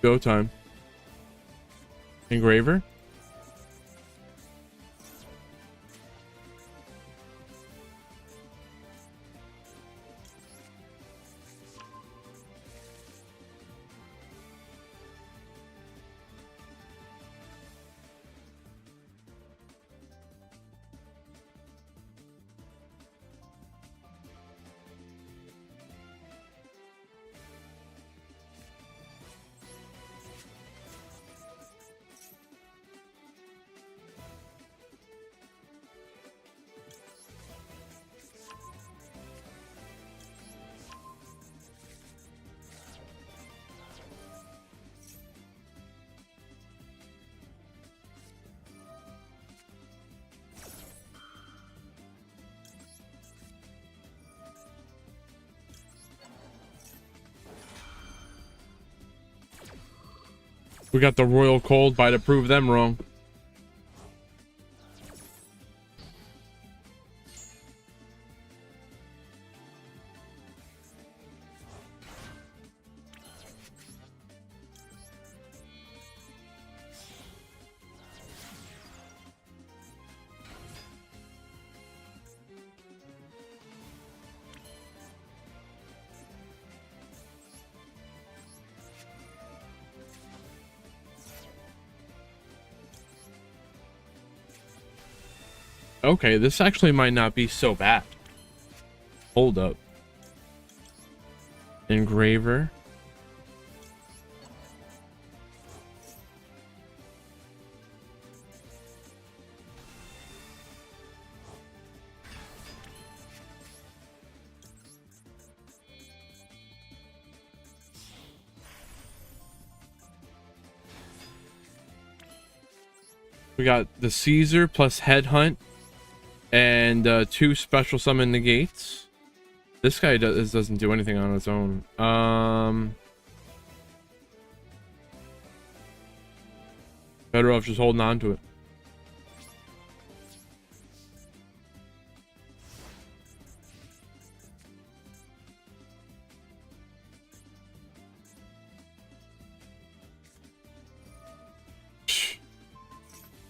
Go time. Engraver. We got the Royal Cold by to prove them wrong. Okay, this actually might not be so bad. Hold up. Engraver. We got the Caesar plus Headhunt. And 2 special summon negates. This guy doesn't do anything on its own. Better off just holding on to it.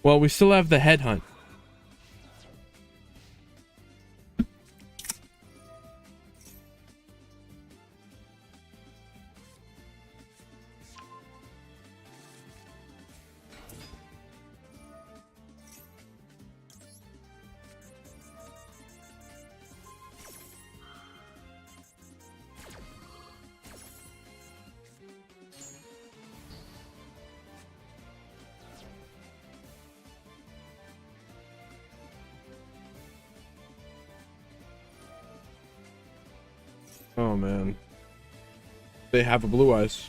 Well, we still have the Headhunt. Oh man, they have a blue eyes.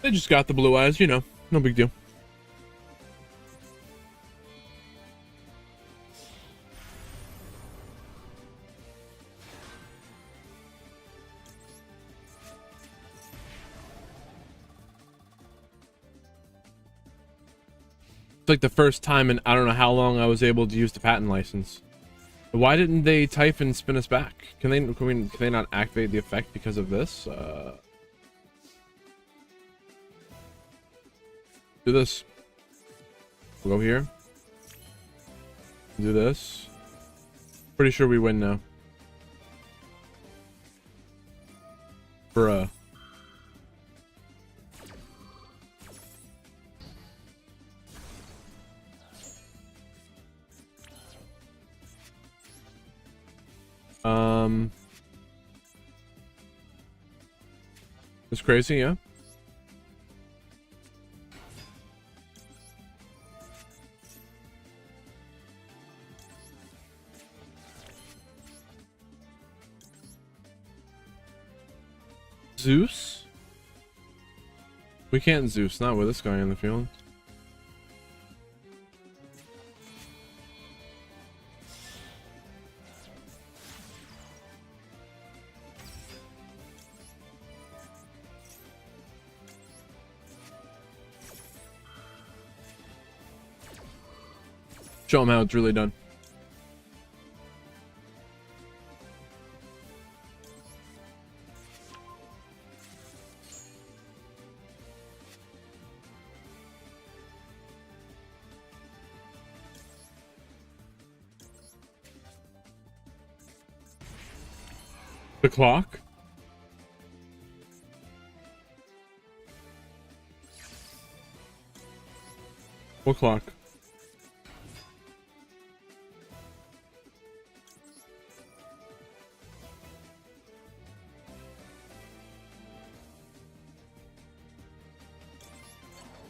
They just got the blue eyes, you know, no big deal. It's like the first time in I don't know how long I was able to use the patent license. Why didn't they type and spin us back? Can they not activate the effect because of this? Do this. We'll go here. Do this. Pretty sure we win now. Bruh. It's crazy, yeah. Zeus? We can't Zeus, not with this guy in the field. Show him how it's really done. The clock? What clock?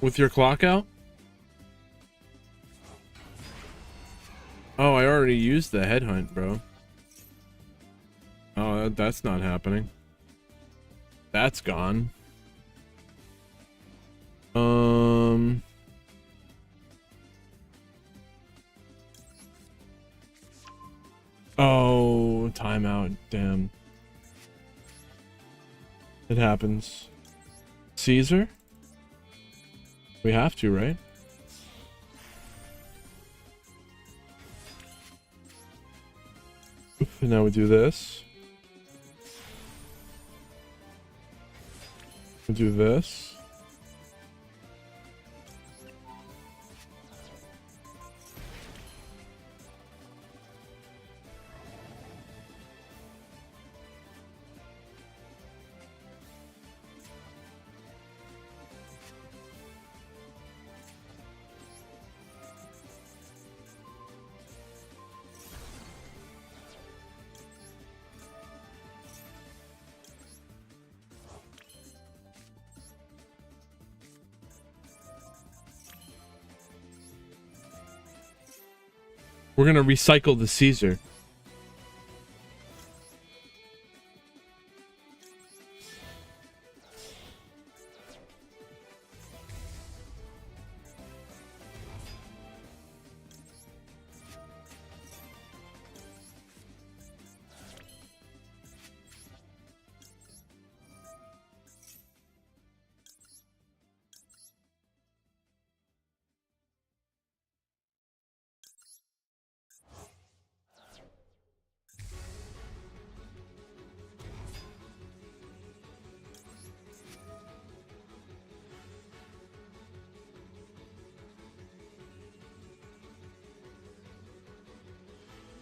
With your clock out? Oh, I already used the headhunt, bro. Oh, that's not happening. That's gone. Oh, timeout. Damn. It happens. Caesar? We have to, right? And now we do this. We do this. We're gonna recycle the Caesar.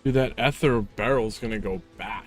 Dude, that ether barrel's gonna go back.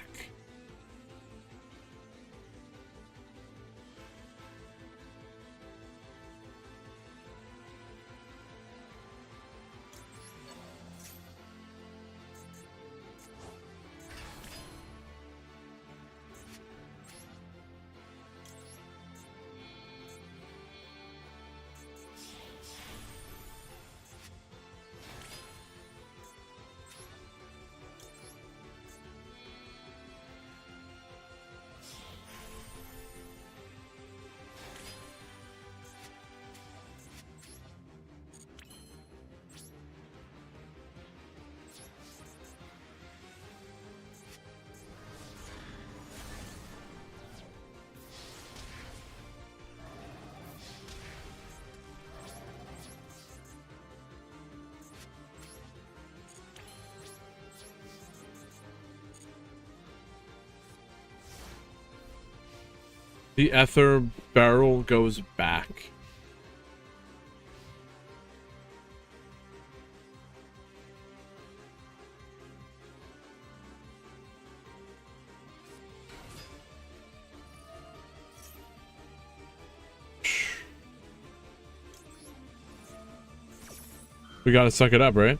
The ether barrel goes back. We gotta suck it up, right?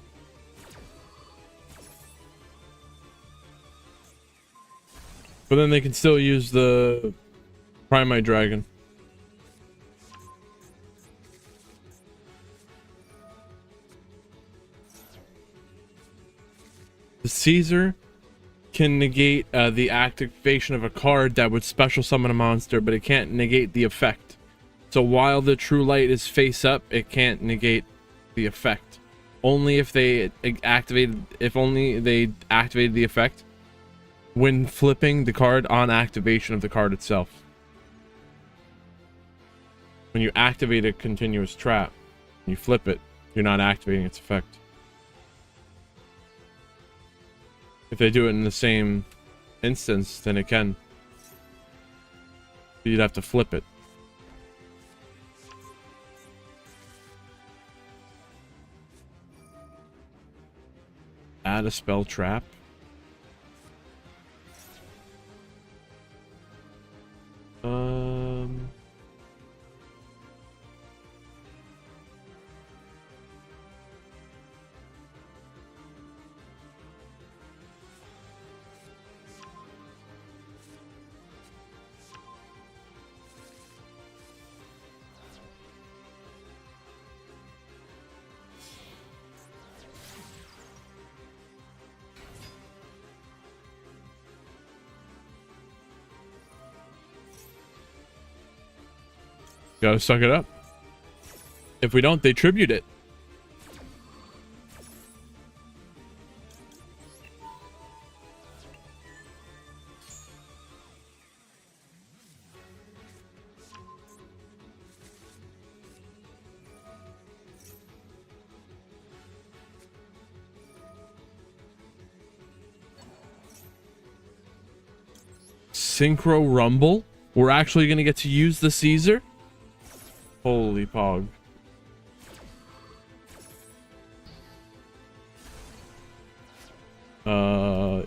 But then they can still use the Primite Dragon. The Caesar can negate the activation of a card that would special summon a monster, but it can't negate the effect. So while the True Light is face up, it can't negate the effect. Only if they activated the effect when flipping the card on activation of the card itself. When you activate a continuous trap, you flip it, you're not activating its effect. If they do it in the same instance, then it can. You'd have to flip it. Add a spell trap. Gotta suck it up. If we don't, they tribute it. Synchro Rumble. We're actually gonna get to use the Caesar. Holy pog.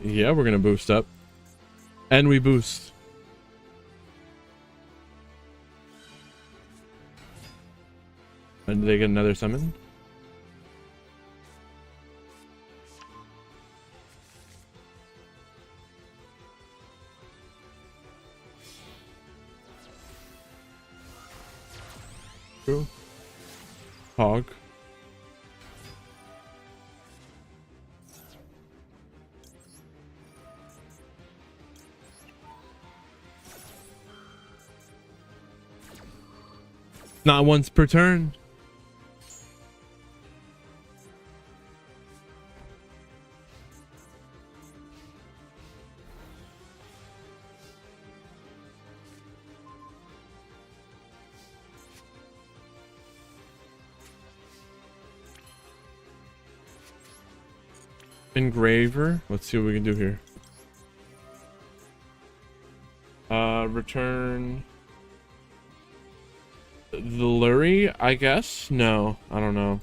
Yeah, we're gonna boost up. And we boost. And do they get another summon? True. Hog. Not once per turn. Engraver. Let's see what we can do here. Return the Lurie, I guess? No, I don't know.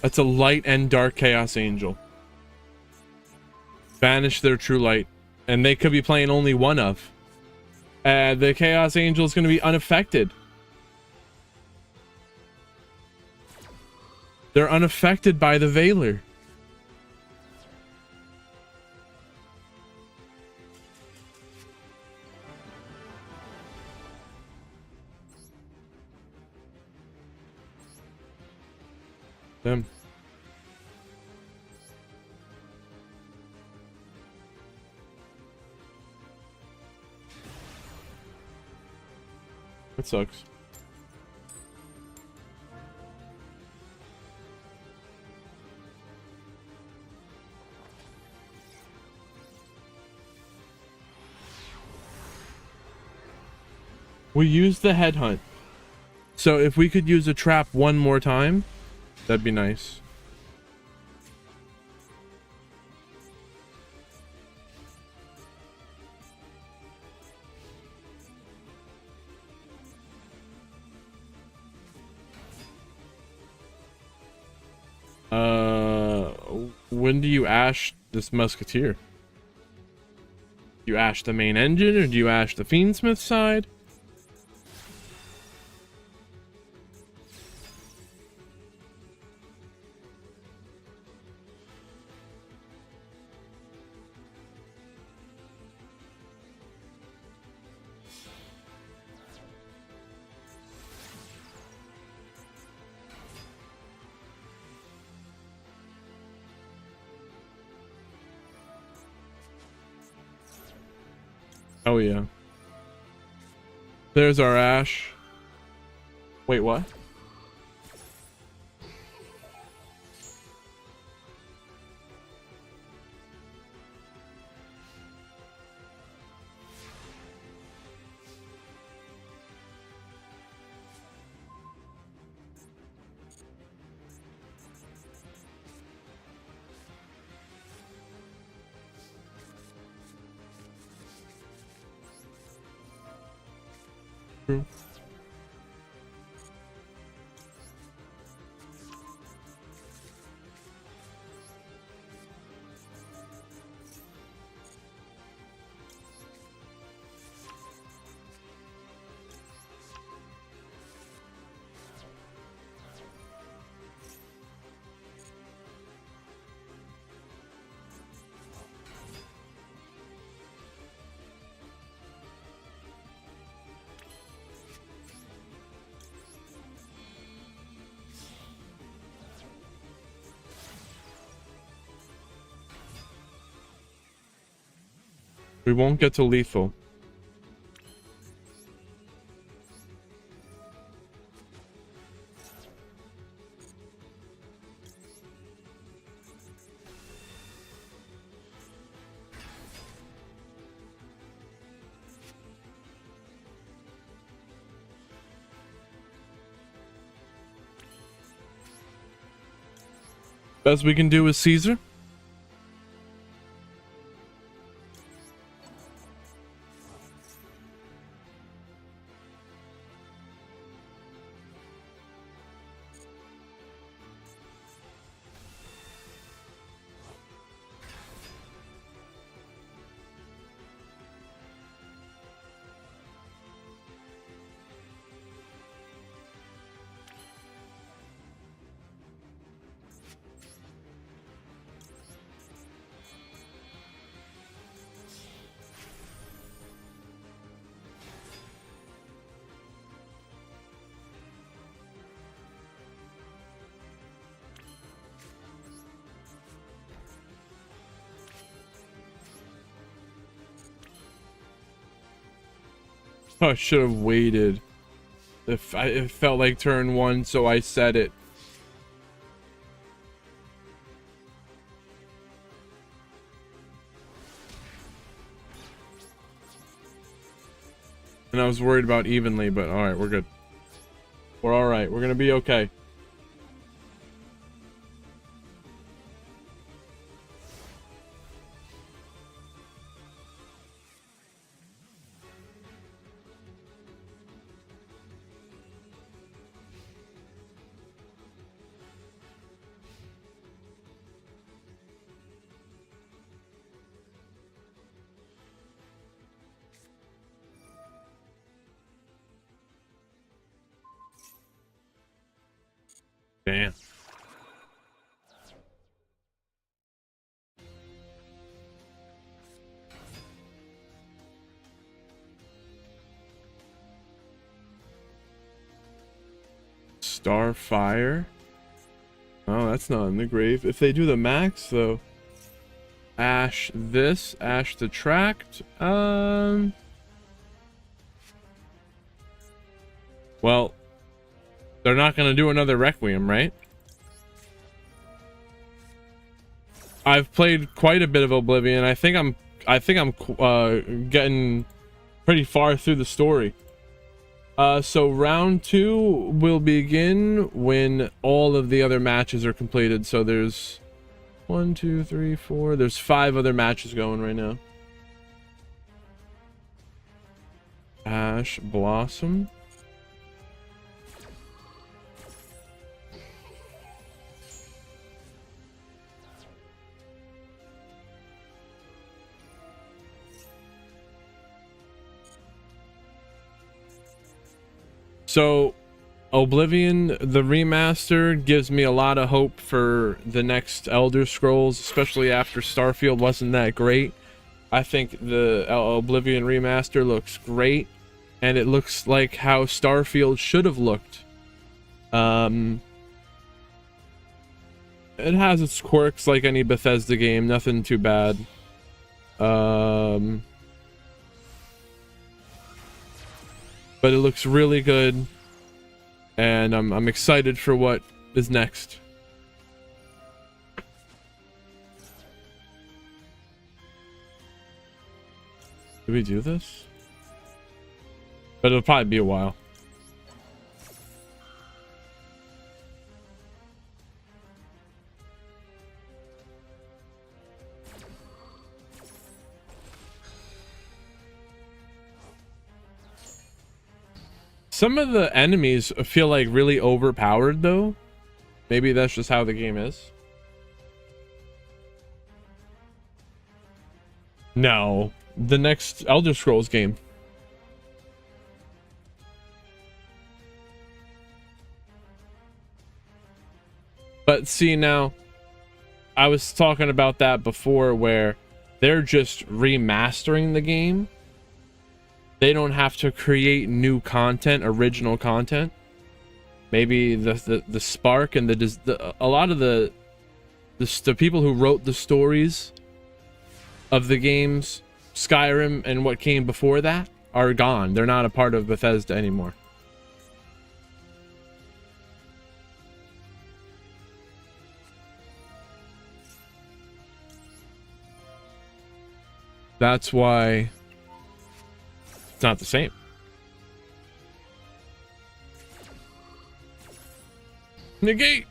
That's a light and dark Chaos Angel. Banish their true light. And they could be playing only one of. The Chaos Angel is going to be unaffected. They're unaffected by the Veiler. Them. That sucks. We used the headhunt. So if we could use a trap one more time, that'd be nice. When do you ash this Musketeer? Do you ash the main engine or do you ash the Fiendsmith side? Oh yeah. There's our Ash. Wait, what? True. We won't get to lethal. Best we can do is Caesar. Oh, I should have waited. It felt like turn one, so I said it. And I was worried about evenly, but all right, we're good. We're all right. We're gonna be okay. Damn. Starfire. Oh, that's not in the grave. If they do the max, though. Ash this. Ash the tract. Well, they're not going to do another Requiem, right? I've played quite a bit of Oblivion. I think I'm getting pretty far through the story. So round 2 will begin when all of the other matches are completed. So there's 1, 2, 3, 4. There's 5 other matches going right now. Ash Blossom. So, Oblivion, the remaster, gives me a lot of hope for the next Elder Scrolls, especially after Starfield wasn't that great. I think the Oblivion remaster looks great, and it looks like how Starfield should have looked. It has its quirks like any Bethesda game, nothing too bad. But it looks really good, and I'm excited for what is next. Did we do this? But it'll probably be a while. Some of the enemies feel like really overpowered, though. Maybe that's just how the game is. No, the next Elder Scrolls game. But see, now, I was talking about that before, where they're just remastering the game. They don't have to create new content, original content. Maybe the spark and a lot of the people who wrote the stories of the games Skyrim and what came before that are gone. They're not a part of Bethesda anymore. That's why it's not the same. Negate.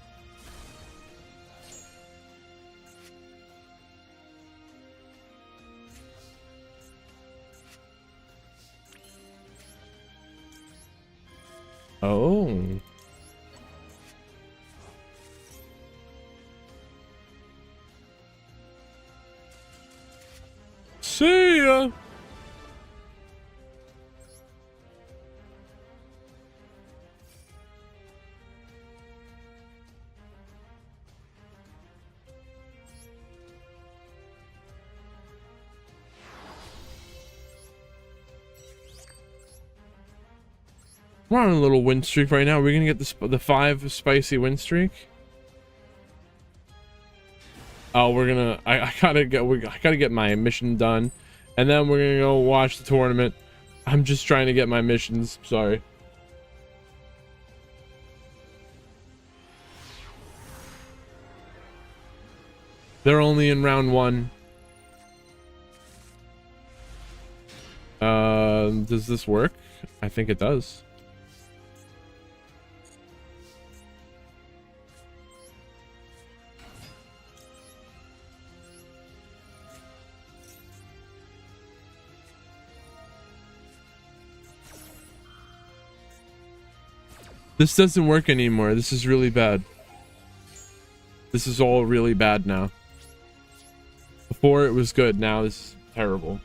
Oh. See ya. We're on a little win streak right now. We're gonna get the 5 spicy win streak. Oh, we're gonna. I gotta get my mission done, and then we're gonna go watch the tournament. I'm just trying to get my missions. Sorry. They're only in round 1. Does this work? I think it does. This doesn't work anymore. This is really bad. This is all really bad now. Before it was good. Now this is terrible.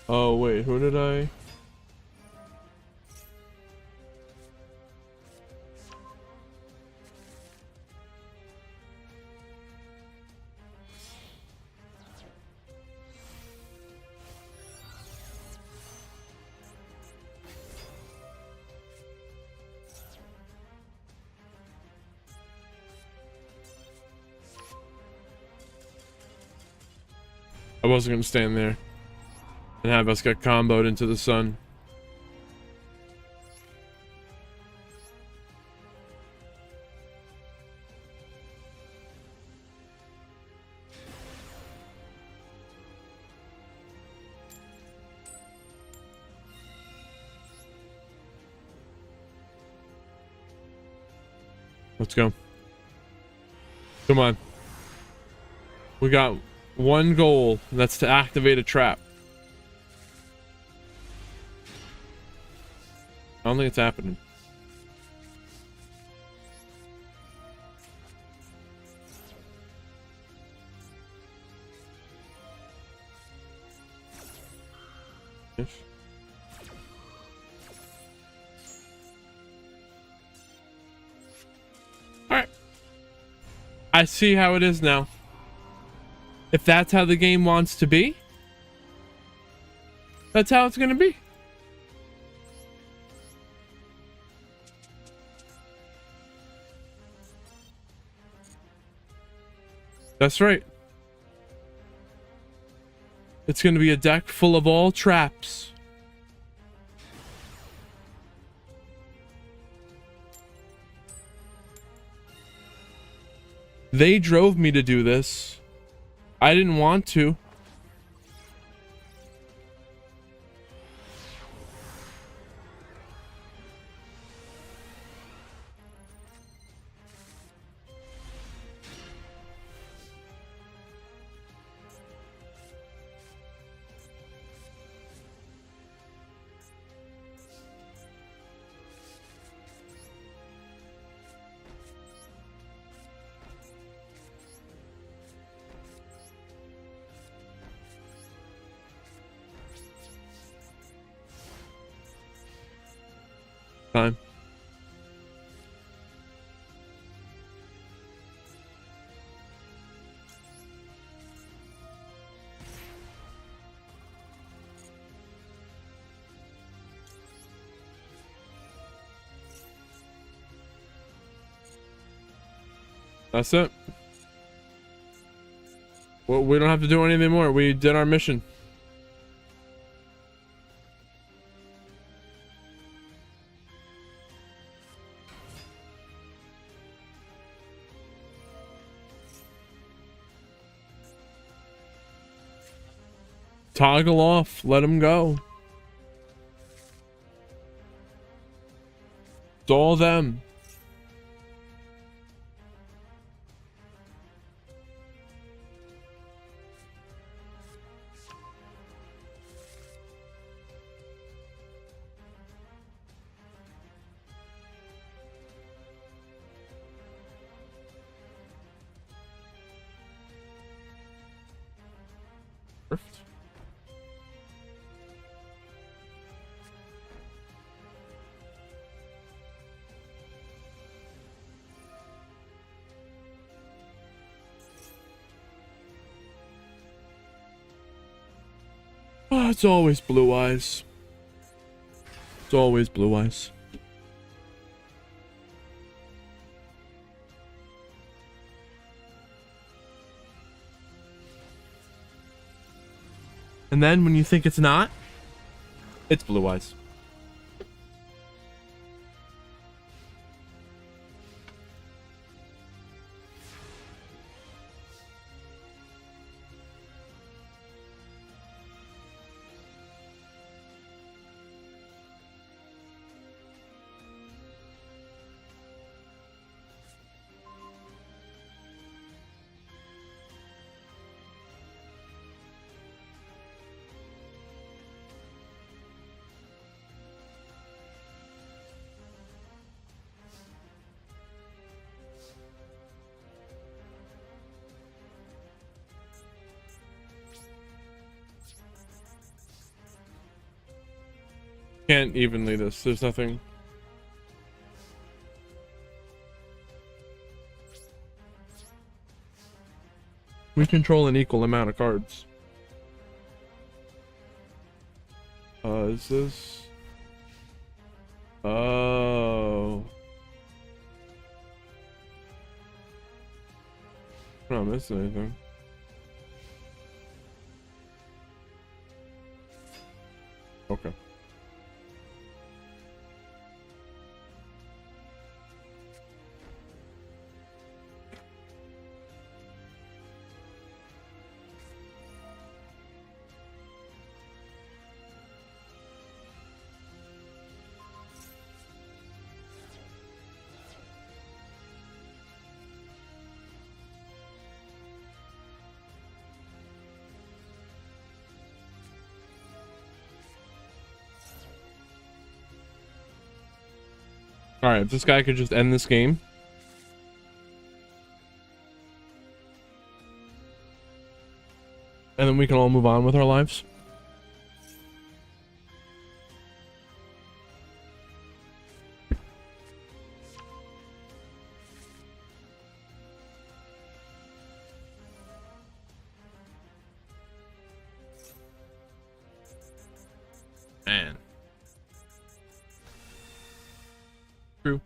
Oh wait, who did I? I wasn't gonna stand there and have us get comboed into the sun. Let's go. Come on. We got one goal, and that's to activate a trap. I don't think it's happening. Ish. Alright. I see how it is now. If that's how the game wants to be, that's how it's gonna be. That's right. It's gonna be a deck full of all traps. They drove me to do this. I didn't want to. Time. That's it. Well, we don't have to do anything more. We did our mission. Toggle off. Let him go. It's all them. Perfect. Oh, it's always blue eyes. It's always blue eyes. And then when you think it's not, it's blue eyes. Can't evenly this. There's nothing. We control an equal amount of cards. Is this? Oh. I'm not missing anything. Okay. Alright, if this guy could just end this game. And then we can all move on with our lives. Man. True.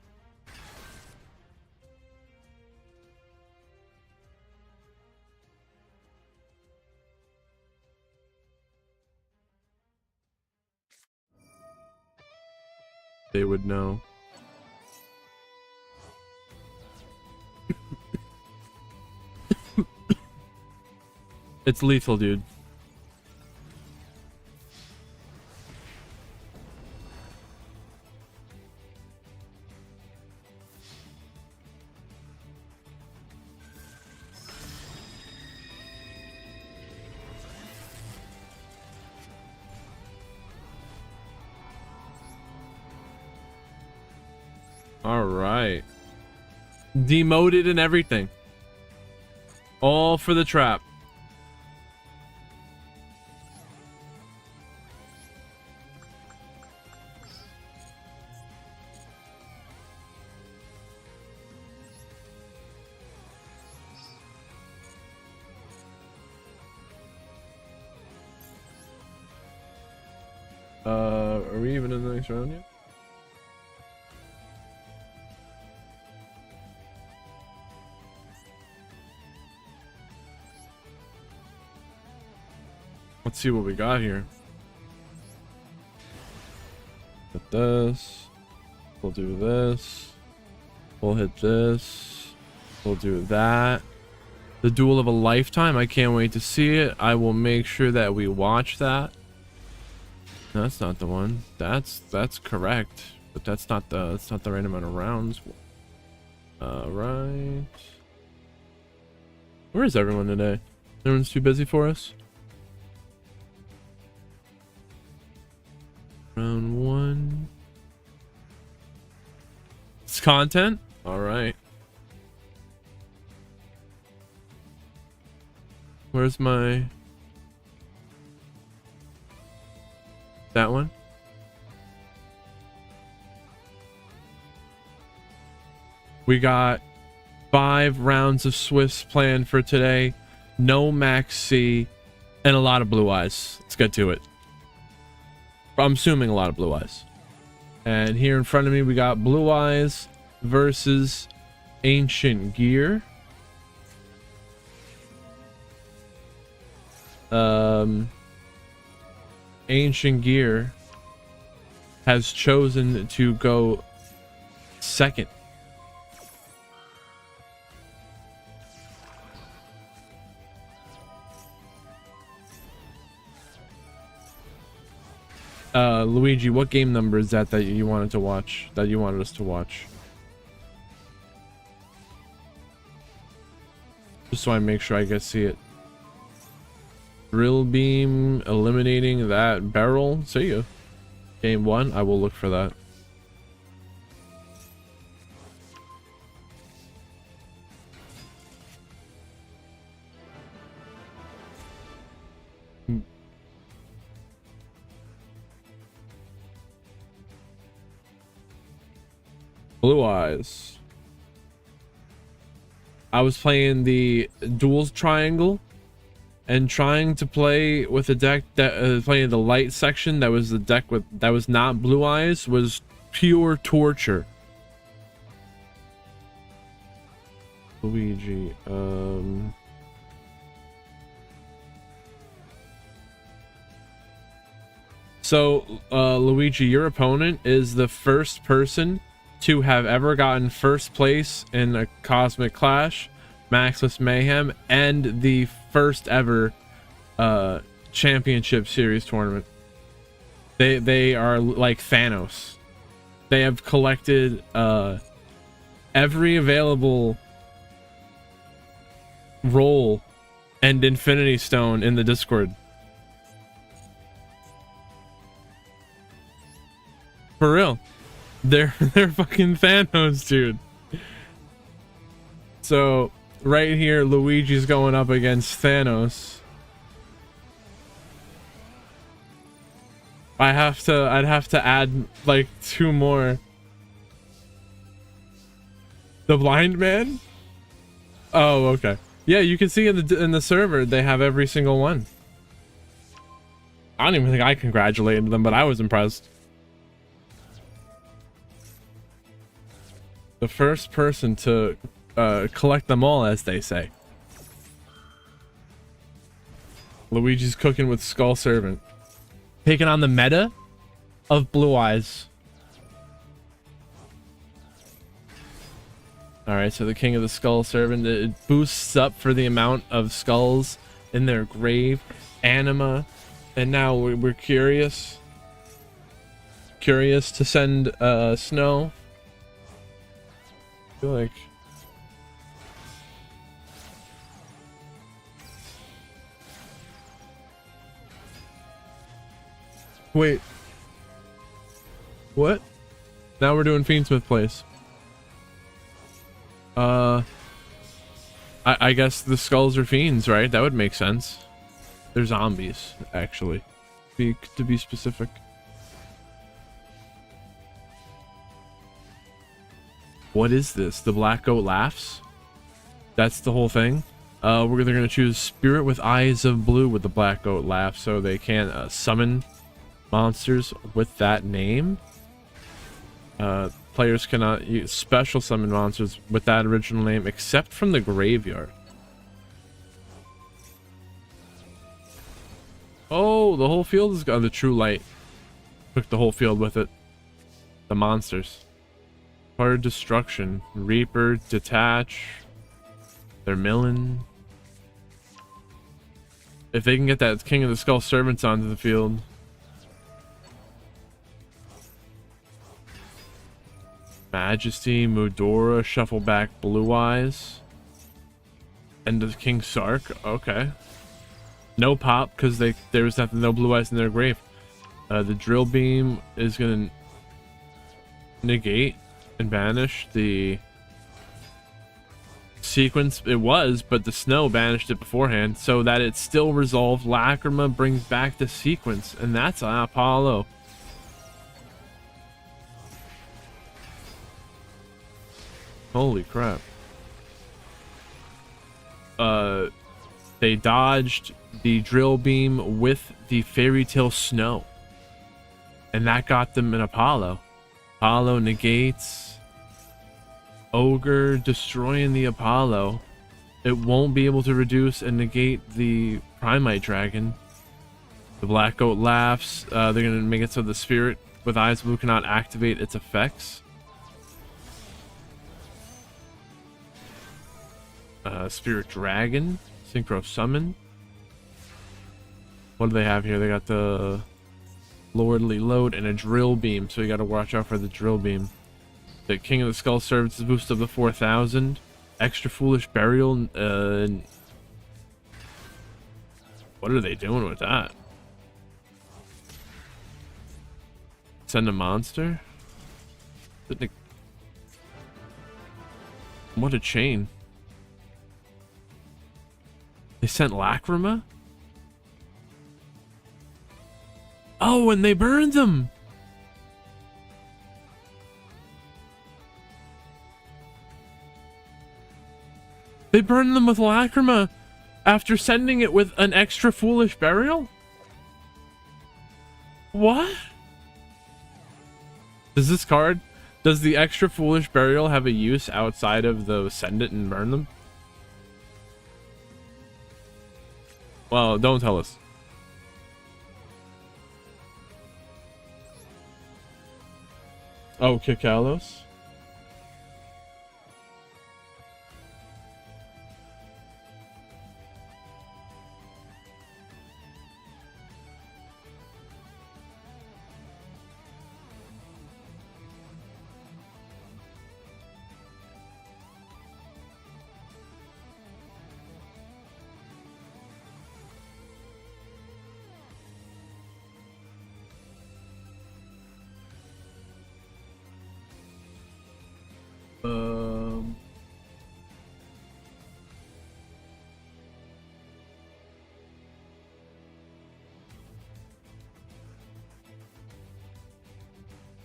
They would know. It's lethal, dude. All right. Demoted and everything. All for the trap. Are we even in the next round yet? Let's see what we got here. Hit this. We'll do this. We'll hit this. We'll do that. The Duel of a Lifetime. I can't wait to see it. I will make sure that we watch that. No, that's not the one. That's correct, but that's not the right amount of rounds. Right. Where is everyone today? Everyone's too busy for us. Round 1. It's content. All right. Where's my... that one? We got 5 rounds of Swifts planned for today. No Max C and a lot of blue eyes. Let's get to it. I'm assuming a lot of blue eyes. And here in front of me, we got blue eyes versus ancient gear. Ancient gear has chosen to go second. Luigi, what game number is that you wanted to watch? That you wanted us to watch? Just so I make sure I get see it. Drill beam eliminating that barrel. See ya. Game 1. I will look for that. Blue eyes. I was playing the duels triangle and trying to play with a deck that playing the light section. That was the deck with that was not blue eyes, was pure torture. Luigi. So Luigi, your opponent is the first person to have ever gotten first place in a Cosmic Clash, Maxx-Less Mayhem, and the first ever championship series tournament. They are like Thanos. They have collected every available roll and Infinity Stone in the Discord. For real. They're fucking Thanos, dude. So right here, Luigi's going up against Thanos. I'd have to add like 2 more. The blind man? Oh, okay. Yeah, you can see in the server they have every single one. I don't even think I congratulated them, but I was impressed. The first person to collect them all, as they say. Luigi's cooking with Skull Servant. Taking on the meta of Blue Eyes. Alright, so the King of the Skull Servant, it boosts up for the amount of skulls in their grave. Anima. And now we're curious. Curious to send Snow. I feel like wait, what? Now we're doing Fiendsmith Place. I guess the skulls are fiends, right? That would make sense. They're zombies, actually, to be specific. What is this? The Black Goat laughs? That's the whole thing? They're gonna choose Spirit with Eyes of Blue with the Black Goat laugh, so they can't summon monsters with that name. Players cannot use special summon monsters with that original name except from the graveyard. Oh, the whole field is gone. The true light took the whole field with it. The monsters. Hard destruction. Reaper, detach. They're milling. If they can get that King of the Skull servants onto the field. Majesty, Mudora, Shuffleback, Blue Eyes. End of King Sark. Okay. No pop because there was nothing, no Blue Eyes in their grave. The drill beam is gonna negate and banish the sequence. It was, but the snow banished it beforehand, so that it's still resolved. Lacrima brings back the sequence, and that's Apollo. Holy crap. They dodged the drill beam with the fairy tale snow, and that got them an Apollo. Apollo negates. Ogre destroying the Apollo. It won't be able to reduce and negate the Primite Dragon. The Black Goat laughs. They're gonna make it so the Spirit with Eyes Blue cannot activate its effects. Spirit Dragon, Synchro Summon. What do they have here? They got the Lordly Load and a Drill Beam, so you gotta watch out for the Drill Beam. The King of the Skull servants boost up to 4,000. Extra Foolish Burial. What are they doing with that? Send a monster? What a chain. They sent Lacrima? Oh, and they burned them! They burned them with Lacrima after sending it with an extra Foolish Burial? What? Does this card, does the extra Foolish Burial have a use outside of the send it and burn them? Well, don't tell us. Oh, Kikalos?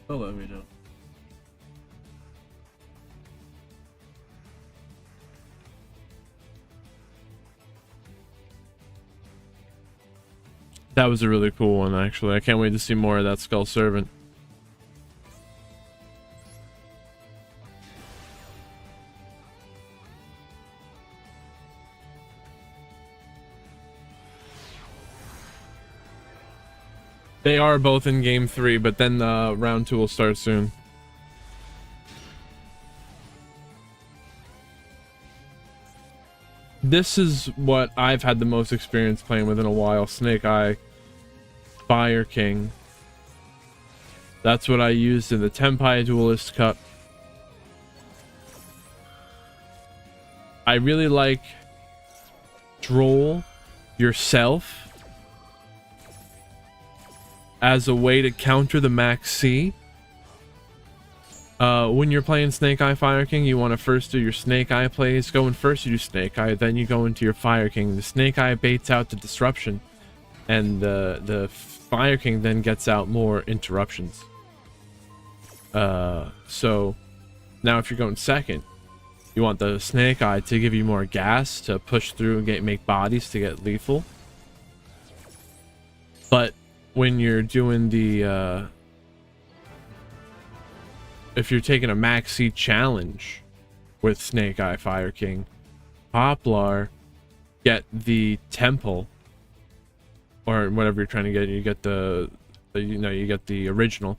Oh, let me know. That was a really cool one, actually. I can't wait to see more of that Skull Servant. They are both in game 3, but then round 2 will start soon. This is what I've had the most experience playing with in a while. Snake Eye, Fire King. That's what I used in the Tenpai Duelist Cup. I really like Droll yourself as a way to counter the Max C. When you're playing Snake Eye Fire King, you want to first do your Snake Eye plays. Going first, you do Snake Eye, then you go into your Fire King. The Snake Eye baits out the disruption, and the Fire King then gets out more interruptions. So now if you're going second, you want the Snake Eye to give you more gas to push through and make bodies to get lethal. But when you're doing the if you're taking a Max C challenge with Snake Eye Fire King, Poplar get the Temple or whatever you're trying to get. You get the you get the original,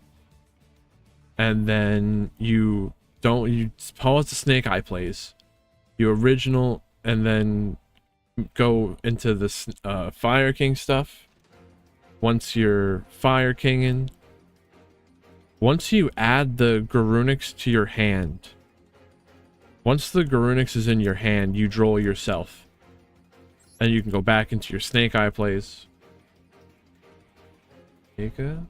and then you pause the Snake Eye plays, you original, and then go into this Fire King stuff. Once you're Fire Kinging, once you add the Garunix to your hand, once the Garunix is in your hand, you draw yourself, and you can go back into your Snake Eye plays. Ika?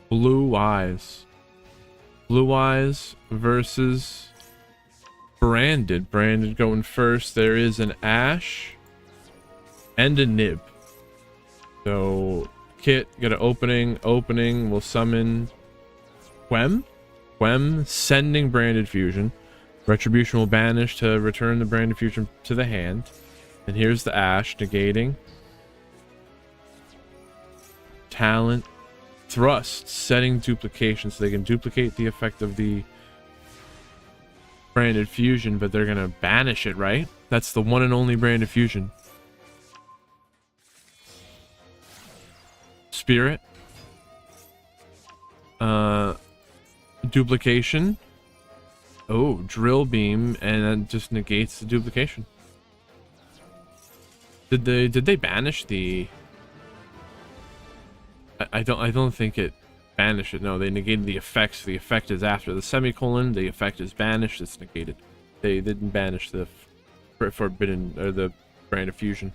Blue Eyes. Blue Eyes versus Branded. Branded going first. There is an Ash and a Nib. So Kit, get an opening. Opening will summon Quem. Quem sending Branded Fusion. Retribution will banish to return the Branded Fusion to the hand. And here's the Ash negating. Talent. Thrust, setting duplication, so they can duplicate the effect of the Branded Fusion, but they're gonna banish it, right? That's the one and only Branded Fusion. Spirit. Duplication. Oh, Drill Beam, and that just negates the duplication. Did they banish the... I don't think it banished it. No, they negated the effects. The effect is after the semicolon. The effect is banished. It's negated. They didn't banish the forbidden or the Brand of Fusion.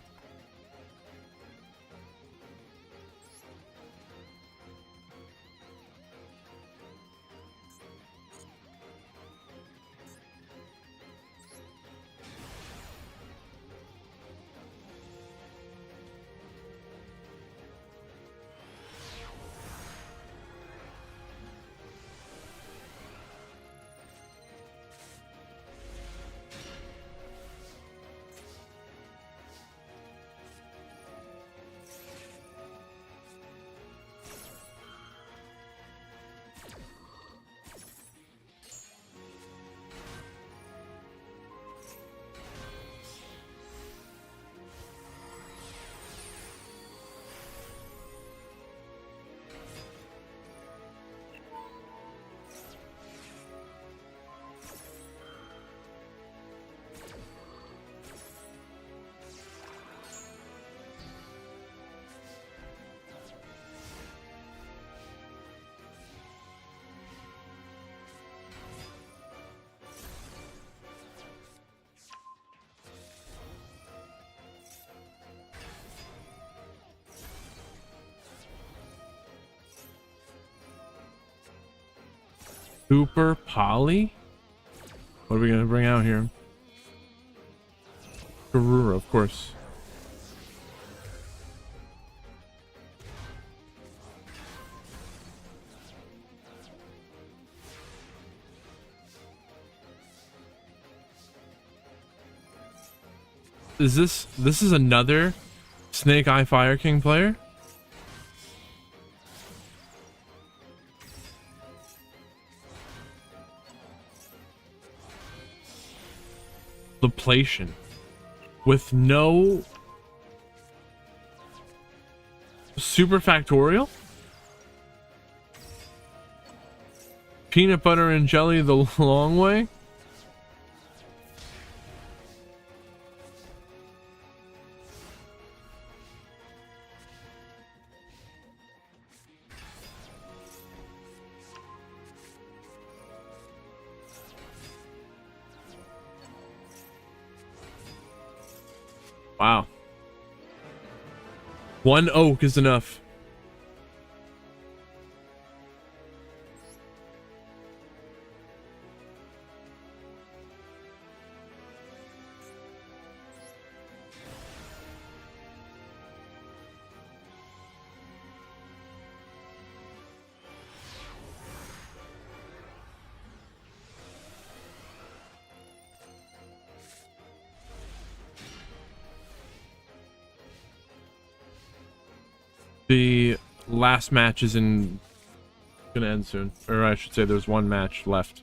Super Poly? What are we gonna bring out here? Garura, of course. Is this is another Snake Eye Fire King player? Duplation with no super factorial, peanut butter and jelly the long way. Wow. One oak is enough. The last match is gonna end soon, or I should say there's one match left,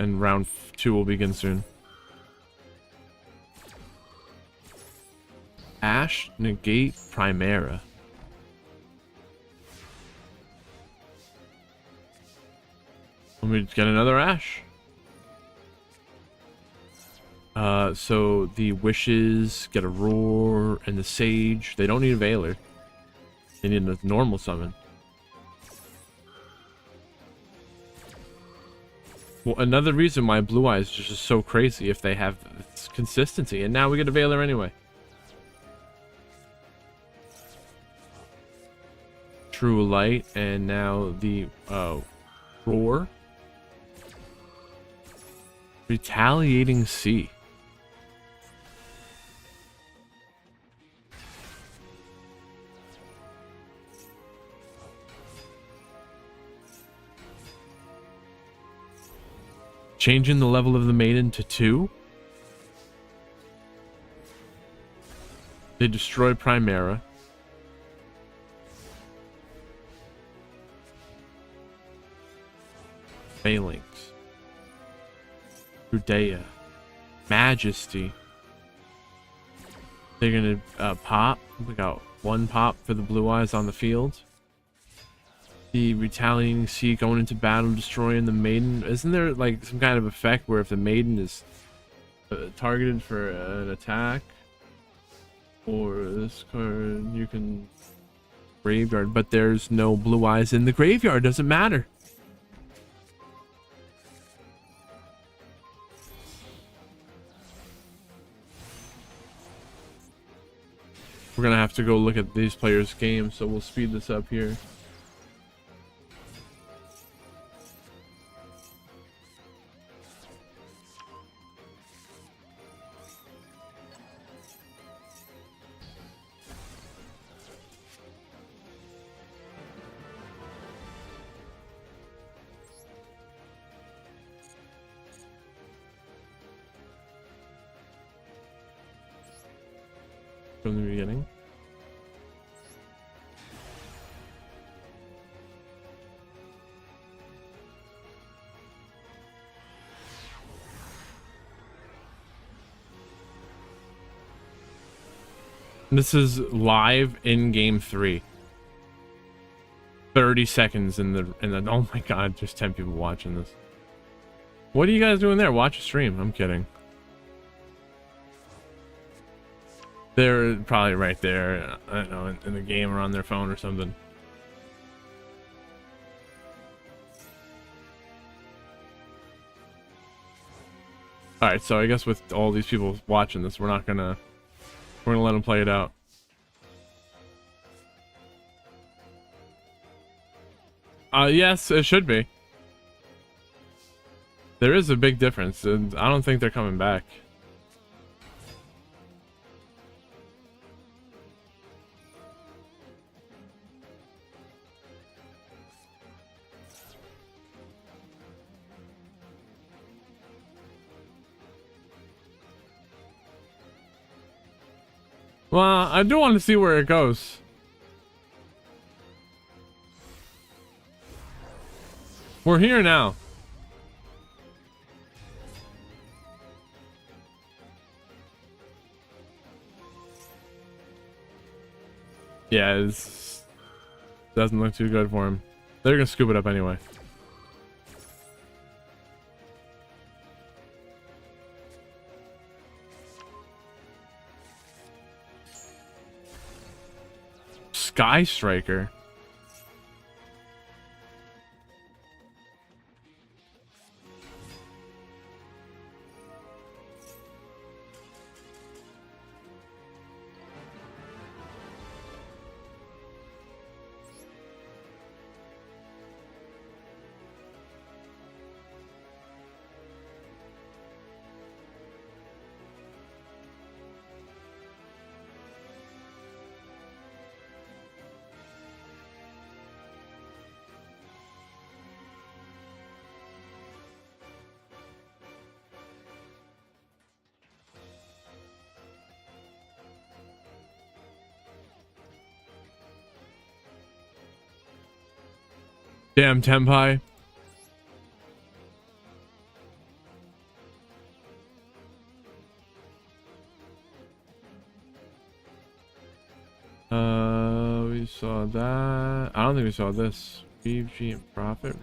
and round 2 will begin soon. Ash negate Primera. Let me get another Ash. So the wishes get a roar, and the sage, they don't need a Veiler. They need a normal summon. Well, another reason why Blue Eyes is just so crazy if they have consistency, and now we get a Veiler anyway. True Light, and now the roar. Retaliating Sea. Changing the level of the maiden to 2. They destroy Primera. Phalanx. Rudea. Majesty. They're gonna pop. We got 1 pop for the Blue Eyes on the field. The Retaliating Sea going into battle, destroying the maiden. Isn't there like some kind of effect where if the maiden is targeted for an attack, or this card, you can graveyard, but there's no Blue Eyes in the graveyard, doesn't matter. We're gonna have to go look at these players' games, so we'll speed this up here. From the beginning. This is live in game 3. 30 seconds in the oh my god, there's 10 people watching this. What are you guys doing there? Watch a stream. I'm kidding. They're probably right there, I don't know, in the game or on their phone or something. Alright, so I guess with all these people watching this, we're gonna let them play it out. Yes, it should be. There is a big difference, and I don't think they're coming back. Well, I do want to see where it goes. We're here now. Yeah, it doesn't look too good for him. They're gonna scoop it up anyway. Sky Striker. Damn Tempai. We saw that. I don't think we saw this. Reeve G and Profit.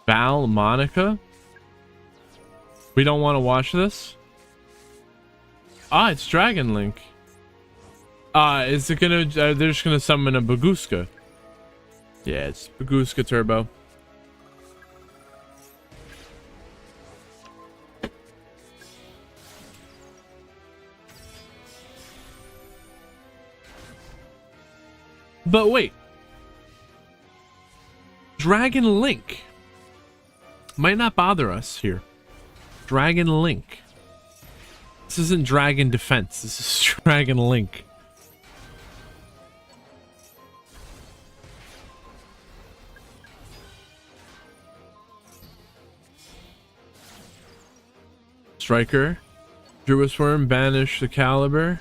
Val Monica? We don't want to watch this? Ah, it's Dragon Link. Is it gonna... they're just gonna summon a Baguska. Yeah, it's Baguska Turbo. But wait. Dragon Link might not bother us here. Dragon Link. This isn't Dragon Defense. This is Dragon Link. Striker. Druid Worm. Banish the Caliber.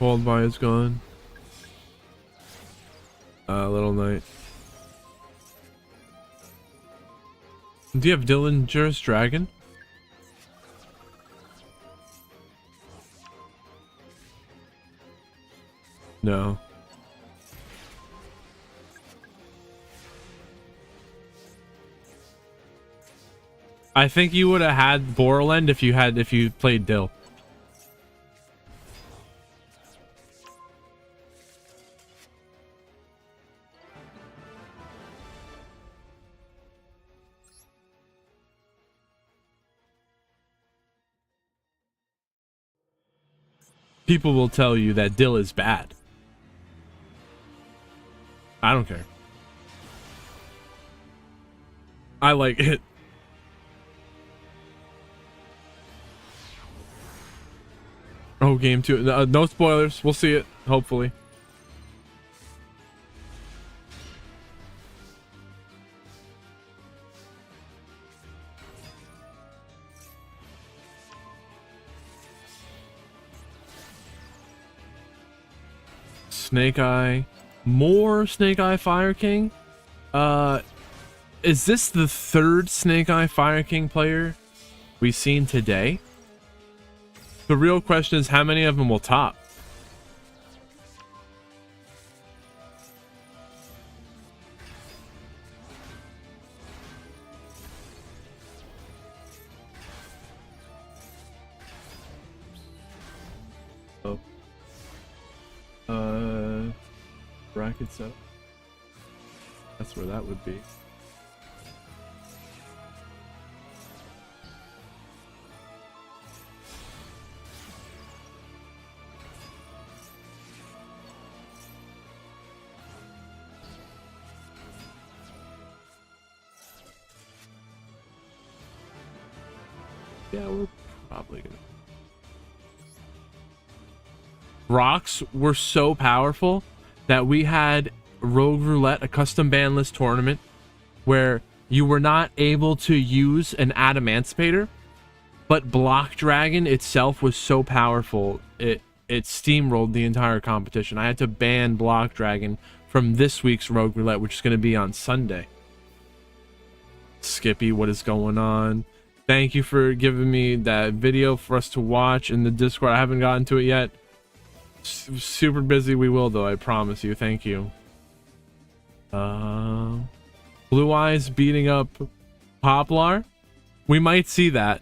Cold by is gone. Little Knight. Do you have Dillinger's Dragon? No. I think you would have had Borland if you played Dill. People will tell you that Dill is bad. I don't care. I like it. Oh, game 2. No spoilers. We'll see it, hopefully. Snake Eye. More Snake Eye Fire King? Is this the third Snake Eye Fire King player we've seen today? The real question is how many of them will top? Oh. Bracket set. That's where that would be. Yeah, we're probably gonna. Rocks were so powerful that we had Rogue Roulette, a custom ban list tournament, where you were not able to use an Adamantipator, but Block Dragon itself was so powerful it steamrolled the entire competition. I had to ban Block Dragon from this week's Rogue Roulette, which is going to be on Sunday. Skippy, what is going on? Thank you for giving me that video for us to watch in the Discord. I haven't gotten to it yet. Super busy. We will, though. I promise you. Thank you. Blue Eyes beating up Poplar. We might see that.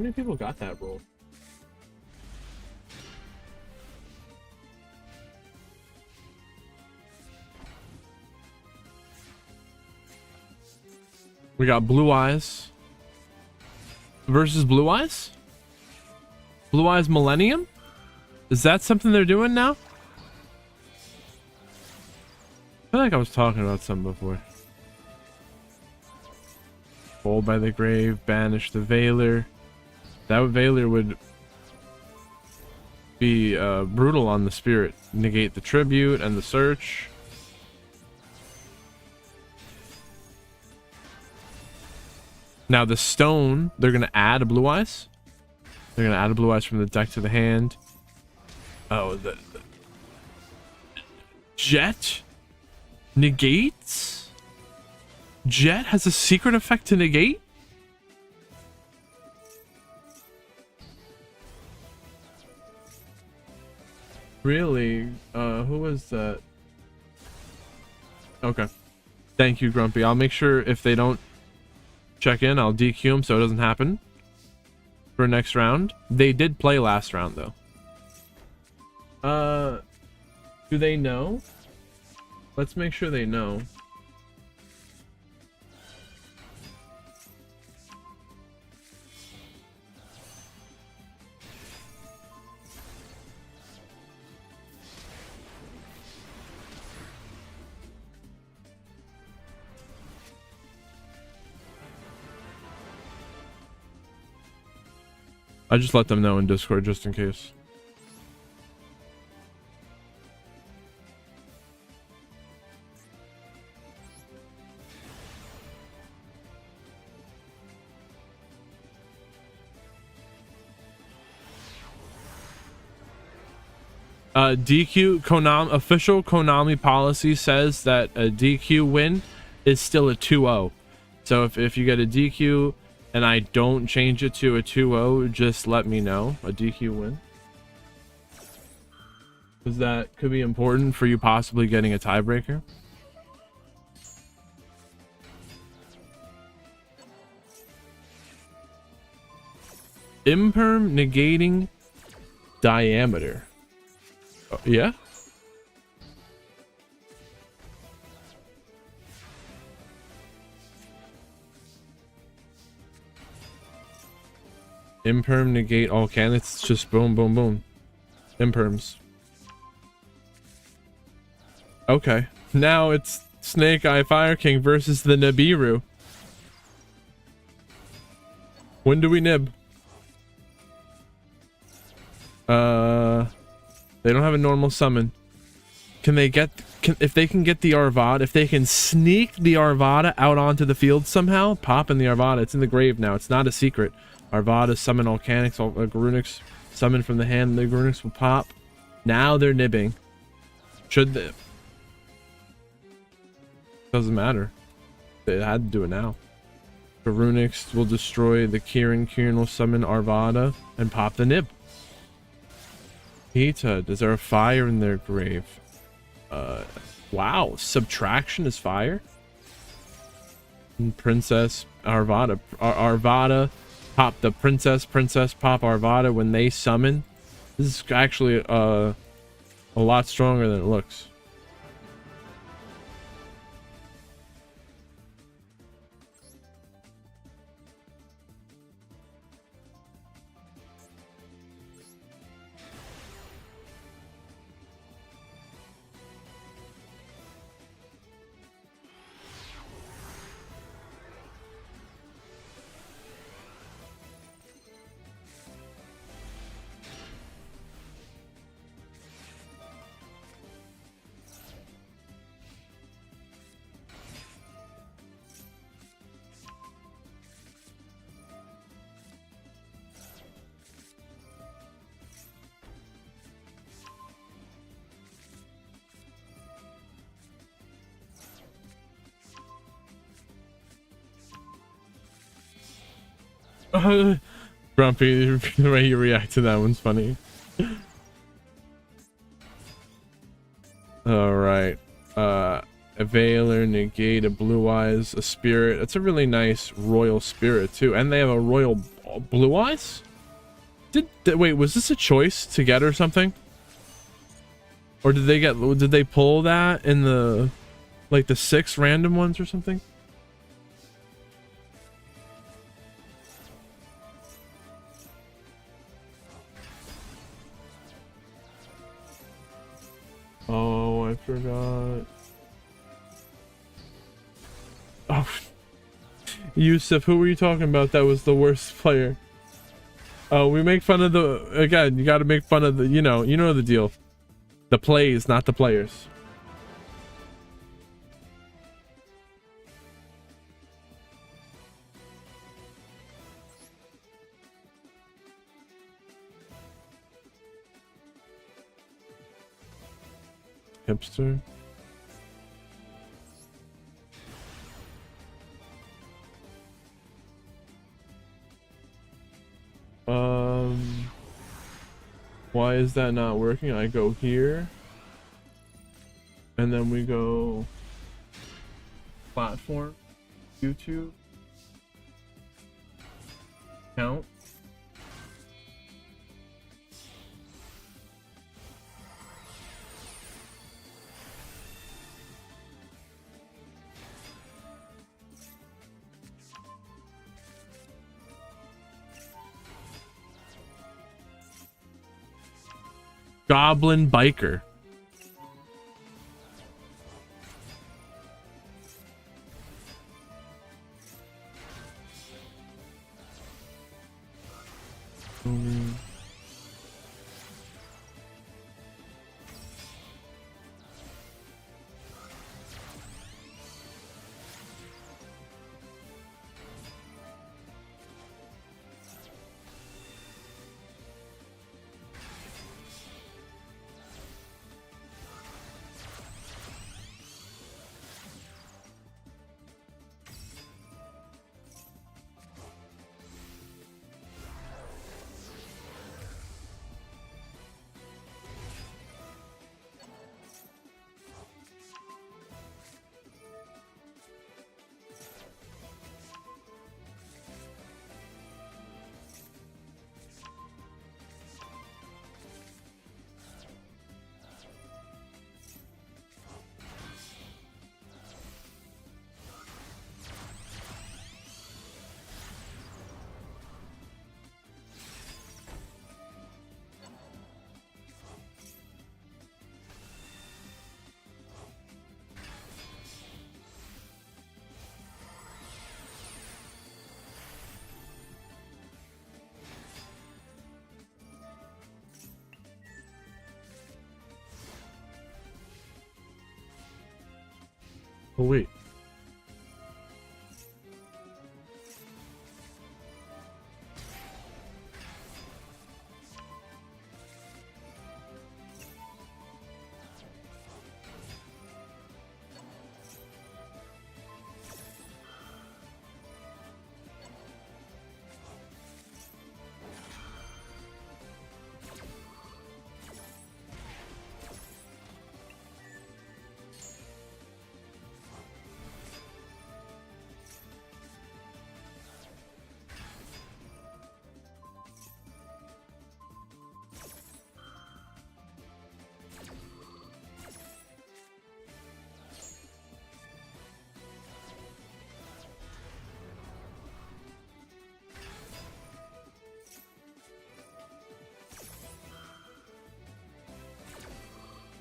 many people got that roll? We got Blue Eyes versus Blue Eyes? Blue Eyes Millennium? Is that something they're doing now? I feel like I was talking about something before. Bold by the Grave, banish the Veiler. That Veiler would be brutal on the spirit. Negate the tribute and the search. Now the stone, they're going to add a Blue Eyes. They're going to add a Blue Eyes from the deck to the hand. Oh, the Jet negates? Jet has a secret effect to negate? Really? Who was that? Okay. Thank you, Grumpy. I'll make sure if they don't check in, I'll DQ them so it doesn't happen for next round. They did play last round, though. Do they know? Let's make sure they know. I just let them know in Discord just in case. DQ Konami official Konami policy says that a DQ win is still a 2-0. So if you get a DQ and I don't change it to a 2-0, just let me know. A DQ win. Because that could be important for you possibly getting a tiebreaker. Imperm negating diameter. Oh, yeah? Imperm negate all candidates. It's just boom, boom, boom. Imperms. Okay. Now it's Snake Eye Fire King versus the Nibiru. When do we nib? They don't have a normal summon. Can they get... if they can get the Arvada, if they can sneak the Arvada out onto the field somehow, pop in the Arvada. It's in the grave now. It's not a secret. Arvada summon Alcanics, Garunix summon from the hand. The Garunix will pop. Now they're nibbing. Should they? Doesn't matter. They had to do it now. Garunix will destroy the Kieran. Kieran will summon Arvada and pop the nib. Hita, is there a fire in their grave? Wow, subtraction is fire. And Princess Arvada, Arvada, pop the princess pop Arvada when they summon. This is actually a lot stronger than it looks. Grumpy, the way you react to that one's funny. Alright. A Veiler, negate, a Blue Eyes, a Spirit. It's a really nice royal spirit too. And they have a royal Blue Eyes? Wait, was this a choice to get or something? Or did they pull that in the, like, the 6 random ones or something? Oh, I forgot. Oh, Yusuf, who were you talking about that was the worst player? Oh, we make fun of the, again, you got to make fun of the, you know the deal. The plays, not the players. Hipster. Why is that not working? I go here and then we go platform, YouTube, count. Goblin Biker. Oh wait.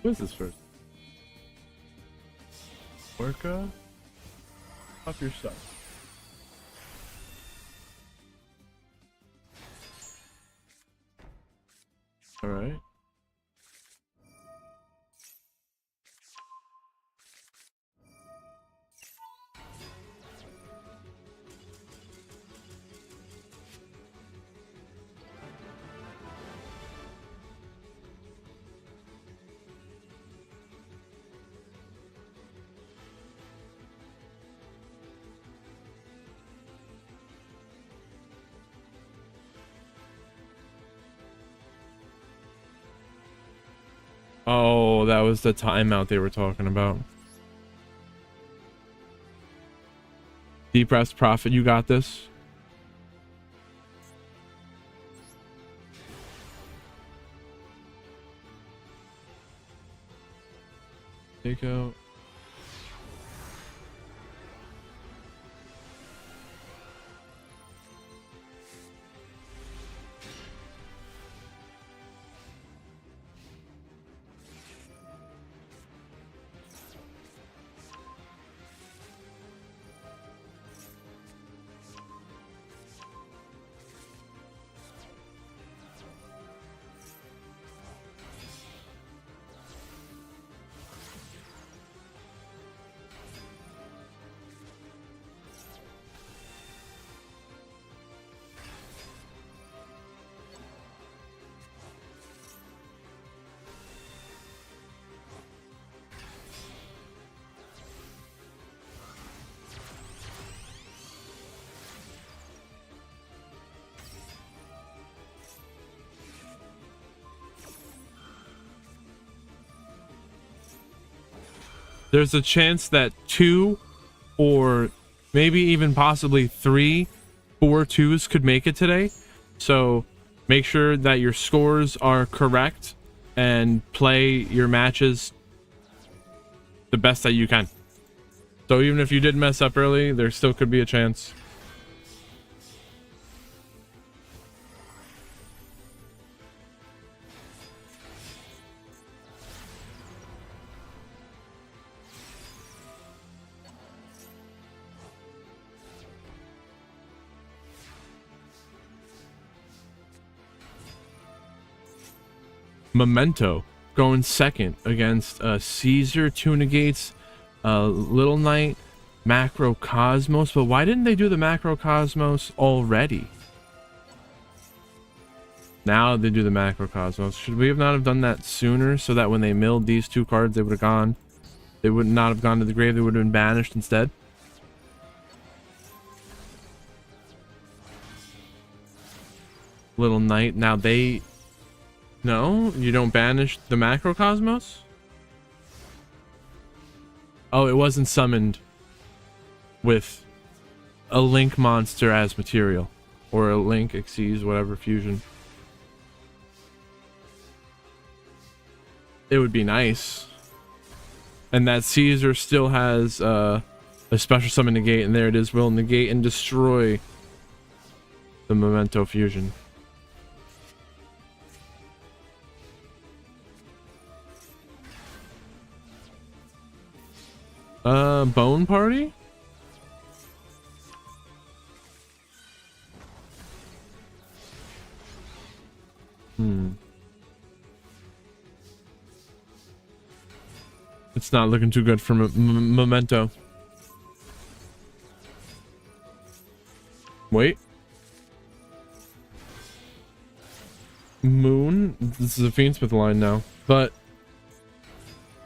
What is this first? Orca? Off your stuff. Alright. Oh, that was the timeout they were talking about. Depressed Prophet, you got this. Take out. There's a chance that 2 or maybe even possibly 3 4-2s could make it today. So make sure that your scores are correct and play your matches the best that you can. So even if you did mess up early, there still could be a chance. Memento going second against Caesar, 2 negates, Little Knight, Macrocosmos. But why didn't they do the Macrocosmos already? Now they do the Macrocosmos. Should we have not have done that sooner, so that when they milled these 2 cards, they would have gone, they would not have gone to the grave, they would have been banished instead? Little Knight. Now they... No, you don't banish the Macrocosmos? Oh, it wasn't summoned with a Link monster as material. Or a Link, Xyz, whatever, fusion. It would be nice. And that Caesar still has a special summon negate, and there it is, will negate and destroy the Memento fusion. Bone Party? It's not looking too good for Memento. Wait. Moon? This is a Fiendsmith line now. But...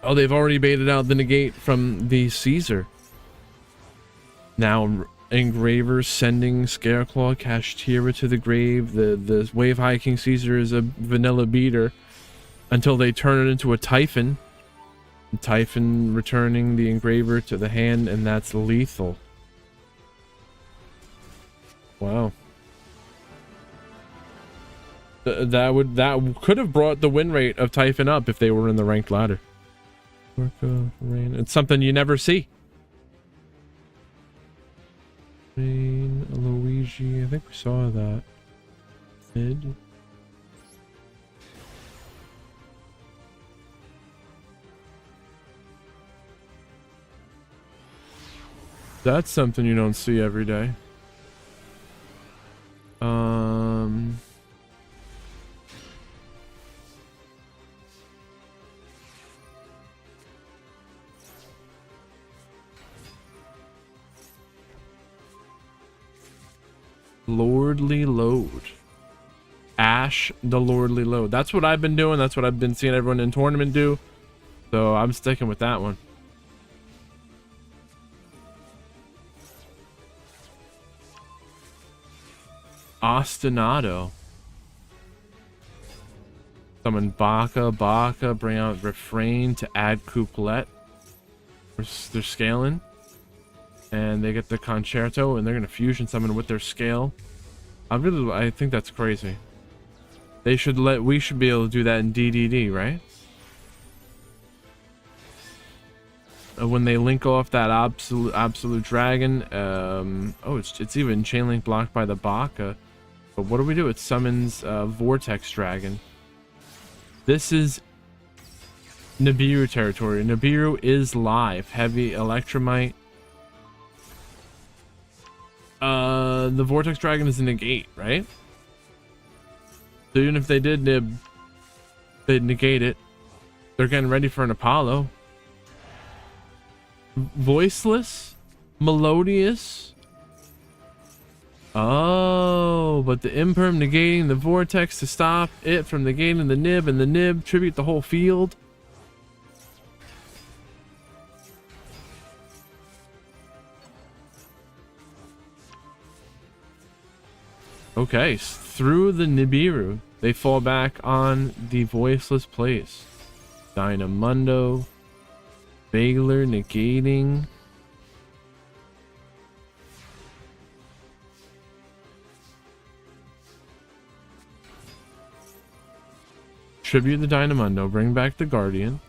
oh, they've already baited out the negate from the Caesar. Now, Engravers sending Scareclaw, Kashtira to the grave. The Wave High King Caesar is a vanilla beater until they turn it into a Typhon. Typhon returning the Engraver to the hand, and that's lethal. Wow. That could have brought the win rate of Typhon up if they were in the ranked ladder. Rain. It's something you never see. Rain, Luigi. I think we saw that. Mid. That's something you don't see every day. Lordly Load. Ash the Lordly Load. That's what I've been doing. That's what I've been seeing everyone in tournament do. So I'm sticking with that one. Ostinato. Summon Baka, bring out Refrain to add Couplet. They're scaling. And they get the Concerto, and they're gonna fusion summon with their scale. I think that's crazy. We should be able to do that in DDD, right? when they link off that absolute dragon. Oh, it's even chain link blocked by the Baka. But what do? It summons Vortex Dragon. This is Nibiru territory. Nibiru is live. Heavy Electromite. The Vortex Dragon is a negate, right? So even if they did nib, they'd negate it. They're getting ready for an Apollo. Voiceless? Melodious? Oh, but the Imperm negating the Vortex to stop it from negating the nib, and the nib tribute the whole field. Okay, through the Nibiru, they fall back on the Voiceless Place. Dynamundo, Baylor negating. Tribute the Dynamundo, bring back the Guardian.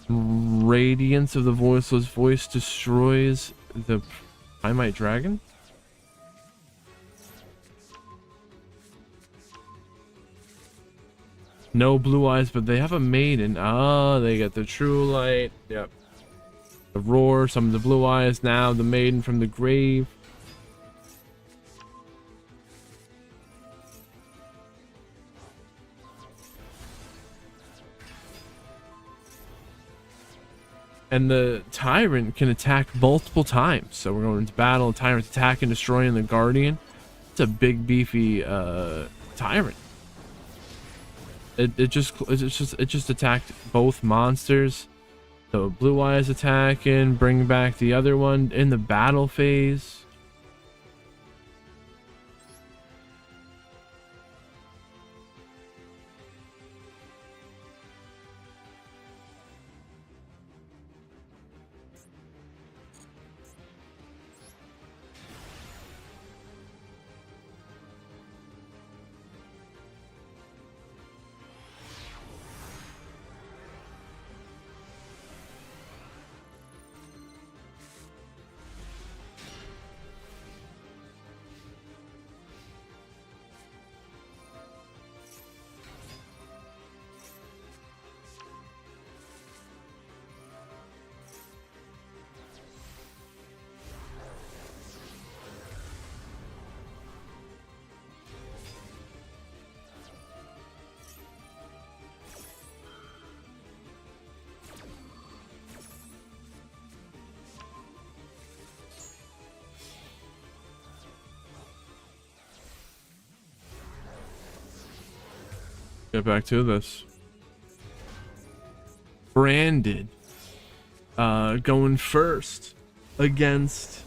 Radiance of the Voiceless Voice destroys the Primite Dragon. No blue eyes, but they have a maiden. Ah, they get the true light. Yep. The roar, some of the blue eyes, now the maiden from the grave. And the Tyrant can attack multiple times. So we're going into battle. Tyrant's attacking, destroying the Guardian. It's a big, beefy Tyrant. It just attacked both monsters. So Blue Eyes attacking, bring back the other one in the battle phase. Get back to this. Branded going first against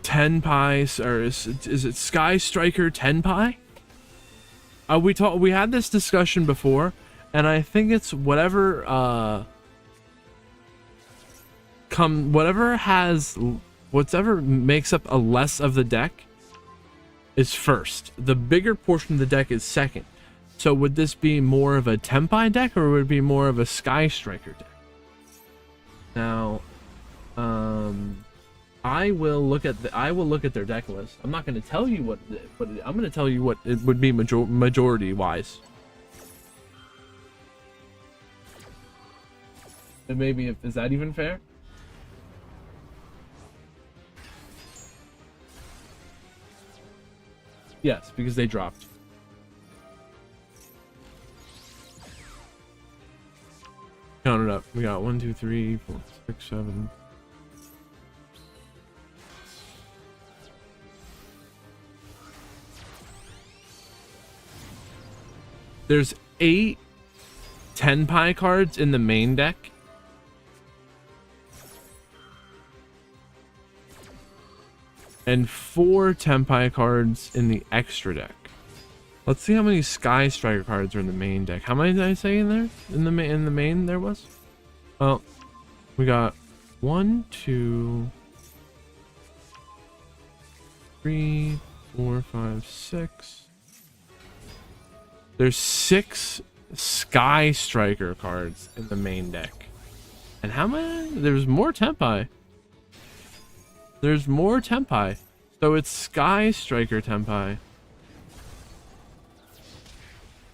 Tenpai, or is it Sky Striker Tenpai? We had this discussion before, and I think it's whatever whatever makes up a less of the deck is first. The bigger portion of the deck is second. So would this be more of a Tenpai deck, or would it be more of a Sky Striker deck? Now, I will look at their deck list. I'm not going to tell you I'm going to tell you what it would be majority wise. And maybe is that even fair? Yes, because they dropped. Count it up. We got 1, 2, 3, 4, 6, 7. There's 8 Tenpai cards in the main deck. And 4 Tenpai cards in the extra deck. Let's see how many Sky Striker cards are in the main deck. How many did I say in there? In the main there was? Well, we got 1, 2, 3, 4, 5, 6, There's 6 Sky Striker cards in the main deck. And how many? There's more Tempai. There's more Tempai. So it's Sky Striker Tempai.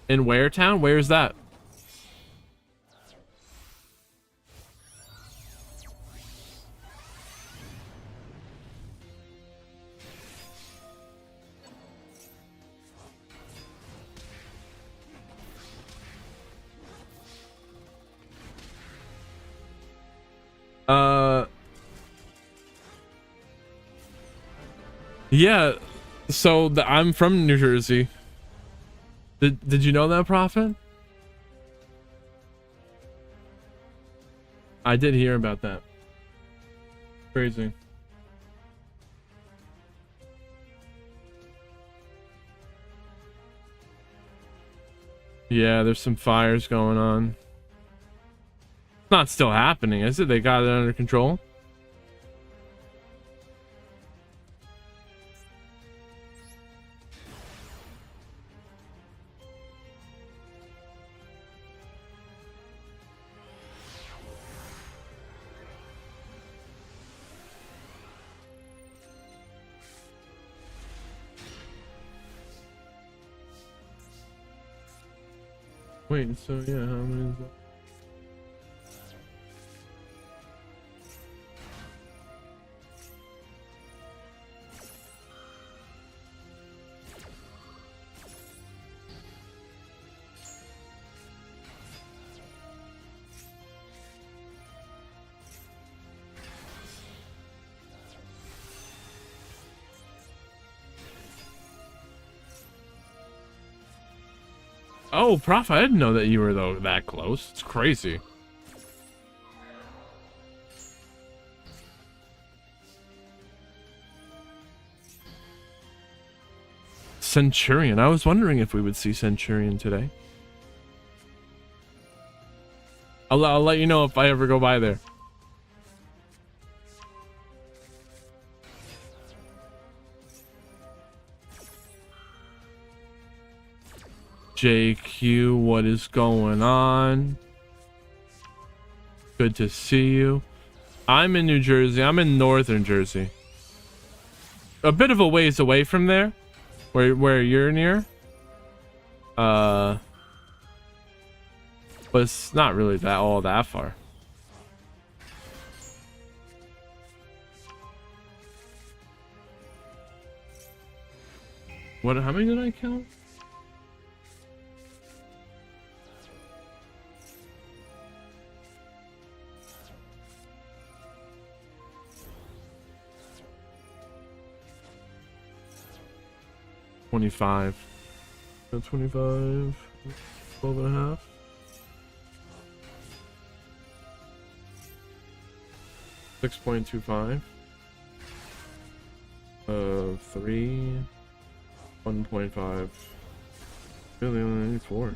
In where town? Where's that? Yeah, so I'm from New Jersey. Did you know that, Prophet? I did hear about that. Crazy. Yeah, there's some fires going on. It's not still happening, is it? They got it under control? Wait, so yeah, how many is that? Oh, Prof, I didn't know that you were though that close. It's crazy. Centurion. I was wondering if we would see Centurion today. I'll let you know if I ever go by there. JQ, what is going on? Good to see you. I'm in New Jersey. I'm in northern Jersey. A bit of a ways away from there. Where you're near. But it's not really all that far. How many did I count? $25. 25. 12 and a half. 6.25. 3. 1.5. Really only need 4.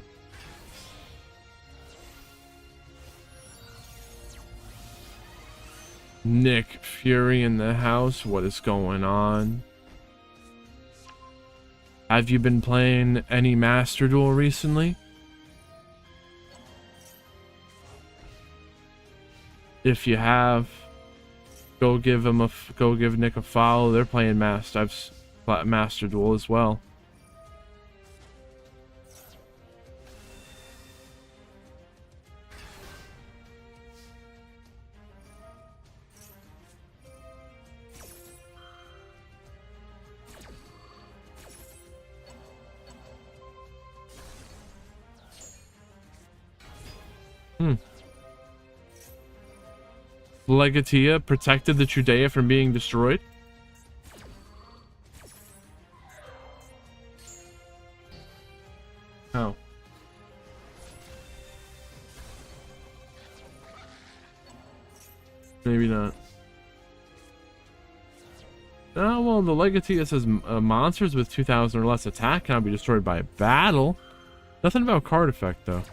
Nick Fury in the house. What is going on? Have you been playing any Master Duel recently? If you have, go give Nick a follow. They're playing Master Duel as well. Legatia protected the Trudea from being destroyed. How? Maybe not. Oh, well, the Legatia says monsters with 2,000 or less attack cannot be destroyed by battle. Nothing about card effect, though.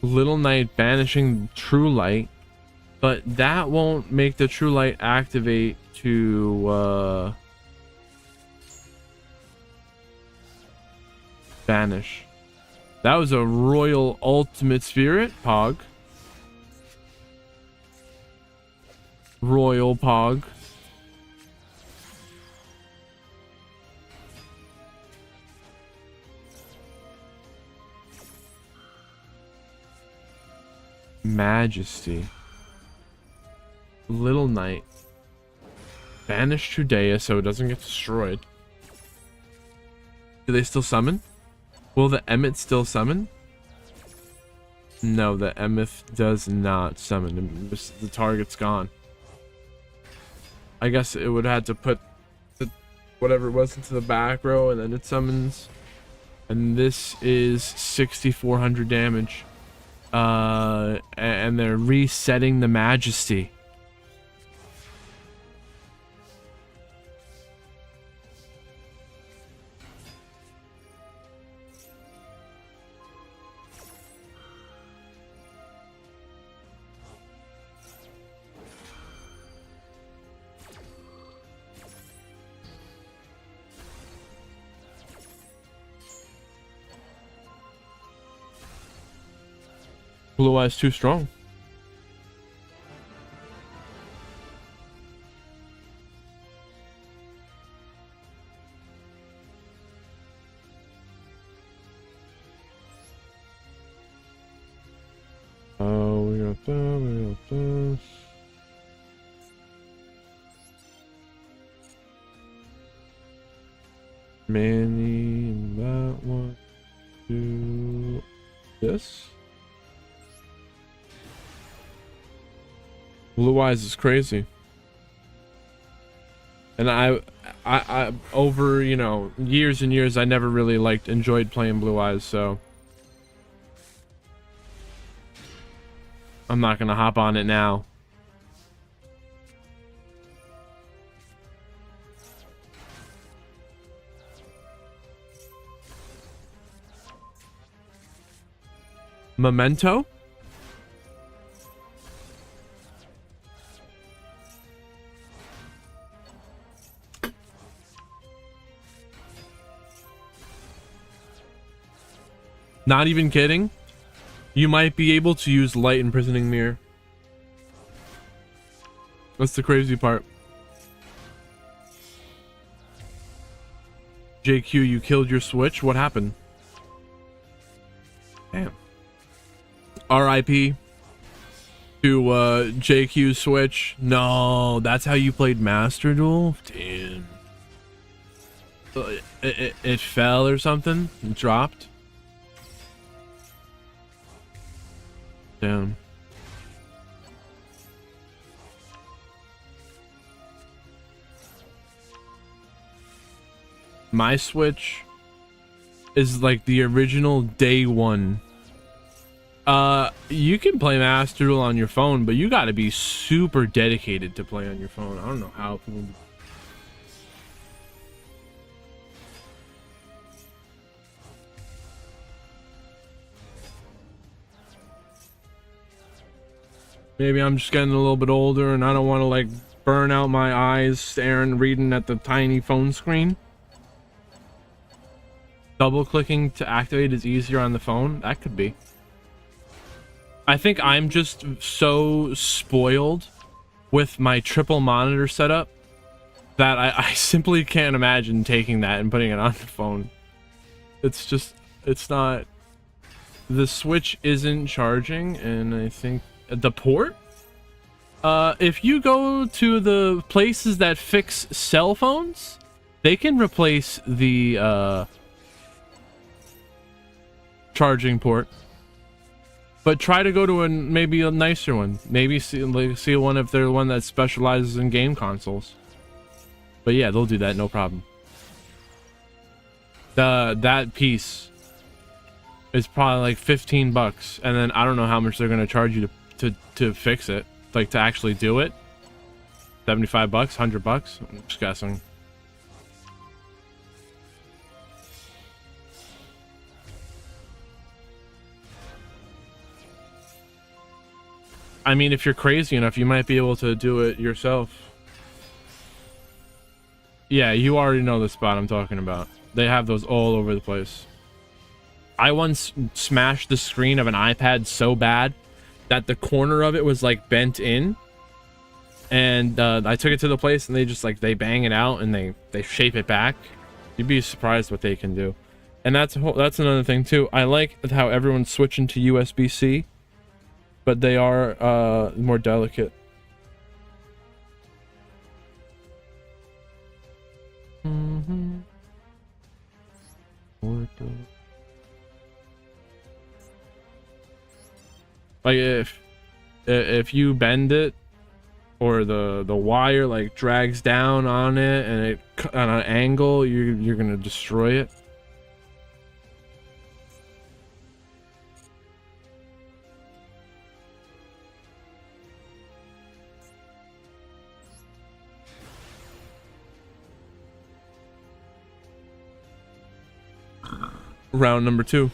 Little Knight banishing True Light, but that won't make the True Light activate to banish. That was a Royal Ultimate Spirit Pog. Royal Pog. Majesty. Little Knight. Banish Trudea so it doesn't get destroyed. Do they still summon? Will the Emmet still summon? No, the Emmet does not summon. The target's gone. I guess it would have to put the, whatever it was into the back row and then it summons. And this is 6,400 damage. And they're resetting the Majesty. Blue Eyes too strong. Oh, we got that, we got this. Manny and that one. Do this. Blue Eyes is crazy. And I over, you know, years and years, I never really enjoyed playing Blue Eyes, so I'm not gonna hop on it now. Memento? Not even kidding. You might be able to use Light Imprisoning Mirror. That's the crazy part. JQ, you killed your Switch? What happened? Damn. RIP to JQ Switch. No, that's how you played Master Duel? Damn. It fell or something? It dropped? Down. My Switch is like the original day one. You can play Master Duel on your phone, but you got to be super dedicated to play on your phone. I don't know how people. Maybe I'm just getting a little bit older and I don't want to burn out my eyes staring, reading at the tiny phone screen. Double clicking to activate is easier on the phone. That could be. I think I'm just so spoiled with my triple monitor setup that I simply can't imagine taking that and putting it on the phone. It's just, it's not. The Switch isn't charging, and I think the port, if you go to the places that fix cell phones, they can replace the charging port, but try to go to maybe a nicer one. Maybe see one if they're one that specializes in game consoles. But yeah, they'll do that, no problem. That piece is probably like 15 bucks, and then I don't know how much they're going to charge you to fix it, to actually do it. 75 bucks, 100 bucks, I'm just guessing. I mean, if you're crazy enough, you might be able to do it yourself. Yeah, you already know the spot I'm talking about. They have those all over the place. I once smashed the screen of an iPad so bad that the corner of it was like bent in. And I took it to the place and they just like, they bang it out and they shape it back. You'd be surprised what they can do. And that's another thing too. I like how everyone's switching to USB-C, but they are more delicate. Like if you bend it, or the wire like drags down on it and it on an angle, you're gonna destroy it. Round number 2.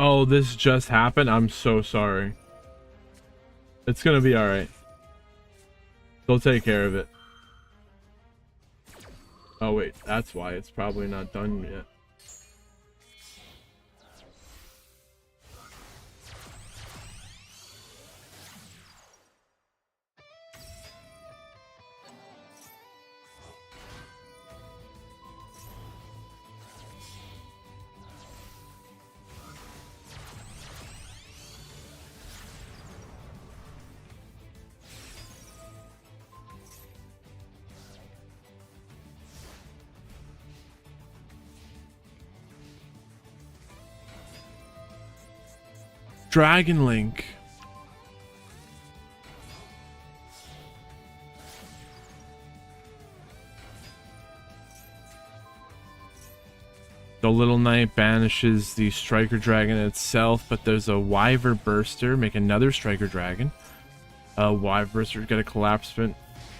Oh, this just happened. I'm so sorry. It's gonna be all right. They'll take care of it. Oh wait, that's why it's probably not done yet. Dragon Link. The Little Knight banishes the Striker Dragon itself, but there's a Wyver Burster. Make another Striker Dragon. Wyver Burster get a Collapsement.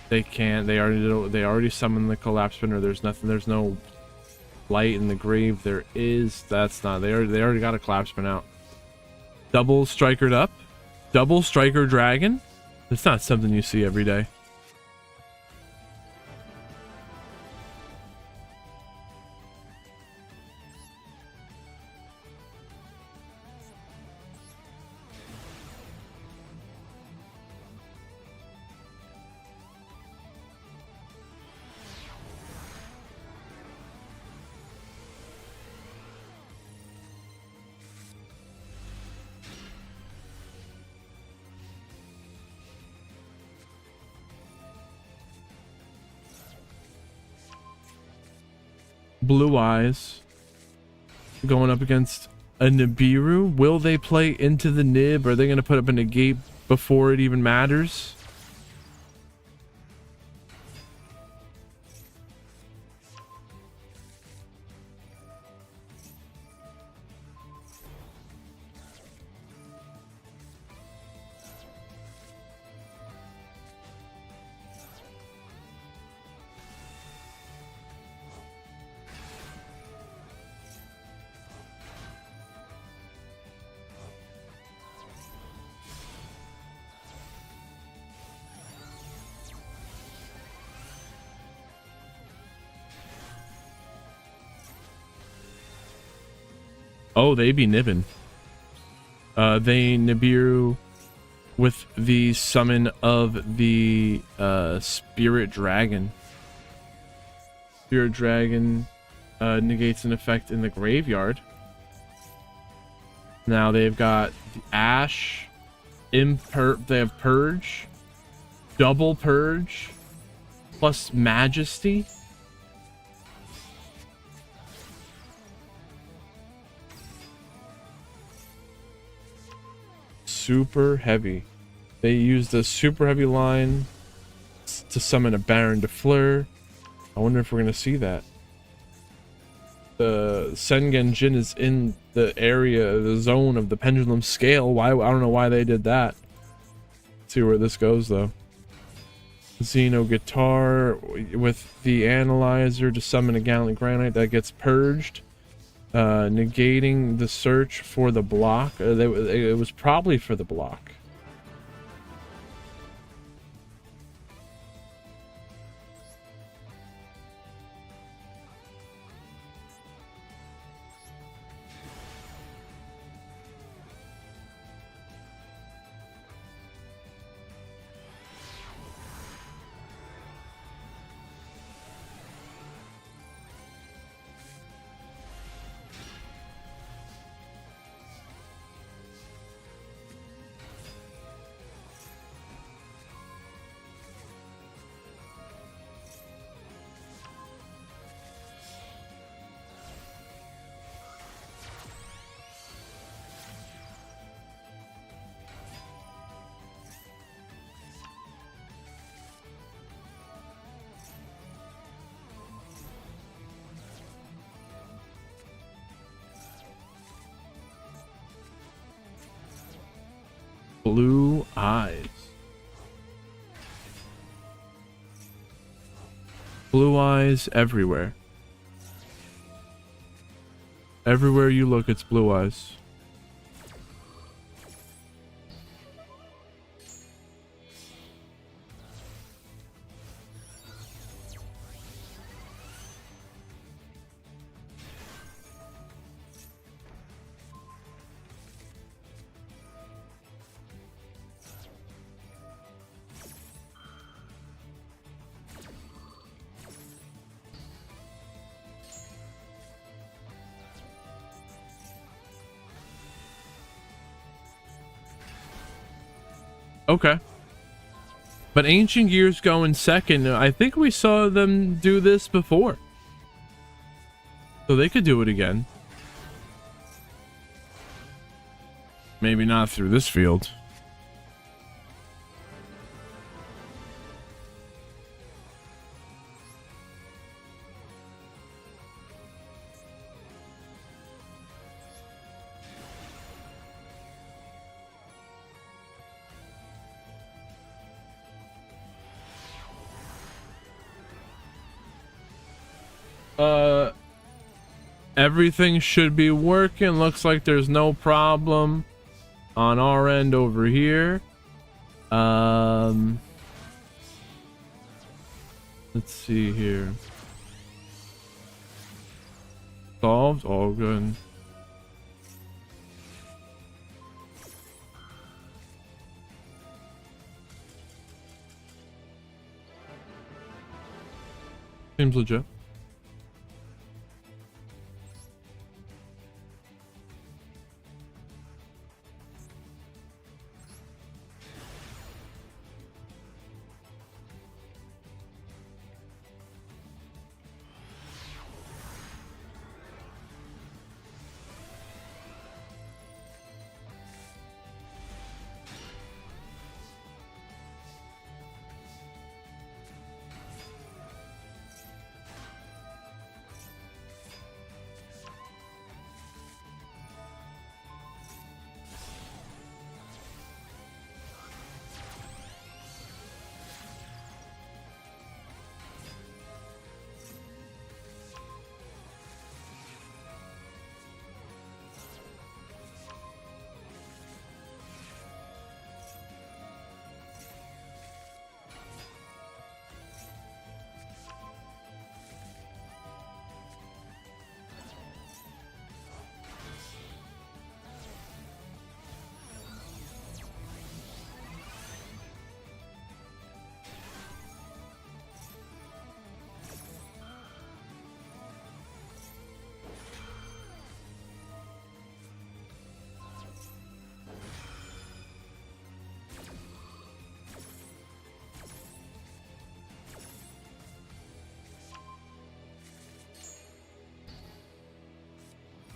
They can't. They already summoned the Collapsement, or there's nothing. There's no light in the grave. There is. That's not. They already got a Collapsement out. Double Strikered up. Double Striker Dragon. It's not something you see every day. Blue Eyes going up against a Nibiru. Will they play into the Nib? Are they going to put up a negate before it even matters? Oh, they be nibbing. They Nibiru with the summon of the Spirit Dragon. Spirit Dragon negates an effect in the graveyard. Now they've got the Ash, they have Purge, double purge plus majesty. Super heavy. They used a super heavy line to summon a Baron de Fleur. I wonder if we're gonna see that. The Sengen Jin is in the area, the zone of the pendulum scale. Why? I don't know why they did that. Let's see where this goes though. Xeno guitar with the analyzer to summon a Gallant Granite that gets purged, negating the search for the block. It was probably for the block. Blue eyes. Blue eyes everywhere. Everywhere you look, it's blue eyes. Okay. But Ancient Gears going second. I think we saw them do this before. So they could do it again. Maybe not through this field. Everything should be working. Looks like there's no problem on our end over here. Let's see here. Solved. All good. Seems legit.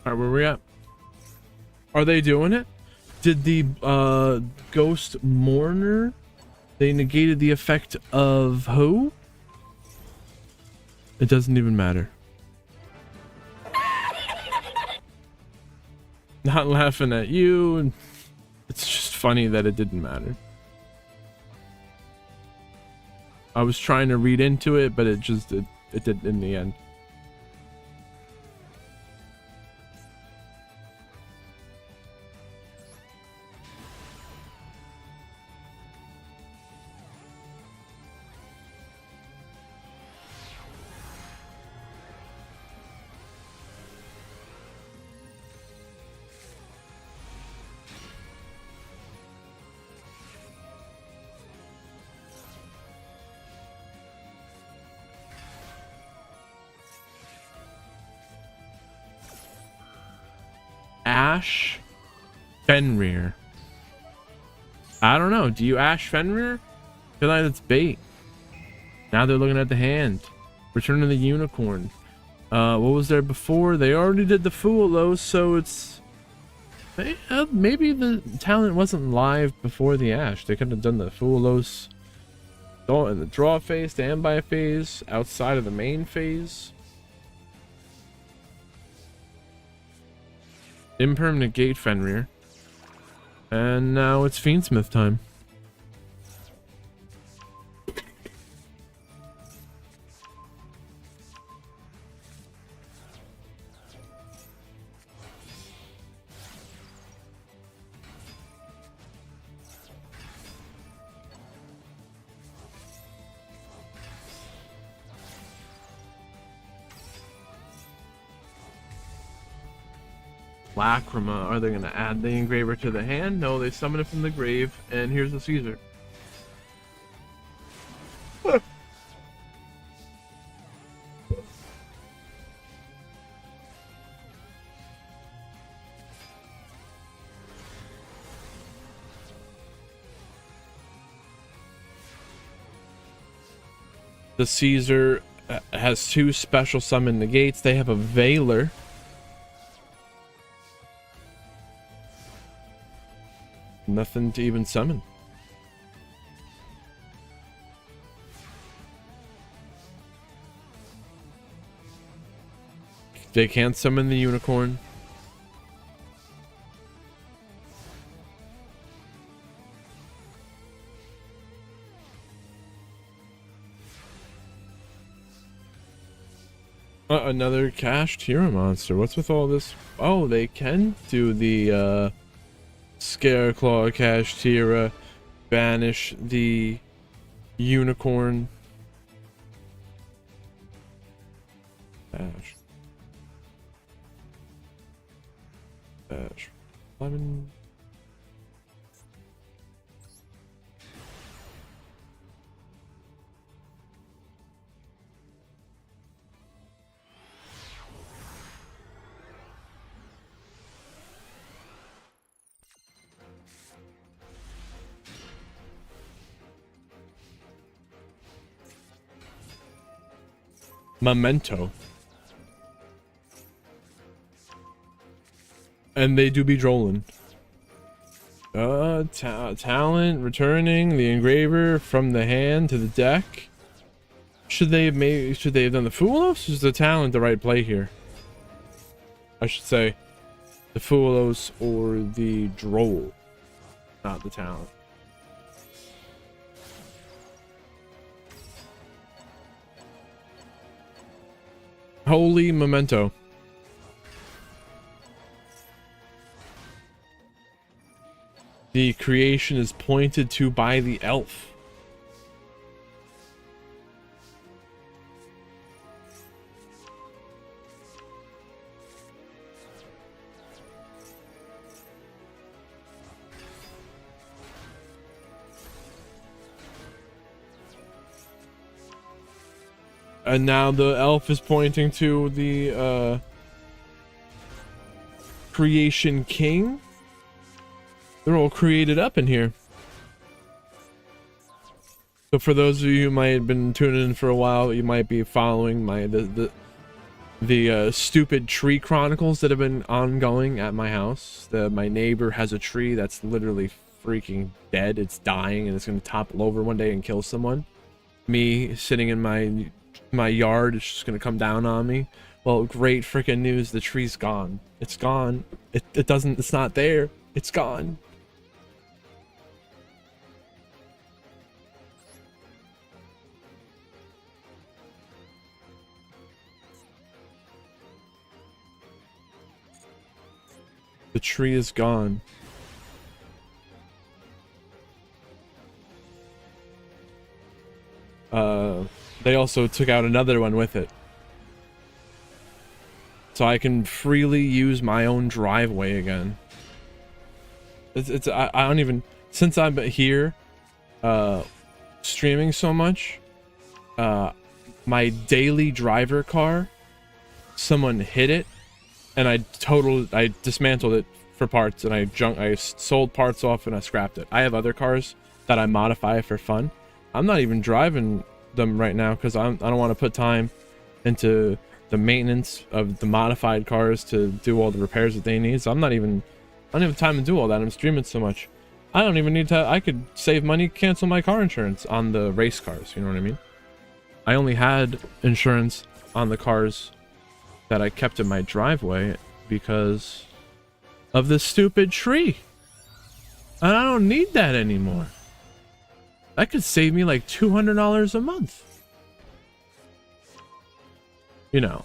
All right, where we at? Are they doing it? Did the Ghost Mourner? They negated the effect of who? It doesn't even matter. Not laughing at you. It's just funny that it didn't matter. I was trying to read into it, but it did in the end. Ash Fenrir. I don't know. Do you Ash Fenrir? I feel like it's bait. Now they're looking at the hand. Return of the Unicorn. What was there before? They already did the Fuelos, so it's maybe the talent wasn't live before the Ash. They could have done the Fuelos in the draw phase, standby phase, outside of the main phase. Imperm negate Fenrir. And now it's Fiendsmith time. Lacrima. Are they going to add the engraver to the hand? No, they summon it from the grave, and here's the Caesar. The Caesar has 2 special summon negates. They have a Veiler. Nothing to even summon. They can't summon the Unicorn. Another cached hero monster. What's with all this? Oh, they can do the Scareclaw, Kashtira, banish the Unicorn. Bash. Bash. Lemon. Memento. And they do be drolling. Talent returning the engraver from the hand to the deck. Should they have done the Fuelos? Is the talent the right play here? I should say the Fuelos or the droll, not the talent. Holy memento. The creation is pointed to by the elf. And now the elf is pointing to the creation king. They're all created up in here. So for those of you who might have been tuning in for a while, you might be following the stupid tree chronicles that have been ongoing at my house. My neighbor has a tree that's literally freaking dead. It's dying and it's going to topple over one day and kill someone. Me sitting in my yard, it's just going to come down on me. Well, great freaking news. The tree's gone. It's gone. It's not there. It's gone. The tree is gone. They also took out another one with it. So I can freely use my own driveway again. I don't even, since I'm here, streaming so much, my daily driver car, someone hit it, and I dismantled it for parts, and I sold parts off and I scrapped it. I have other cars that I modify for fun. I'm not even driving them right now because I don't want to put time into the maintenance of the modified cars to do all the repairs that they need. So I don't even have time to do all that. I'm streaming so much. I don't even need to. I could save money, cancel my car insurance on the race cars. You know what I mean? I only had insurance on the cars that I kept in my driveway because of the stupid tree. And I don't need that anymore. That could save me like $200 a month. You know.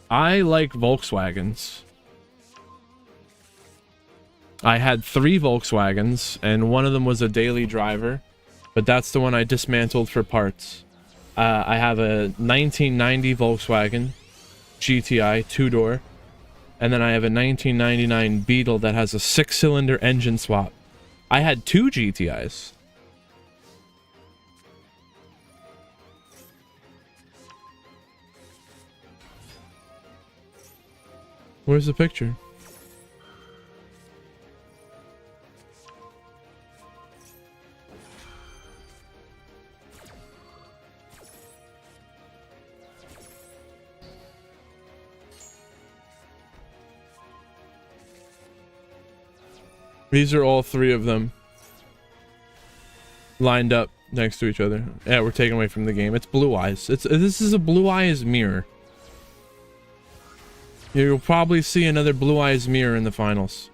I like Volkswagens. I had 3 Volkswagens, and one of them was a daily driver, but that's the one I dismantled for parts. I have a 1990 Volkswagen GTI 2-door, and then I have a 1999 Beetle that has a 6-cylinder engine swap. I had 2 GTIs. Where's the picture? These are all 3 of them lined up next to each other. Yeah, we're taken away from the game. It's Blue Eyes. This is a Blue Eyes mirror. You'll probably see another Blue Eyes mirror in the finals.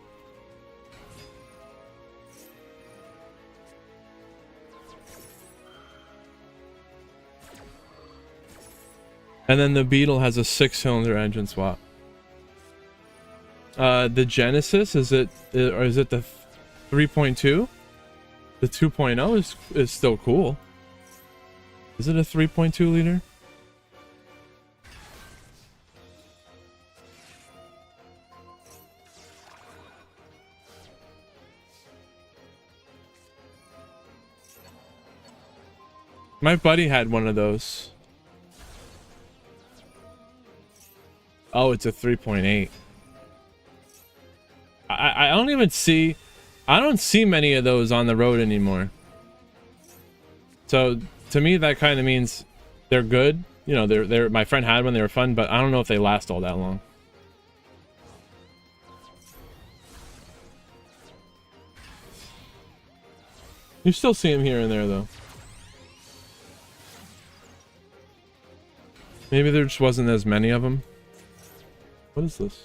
And then the Beetle has a 6-cylinder engine swap. The Genesis, is it the 3.2? The 2.0 is still cool. Is it a 3.2 liter? My buddy had one of those. Oh, it's a 3.8. I don't even see, I don't see many of those on the road anymore. So to me that kind of means they're good. You know, they're my friend had one, they were fun, but I don't know if they last all that long. You still see them here and there though. Maybe there just wasn't as many of them. What is this?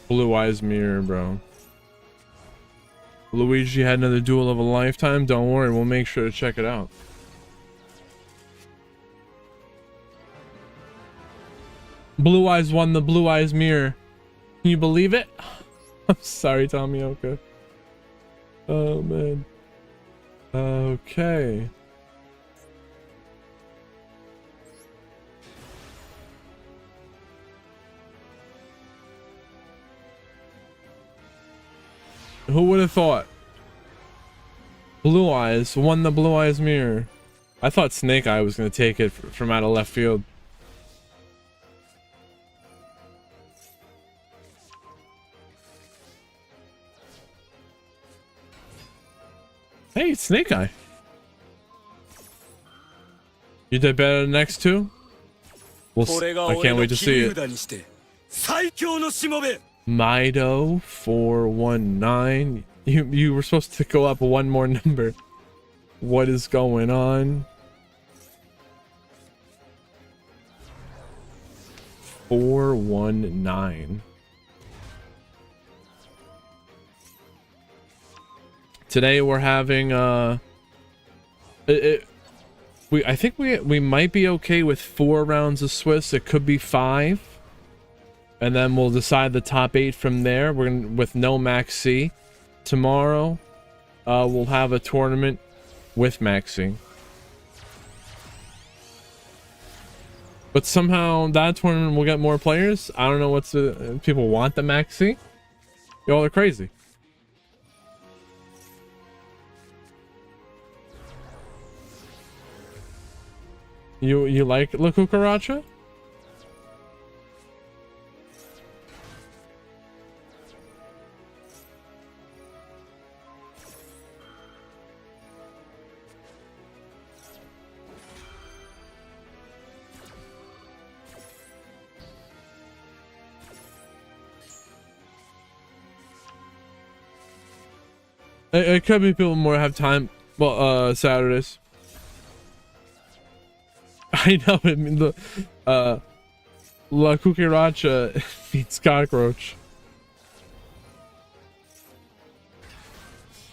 Blue Eyes mirror, bro. Luigi had another duel of a lifetime. Don't worry, we'll make sure to check it out. Blue Eyes won the Blue Eyes mirror. Can you believe it? I'm sorry, Tomioka. Oh, man. Okay. Who would have thought? Blue Eyes won the Blue Eyes mirror. I thought Snake Eye was going to take it from out of left field. Hey, it's Snake Eye. You did better than the next two? I can't wait to see it. Mido 419. You were supposed to go up one more number. What is going on? 419. Today we're having I think we might be okay with 4 rounds of Swiss. It could be 5. And then we'll decide the top 8 from there. We're gonna, with no Max C. Tomorrow, we'll have a tournament with Max C. But somehow that tournament will get more players. I don't know what's the people want the Max C. Y'all are crazy. You like La Cucaracha? It could be people more have time. Well, Saturdays. I know. I mean, the La Cucaracha beats cockroach.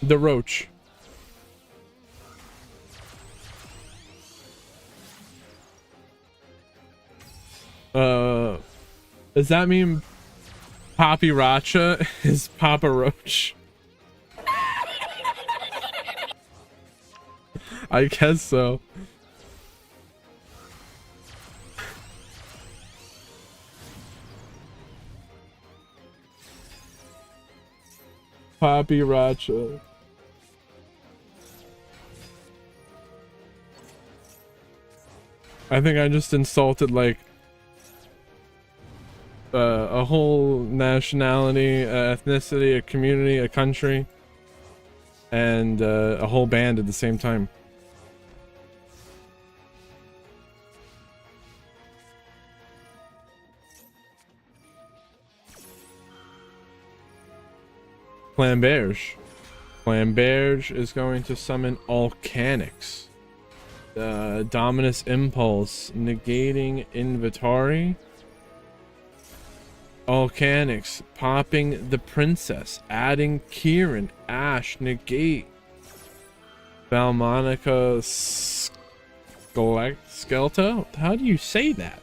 The roach. Does that mean Papi Racha is Papa Roach? I guess so. Papi Racha. I think I just insulted like a whole nationality, ethnicity, a community, a country, and a whole band at the same time. Flamberge. Flamberge is going to summon Alcanix. Dominus Impulse, negating Inventory. Alcanix, popping the Princess, adding Kieran, Ash, negate. Valmonica Skelta? How do you say that?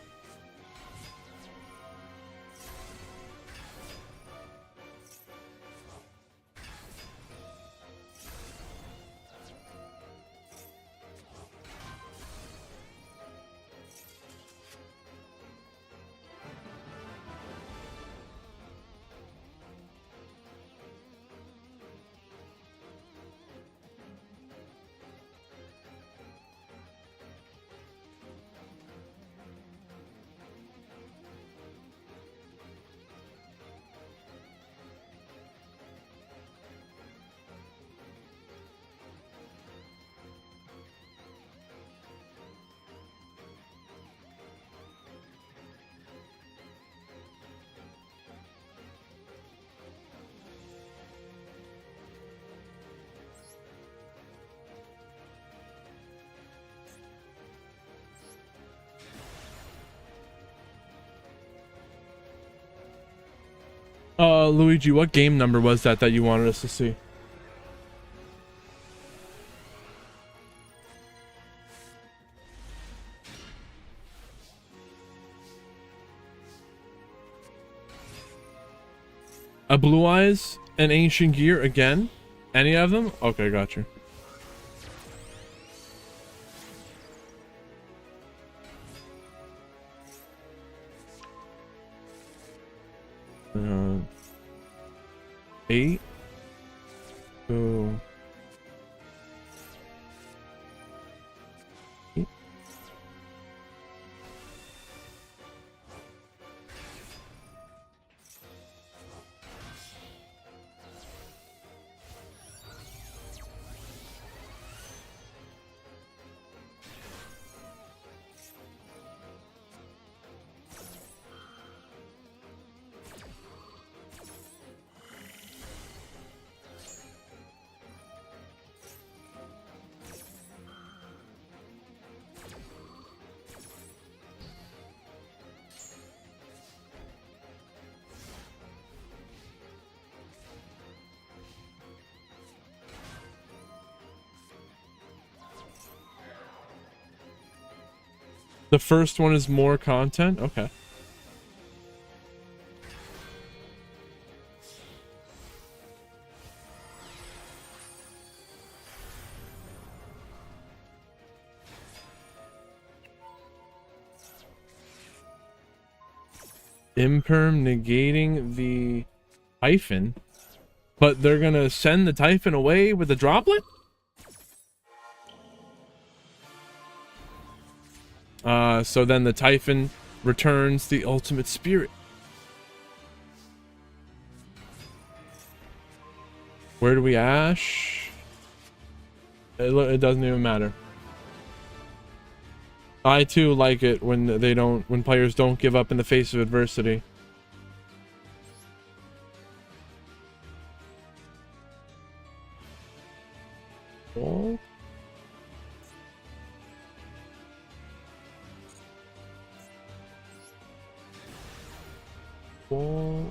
Luigi, what game number was that you wanted us to see? A Blue Eyes, an Ancient Gear again? Any of them? Okay, got you. Uh, 8. So. 8. The first one is more content? Okay. Imperm negating the Typhon, but they're gonna send the Typhon away with the droplet? So then the Typhon returns the ultimate spirit. Where do we ash? It doesn't even matter. I too like it when when players don't give up in the face of adversity. Oh. Oh.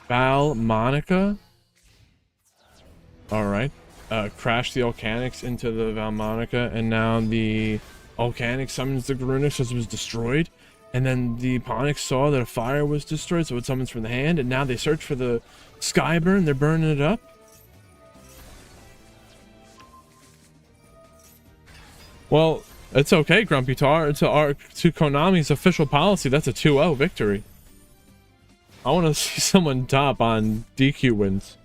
Val Monica. All right. Crash the Volcanics into the Valmonica, and now the Volcanic summons the Garunix because it was destroyed. And then the Ponix saw that a fire was destroyed, so it summons from the hand, and now they search for the Skyburn. They're burning it up. Well, it's okay, Grumpy Tar. To Konami's official policy, that's a 2-0 victory. I want to see someone top on DQ wins.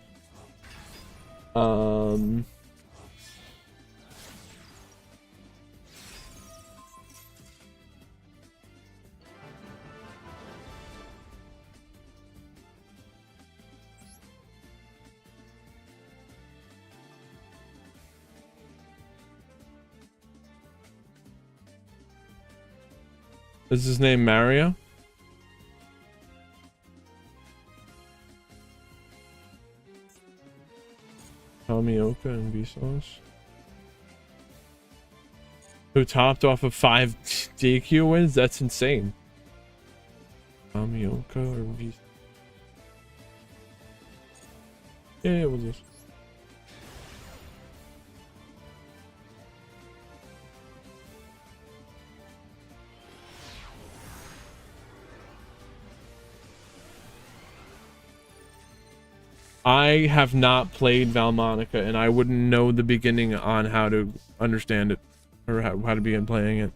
Is his name Mario? Tomioka and Vsauce. Who topped off of 5 DQ wins? That's insane. Tomioka or Vsauce? Yeah, we'll just... I have not played Valmonica, and I wouldn't know the beginning on how to understand it, or how to begin playing it.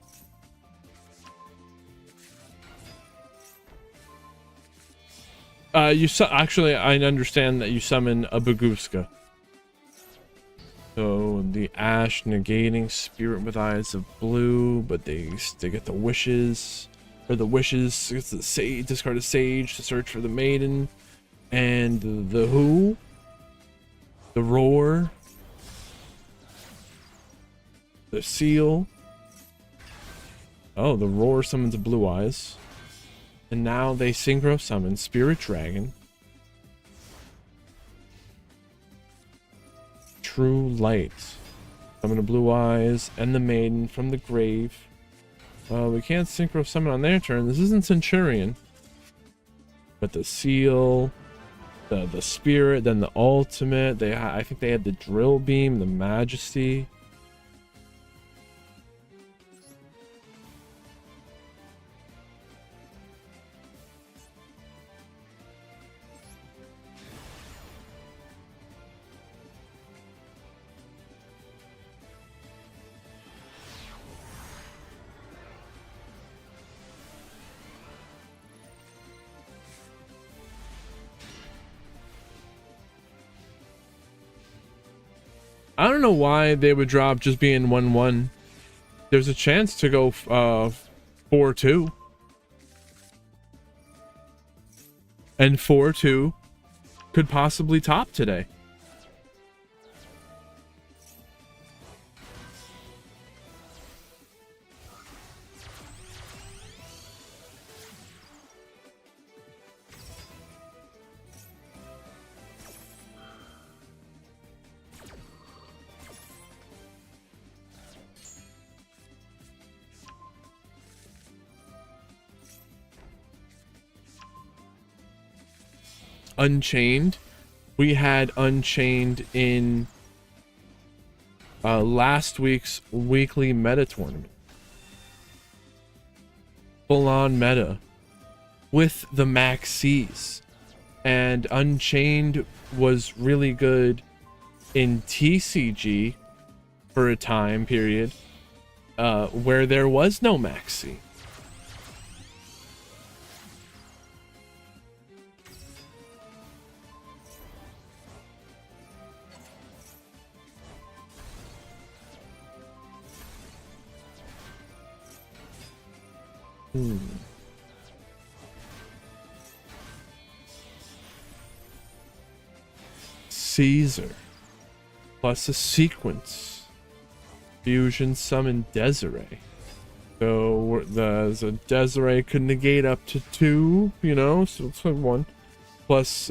Actually, I understand that you summon a Baguska. So the Ash negating Spirit with Eyes of Blue, but they get the wishes, or the wishes. It's the sage, discard a Sage to search for the Maiden. And the Who, the Roar, the Seal. Oh, the Roar summons a Blue Eyes. And now they synchro summon Spirit Dragon, True Light, summon a Blue Eyes, and the Maiden from the grave. We can't synchro summon on their turn. This isn't Centurion. But the Seal, the Spirit, then the Ultimate. I think they had the Drill Beam, the Majesty. I don't know why they would drop just being 1-1. There's a chance to go 4-2. And 4-2 could possibly top today. Unchained. We had Unchained in last week's weekly meta tournament. Full on meta with the Maxx-Less. And Unchained was really good in TCG for a time period where there was no Maxx-Less. Caesar plus a sequence fusion summon Desiree, so the Desiree could negate up to 2, you know, so it's like 1 plus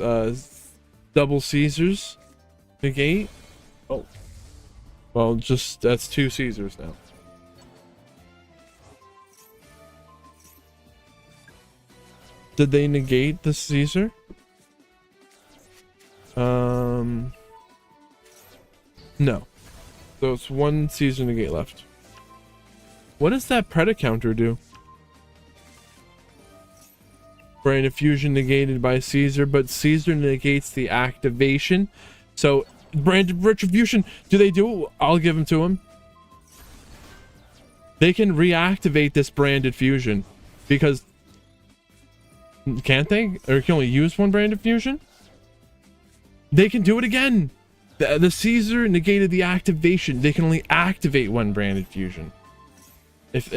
double Caesars negate. Oh well, just that's 2 Caesars now. Did they negate the Caesar? No. So it's 1 Caesar negate left. What does that Preda counter do? Brain of Fusion negated by Caesar, but Caesar negates the activation. So Brand of Retribution, do they do it? I'll give them to him. They can reactivate this branded fusion because can't they? Or can only use 1 branded fusion? They can do it again. The Caesar negated the activation. They can only activate 1 branded fusion. If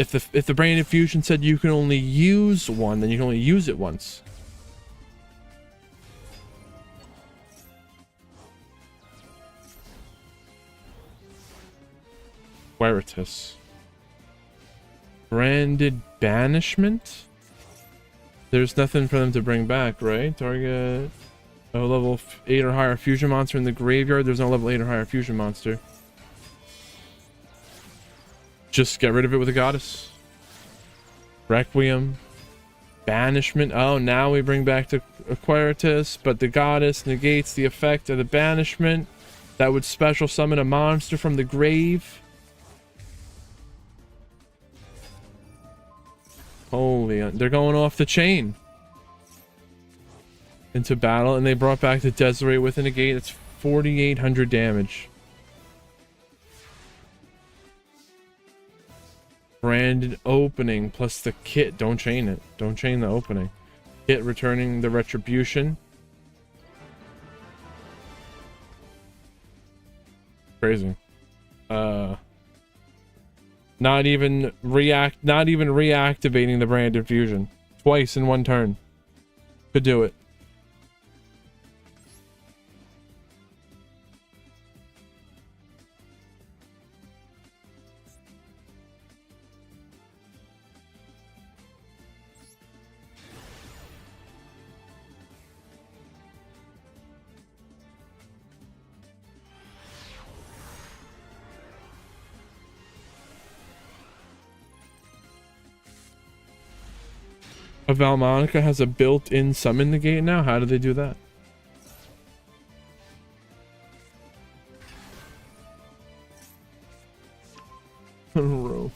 the branded fusion said you can only use 1, then you can only use it once. Veritas. Branded banishment? There's nothing for them to bring back, right? Target a level 8 or higher fusion monster in the graveyard. There's no level 8 or higher fusion monster. Just get rid of it with a goddess. Requiem. Banishment. Oh, now we bring back the Aquaritus, but the goddess negates the effect of the banishment. That would special summon a monster from the grave. Holy, they're going off the chain into battle, and they brought back the Desiree with a negate. It's 4,800 damage. Branded opening plus the kit. Don't chain it. Don't chain the opening. Kit returning the retribution. Crazy. Not even reactivating the branded fusion twice in 1 turn. Could do it. A Valmonica has a built-in summon negate now? How do they do that? Row.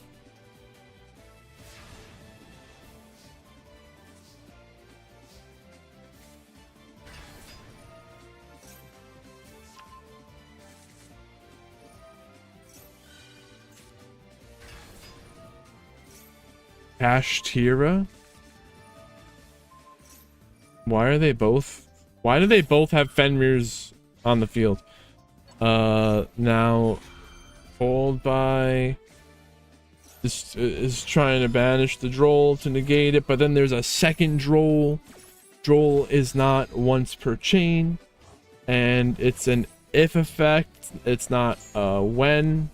Ashtira? Why do they both have Fenrir's on the field? Now Cold by is trying to banish the Droll to negate it, but then there's a second Droll. Droll is not once per chain, and it's an if effect. It's not when.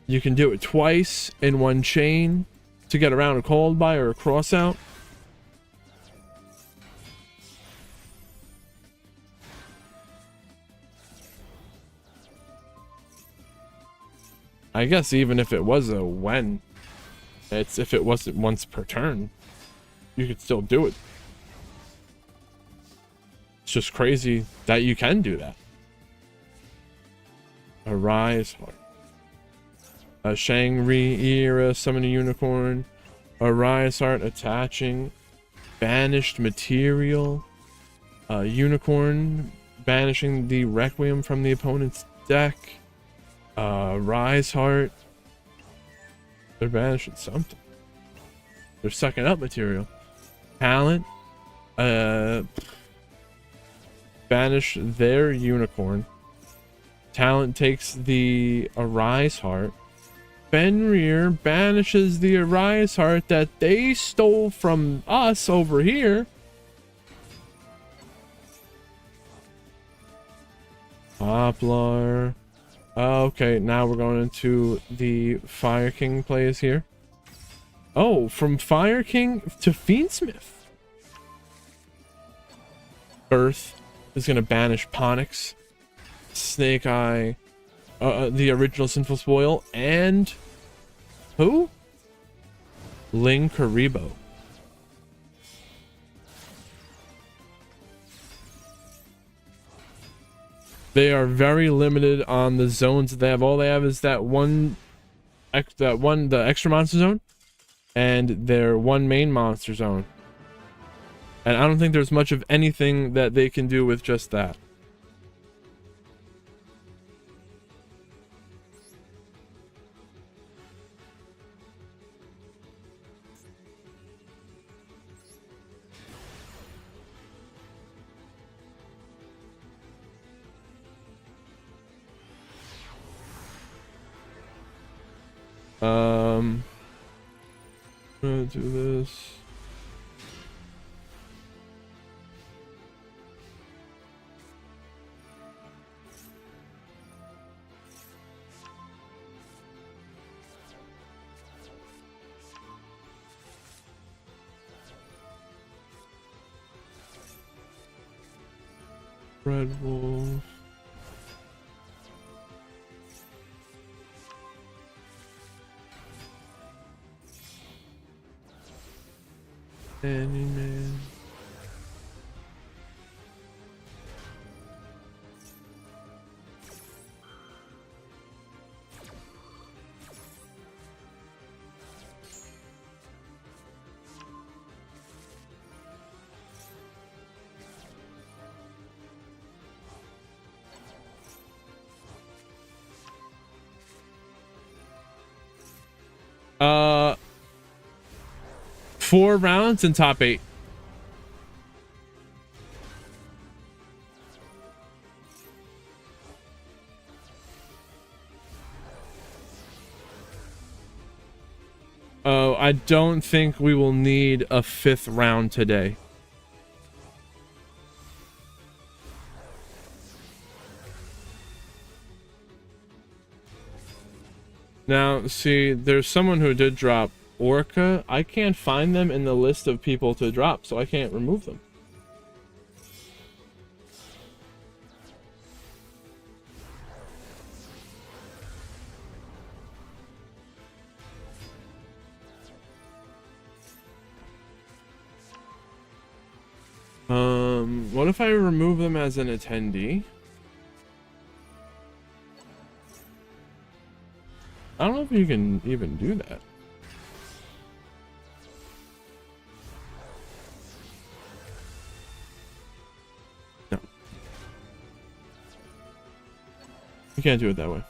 You can do it twice in one chain to get around a Cold by or a cross out. I guess even if it was a when, it's if it wasn't once per turn, you could still do it. It's just crazy that you can do that. Arise Heart. A Shangri era, summon a unicorn. Arise Heart attaching. Banished material. Unicorn banishing the Requiem from the opponent's deck. Rise Heart. They're banishing something. They're sucking up material. Talent. Banish their unicorn. Talent takes the Arise Heart. Fenrir banishes the Arise Heart that they stole from us over here. Poplar. Okay, now we're going into the Fire King plays here. Oh, from Fire King to Fiendsmith. Earth is going to banish Ponix, Snake Eye, the original Sinful Spoil, and who? Ling Karibo. They are very limited on the zones that they have. All they have is that one, the extra monster zone, and their one main monster zone. And I don't think there's much of anything that they can do with just that. I'm gonna do this. Red Wolf. Candyman. Uh, 4 rounds in top 8. Oh, I don't think we will need a 5th round today. Now, see, there's someone who did drop Orca. I can't find them in the list of people to drop, so I can't remove them. What if I remove them as an attendee? I don't know if you can even do that. No. You can't do it that way.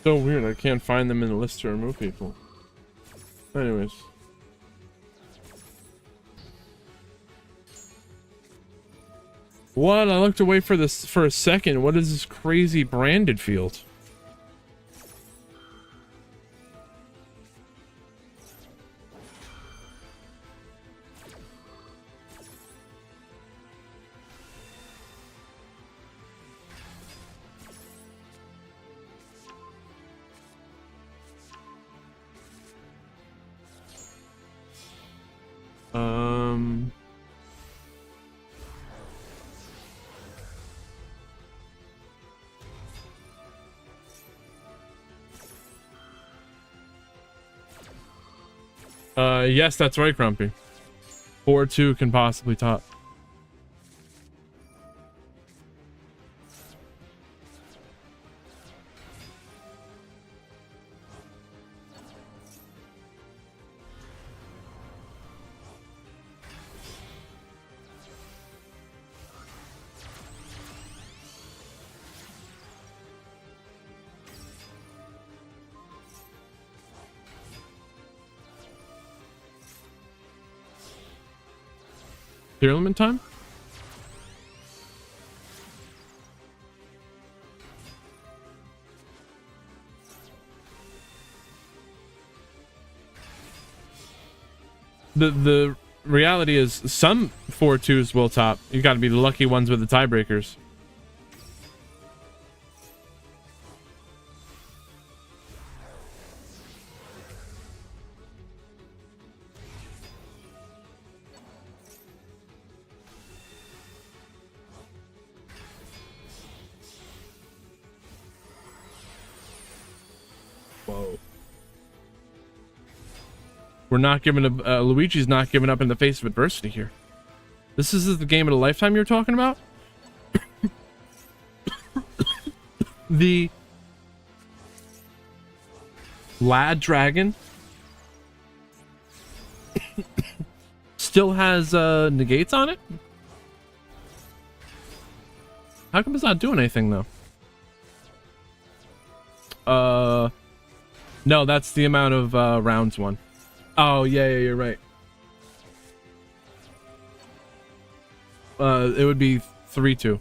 So weird, I can't find them in the list to remove people. Anyways. What? I looked away for this for a second. What is this crazy branded field? Yes, that's right, Grumpy. 4-2 can possibly top. Tier limit time? The reality is some 4-2s will top. You got to be the lucky ones with the tiebreakers. Whoa. We're not giving up. Luigi's not giving up in the face of adversity here. This is the game of a lifetime you're talking about? The Lad Dragon still has negates on it? How come it's not doing anything though? No, that's the amount of rounds won. Oh yeah, you're right. It would be 3-2.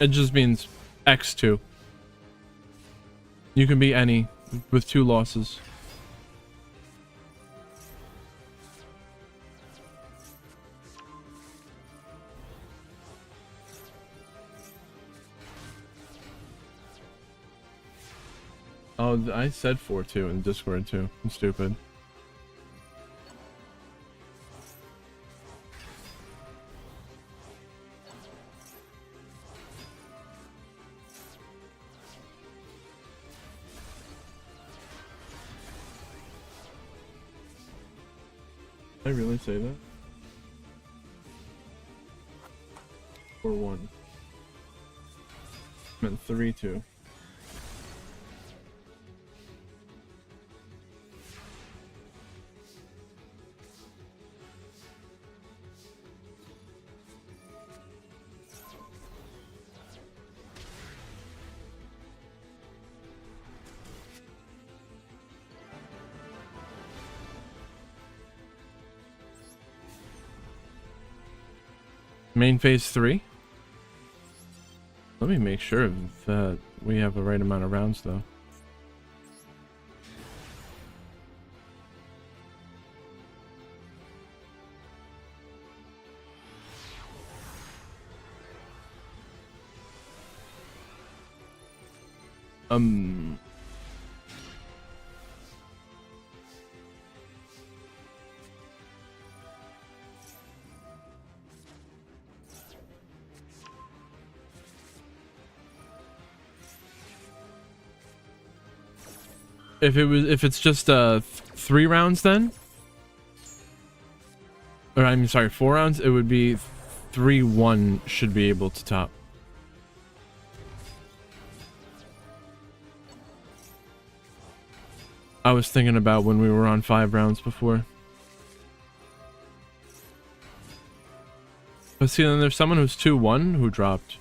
It just means X2. You can be any with 2 losses. Oh, I said 4-2 in Discord too. I'm stupid. Did I really say that? 4-1. I meant 3-2. Main phase 3. Let me make sure that we have the right amount of rounds though. If it's just 3 rounds then, or I'm sorry, 4 rounds, it would be 3-1 should be able to top. I was thinking about when we were on 5 rounds before. But see, then there's someone who's 2-1 who dropped.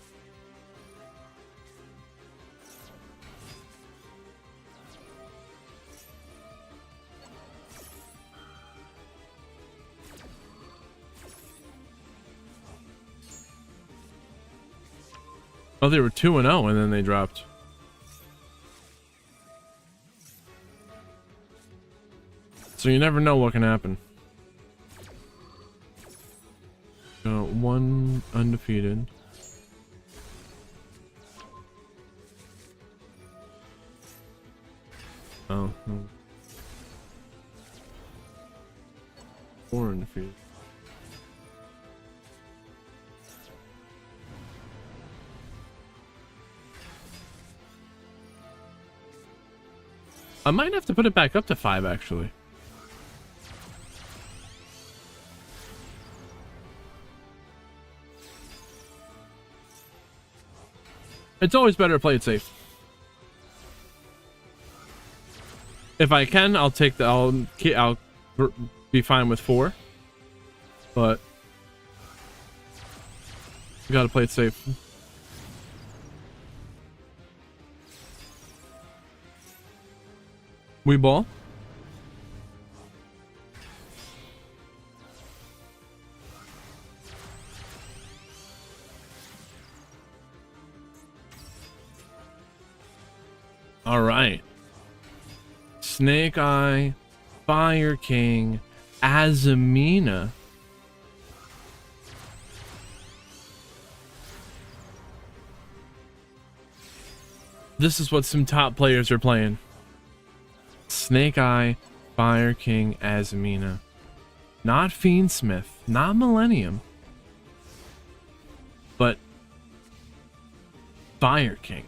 Oh, they were 2-0 and then they dropped. So you never know what can happen. One undefeated. Oh. 4 undefeated. I might have to put it back up to 5 actually. It's always better to play it safe. If I can, I'll take the. I'll be fine with 4. But you gotta play it safe. We ball. All right. Snake Eye, Fire King, Azamina. This is what some top players are playing. Snake Eye, Fire King, Azamina. Not Fiendsmith, not Millennium, but Fire King.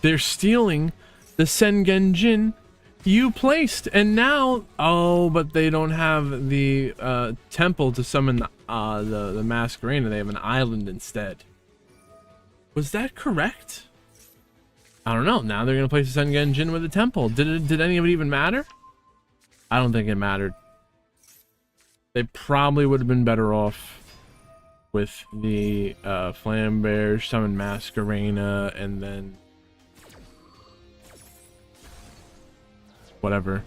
They're stealing the Sengenjin you placed, and now, oh, but they don't have the temple to summon the Masquerade. They have an island instead. Was that correct? I don't know. Now they're gonna place the Sengenjin with a temple. Did any of it even matter? I don't think it mattered. They probably would have been better off with the Flambear, summon Masquerena, and then whatever.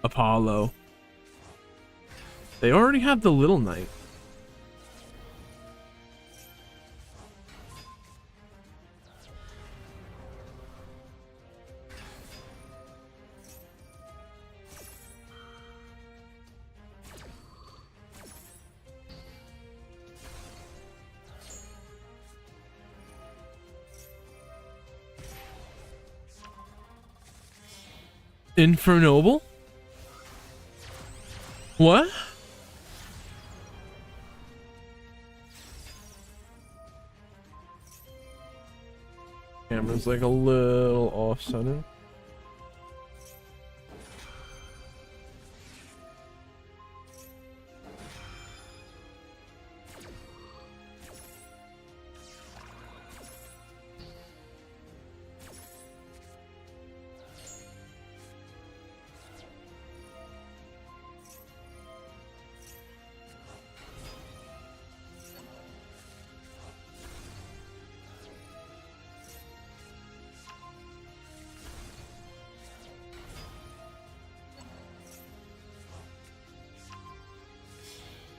Apollo. They already have the Little Knight. Infernoble? What? Camera's like a little off center.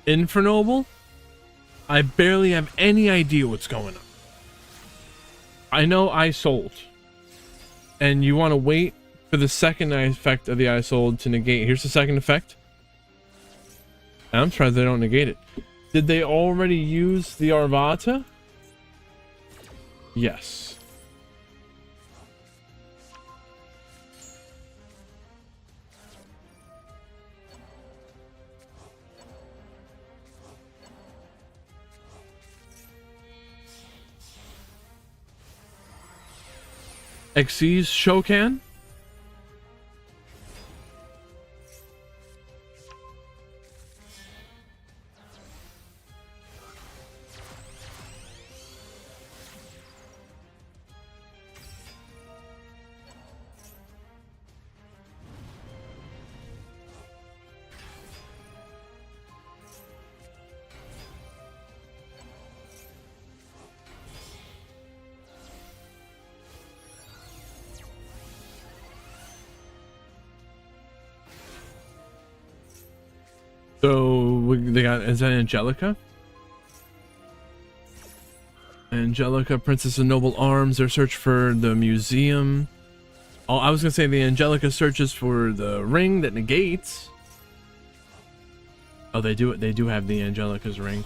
Infernoble? I barely have any idea what's going on. I know I sold. And you want to wait for the second effect of the I sold to negate. Here's the second effect. And I'm surprised they don't negate it. Did they already use the Arvata? Yes. Xyz Shokan? So they got, is that Angelica? Angelica, Princess of Noble Arms. Their search for the museum. Oh, I was gonna say the Angelica searches for the ring that negates. Oh, they do. They do have the Angelica's ring.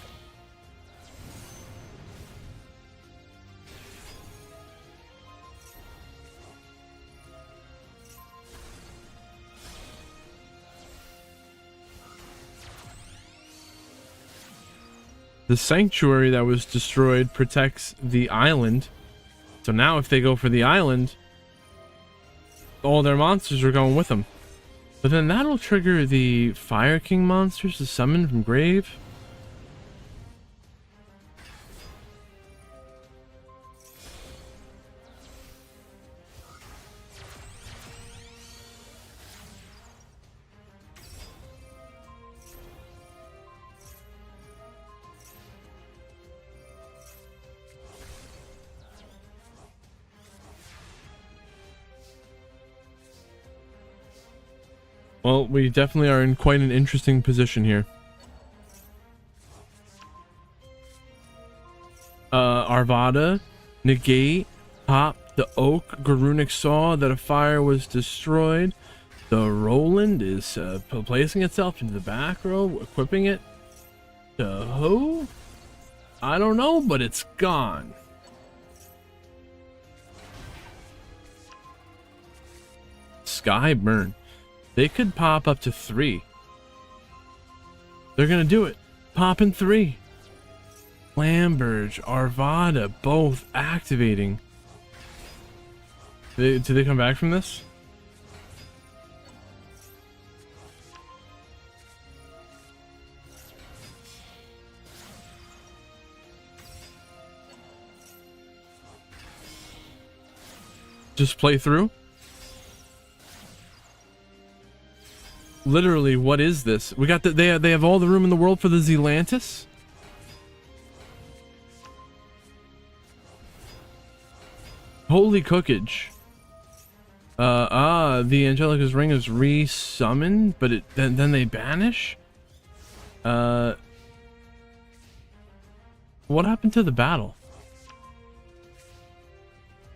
The sanctuary that was destroyed protects the island. So now if they go for the island, all their monsters are going with them. But then that'll trigger the Fire King monsters to summon from grave. Well, we definitely are in quite an interesting position here. Arvada, negate, pop the oak Garunic saw that a fire was destroyed. The Roland is placing itself into the back row, equipping it. To who? I don't know, but it's gone. Skyburn. They could pop up to 3. They're gonna do it. Pop in 3. Lamberge, Arvada, both activating. Did they come back from this? Just play through? Literally, what is this? We got they have all the room in the world for the Zealantis? Holy cookage. The Angelica's ring is re-summoned, but then they banish? What happened to the battle?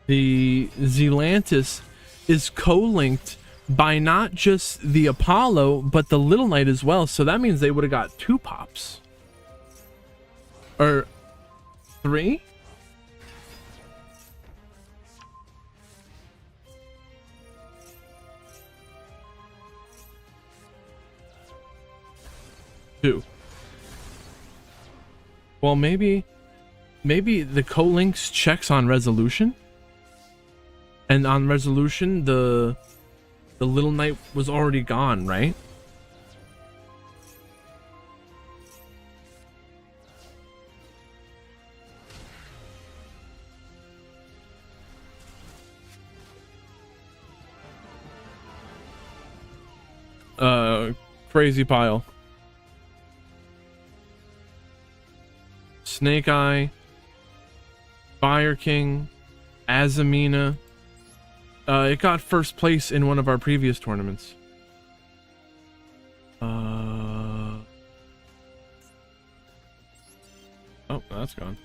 The Zealantis is co-linked by not just the Apollo, but the Little Knight as well. So that means they would have got 2 pops. Or 3? Two. Well, maybe the co-links checks on resolution, and on resolution the Little Knight was already gone, right? Crazy pile. Snake Eye, Fire King, Azamina. It got first place in one of our previous tournaments. Oh, that's gone.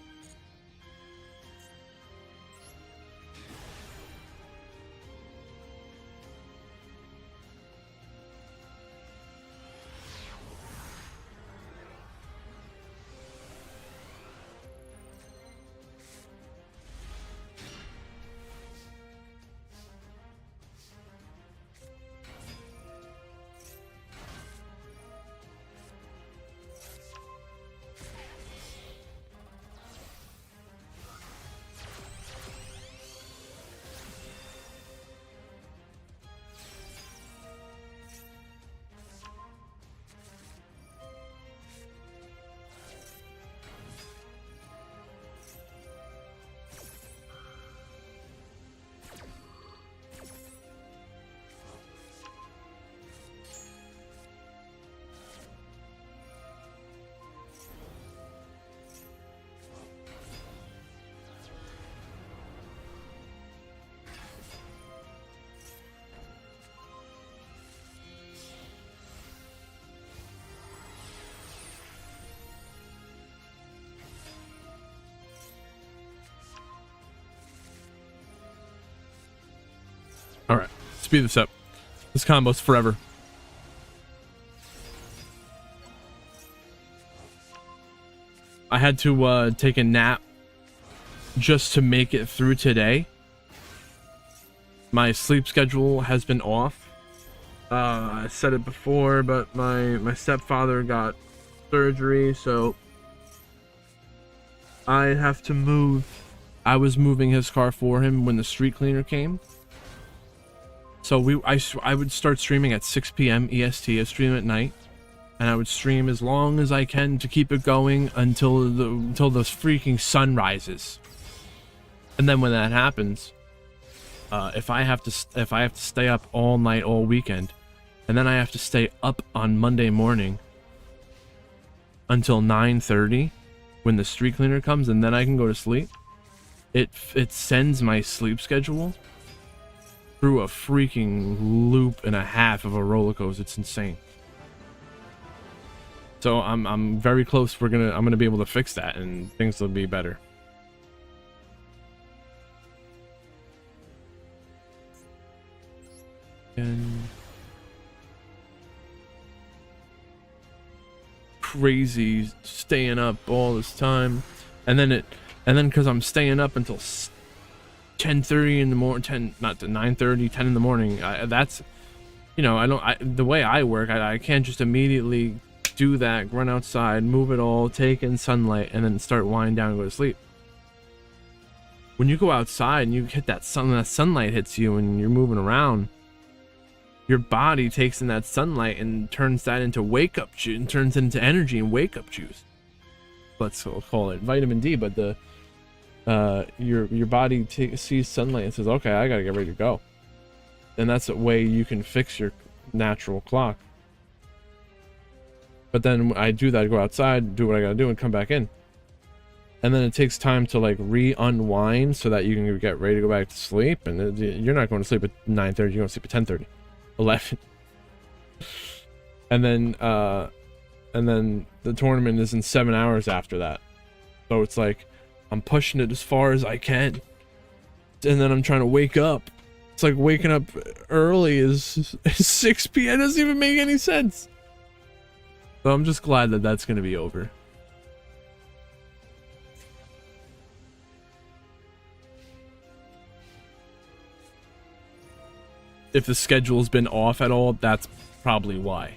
All right, speed this up. This combo's forever. I had to take a nap just to make it through today. My sleep schedule has been off. I said it before, but my stepfather got surgery, so I have to move. I was moving his car for him when the street cleaner came. So I would start streaming at 6 p.m. EST. I stream at night, and I would stream as long as I can to keep it going until the freaking sun rises. And then when that happens, if I have to stay up all night, all weekend, and then I have to stay up on Monday morning until 9:30 when the street cleaner comes, and then I can go to sleep. It sends my sleep schedule through a freaking loop and a half of a roller coaster. It's insane. So I'm very close. I'm gonna be able to fix that, and things will be better. And crazy staying up all this time, and then because I'm staying up until 10:30 in the morning, not to 9:30, 10 in the morning. That's, you know, the way I work, I can't just immediately do that, run outside, move it all, take in sunlight, and then start winding down and go to sleep. When you go outside and you hit that sunlight hits you and you're moving around, your body takes in that sunlight and turns that into wake up juice, and turns it into energy and wake up juice. Let's call it vitamin D, but your body sees sunlight and says, okay, I gotta get ready to go. And that's a way you can fix your natural clock. But then I do that, I go outside, do what I gotta do, and come back in. And then it takes time to like re-unwind so that you can get ready to go back to sleep. And you're not going to sleep at 9:30, you're going to sleep at 10:30, 11. And then the tournament is in 7 hours after that. So it's like I'm pushing it as far as I can, and then I'm trying to wake up. It's like waking up early is 6 p.m. It doesn't even make any sense. So I'm just glad that that's going to be over. If the schedule's been off at all, that's probably why.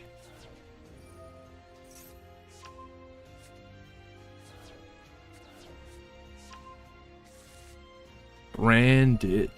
Branded.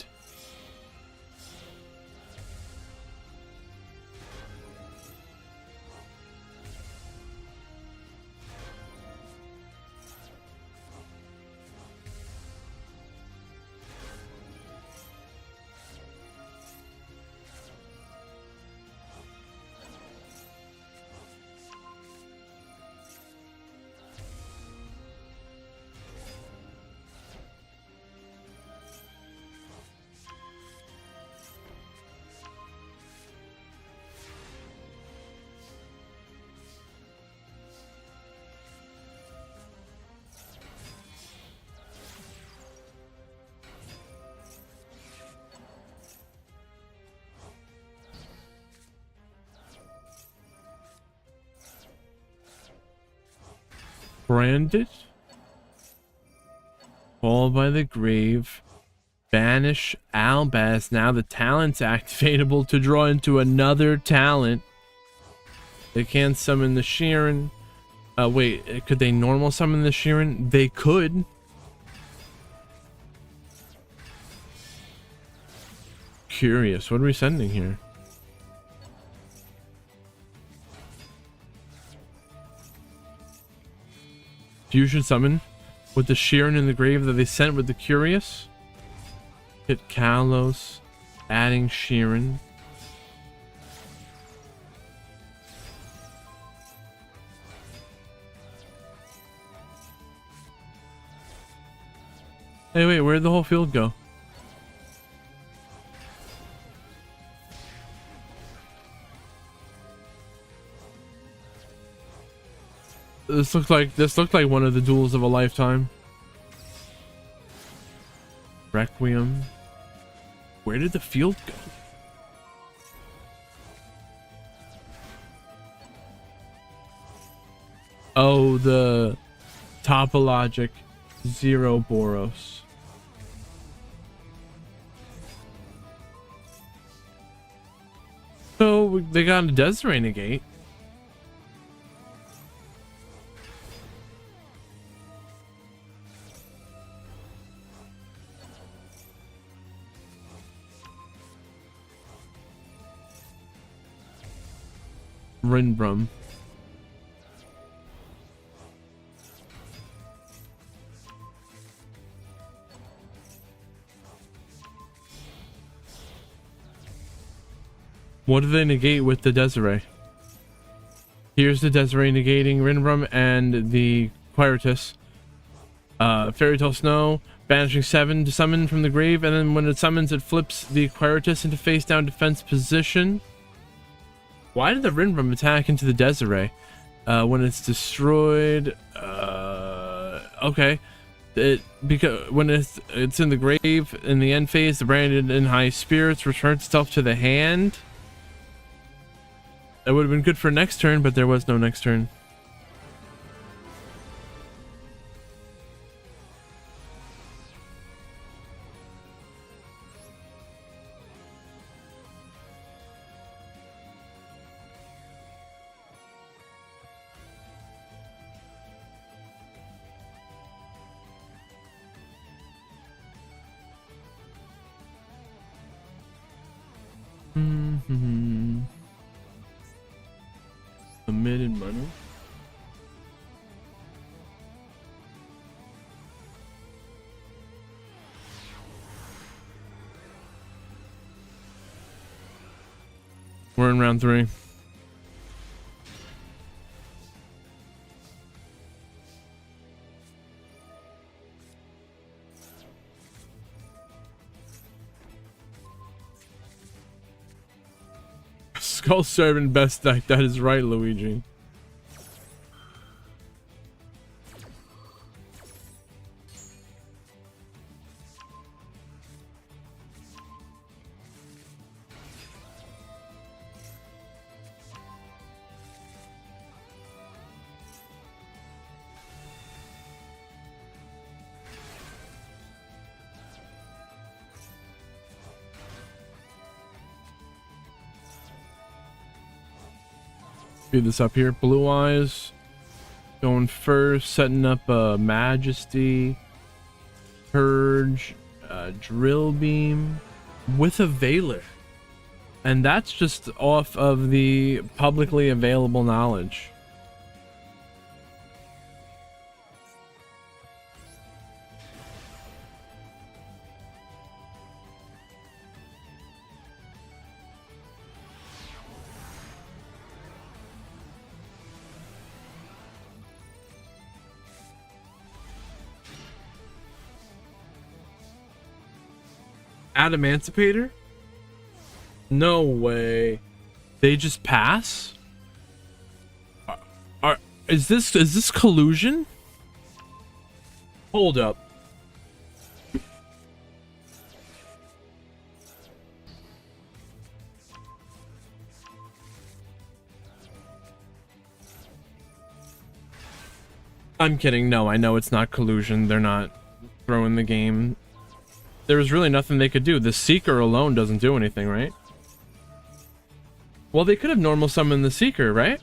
Branded. Fall by the grave. Banish Albaz. Now the talent's activatable to draw into another talent. They can't summon the Sheeran. Wait, could they normal summon the Sheeran? They could. Curious. What are we sending here? Fusion summon with the Sheeran in the grave that they sent with the Curious. Hit Kalos, adding Sheeran. Hey, wait, where'd the whole field go? This looked like one of the duels of a lifetime. Requiem. Where did the field go? Oh, the topologic 0 Boros. So they got a Desiree negate. Rinbrum. What do they negate with the Desiree? Here's the Desiree negating Rinbrum and the Quietus. Fairy Tale Snow, banishing 7 to summon from the grave, and then when it summons, it flips the Quietus into face down defense position. Why did the Rinbrum attack into the Desiree? When it's destroyed, okay. Because when it's in the grave in the end phase, the branded in high spirits returns itself to the hand. That would have been good for next turn, but there was no next turn. Committed money. We're in round 3. Skull Servant best deck. That is right, Luigi. Speed this up here. Blue Eyes going first, setting up Majesty, Purge, Drill Beam with a Veiler, and that's just off of the publicly available knowledge. Adamantipator? No way. They just pass? Is this collusion? Hold up. I'm kidding. No, I know it's not collusion. They're not throwing the game. There was really nothing they could do. The Seeker alone doesn't do anything, right? Well, they could have normal summoned the Seeker, right?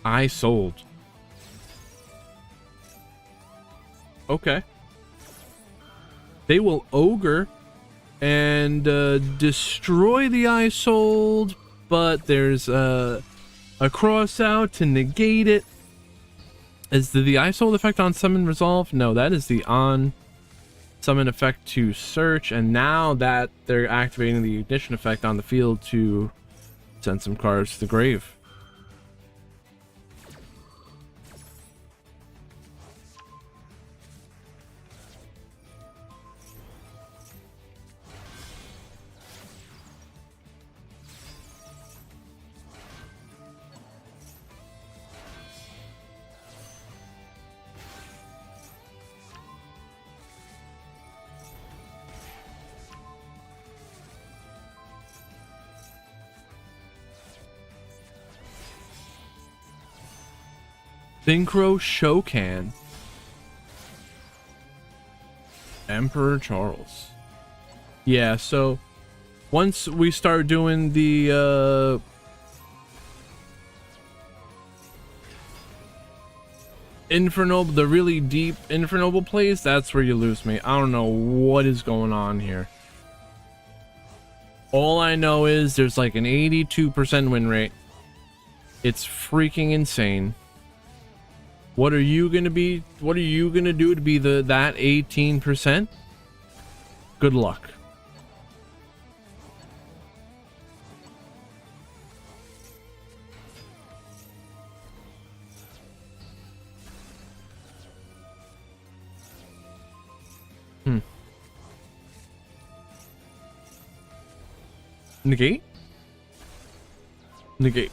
I sold. Okay. They will ogre and destroy the I sold but there's a cross out to negate it. Is the iSoul effect on summon resolve? No, that is the on summon effect to search, and now that they're activating the ignition effect on the field to send some cards to the grave. Synchro Shokan. Emperor Charles. Yeah, so once we start doing the the really deep Infernoble plays, that's where you lose me. I don't know what is going on here. All I know is there's like an 82% win rate. It's freaking insane. What are you gonna be? What are you gonna do to be that 18%? Good luck. Negate? Negate.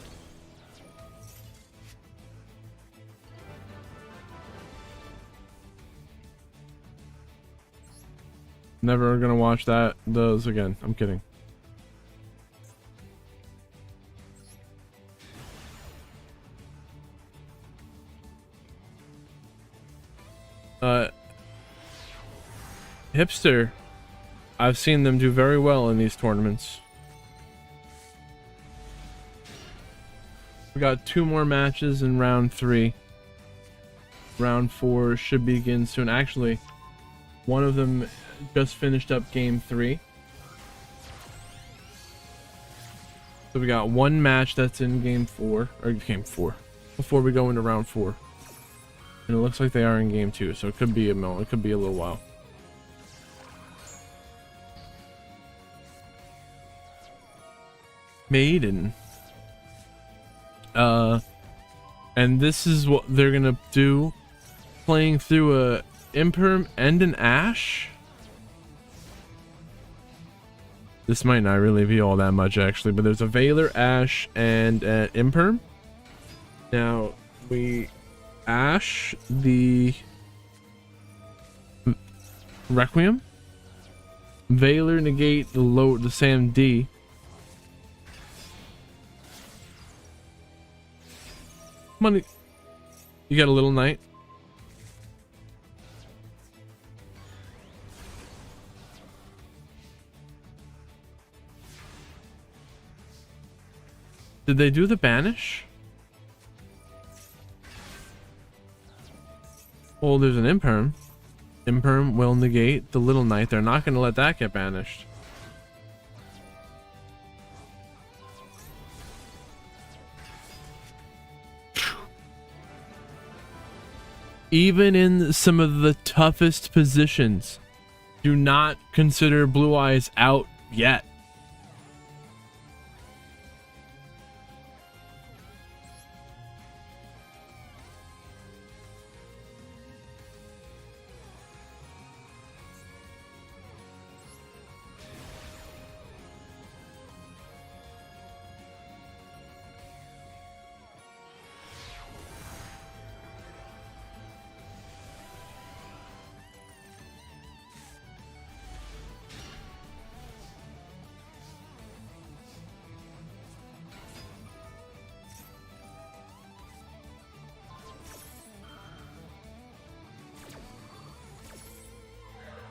Never gonna watch those again. I'm kidding. Hipster. I've seen them do very well in these tournaments. We got 2 more matches in round 3. Round 4 should begin soon. Actually, one of them just finished up game 3. So we got 1 match that's in game 4, or game 4, before we go into round 4. And it looks like they are in game 2, so it could be a little while. Maiden. And this is what they're gonna do, playing through a Imperm and an Ash. This might not really be all that much actually, but there's a Valor, Ash, and an Imperm. Now we Ash the Requiem, Valor negate the Sam D. Money, you got a little knight. Did they do the banish? Oh, there's an Imperm. Imperm will negate the little knight. They're not going to let that get banished. Even in some of the toughest positions, do not consider Blue Eyes out yet.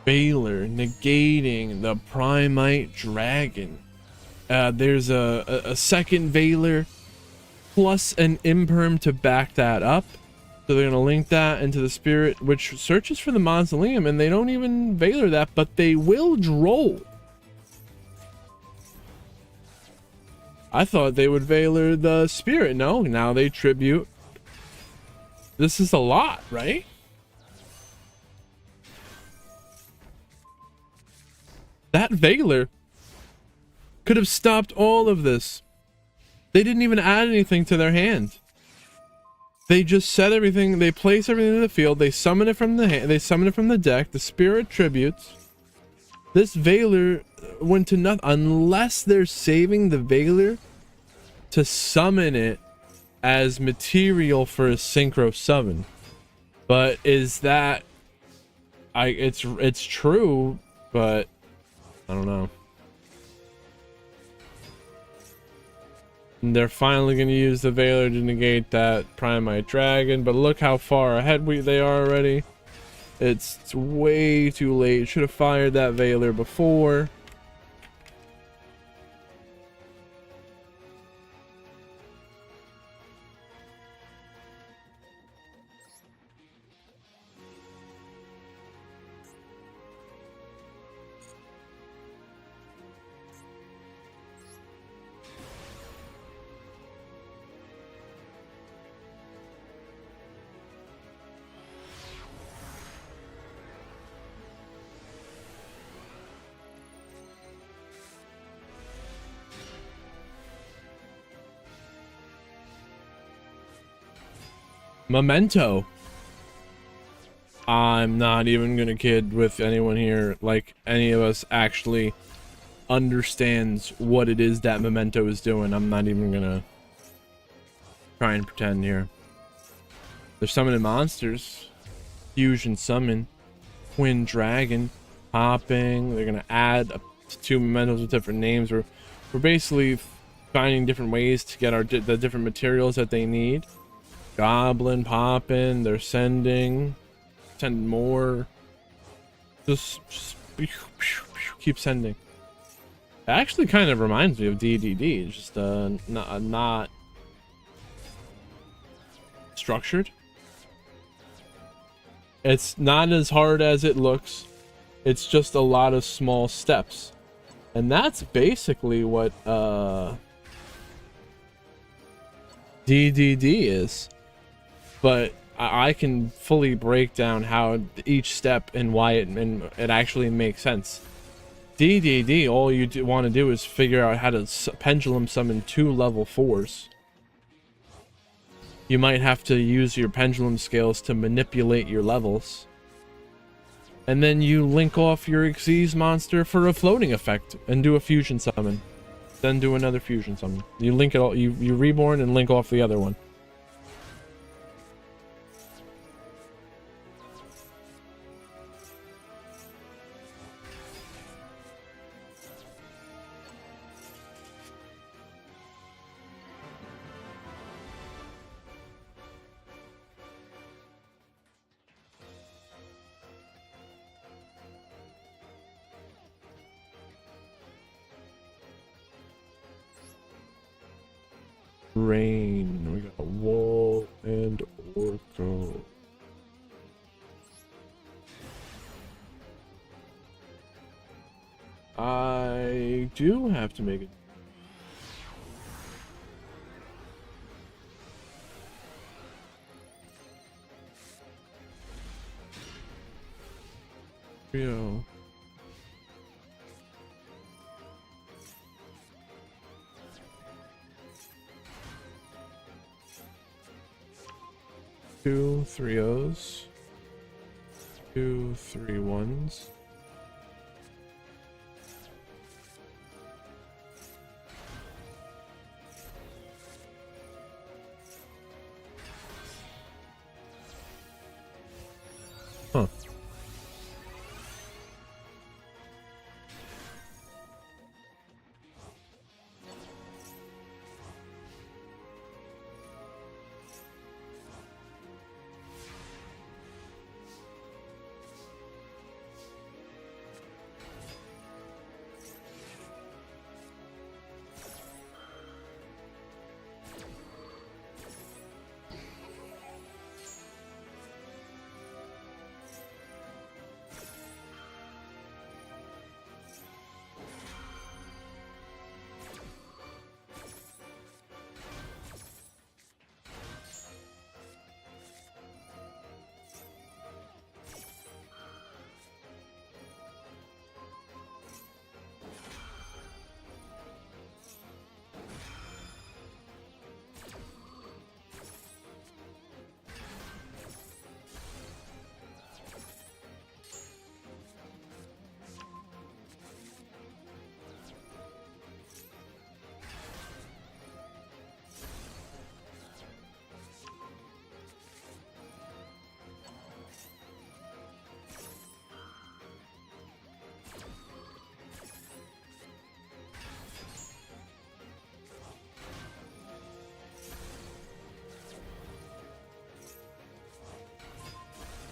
Valor negating the Primite Dragon. There's a second Valor plus an Imperm to back that up. So they're going to link that into the Spirit, which searches for the Mausoleum, and they don't even Valor that, but they will Droll. I thought they would Valor the spirit. No, now they tribute. This is a lot, right? That Valor could have stopped all of this. They didn't even add anything to their hand. They just set everything, they place everything in the field, they summon it from the hand, they summon it from the deck, the spirit tributes. This Valor went to nothing unless they're saving the Valor to summon it as material for a synchro summon. But is that it's true, but I don't know. And they're finally going to use the Valor to negate that Primite Dragon, but look how far ahead they are already. It's way too late. Should have fired that Valor before. Memento. I'm not even gonna kid with anyone here. Like, any of us actually understands what it is that Memento is doing. I'm not even gonna try and pretend here. They're summoning monsters. Fusion summon. Twin Dragon. Hopping. They're gonna add up to 2 Mementos with different names. We're basically finding different ways to get the different materials that they need. Goblin popping, they're sending more. Just keep sending. It actually kind of reminds me of DDD, just not structured. It's not as hard as it looks. It's just a lot of small steps, and that's basically what DDD is. But I can fully break down how each step and why it actually makes sense. DDD, all you want to do is figure out how to pendulum summon 2 level 4s. You might have to use your pendulum scales to manipulate your levels. And then you link off your Xyz monster for a floating effect and do a fusion summon. Then do another fusion summon. You link it all, you reborn and link off the other one. Rain. We got Wall and Orko. I do have to make it. Yugioh. Two 3-0s, 2 3-1s. Huh.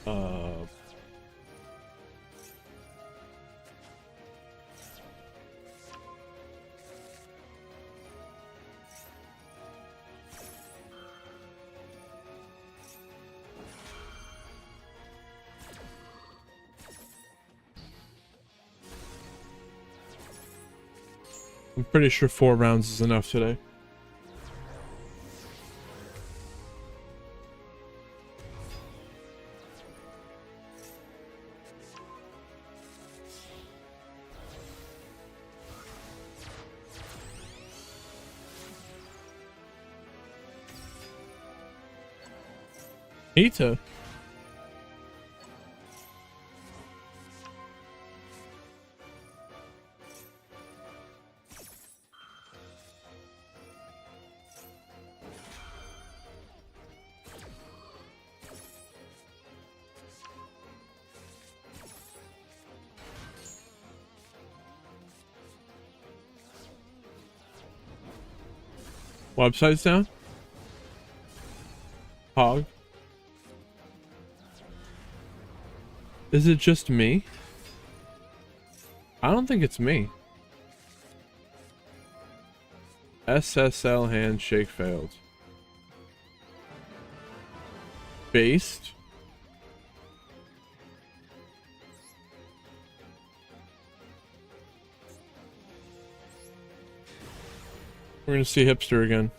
Uh, I'm pretty sure 4 rounds is enough today. Ita. Website's down? Hog? Is it just me? I don't think it's me. SSL handshake failed. Based? We're gonna see hipster again.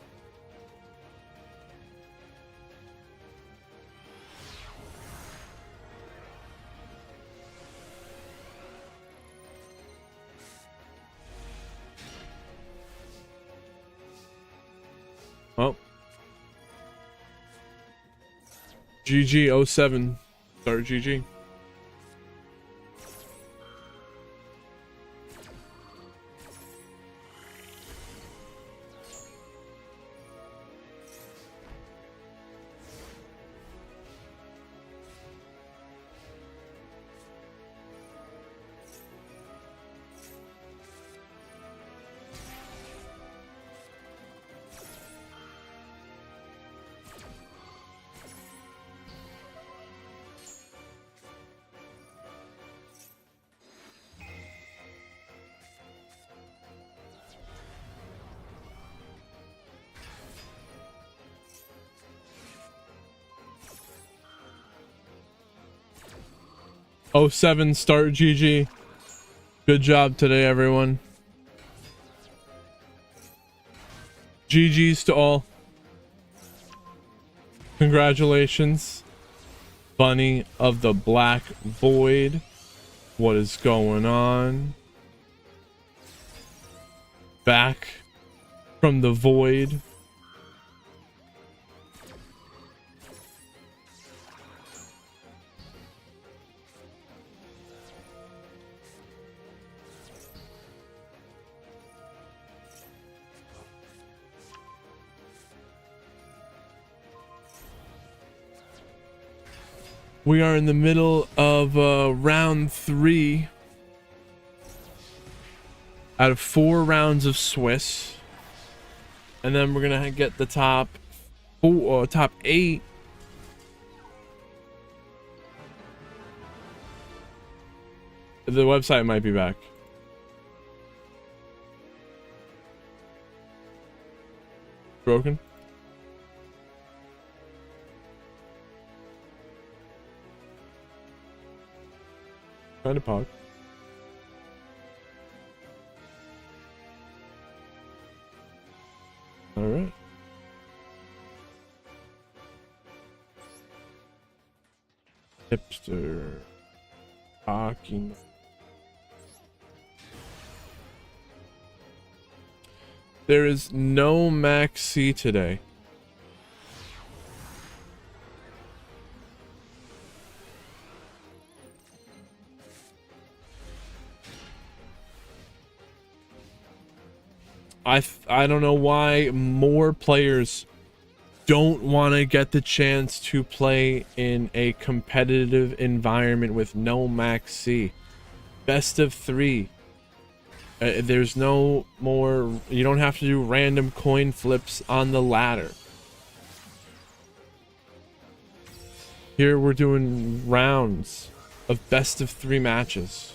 Oh. GG 07. Start GG. Oh, 07 start GG. Good job today, everyone. GG's to all. Congratulations. Bunny of the Black Void. What is going on? Back from the void. We are in the middle of round 3 out of 4 rounds of Swiss, and then we're gonna get the top 8. The website might be back. Broken. Kind of pog. All right. Hipster talking. There is no Maxi today. I don't know why more players don't want to get the chance to play in a competitive environment with no Maxi. Best of 3. There's no more. You don't have to do random coin flips on the ladder. Here we're doing rounds of best of 3 matches.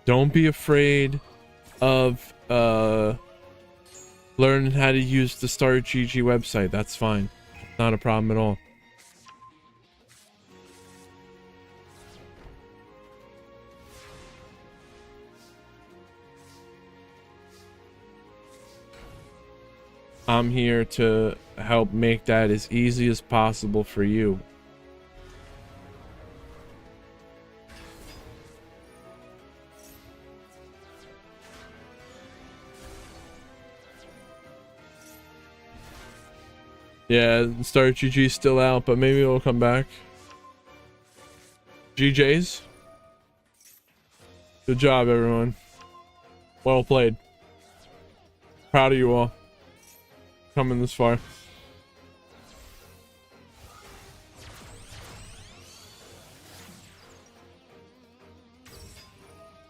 Don't be afraid of learning how to use the Start GG website. That's fine. Not a problem at all. I'm here to help make that as easy as possible for you. Yeah, Start GG's still out, but maybe it'll come back. GJ's. Good job, everyone. Well played. Proud of you all. Coming this far.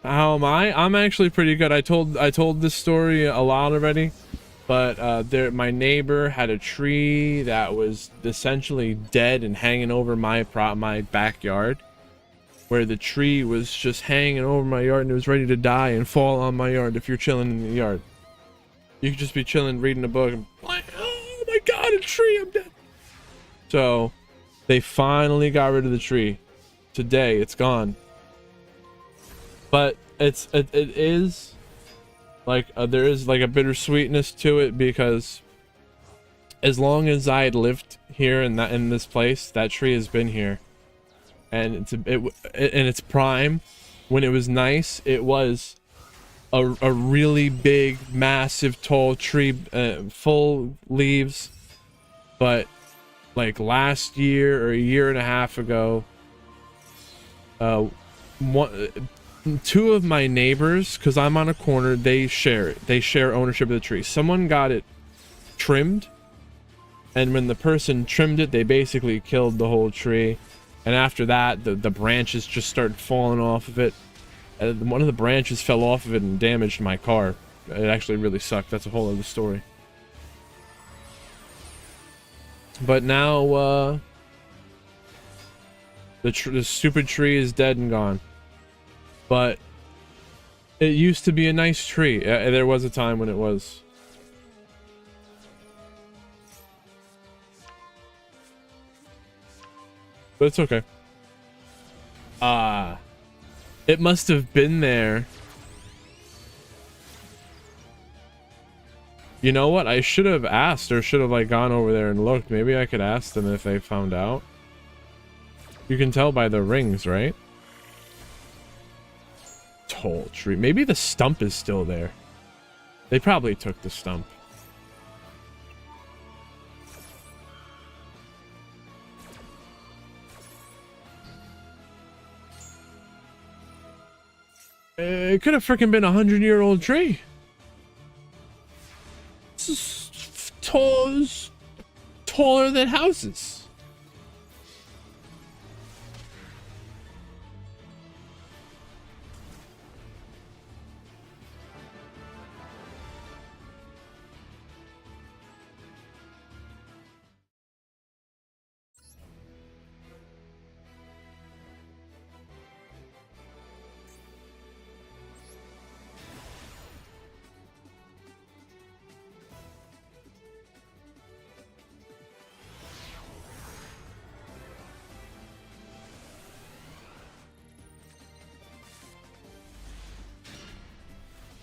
How am I? I'm actually pretty good. I told this story a lot already, but my neighbor had a tree that was essentially dead and hanging over my backyard, where the tree was just hanging over my yard and it was ready to die and fall on my yard. If you're chilling in the yard, you could just be chilling reading a book and like, oh my god, a tree, I'm dead. So they finally got rid of the tree. Today it's gone. But it is like there is like a bittersweetness to it, because as long as I had lived here in this place, that tree has been here, and in its prime, when it was nice, it was a really big, massive, tall tree, full leaves. But like last year or a year and a half ago, two of my neighbors, because I'm on a corner, they share ownership of the tree. Someone got it trimmed, and when the person trimmed it, they basically killed the whole tree. And after that, the branches just started falling off of it. One of the branches fell off of it and damaged my car. It actually really sucked. That's a whole other story. But now the stupid tree is dead and gone. But it used to be a nice tree. There was a time when it was. But it's okay. It must have been there. You know what? I should have asked, or should have like gone over there and looked. Maybe I could ask them if they found out. You can tell by the rings, right? Tall tree. Maybe the stump is still there. They probably took the stump. It could have freaking been 100-year-old tree. This is taller than houses.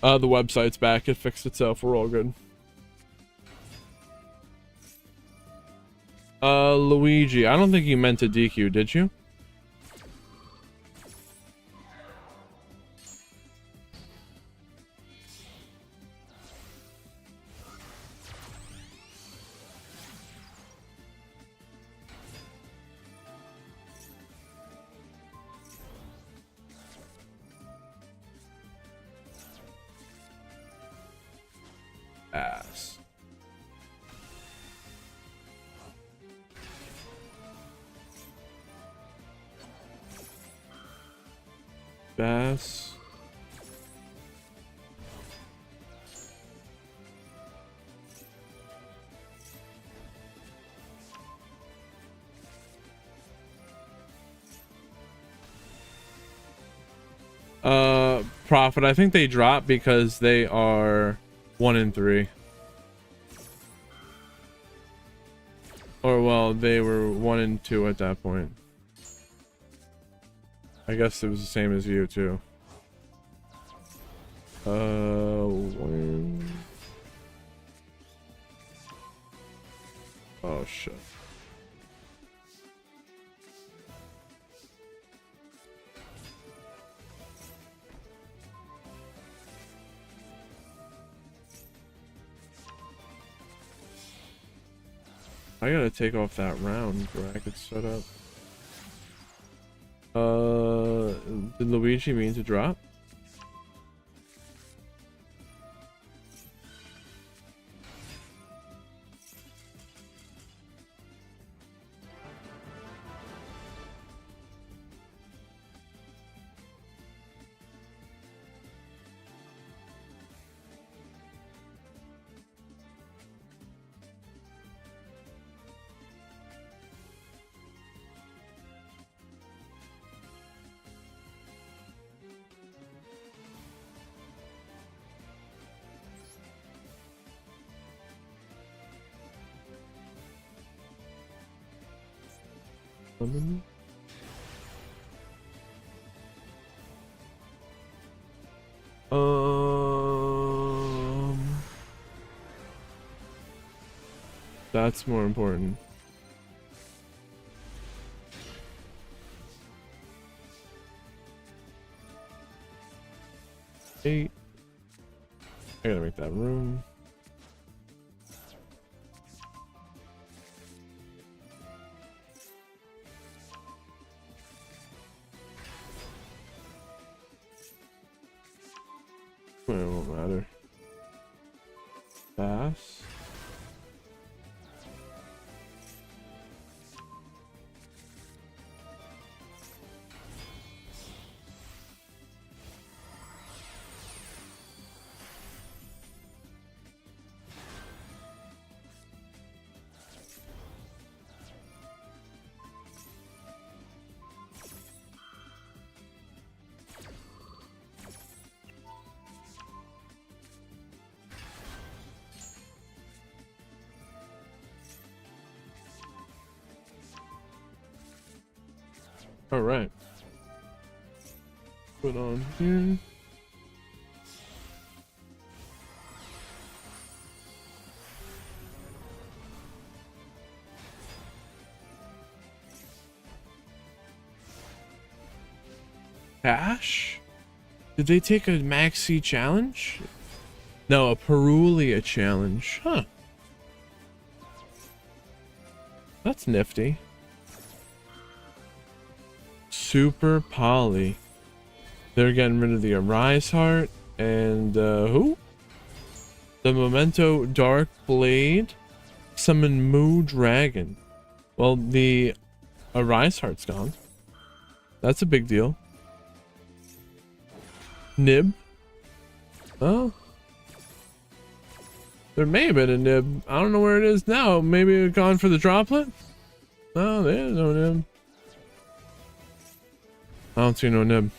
The website's back. It fixed itself. We're all good. Luigi, I don't think you meant to DQ, did you? Ass. Bass. Profit. I think they drop because they are 1 in 3. Or well, they were 1 and 2 at that point. I guess it was the same as you too. When... Oh shit. I gotta take off that round where I could set up. Did Luigi mean to drop? That's more important. Eight. I gotta make that room. It won't matter. Pass. All right. Put on here. Cash? Did they take a Maxi challenge? No, a Perulia challenge. Huh. That's nifty. Super Poly. They're getting rid of the Arise Heart and who? The Memento Dark Blade. Summon Moo Dragon. Well, the Arise Heart's gone. That's a big deal. Nib. Oh. There may have been a Nib. I don't know where it is now. Maybe it's gone for the droplet? Oh, there's no Nib. I don't see no Nib.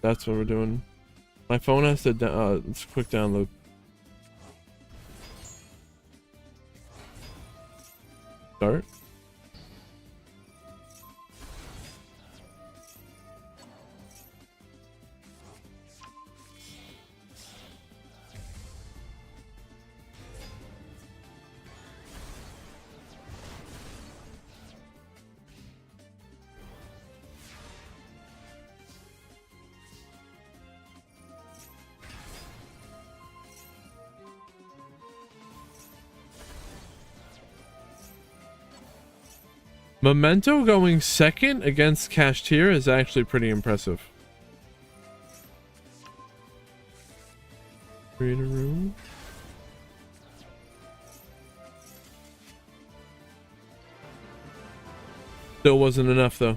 That's what we're doing. My phone has to it's quick download. Start. Memento going second against Cashier is actually pretty impressive. Create a room. Still wasn't enough though.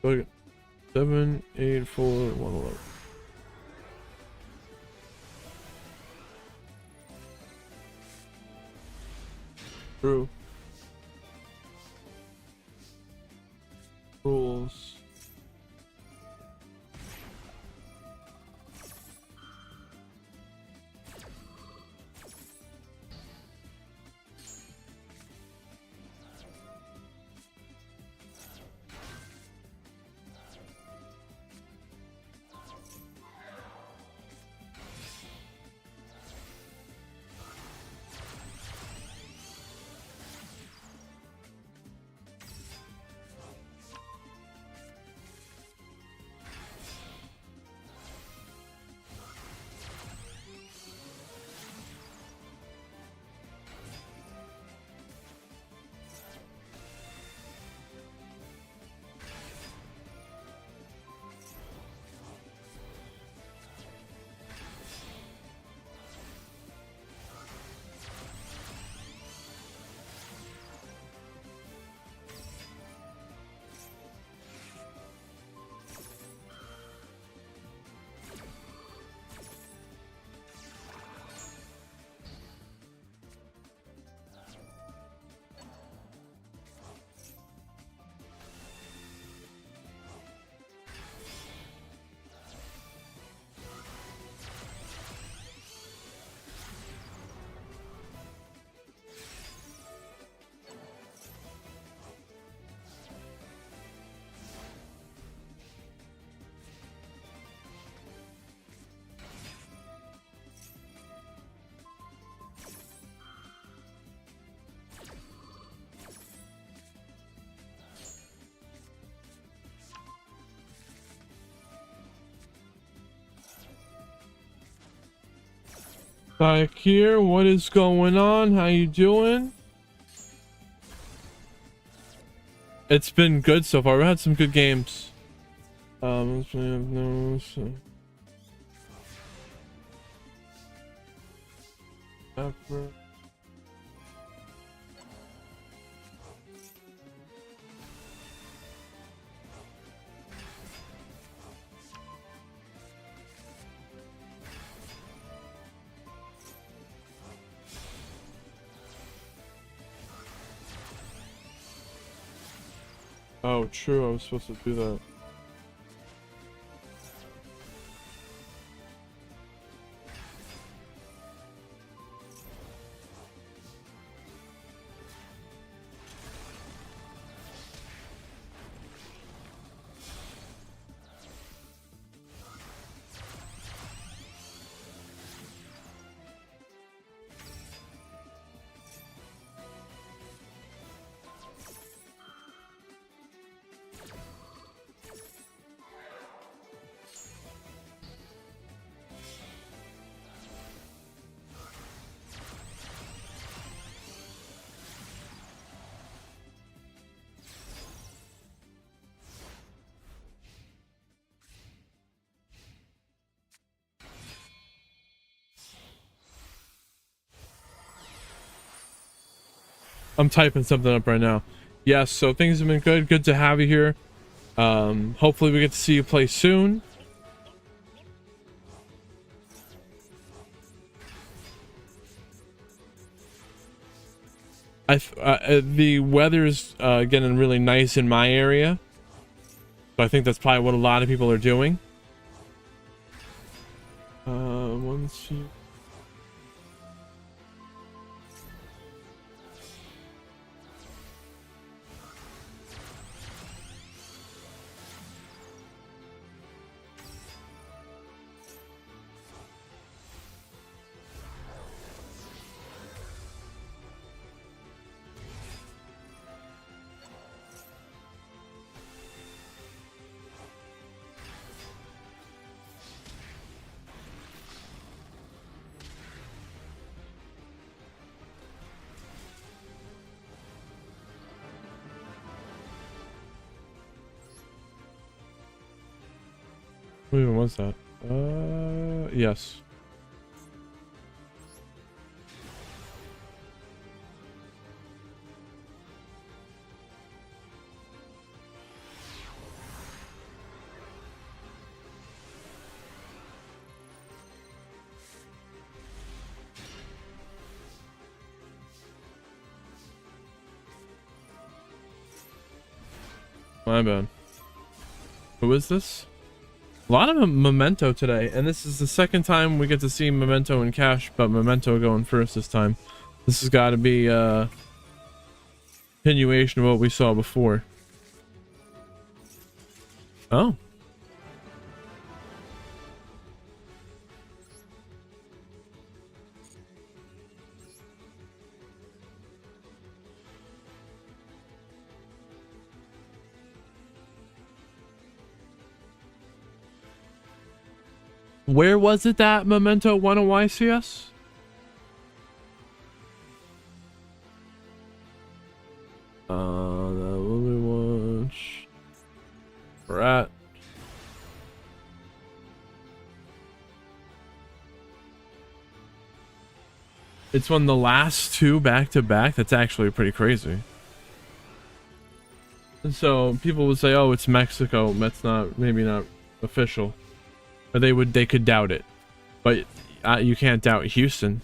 Okay. 7, 8, 4, 1, 11. True. Rules. Back here, what is going on? How you doing? It's been good so far. We had some good games. Oh, true. I was supposed to do that. I'm typing something up right now. Yes, so things have been good. Good to have you here. Hopefully we get to see you play soon. The weather's getting really nice in my area. So I think that's probably what a lot of people are doing. Once you... What even was that? Yes. My bad. Who is this? A lot of Memento today, and this is the second time we get to see Memento in cash, but Memento going first this time. This has got to be a continuation of what we saw before. Oh. Where was it that Memento won a YCS? That will we watch. We're at. It's won the last two back to back. That's actually pretty crazy. And so people would say, "Oh, it's Mexico. That's not maybe not official." Or they could doubt it, but you can't doubt Houston.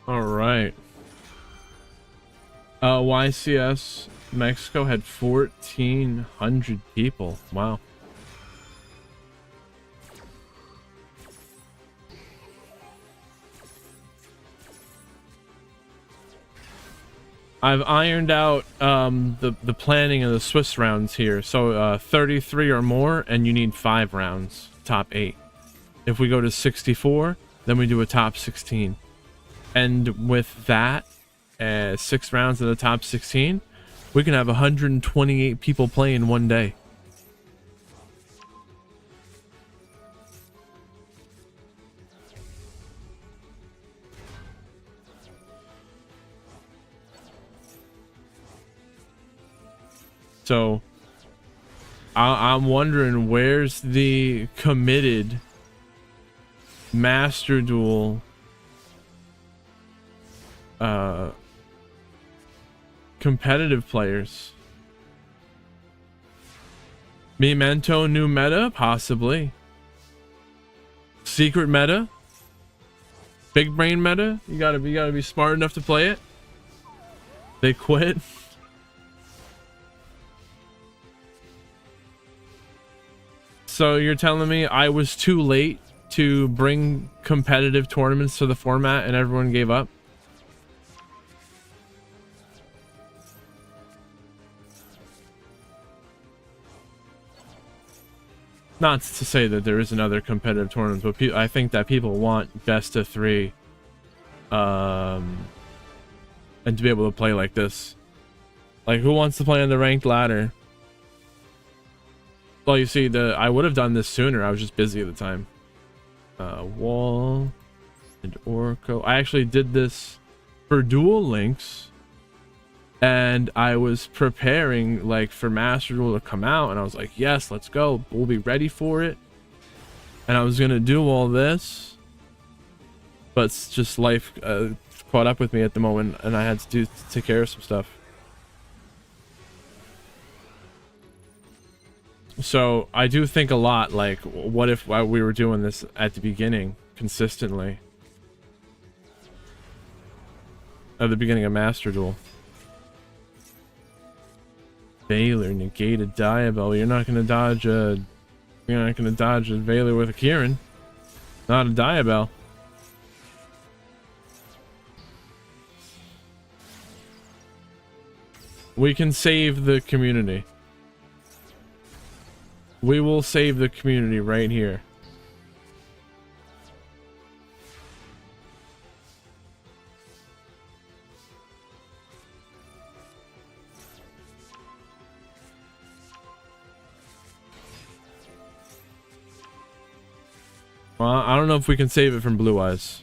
All right. YCS Mexico had 1,400 people. Wow. I've ironed out the planning of the Swiss rounds here. So 33 or more, and you need 5 rounds, top 8. If we go to 64, then we do a top 16. And with that, 6 rounds of the top 16, we can have 128 people play in one day. So I'm wondering, where's the committed Master Duel competitive players? Memento new meta? Possibly. Secret meta? Big brain meta? You gotta be smart enough to play it. They quit. So you're telling me I was too late to bring competitive tournaments to the format and everyone gave up? Not to say that there isn't other competitive tournaments, but I think that people want best of 3 And to be able to play like this. Like, who wants to play on the ranked ladder? Well, you see, I would have done this sooner. I was just busy at the time. Wall and Orco. I actually did this for Duel Links, and I was preparing like for Master Duel to come out, and I was like, yes, let's go. We'll be ready for it. And I was gonna do all this, but it's just life caught up with me at the moment, and I had to take care of some stuff. So I do think a lot, like, what if we were doing this at the beginning consistently? At the beginning of Master Duel. Veiler, negate a Diabell. You're not gonna dodge a Veiler with a Kieran. Not a Diabell. We can save the community. We will save the community right here. Well, I don't know if we can save it from Blue Eyes.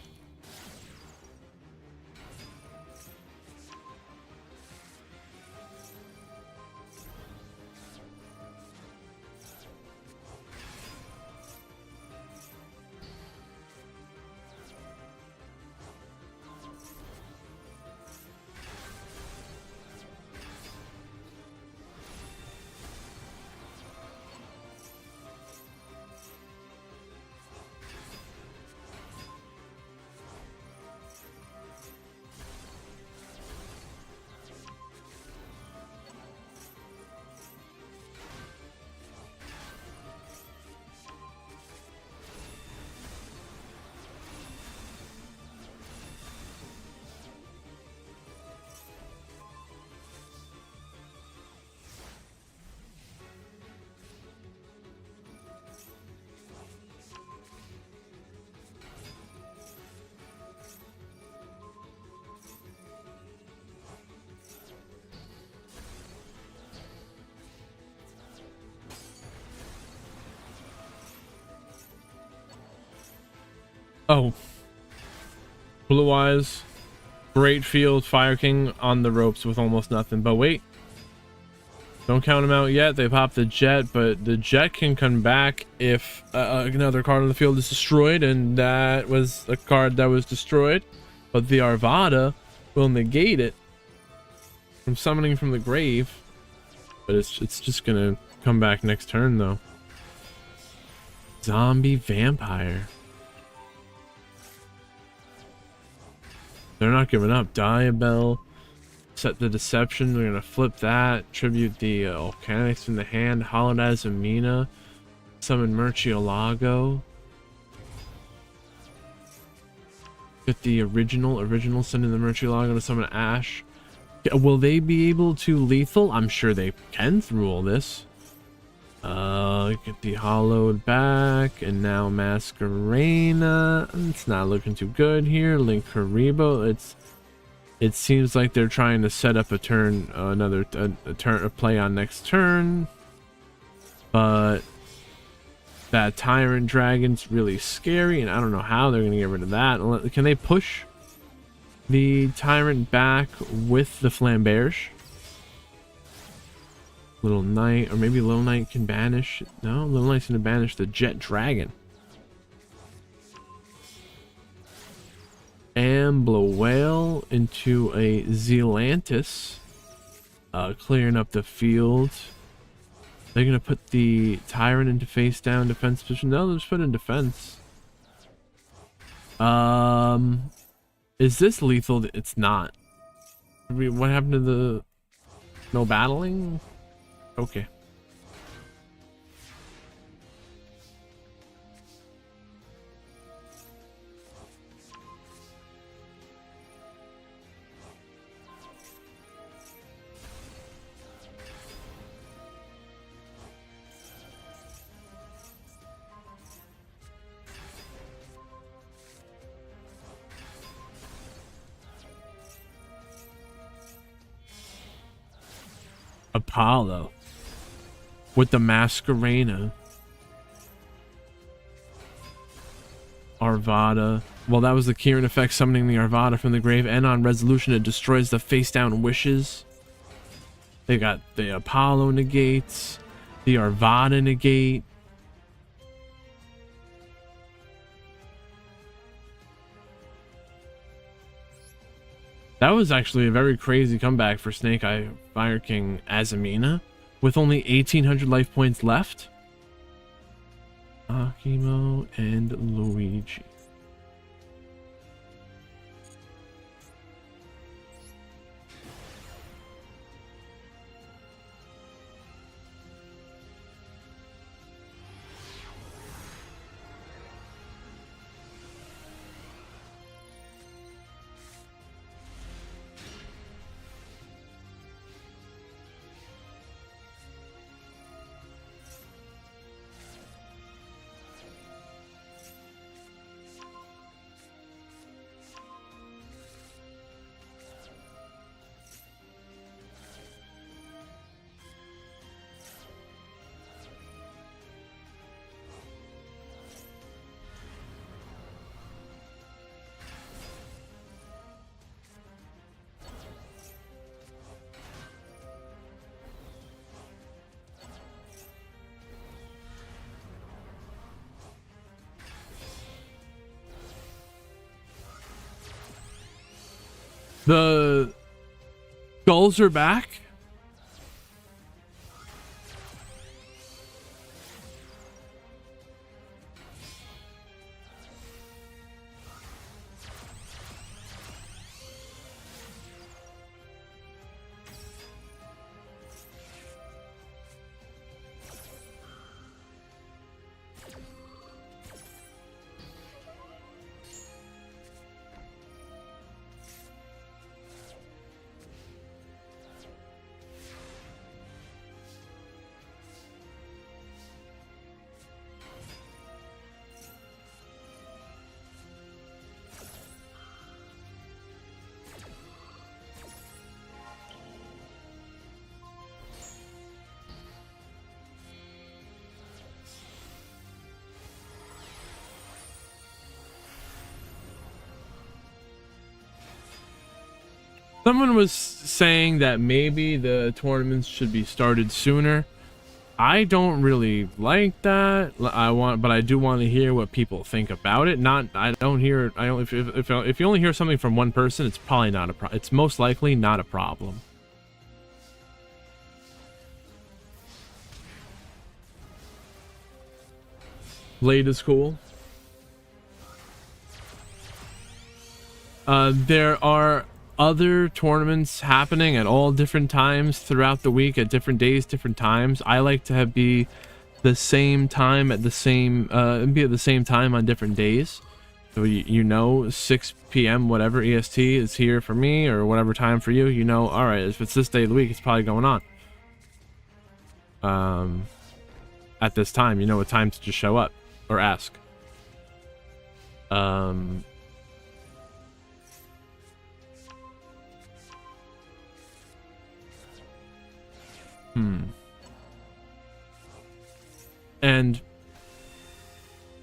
Oh. Blue Eyes. Great field. Fire King on the ropes with almost nothing. But wait. Don't count them out yet. They popped the Jet, but the Jet can come back if another card on the field is destroyed, and that was a card that was destroyed. But the Arvada will negate it from summoning from the grave. But it's just gonna come back next turn, though. Zombie Vampire. They're not giving up. Diabell. Set the Deception. We're gonna flip that. Tribute the Volcanics from the hand. Holidays Amina. Summon Murcielago. Get the original. Sending the Murcielago to summon Ash. Will they be able to lethal? I'm sure they can through all this. Get the Hollowed back, and now Masquerena. It's not looking too good here. Link Haribo. It seems like they're trying to set up a turn, a play on next turn. But that Tyrant Dragon's really scary, and I don't know how they're gonna get rid of that. Can they push the Tyrant back with the Flamberge? Little Knight, or maybe Little Knight can banish. No, Little Knight's gonna banish the Jet Dragon. And blow Whale into a Zealantis, clearing up the field. They're gonna put the Tyrant into face down defense position. No, they'll just put in defense. Is this lethal? It's not. What happened to the no battling? Okay. Apollo with the Masquerena. Arvada. Well, that was the Kieran effect, summoning the Arvada from the grave, and on resolution it destroys the face down wishes. They got the Apollo negates, the Arvada negate. That was actually a very crazy comeback for Snake Eye Fire King Azamina with only 1,800 life points left. Akimo and Luigi. The Gulls are back. Someone was saying that maybe the tournaments should be started sooner. I don't really like that. But I do want to hear what people think about it. If you only hear something from one person, it's probably not a problem. It's most likely not a problem. Late is cool. There are other tournaments happening at all different times throughout the week, at different days, different times. I like to be the same time at the same time on different days. So you know, 6 p.m. whatever EST is here for me, or whatever time for you. You know, all right, if it's this day of the week, it's probably going on. At this time, you know what time to just show up or ask. And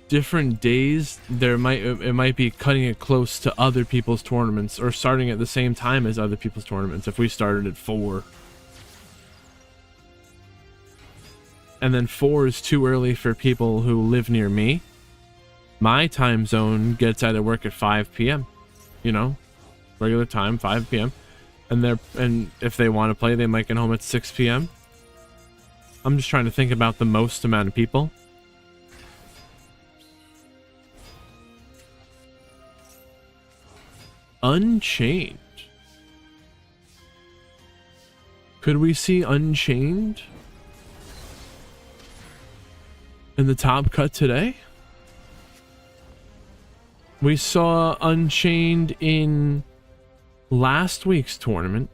different days, it might be cutting it close to other people's tournaments, or starting at the same time as other people's tournaments. If we started at 4, and then 4 is too early for people who live near me. My time zone gets out of work at 5 p.m. You know, regular time, 5 p.m. And if they want to play, they might get home at 6 p.m. I'm just trying to think about the most amount of people. Unchained. Could we see Unchained in the top cut today? We saw Unchained in last week's tournament.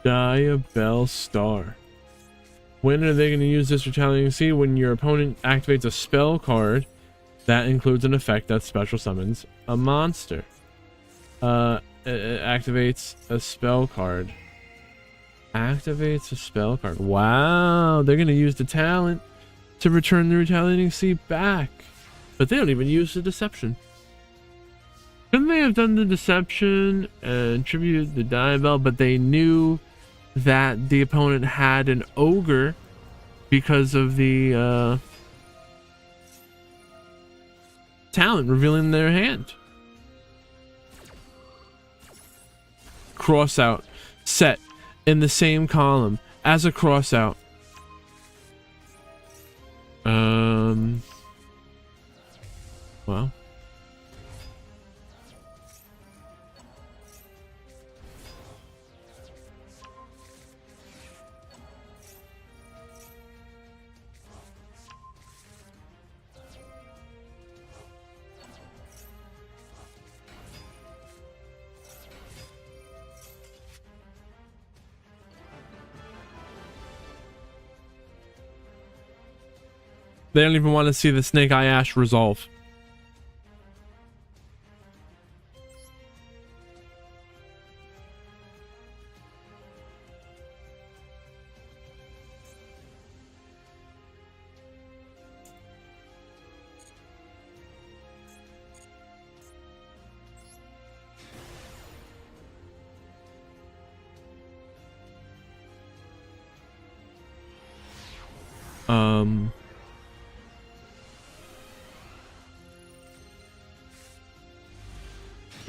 Diabell Star. When are they going to use this retaliating seed? When your opponent activates a spell card that includes an effect that special summons a monster. It activates a spell card. Activates a spell card. Wow, they're going to use the talent to return the retaliating seed back. But they don't even use the deception. Couldn't they have done the deception and tribute the Diabell, but they knew that the opponent had an ogre because of the talent revealing their hand. Cross out set in the same column as a cross out. Well, they don't even want to see the Snake Eye Ash resolve.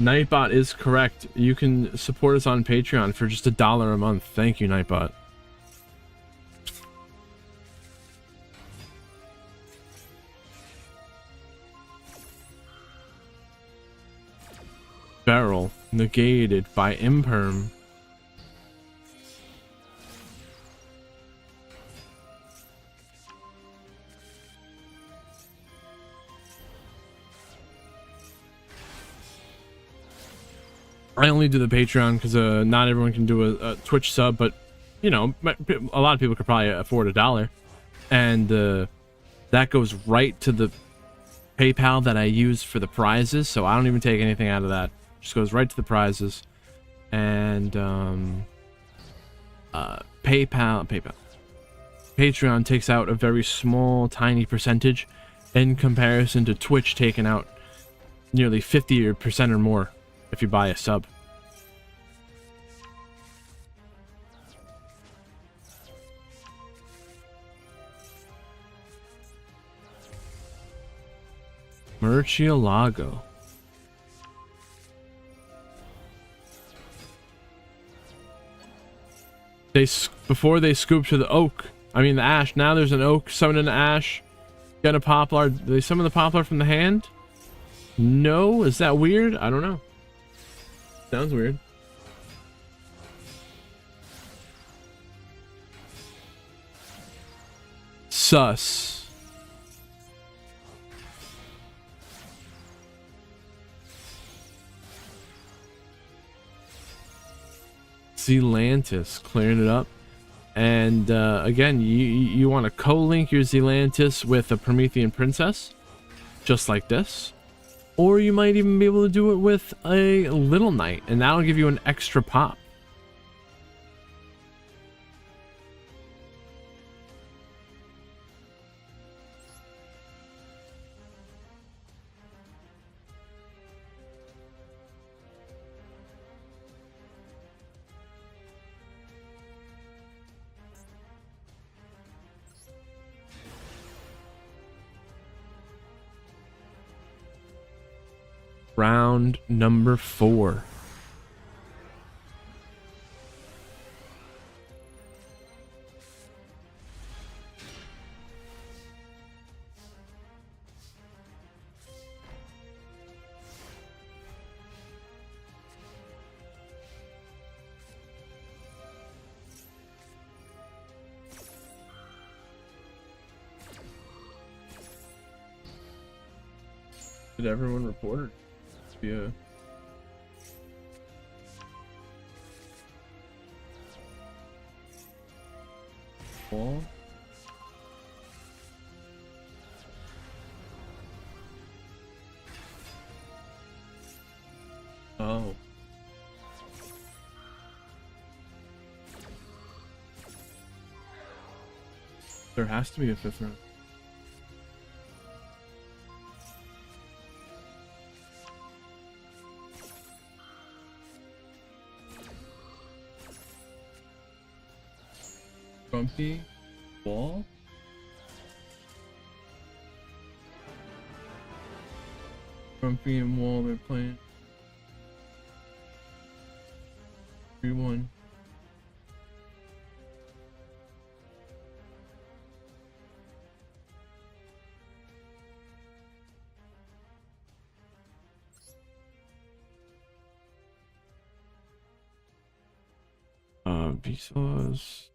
Nightbot is correct. You can support us on Patreon for just $1 a month. Thank you, Nightbot. Barrel negated by Imperm. I only do the Patreon because not everyone can do a Twitch sub, but you know, a lot of people could probably afford $1, and that goes right to the PayPal that I use for the prizes. So I don't even take anything out of that; just goes right to the prizes. And Patreon takes out a very small, tiny percentage in comparison to Twitch taking out nearly 50% or more if you buy a sub. Murcielago. Before they scoop to the oak, I mean the ash. Now there's an oak, summon an ash, get a poplar. Do they summon the poplar from the hand? No, is that weird? I don't know. Sounds weird. Sus. Zelantis, clearing it up. And again, you want to co-link your Zelantis with a Promethean Princess, just like this. Or you might even be able to do it with a Little Knight, and that'll give you an extra pop. Round number 4. Did everyone report it? Yeah. Wall. Oh. There has to be a 5th round. Grumpy Wall? Grumpy and Wall, they're playing 3-1. Vsauce.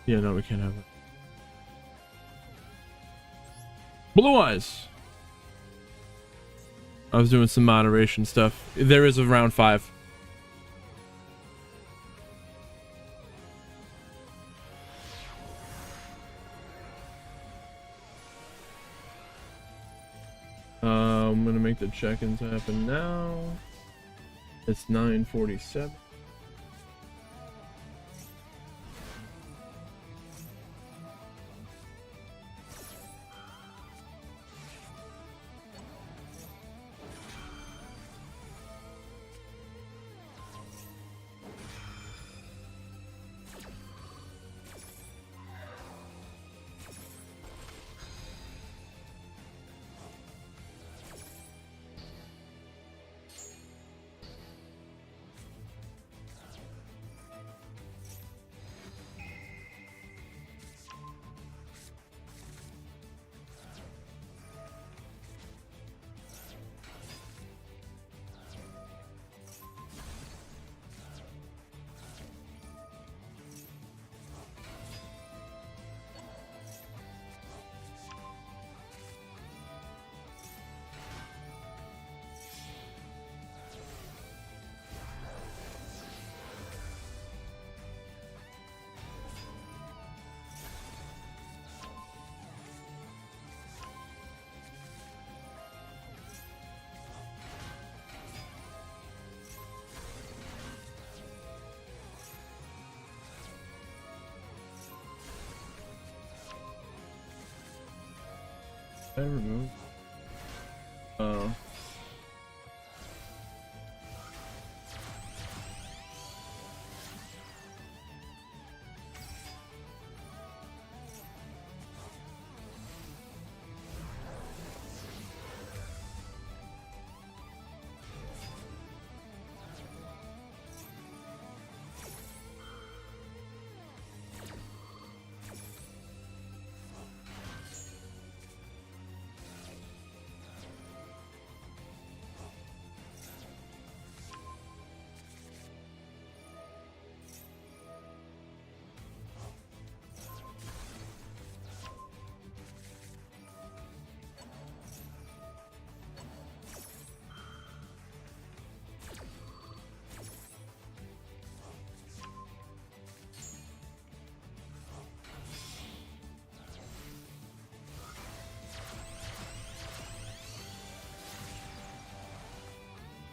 Yeah, no, we can't have it. Blue Eyes. I was doing some moderation stuff. There is a round 5. I'm gonna make the check-ins happen now. It's 9:47. I remove. Oh.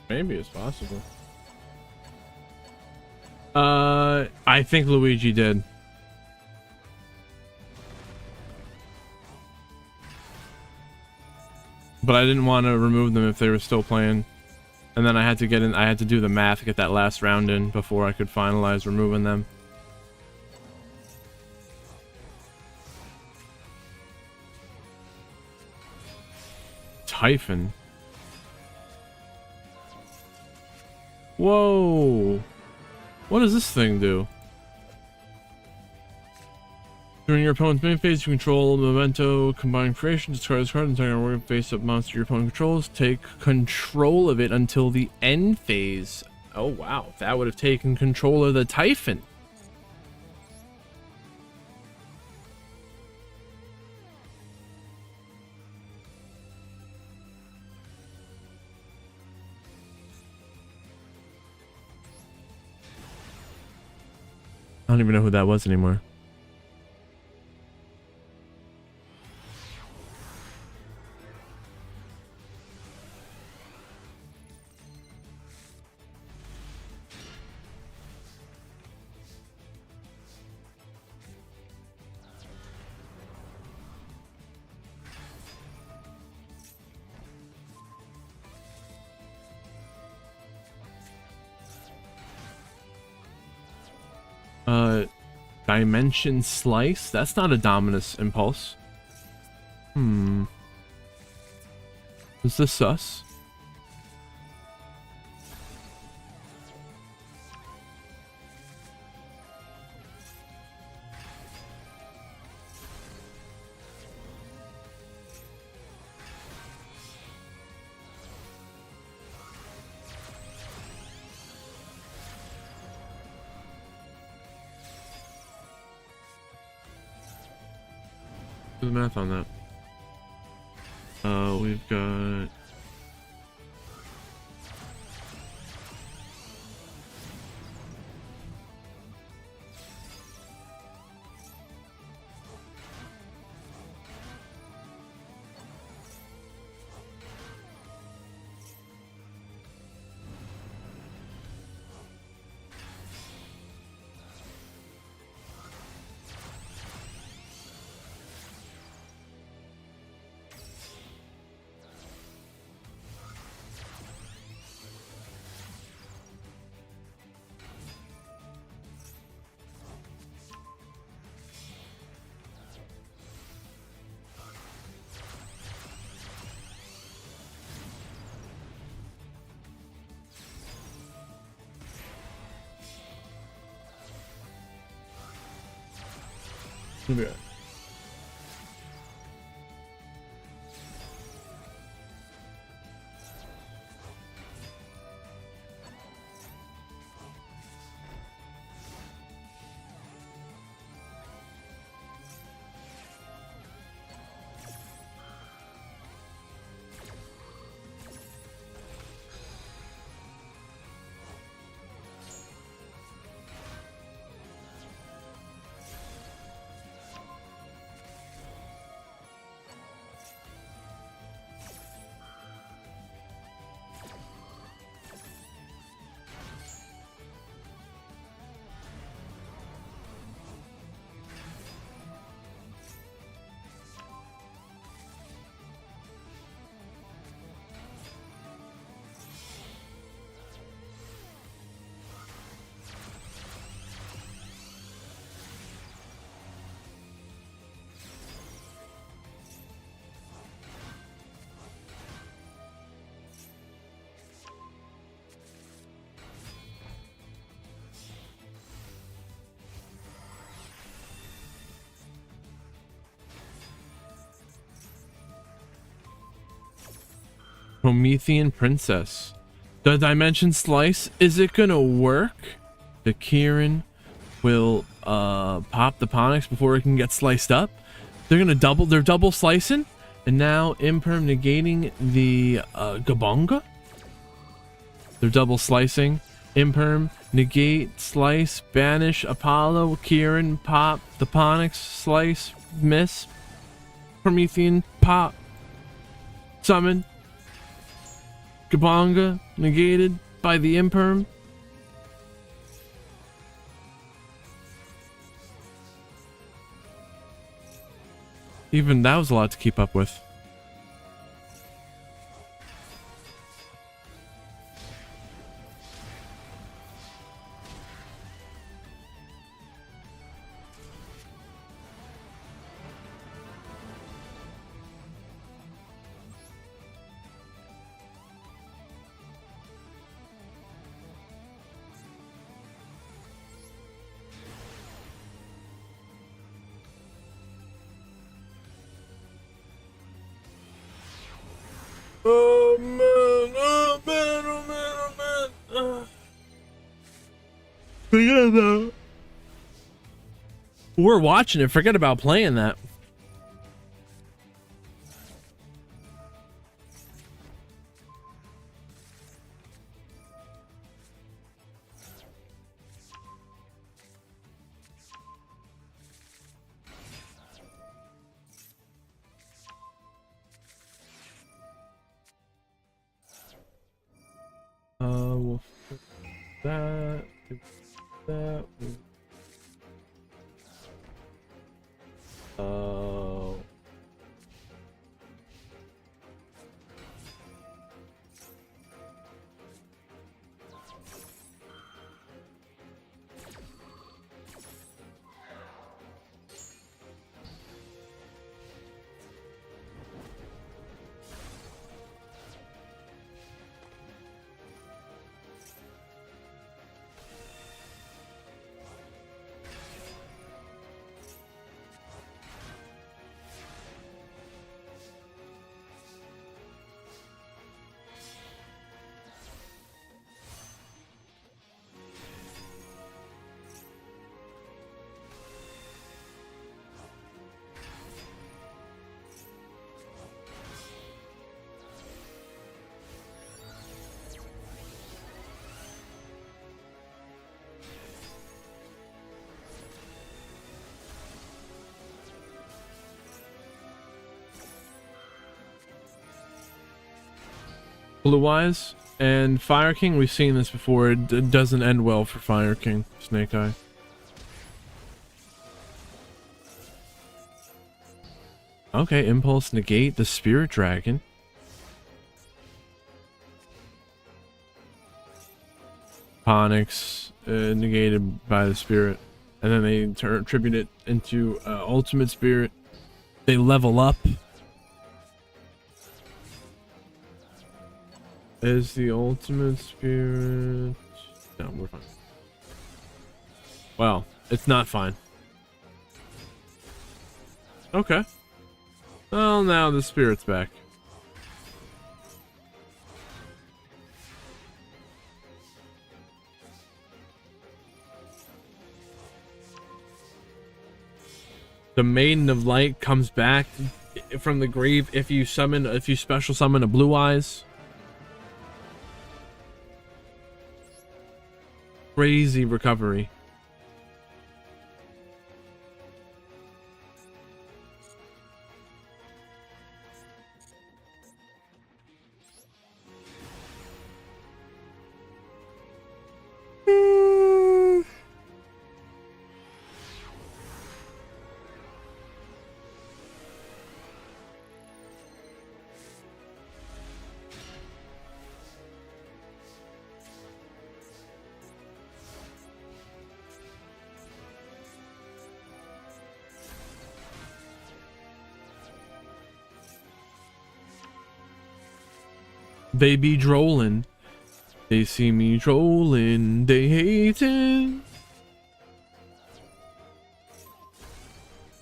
Maybe it's possible. I think Luigi did. But I didn't want to remove them if they were still playing. And then I had to get in, I had to do the math, get that last round in before I could finalize removing them. Typhon. Whoa. What does this thing do? During your opponent's main phase, you control Memento, combine creation, discard this card, and target a face-up monster your opponent controls. Take control of it until the end phase. Oh wow, that would have taken control of the Typhon. I don't even know who that was anymore. Dimension Slice? That's not a Dominus Impulse. Is this sus? Do the math on that. We've got yeah. Promethean Princess. The Dimension Slice, is it gonna work? The Kieran will pop the Ponix before it can get sliced up. They're double slicing, and now Imperm negating the Gabonga. They're double slicing. Imperm, negate, slice, banish, Apollo, Kieran, pop, the Ponix, slice, miss, Promethean, pop, summon, Gabonga, negated by the Imperm. Even that was a lot to keep up with. Oh man, oh man, oh man, oh man. Forget about. We're watching it. Forget about playing that. We'll fix that. Fix that. Blue Eyes and Fire King, we've seen this before. It doesn't end well for Fire King, Snake Eye. Okay, Impulse negate the Spirit Dragon. Ponix negated by the Spirit. And then they tribute it into Ultimate Spirit. They level up. Is the Ultimate Spirit... No, we're fine. Well, it's not fine. Okay. Well, now the Spirit's back. The Maiden of Light comes back from the grave if you special summon a Blue Eyes. Crazy recovery. They be drolling. They see me trolling. They hating.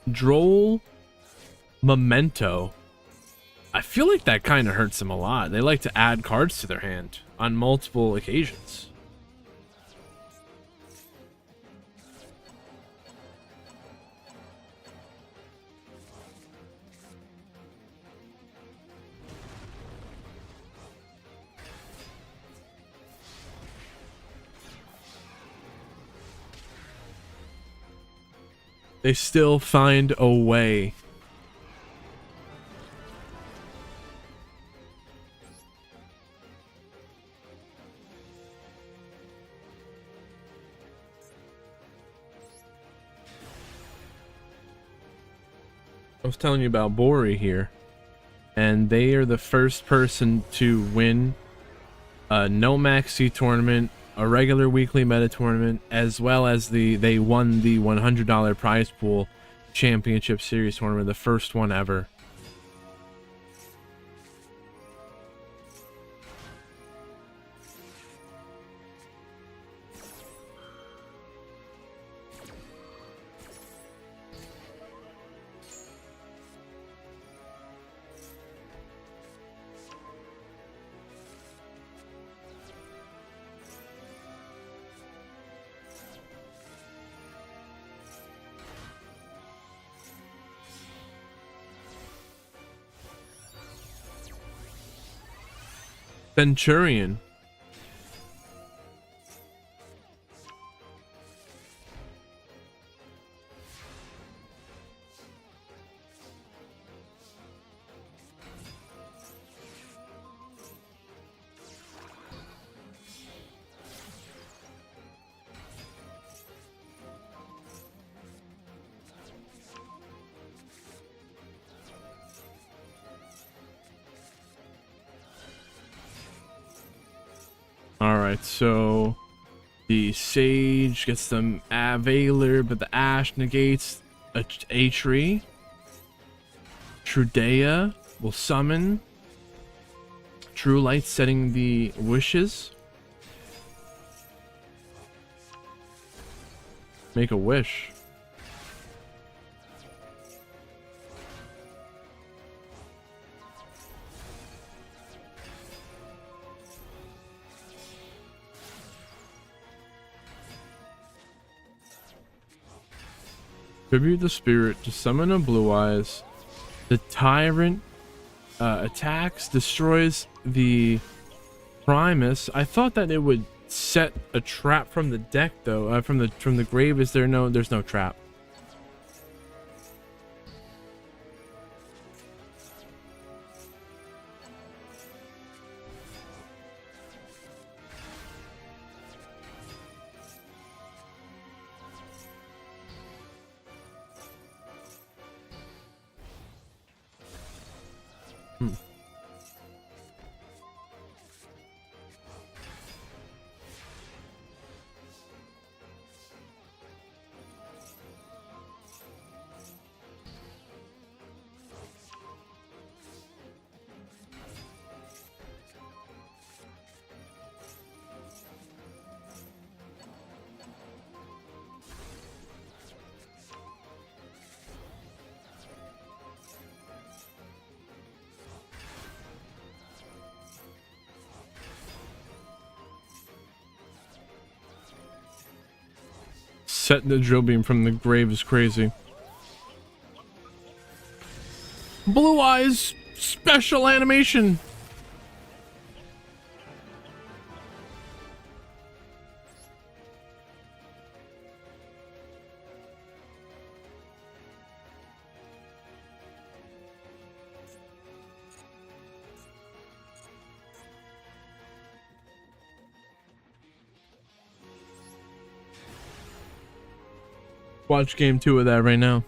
Droll Memento. I feel like that kind of hurts them a lot. They like to add cards to their hand on multiple occasions. They still find a way. I was telling you about Bori here, and they are the first person to win a no maxi tournament, a regular weekly meta tournament, as well as they won the $100 prize pool championship series tournament, the first one ever. Centurion. Alright, so the Sage gets the Veiler, but the Ash negates a tree. Trudea will summon. True Light setting the wishes. Make a wish. Tribute the spirit to summon a Blue Eyes. The Tyrant attacks, destroys the Primus. I thought that it would set a trap from the deck though. From the grave. Is there no? There's no trap. Setting the drill beam from the grave is crazy. Blue Eyes special animation. Watch game 2 of that right now.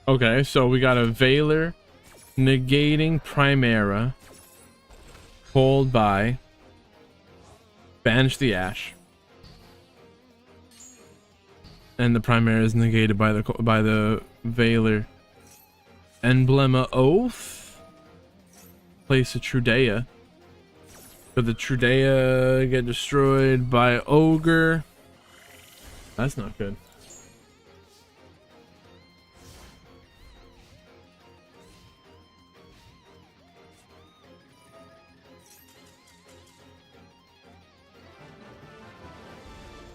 Okay, so we got a Veiler negating Primera, hold by, banish the Ash, and the Primera is negated by the Veiler. Emblema Oath, place a Trudea. Could the Trudea get destroyed by Ogre? That's not good.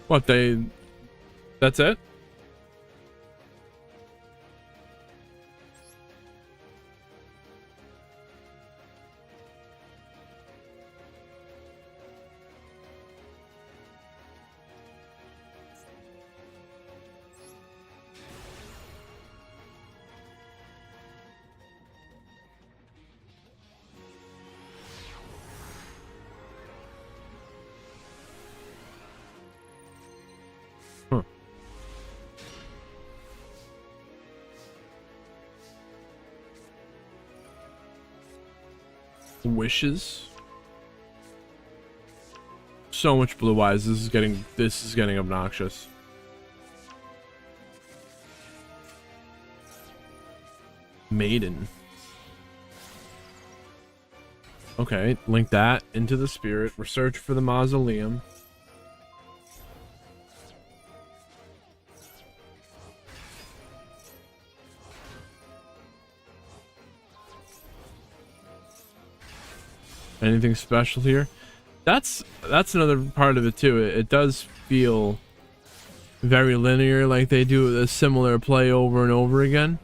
What, that's it? Huh. Wishes. So much blue eyes. This is getting obnoxious. Maiden. Okay, link that into the spirit. Research for the mausoleum. Anything special here? That's another part of it too. It does feel very linear, like they do a similar play over and over again.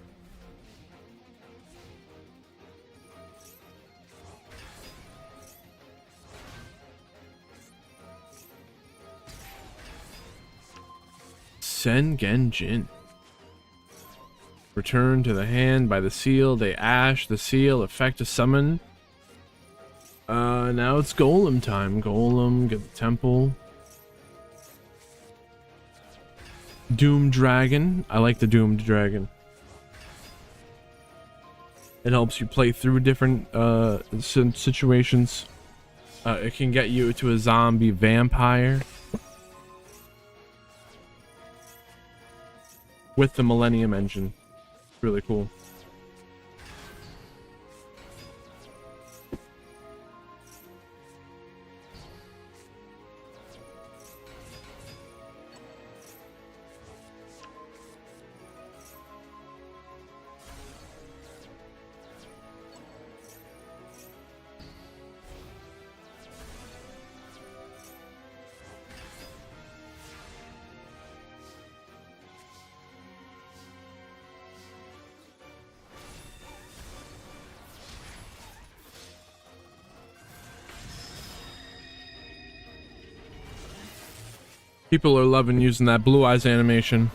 Sengenjin. Return to the hand by the seal. They ash the seal. Effect a summon. Now it's Golem time. Golem, get the temple. Doomed Dragon. I like the Doomed Dragon. It helps you play through different situations. It can get you to a zombie vampire. With the Millennium Engine. Really cool. People are loving using that blue eyes animation.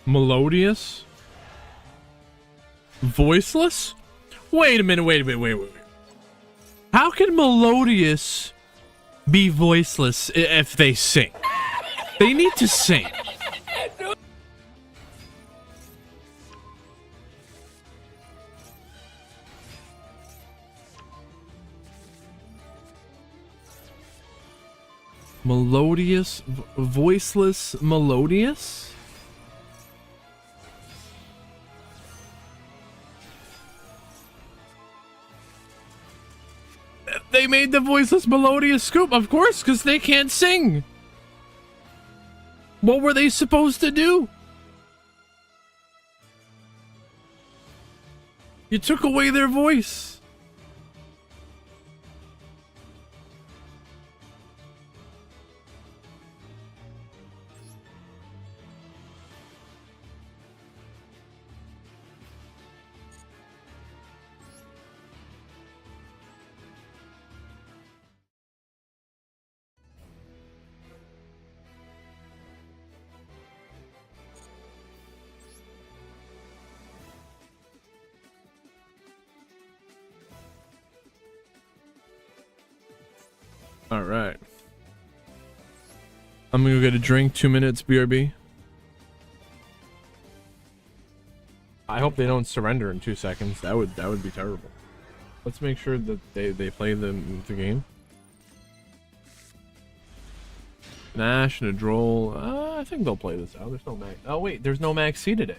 Melodious? Voiceless? Wait a minute, wait. How can Melodious be voiceless if they sing? They need to sing. Melodious, voiceless, melodious? They made the voiceless melodious scoop, of course, because they can't sing. What were they supposed to do? You took away their voice. All right. I'm gonna go get a drink. 2 minutes, BRB. I hope they don't surrender in 2 seconds. That would be terrible. Let's make sure that they play the game. Nash and a Droll. I think they'll play this out. There's no Max. Oh wait, there's no Max C today.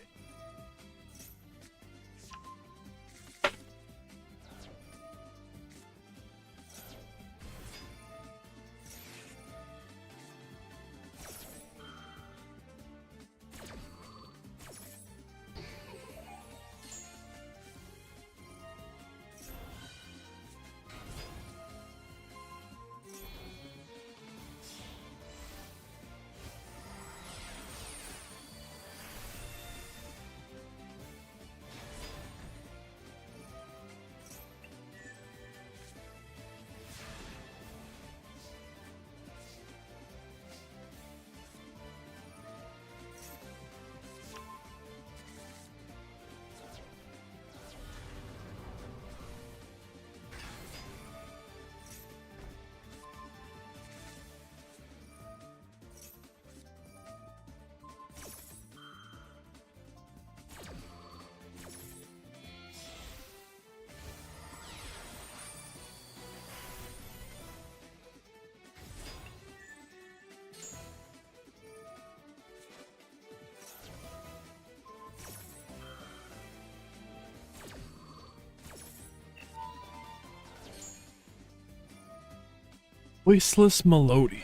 Voiceless melodious.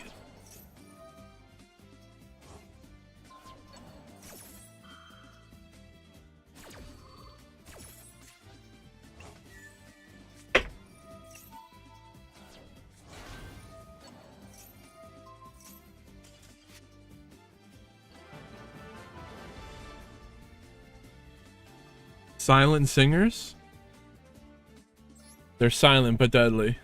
Silent singers? They're silent but deadly.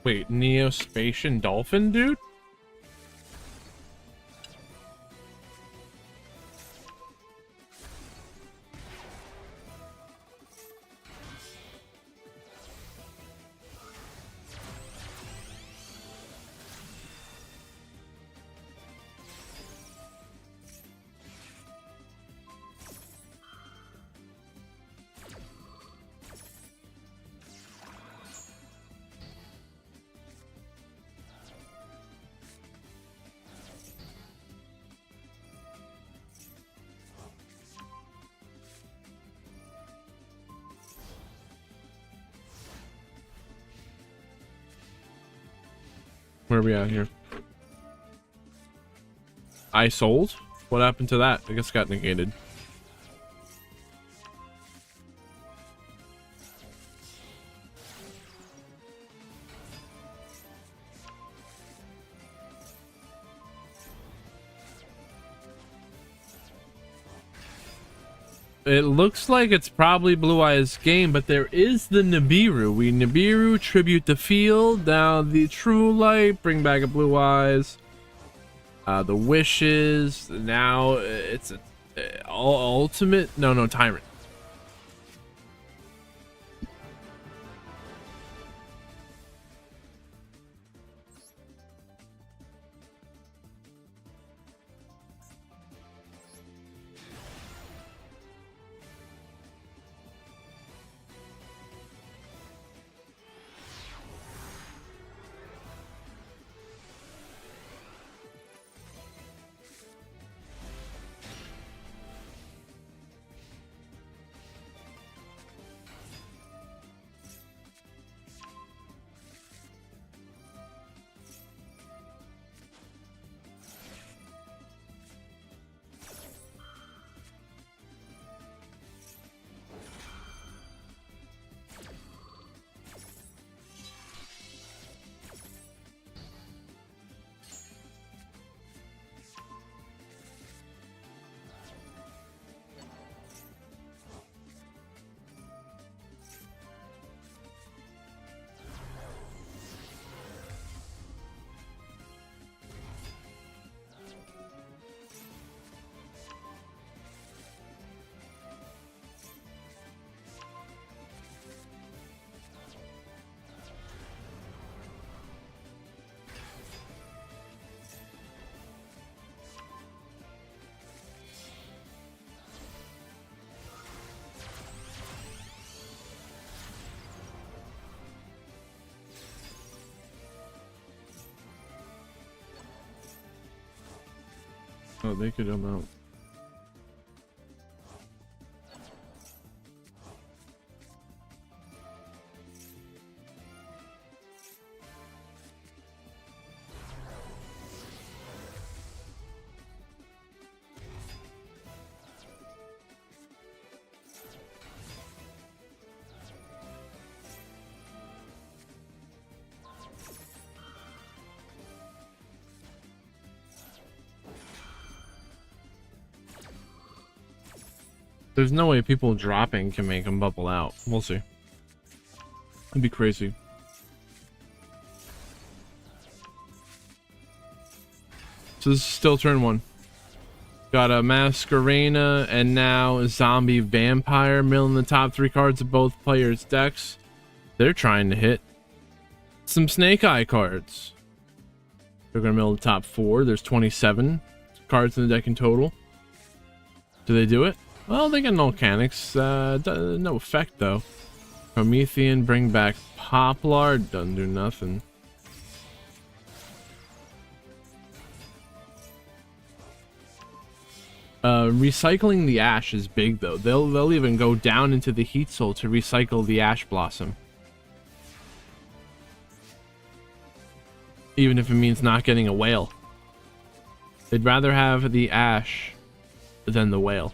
Wait, Neo-Spacian Dolphin, dude? Where are we at here? I sold? What happened to that? I guess it got negated. It looks like it's probably Blue Eyes game, but there is the Nibiru. We Nibiru tribute the field. Now the True Light, bring back a Blue Eyes. The Wishes. Now it's a ultimate. No, Tyrant. Oh, they could out. There's no way people dropping can make them bubble out. We'll see. It'd be crazy. So this is still turn one. Got a Masquerena and now a Zombie Vampire milling the top 3 cards of both players' decks. They're trying to hit some Snake Eye cards. They're going to mill the top 4. There's 27 cards in the deck in total. Do they do it? Well, they got no mechanics. No effect, though. Promethean, bring back Poplar. Doesn't do nothing. Recycling the Ash is big, though. They'll even go down into the Heat Soul to recycle the Ash Blossom. Even if it means not getting a whale. They'd rather have the Ash than the whale.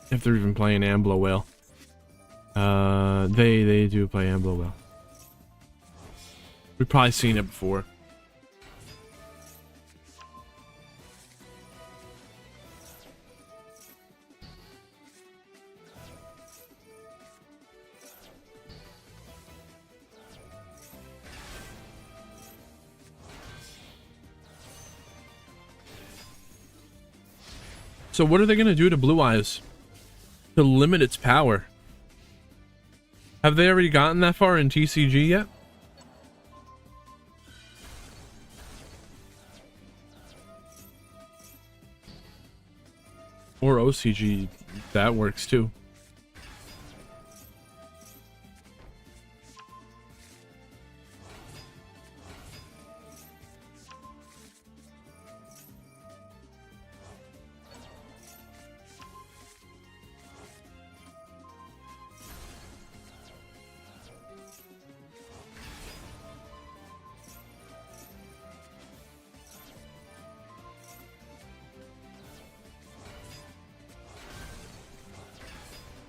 If they're even playing Amblo Whale. They do play Amblo Whale. We've probably seen it before. So what are they going to do to Blue Eyes to limit its power? Have they already gotten that far in TCG yet? Or OCG, that works too.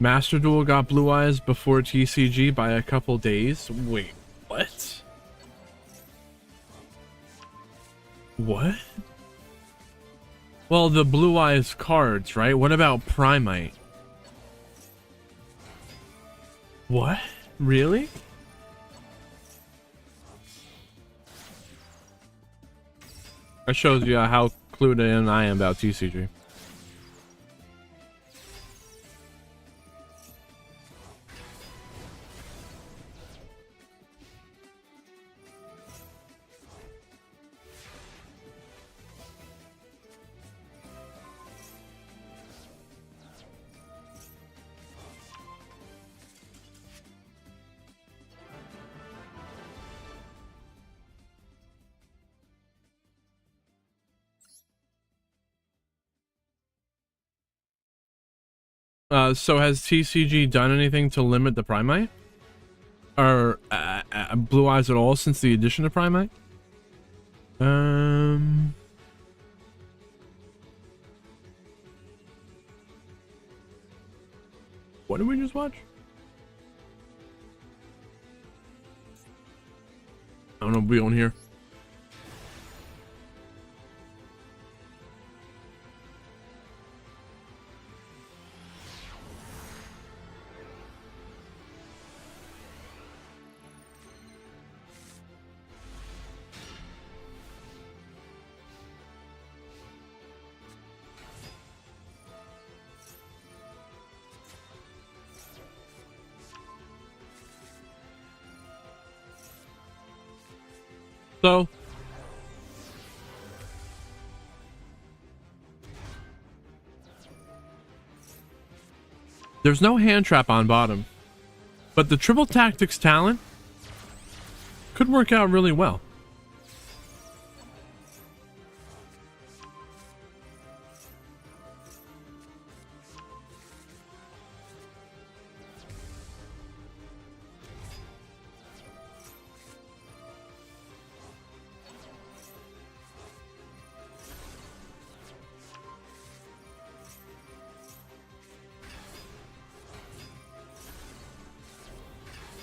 Master Duel got blue eyes before TCG by a couple days. Wait, what? What? Well, the blue eyes cards, right? What about Primite? What? Really? That shows you how clued in I am about TCG. So has TCG done anything to limit the Primite? Or blue eyes at all since the addition of Primite? What did we just watch? I don't know, we on here. So there's no hand trap on bottom, but the triple tactics talent could work out really well.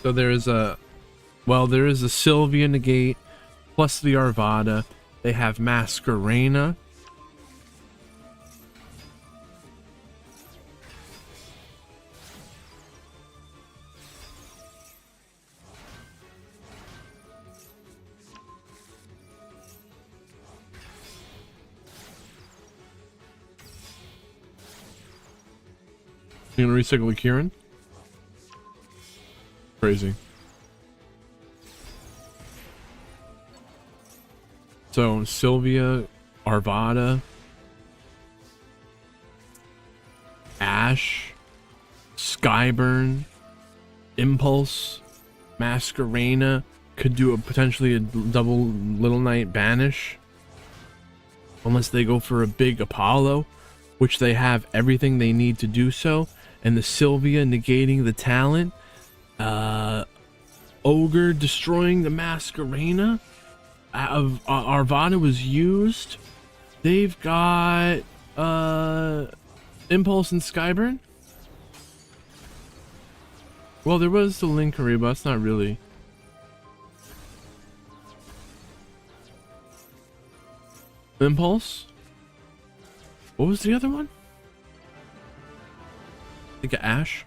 So there is a, well, there is a Sylvia negate plus the Arvada. They have Masquerena. You gonna recycle a Kieran? Crazy. So Sylvia, Arvada, Ash, Skyburn, Impulse, Masquerena, could do potentially a double Little Knight Banish. Unless they go for a big Apollo, which they have everything they need to do so. And the Sylvia negating the talent. Ogre destroying the Masquerena. Arvada was used. They've got Impulse and Skyburn. Well, there was the Linkery, but that's not really. Impulse. What was the other one? I think Ash.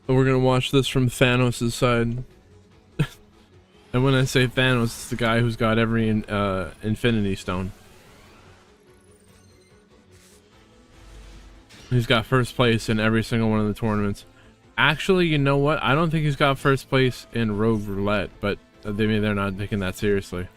We're gonna watch this from Thanos' side. And when I say Thanos, it's the guy who's got every Infinity Stone. He's got first place in every single one of the tournaments. Actually, you know what? I don't think he's got first place in Rogue Roulette, but maybe they're not taking that seriously.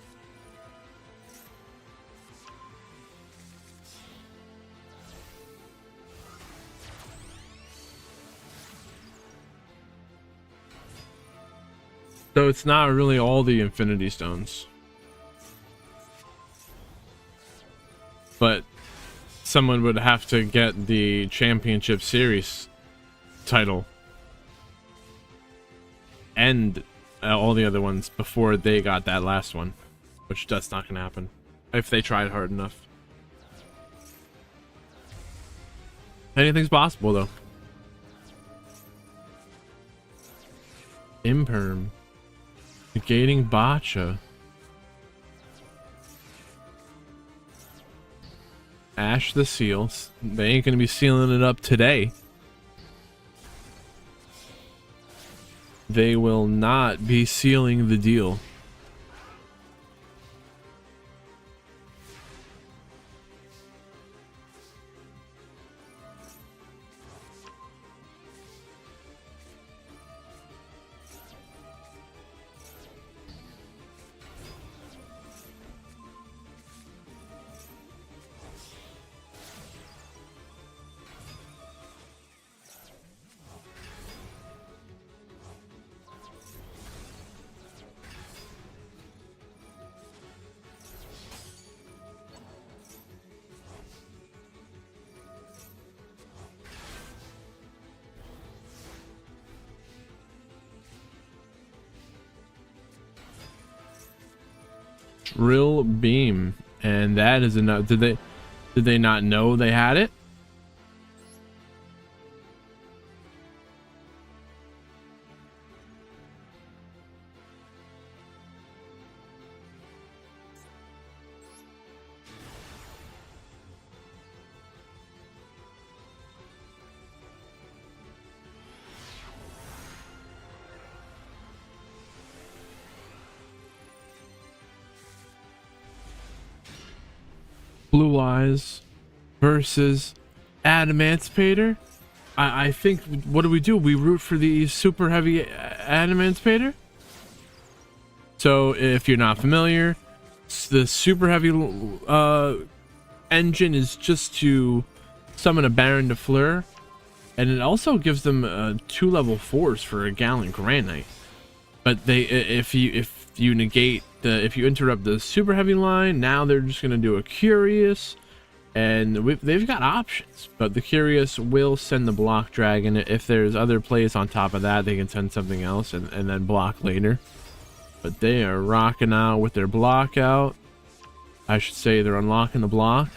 So it's not really all the Infinity Stones. But someone would have to get the Championship Series title and all the other ones before they got that last one, which that's not gonna happen if they tried hard enough. Anything's possible though. Imperm. Negating Botcha. Ash the Seals. They ain't gonna be sealing it up today. They will not be sealing the deal. Drill Beam, and that is enough. Did they not know they had it? Blue Eyes versus Adamantipator. I think, what do? We root for the super heavy Adamantipator. So if you're not familiar, the super heavy engine is just to summon a Baron de Fleur, and it also gives them 2 level 4s for a Gallant Grand Knight. But they, if you negate if you interrupt the super heavy line, now they're just gonna do a Curious, and they've got options. But the Curious will send the block dragon. If there's other plays on top of that, they can send something else and then block later. But they are rocking out with their block out. I should say they're unlocking the block.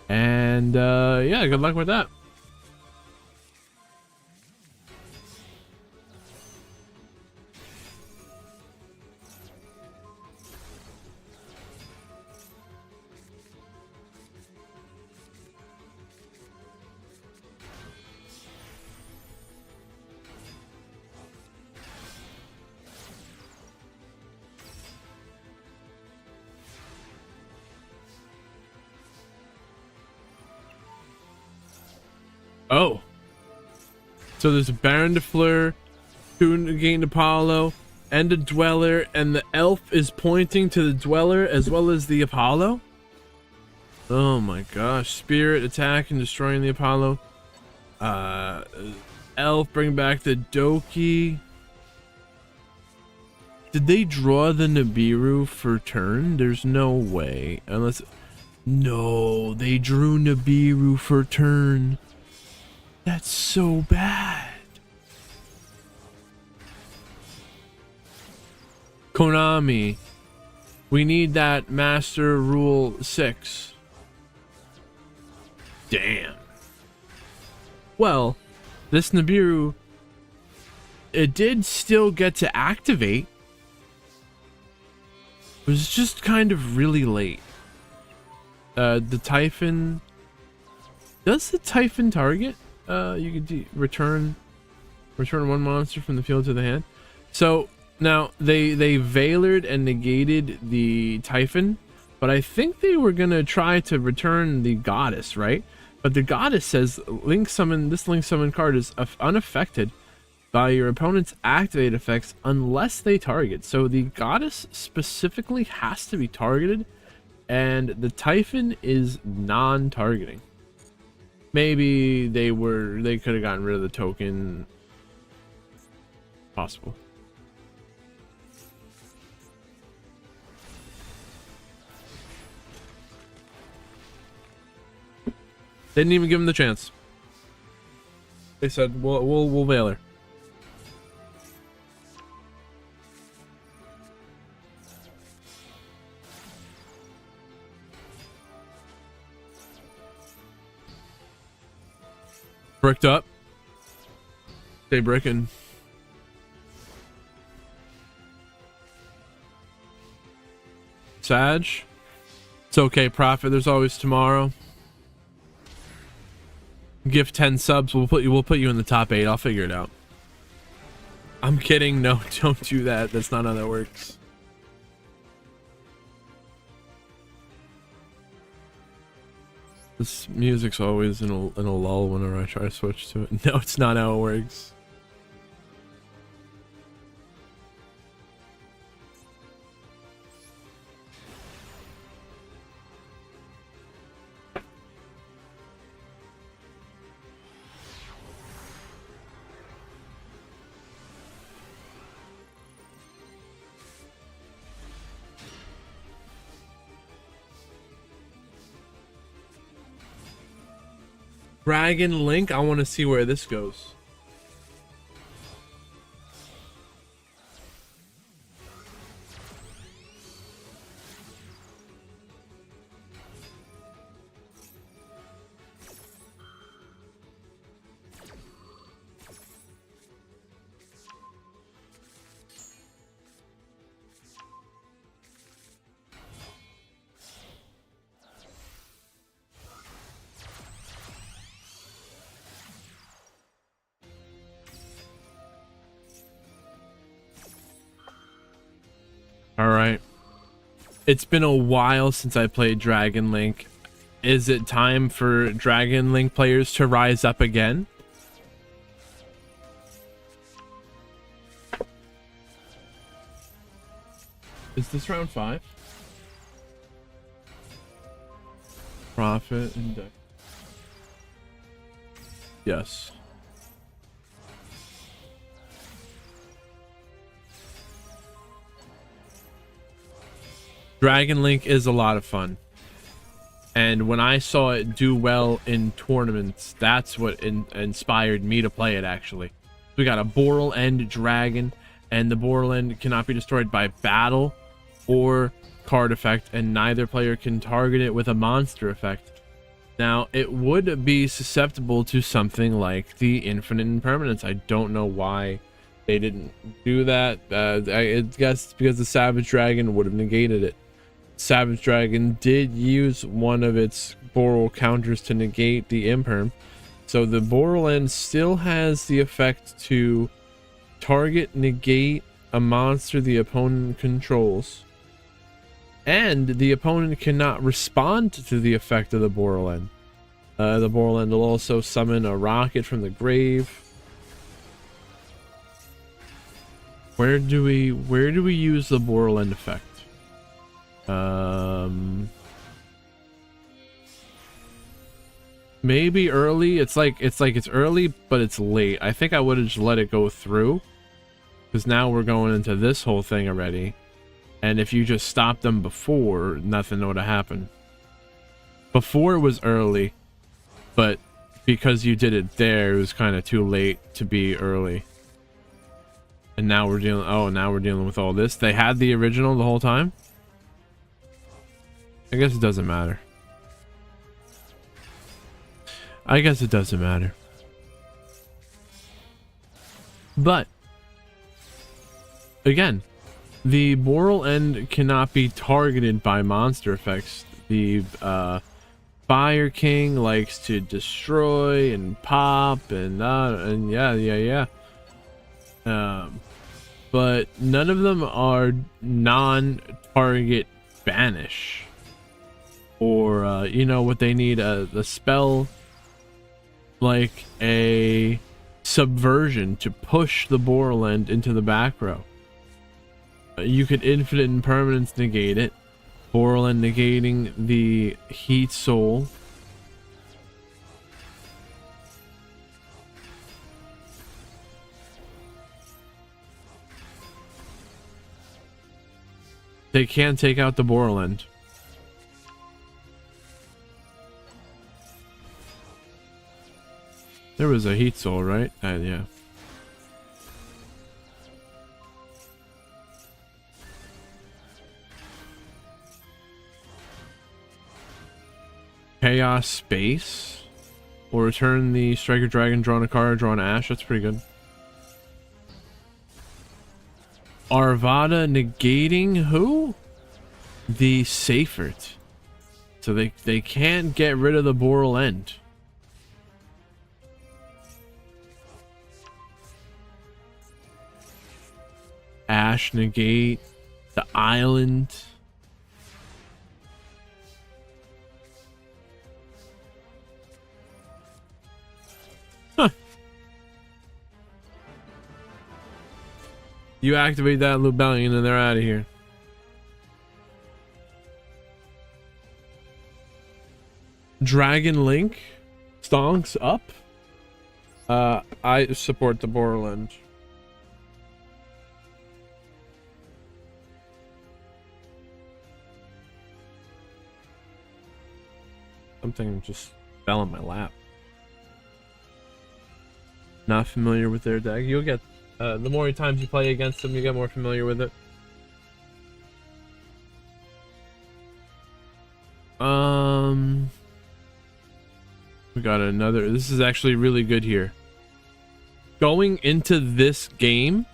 And yeah, good luck with that. Oh, so there's a Baron de Fleur, 2 Negating Apollo, and a Dweller, and the elf is pointing to the Dweller as well as the Apollo? Oh my gosh. Spirit attack and destroying the Apollo. Elf bring back the Doki. Did they draw the Nibiru for turn? There's no way. Unless... No, they drew Nibiru for turn. That's so bad. Konami, we need that Master Rule 6. Damn. Well, this Nibiru, it did still get to activate. It was just kind of really late. The Typhon... Does the Typhon target? You can return 1 monster from the field to the hand. So now they veilered and negated the Typhon, but I think they were gonna try to return the Goddess, right? But the Goddess says link summon. This link summon card is unaffected by your opponent's activate effects unless they target. So the Goddess specifically has to be targeted, and the Typhon is non-targeting. Maybe they could have gotten rid of the token possible. Didn't even give him the chance. They said, we'll Veiler. Bricked up. Stay bricking. Sag. It's okay, Prophet. There's always tomorrow. Gift 10 subs. We'll put you in the top 8. I'll figure it out. I'm kidding. No, don't do that. That's not how that works. This music's always in a lull whenever I try to switch to it. No, it's not how it works. Dragon Link, I want to see where this goes. Alright. It's been a while since I played Dragon Link. Is it time for Dragon Link players to rise up again? Is this round 5? Prophet and deck. Yes. Dragon Link is a lot of fun, and when I saw it do well in tournaments, that's what inspired me to play it. Actually, we got a Boral End dragon, and the Boral End cannot be destroyed by battle or card effect, and neither player can target it with a monster effect. Now, it would be susceptible to something like the infinite impermanence. I don't know why they didn't do that. I guess because the Savage Dragon would have negated it. Savage Dragon did use one of its Boral counters to negate the imperm, so the Boral End still has the effect to target, negate a monster the opponent controls, and the opponent cannot respond to the effect of the Boral End. The Boral End will also summon a rocket from the grave. Where do we use the Boral End effect? Maybe early. It's early, but it's late. I think I would have just let it go through, because now we're going into this whole thing already, and if you just stopped them before, nothing would have happened. Before it was early, but because you did it there, it was kind of too late to be early. And now we're dealing. Oh, now we're dealing with all this. They had the original the whole time. I guess it doesn't matter. I guess it doesn't matter. But again, the Boral End cannot be targeted by monster effects. The Fire King likes to destroy and pop and yeah. But none of them are non-target banish, or you know what they need, the spell like a subversion to push the Boral End into the back row. You could infinite impermanence negate it, Boral End negating the Heat Soul. they can't take out the Borland. There was a Heat Soul, right? Yeah. Chaos Space. Or return the Striker Dragon, drawn a card, drawn Ash. That's pretty good. Arvada negating who? The Seifert. So they can't get rid of the Boral End. Ash negate the island. Huh. You activate that Lubellion and they're out of here. Dragon Link stonks up. I support the Borland. Something just fell in my lap. Not familiar with their deck. You'll get the more times you play against them, you get more familiar with it. We got another. This is actually really good here. Going into this game,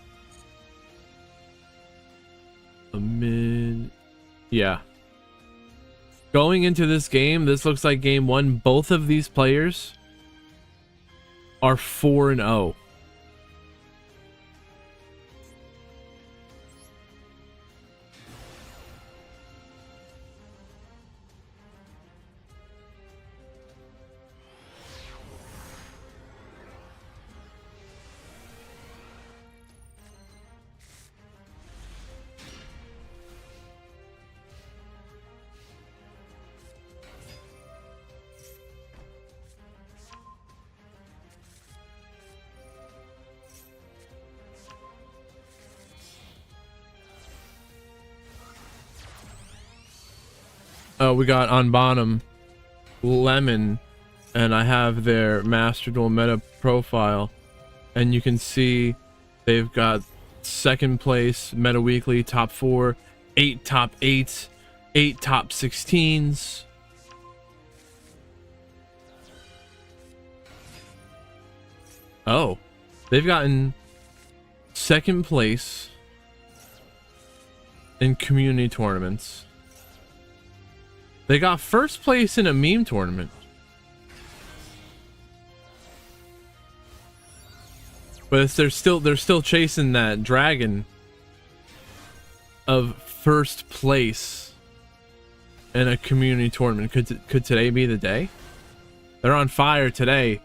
yeah. Going into this game, this looks like game one. Both of these players are 4-0. We got on bottom Lemon, and I have their Master Duel meta profile, and you can see they've got second place meta weekly, top 4, 8 top 8s, 8 top 16s. Oh, they've gotten second place in community tournaments. They got first place in a meme tournament. But they're still chasing that dragon of first place in a community tournament. Could today be the day? They're on fire today.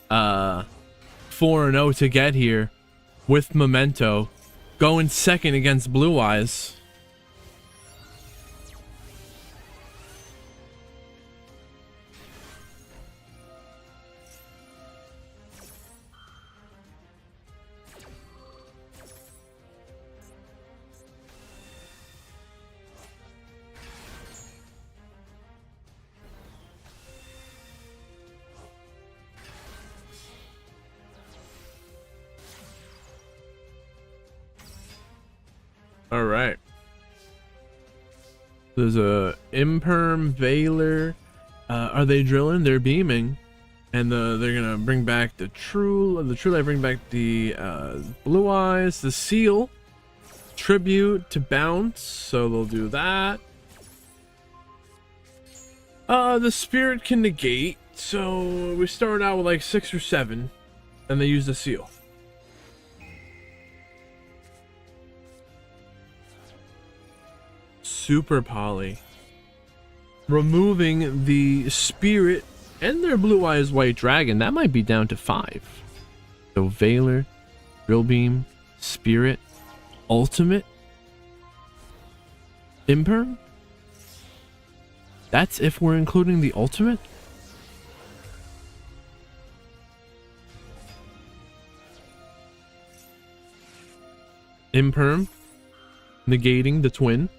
4-0 to get here with Memento, going second against Blue Eyes. All right. There's a Imperm Veiler. Are they drilling? They're beaming, and they're gonna bring back the True Light. Bring back the Blue Eyes, the Seal, Tribute to bounce. So they'll do that. The Spirit can negate. So we start out with like 6 or 7, and they use the Seal. Super Poly, removing the Spirit and their Blue Eyes White Dragon. That might be down to 5. So Veiler, Drill Beam, Spirit, Ultimate, Imperm. That's if we're including the Ultimate. Imperm, negating the twin.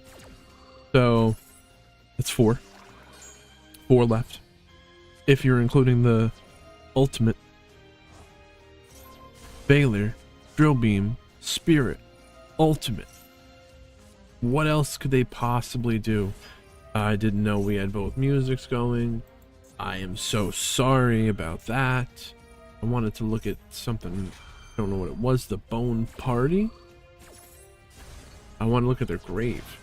So that's 4. 4 left. If you're including the ultimate. Baylor, Drill Beam, Spirit, Ultimate. What else could they possibly do? I didn't know we had both musics going. I am so sorry about that. I wanted to look at something. I don't know what it was. The Bone Party? I want to look at their grave.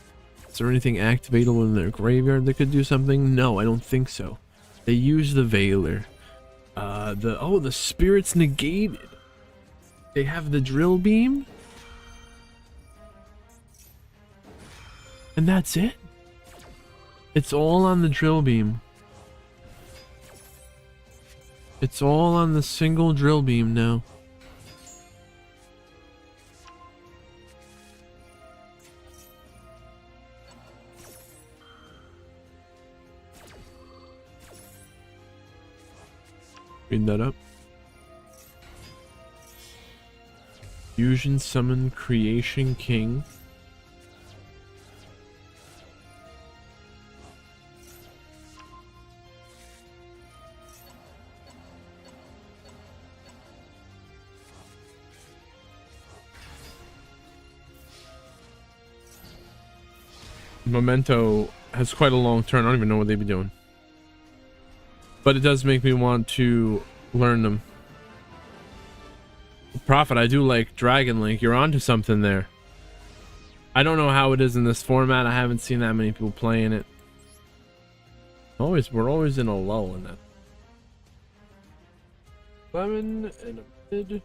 Is there anything activatable in their graveyard that could do something? No, I don't think so. They use the Veiler. The Spirit's negated. They have the Drill Beam. And that's it. It's all on the Drill Beam. It's all on the single Drill Beam now. Read that up. Fusion Summon Creation King. Memento has quite a long turn. I don't even know what they'd be doing. But it does make me want to learn them. Prophet, I do like Dragon Link. You're onto something there. I don't know how it is in this format. I haven't seen that many people playing it. We're always in a lull in that. Lemon and a mid.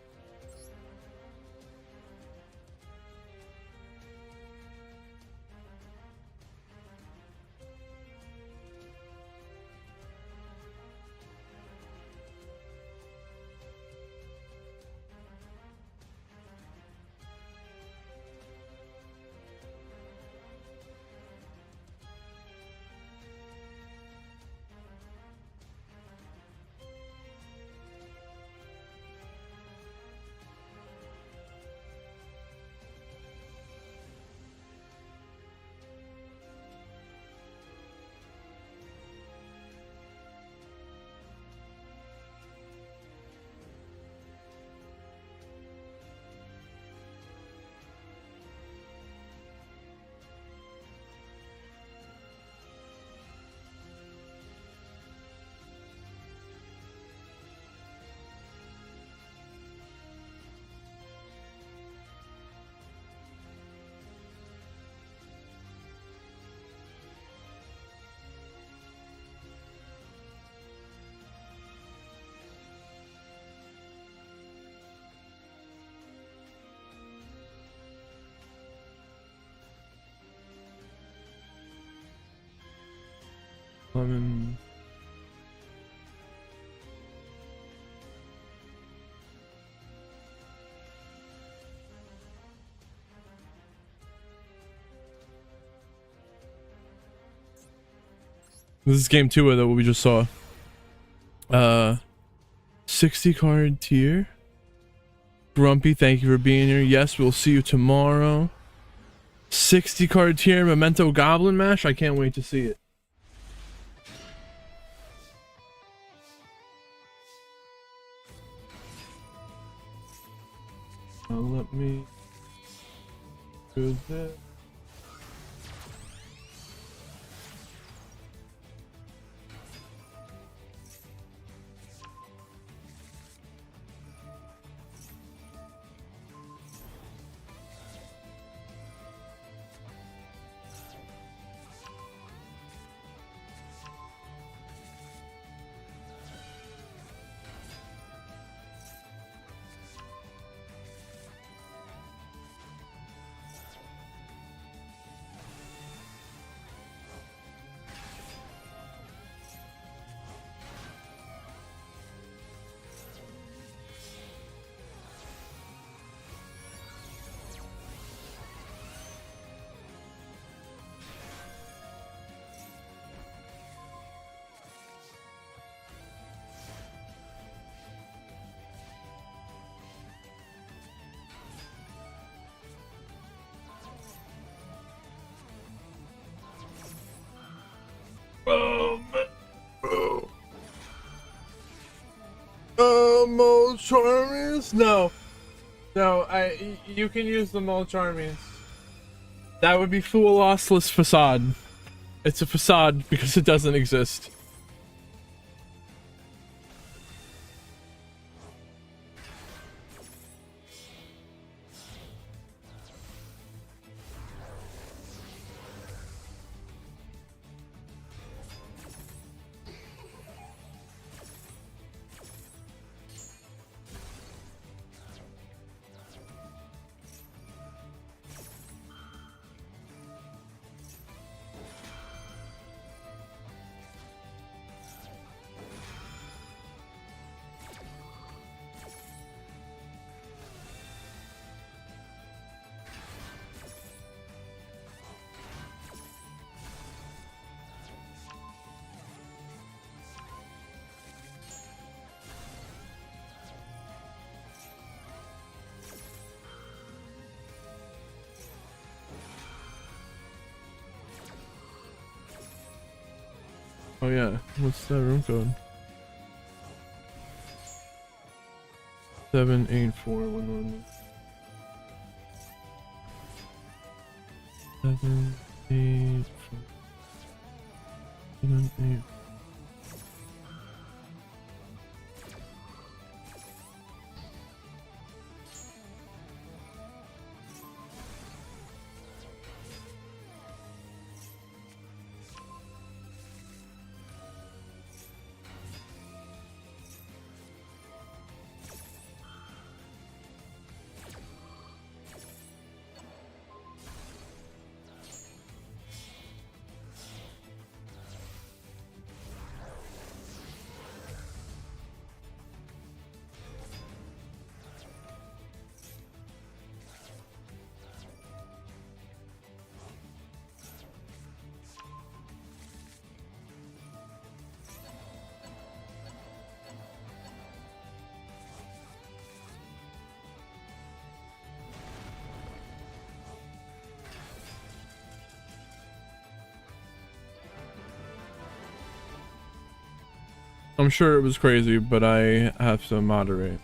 Lemon. This is game 2 of what we just saw. 60 card tier. Grumpy, thank you for being here. Yes, we'll see you tomorrow. 60 card tier Memento Goblin Mash. I can't wait to see it. Let me do that. mulch armies? No. No, you can use the mulch armies. That would be full lossless facade. It's a facade because it doesn't exist. Oh yeah, what's that room code? 78411. 784. 784. I'm sure it was crazy, but I have to moderate.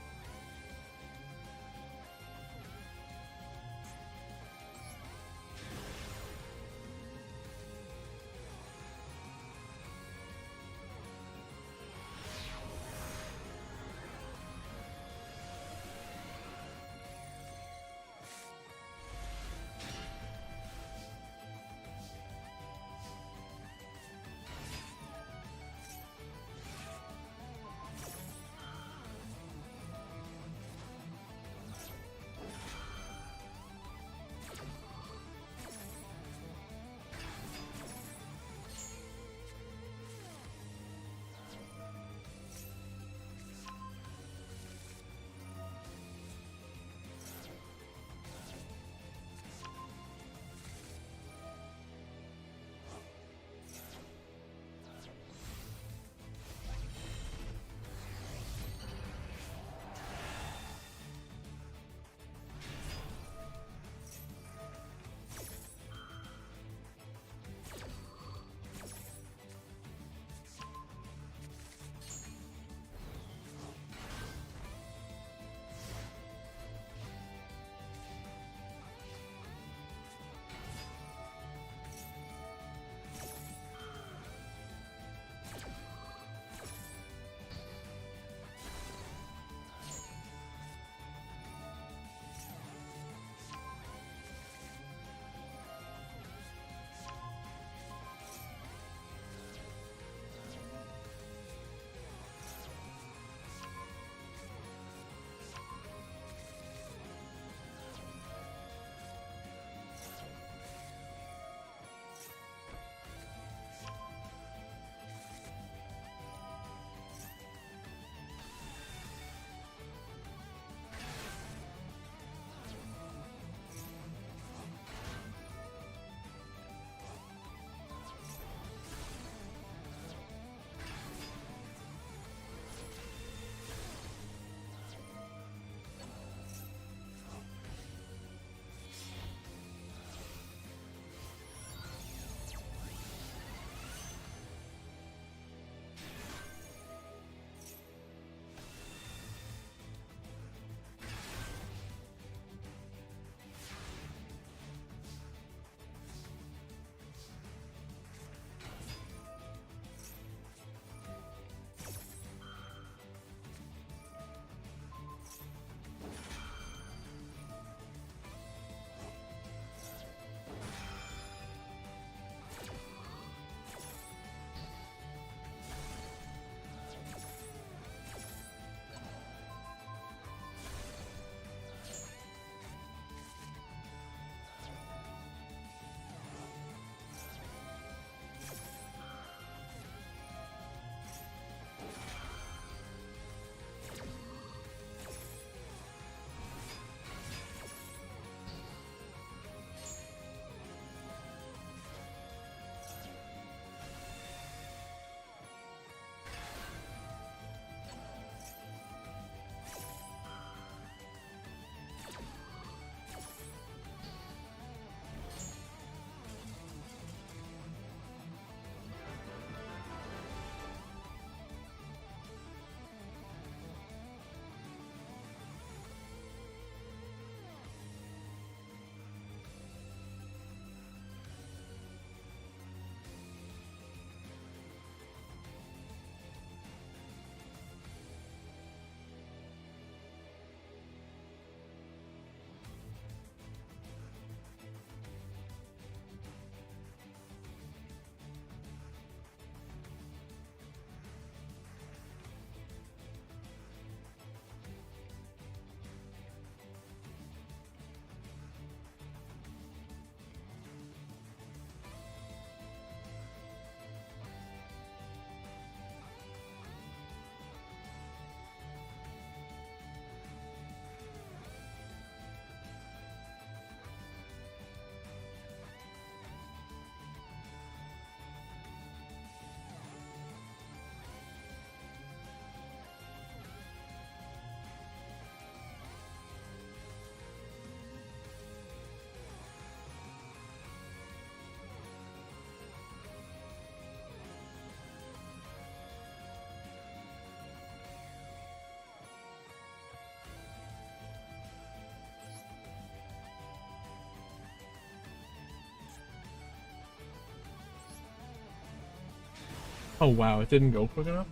Oh wow, it didn't go quick enough.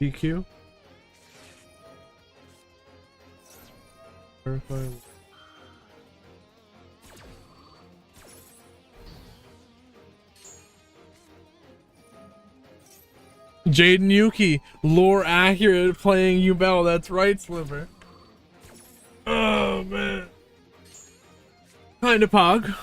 DQ. Verify. Jaden Yuki, lore accurate, playing Yubel. That's right, Sliver. Oh man. Kinda pog.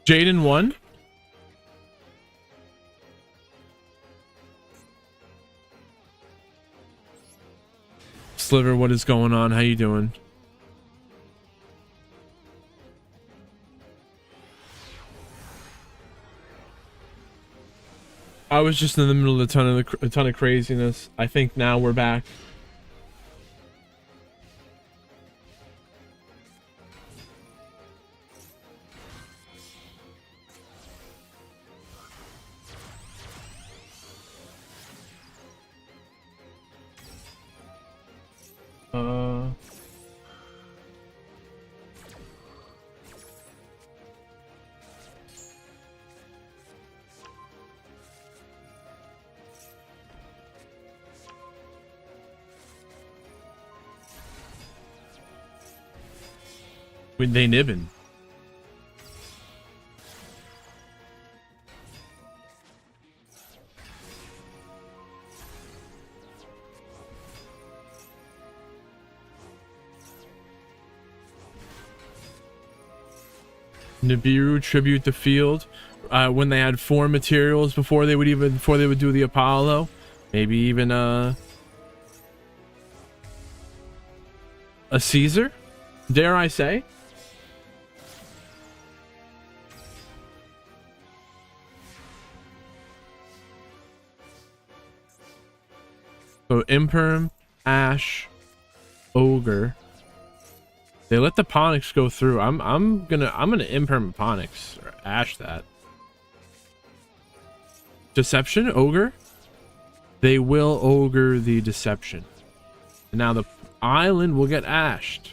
Jaden won. Sliver, what is going on? How you doing? I was just in the middle of a ton of craziness. I think now we're back. When they nibbin. Nibiru tribute the field when they had 4 materials before they would do the Apollo. Maybe even a Caesar, dare I say. So Imperm, Ash, Ogre. They let the Ponix go through. I'm gonna Imperm Ponix or Ash that. Deception, Ogre. They will Ogre the Deception. And now the island will get ashed.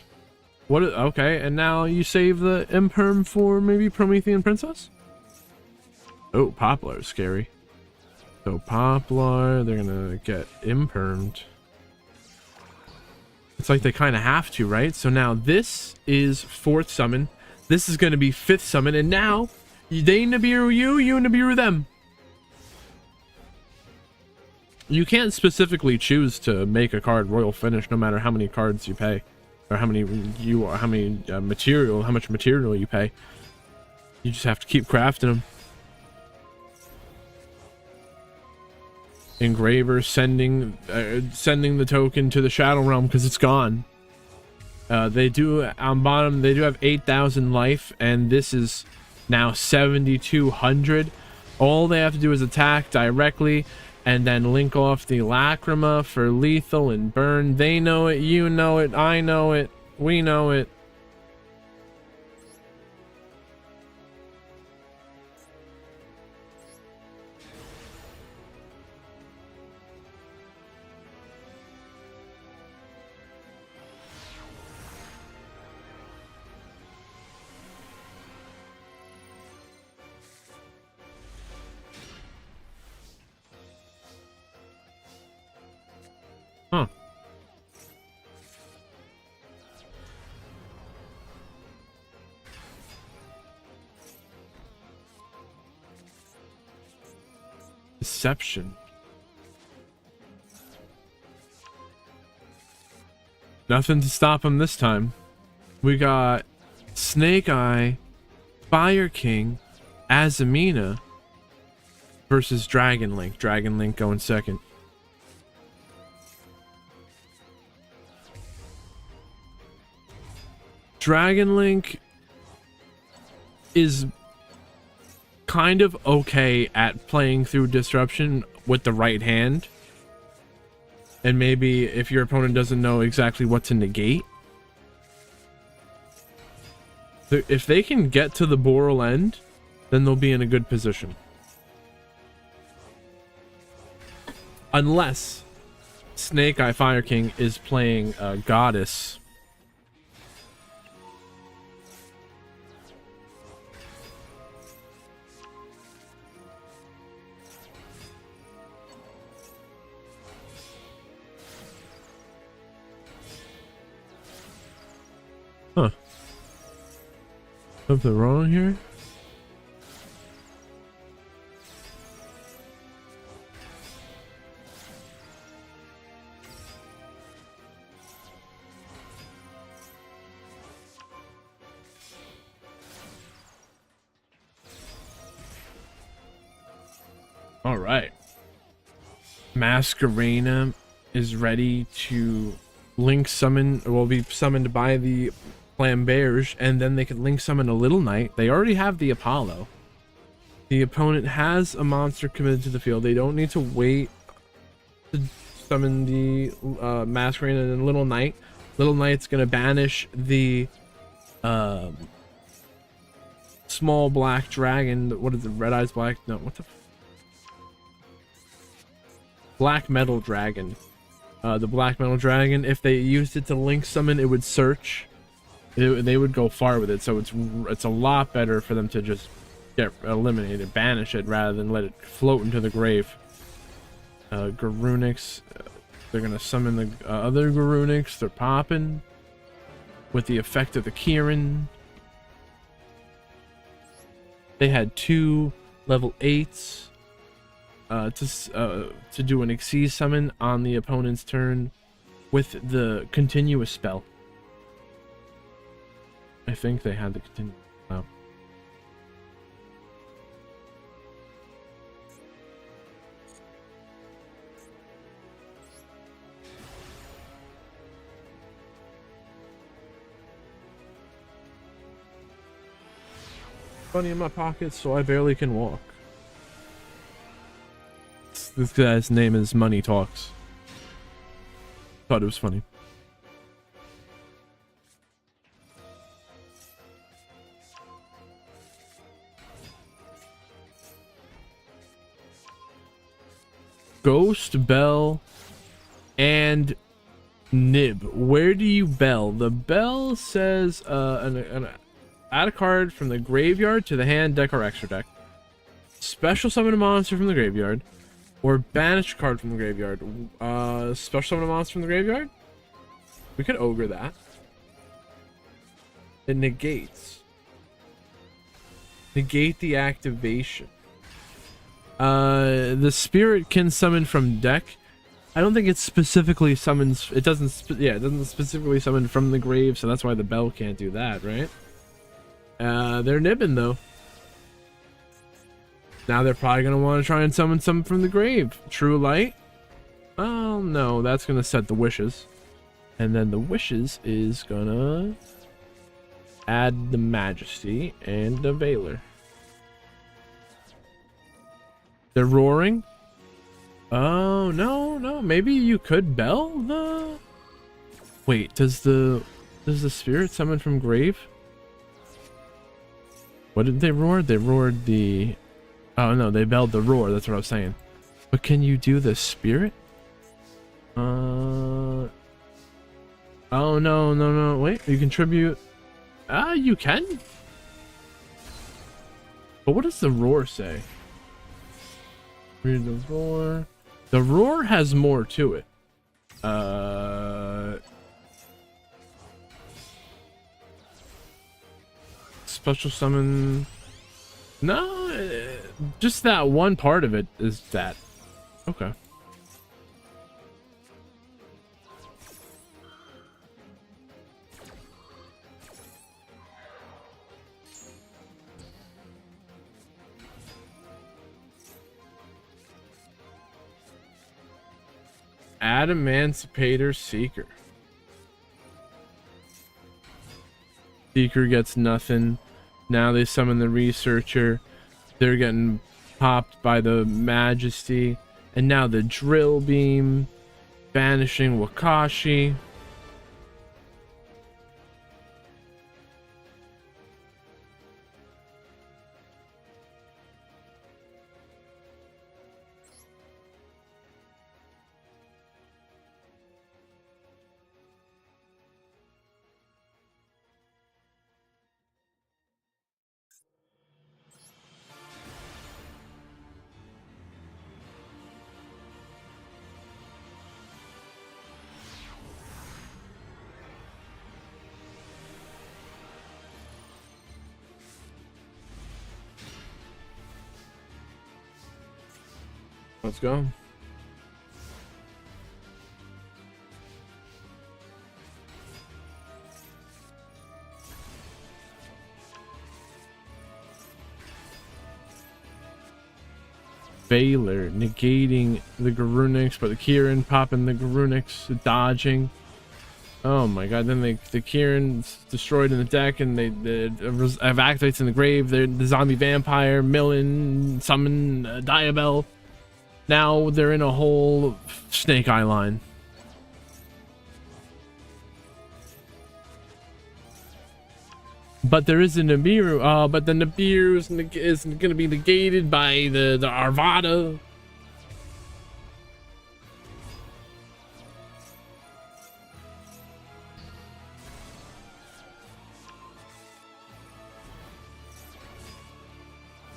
What? Okay, and now you save the Imperm for maybe Promethean Princess? Oh, Poplar is scary. So Poplar, they're gonna get Impermed. It's like they kind of have to, right? So now this is 4th summon. This is gonna be 5th summon, and now they Nibiru you, you Nibiru them. You can't specifically choose to make a card royal finish, no matter how many cards you pay, or how much material you pay. You just have to keep crafting them. Engraver sending the token to the Shadow Realm because it's gone. They do on bottom. They do have 8,000 life, and this is now 7,200. All they have to do is attack directly, and then link off the Lacrima for lethal and burn. They know it. You know it. I know it. We know it. Huh. Deception. Nothing to stop him this time. We got Snake Eye, Fire King, Azamina versus Dragon Link. Dragon Link going second. Dragon Link is kind of okay at playing through disruption with the right hand, and maybe if your opponent doesn't know exactly what to negate, if they can get to the Boral end, then they'll be in a good position. Unless Snake Eye Fire King is playing Goddess. Huh. Something wrong here? All right. Masquerena is ready to link summon, will be summoned by the Flamberge, and then they can link summon a Little Knight. They already have the Apollo. The opponent has a monster committed to the field. They don't need to wait to summon the Masquerena and Little Knight. Little Knight's gonna banish the small black dragon. What is it? Red Eyes Black? No, what the? Black Metal Dragon. The Black Metal Dragon, if they used it to link summon, it would search. They would go far with it, so it's a lot better for them to just get eliminated, banish it, rather than let it float into the grave. Garunix, they're gonna summon the other Garunix. They're popping with the effect of the Kieran. They had 2 level 8s to do an Xyz summon on the opponent's turn with the continuous spell. I think they had the continuous. Oh. Money in my pocket, so I barely can walk. This guy's name is Money Talks. Thought it was funny. Ghost, Bell, and Nib. Where do you bell? The bell says add a card from the graveyard to the hand, deck, or extra deck. Special summon a monster from the graveyard. Or banish a card from the graveyard. Special summon a monster from the graveyard? We could ogre that. It negates. Negate the activation. The spirit can summon from deck. I don't think it specifically summons. It doesn't. It doesn't specifically summon from the grave, so that's why the bell can't do that, right? They're nibbing though. Now they're probably gonna want to try and summon something from the grave. True Light. Oh no, that's gonna set the wishes, and then the wishes is gonna add the Majesty and the Veiler. They're roaring. Oh no, maybe you could bell the. Wait, does the spirit summon from grave? What did they roar? They roared the. Oh no, they belled the roar. That's what I was saying. But can you do the spirit? Oh no. Wait, you contribute. You can. But what does the roar say? Read the roar. The roar has more to it. Special summon. No, just that one part of it is that. Okay. Emancipator Seeker. Seeker gets nothing. Now they summon the Researcher. They're getting popped by the Majesty. And now the Drill Beam. Banishing Wakashi. Let's go. Baylor negating the Garunix, but the Kieran popping the Garunix, dodging. Oh my god, then the Kieran's destroyed in the deck, and they have activates in the grave. They're the zombie vampire, Millen, summon Diabell. Now they're in a whole Snake Eye line. But there is a Nibiru, but the Nibiru is going to be negated by the Arvada.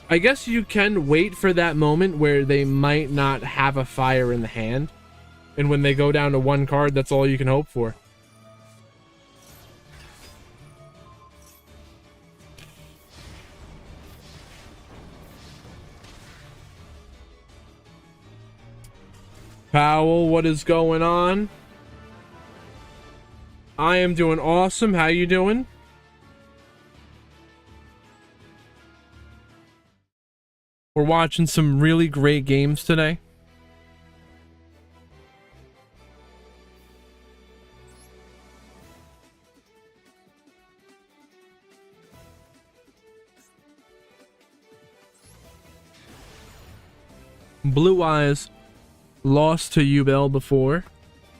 I guess you can wait for that moment where they might not have a fire in the hand. And when they go down to one card, that's all you can hope for. Powell, what is going on? I am doing awesome. How you doing? We're watching some really great games today. Blue Eyes lost to Yubel before.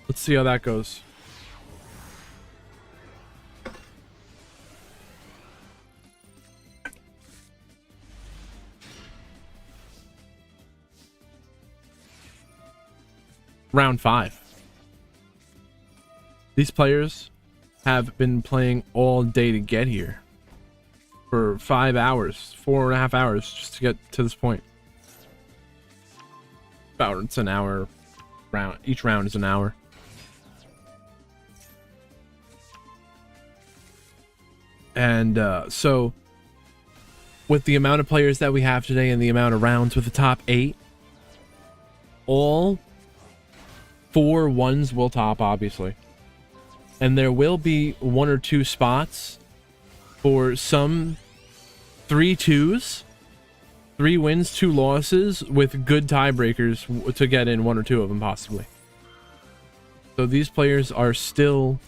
Let's see how that goes. Round 5. These players have been playing all day to get here. For 5 hours, 4.5 hours just to get to this point. About it's an hour round. Each round is an hour. And so with the amount of players that we have today and the amount of rounds with the top 8, all 4 ones will top, obviously. And there will be 1 or 2 spots for some 3 2s, 3 wins, 2 losses with good tiebreakers to get in 1 or 2 of them, possibly. So these players are still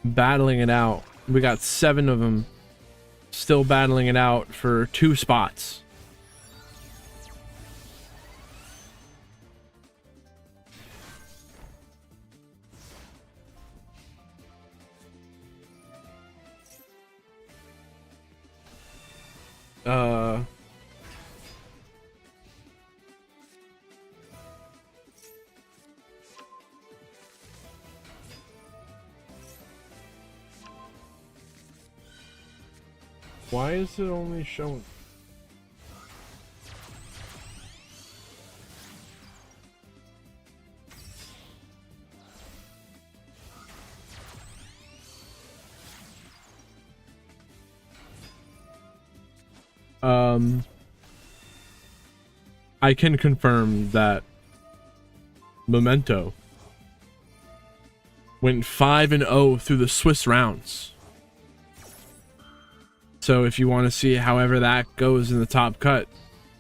battling it out. We got 7 of them still battling it out for 2 spots. Why is it only showing? I can confirm that Memento went 5-0 through the Swiss rounds. So if you want to see however that goes in the top cut,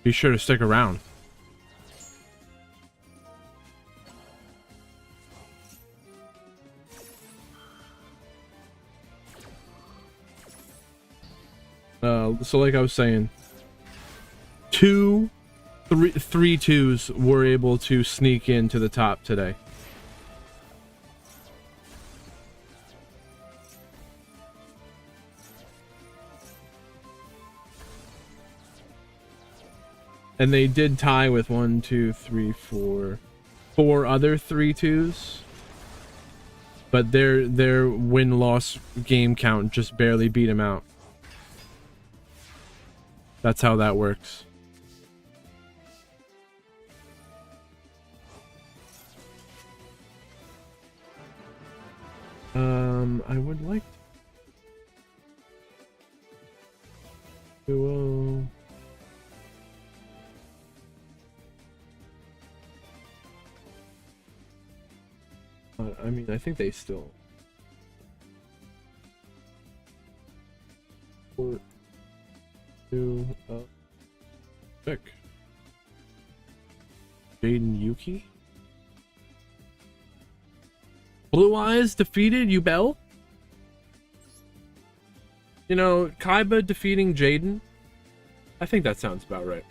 be sure to stick around. So like I was saying, 3 2s were able to sneak into the top today. And they did tie with 1, 2, 3, 4 other 3 2s. But their win-loss game count just barely beat them out. That's how that works. I would like to I mean, I think they still 4, 2, pick. Jaden Yuki. Blue Eyes defeated Yubel. You know, Kaiba defeating Jaden. I think that sounds about right.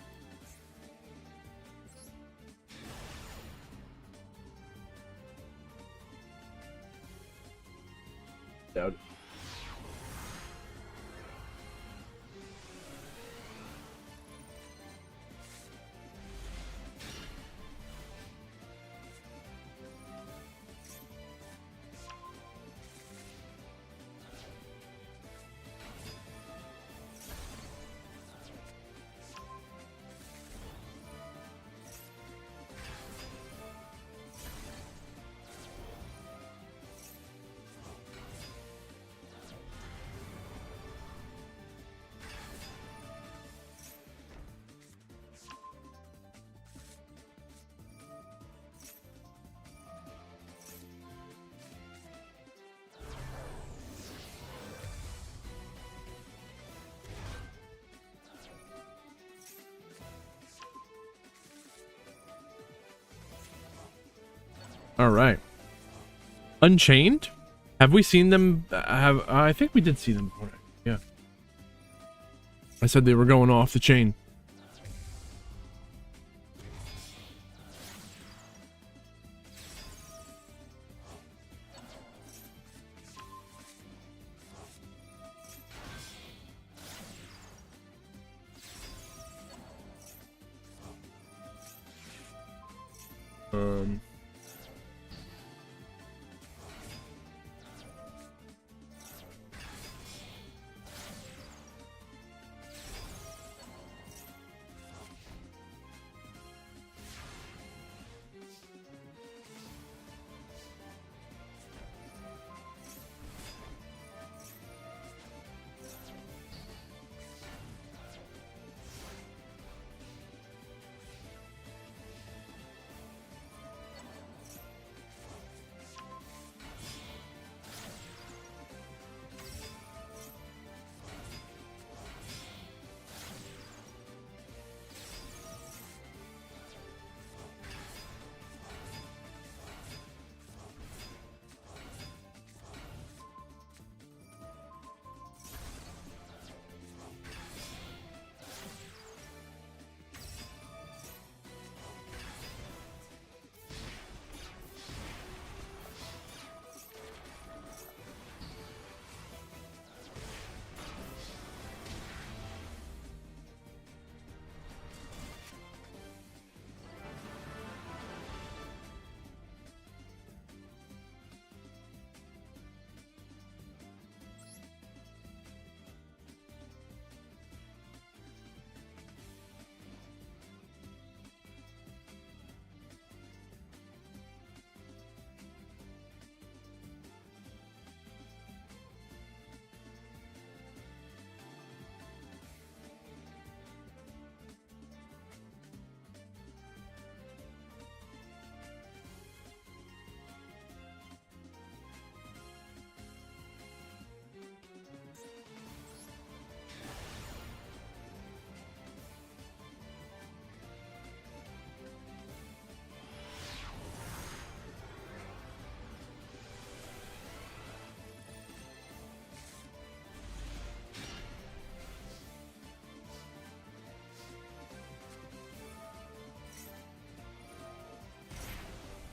Doubt it. All right. Unchained? Have we seen them? I think we did see them before. Yeah. I said they were going off the chain.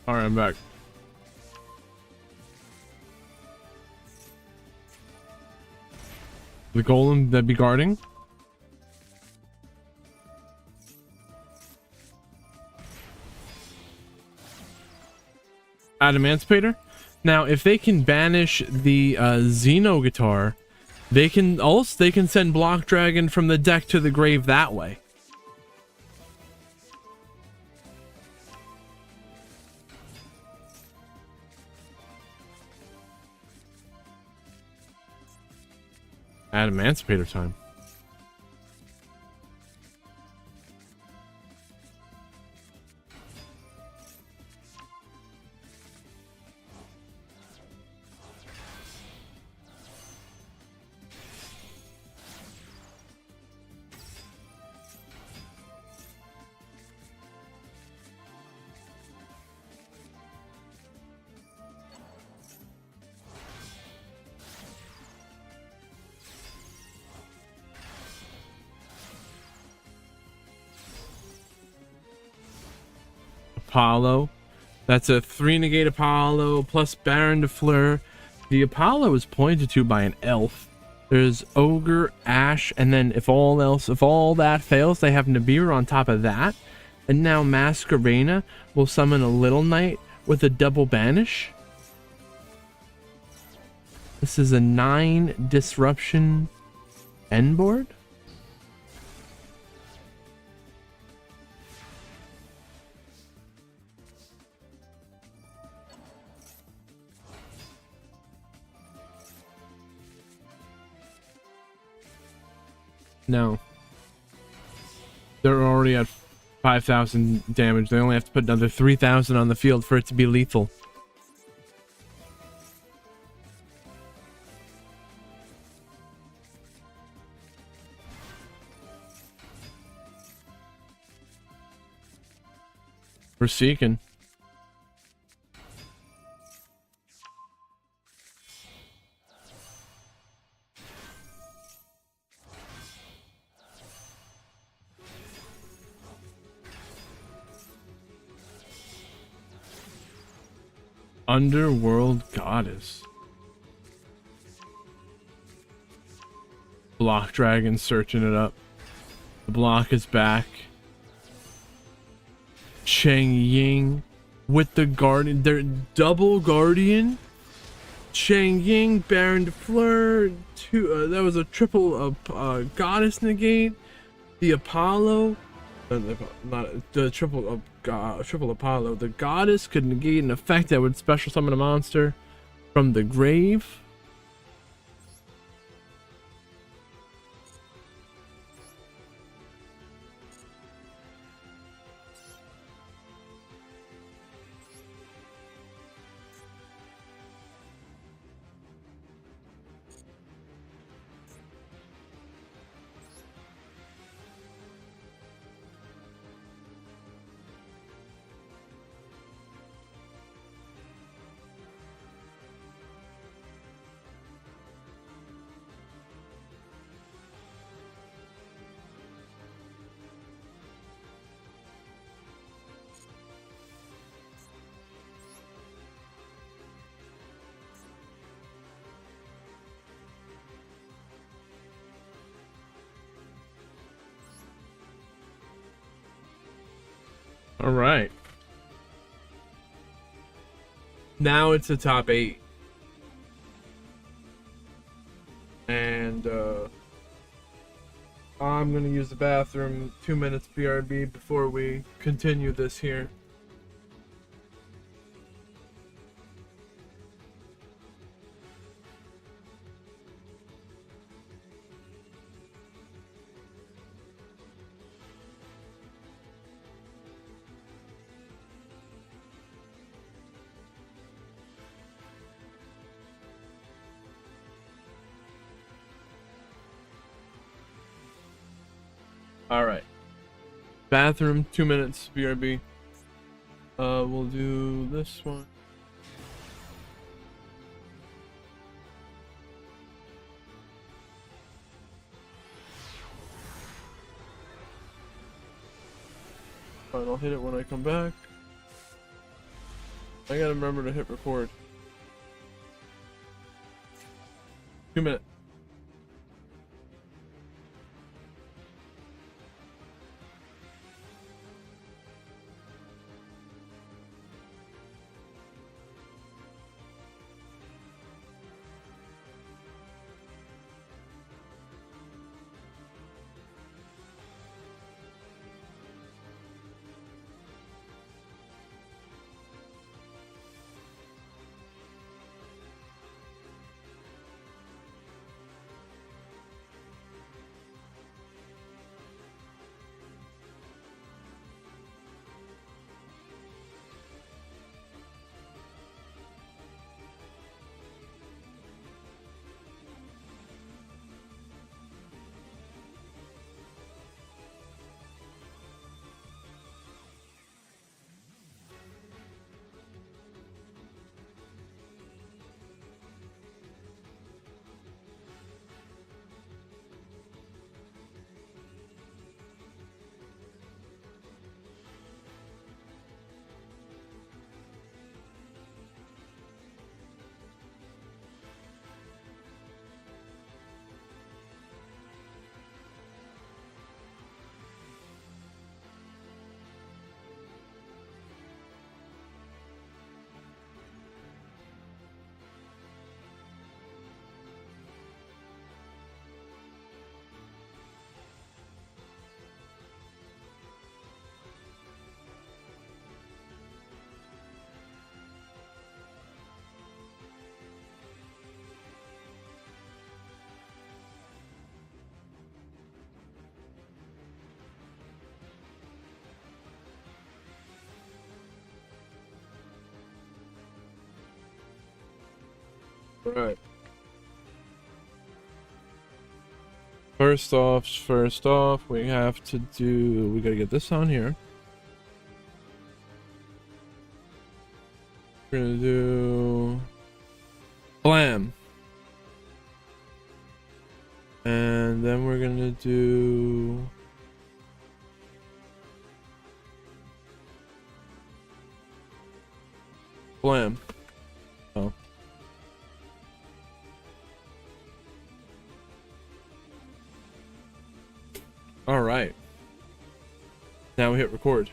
All right, I'm back. The golem that be guarding? Adamantipator? Now, if they can banish the Xeno guitar, they can send Block Dragon from the deck to the grave that way. Adamantipator time. Apollo. That's a 3 negate Apollo plus Baron de Fleur. The Apollo is pointed to by an elf. There's Ogre, Ash, and then if all that fails, they have Nibiru on top of that. And now Masquerena will summon a Little Knight with a double banish. This is a 9 disruption end board. No. They're already at 5,000 damage. They only have to put another 3,000 on the field for it to be lethal. We're seeking. Underworld Goddess. Block Dragon searching it up. The block is back. Cheng Ying with the Guardian. They're double Guardian. Cheng Ying, Baron de Fleur. That was a triple Goddess negate. The Apollo. Not the triple Apollo. The Goddess could negate an effect that would special summon a monster from the grave. All right. Now it's the top 8. And I'm going to use the bathroom. 2 minutes BRB before we continue this here. All right. Bathroom, 2 minutes, BRB. We'll do this one. Fine, I'll hit it when I come back. I gotta remember to hit record. 2 minutes. Right. First off, we have to do. We gotta get this on here. We're gonna do blam, and then we're gonna do blam. Oh. All right. Now we hit record.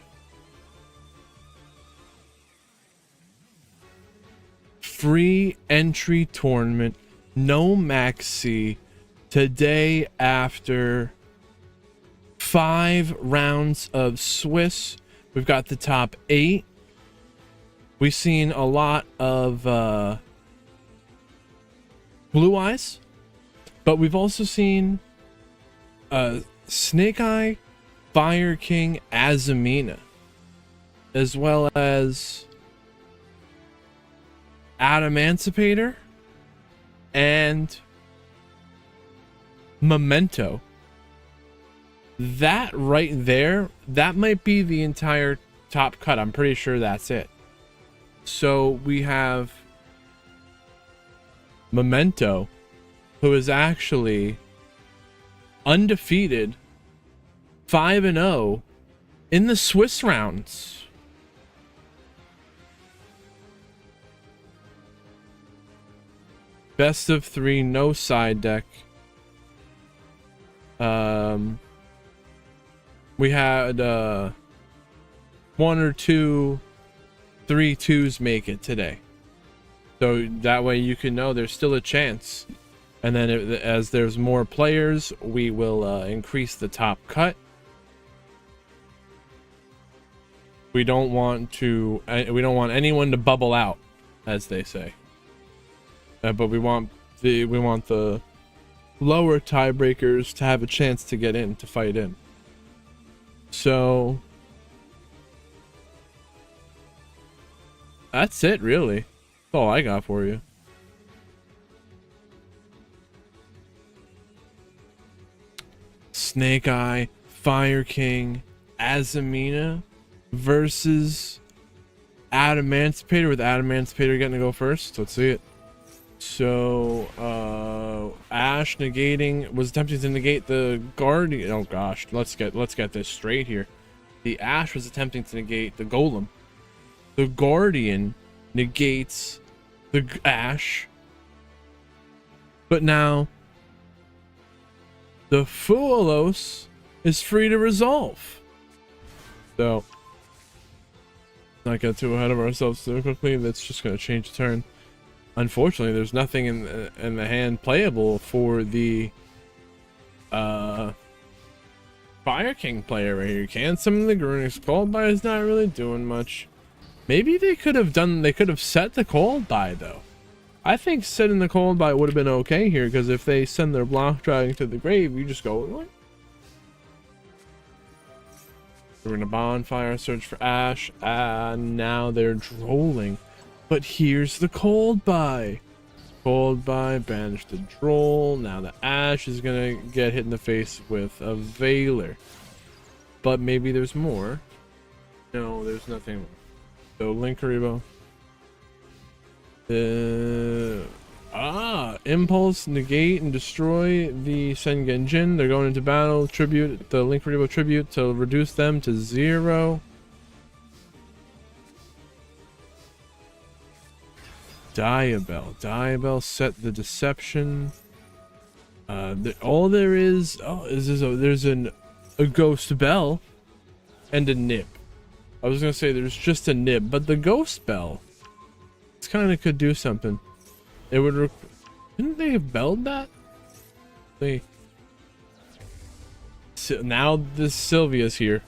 Free entry tournament, no maxi, today after 5 rounds of Swiss. We've got the top 8. We've seen a lot of Blue Eyes, but we've also seen Snake Eye, Fire King, Azamina, as well as Adamantipator and Memento. That right there, that might be the entire top cut. I'm pretty sure that's it. So we have Memento, who is actually undefeated, 5-0 in the Swiss rounds. Best of 3, no side deck. We had 1 or 2 3-2s make it today, so that way you can know there's still a chance. And then as there's more players, we will increase the top cut. We don't want anyone to bubble out, as they say. But we want the lower tiebreakers to have a chance to get in, to fight in. So that's it, really. That's all I got for you. Snake Eye, Fire King, Azamina versus Adamantipator, with Adamantipator getting to go first. Let's see it. So Ash was attempting to negate the Guardian. Oh gosh, let's get this straight here. The Ash was attempting to negate the Golem. The Guardian negates the Ash, but now the Fuelos is free to resolve. So not get too ahead of ourselves too quickly. That's just going to change the turn. Unfortunately, there's nothing in the hand playable for the Fire King player right here. Can summon the Grunix. Called by is not really doing much. Maybe they could have set the Cold by though. I think setting the Cold by would have been okay here, because if they send their Block Dragon to the grave, you just go, what? We're gonna Bonfire, search for Ash. Now they're drolling. But here's the Cold by. Cold by, banish the Droll. Now the Ash is gonna get hit in the face with a Veiler. But maybe there's more. No, there's nothing more. So Link Karibo. Impulse, negate, and destroy the Sengenjin. They're going into battle. Tribute, the Link Karibo tribute to reduce them to 0. Diabell set the deception. All there is, there's a Ghost Bell and a Nib. I was gonna say there's just a Nib, but the Ghost Bell, it's kind of could do something. It would. Didn't they have belled that? Now this Sylvia's here.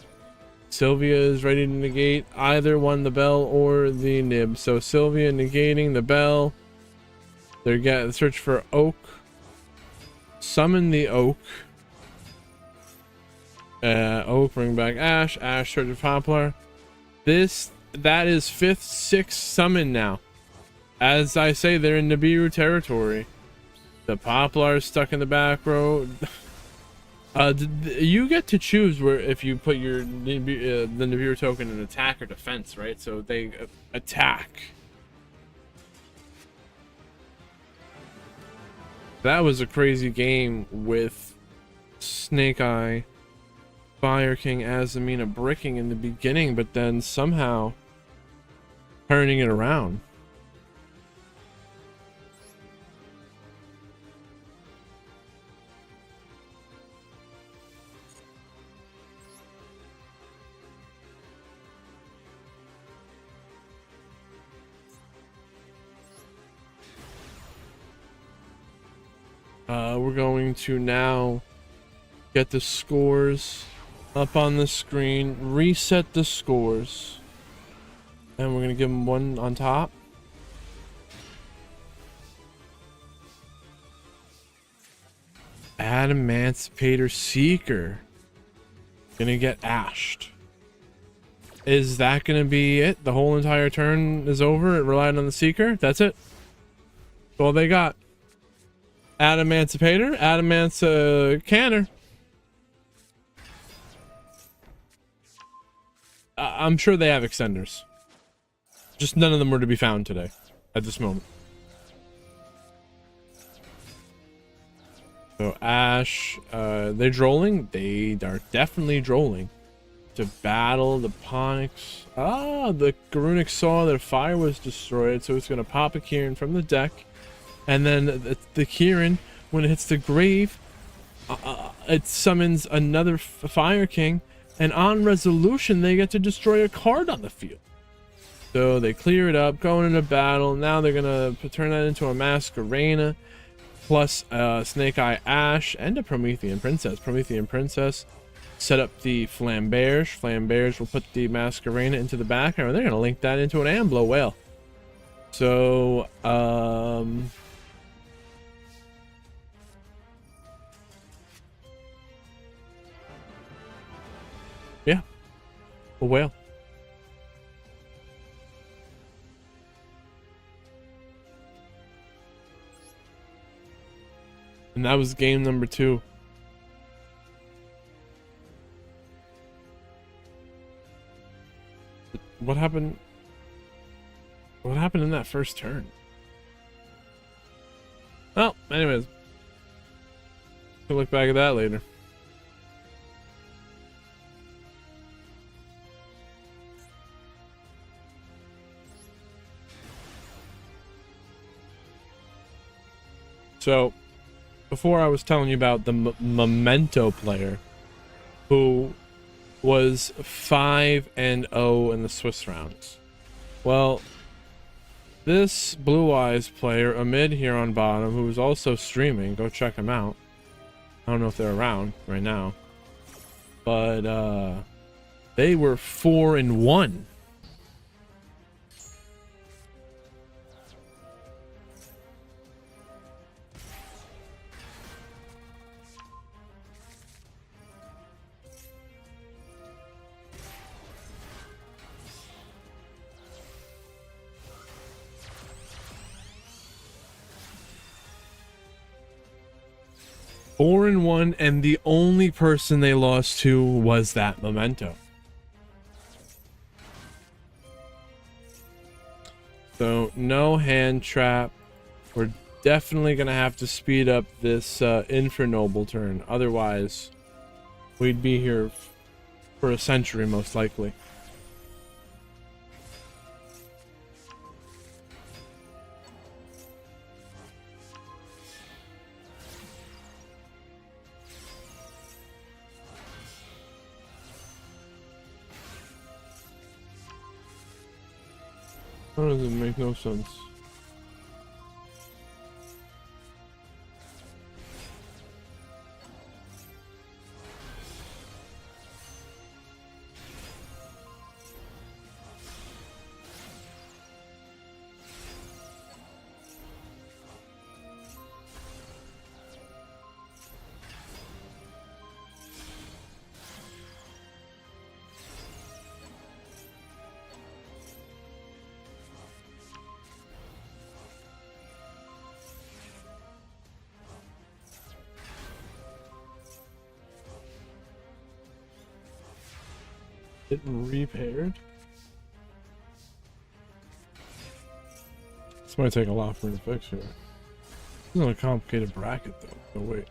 Sylvia is ready to negate either one, the bell or the Nib. So Sylvia negating the bell. They're getting search for Oak. Summon the Oak. Oak, bring back Ash. Ash, search for Poplar. That is 5th, 6th summon now. As I say, they're in Nibiru territory. The Poplar's stuck in the back row. You get to choose where if you put your the Nibiru token in attack or defense, right? So they attack. That was a crazy game with Snake Eye, Fire King, Azamina bricking in the beginning, but then somehow turning it around. We're going to now get the scores up on the screen, reset the scores, and we're going to give them one on top. Emancipator Seeker gonna get ashed. Is that gonna be it? The whole entire turn is over? It relied on the Seeker? That's it? That's all they got. Emancipator, Canner. I'm sure they have extenders. Just none of them were to be found today, at this moment. So Ash, they're drolling? They are definitely drolling. To battle the Ponix. Ah, the Garunic saw that a fire was destroyed, so it's going to pop a Kieran from the deck. And then the Kieran, when it hits the grave, it summons another Fire King. And on resolution, they get to destroy a card on the field. So they clear it up, going into battle. Now they're going to turn that into a Masquerena. Plus Snake Eye Ash and a Promethean Princess. Promethean Princess set up the Flamberge. Flamberge will put the Masquerena into the background. They're going to link that into an Amblo Whale. So, yeah, a whale. And that was game number 2. What happened? What happened in that first turn? Well, anyways. We'll look back at that later. So, before I was telling you about the Memento player who was 5-0 in the Swiss rounds. Well, this Blue Eyes player, Amid here on bottom, who is also streaming, go check him out. I don't know if they're around right now, but they were 4-1. Four and 1, and the only person they lost to was that Memento. So no hand trap. We're definitely gonna have to speed up this Infernoble turn. Otherwise, we'd be here for a century most likely. That doesn't make no sense. It repaired. This might take a lot for me to fix here. This isn't a complicated bracket though. Oh wait.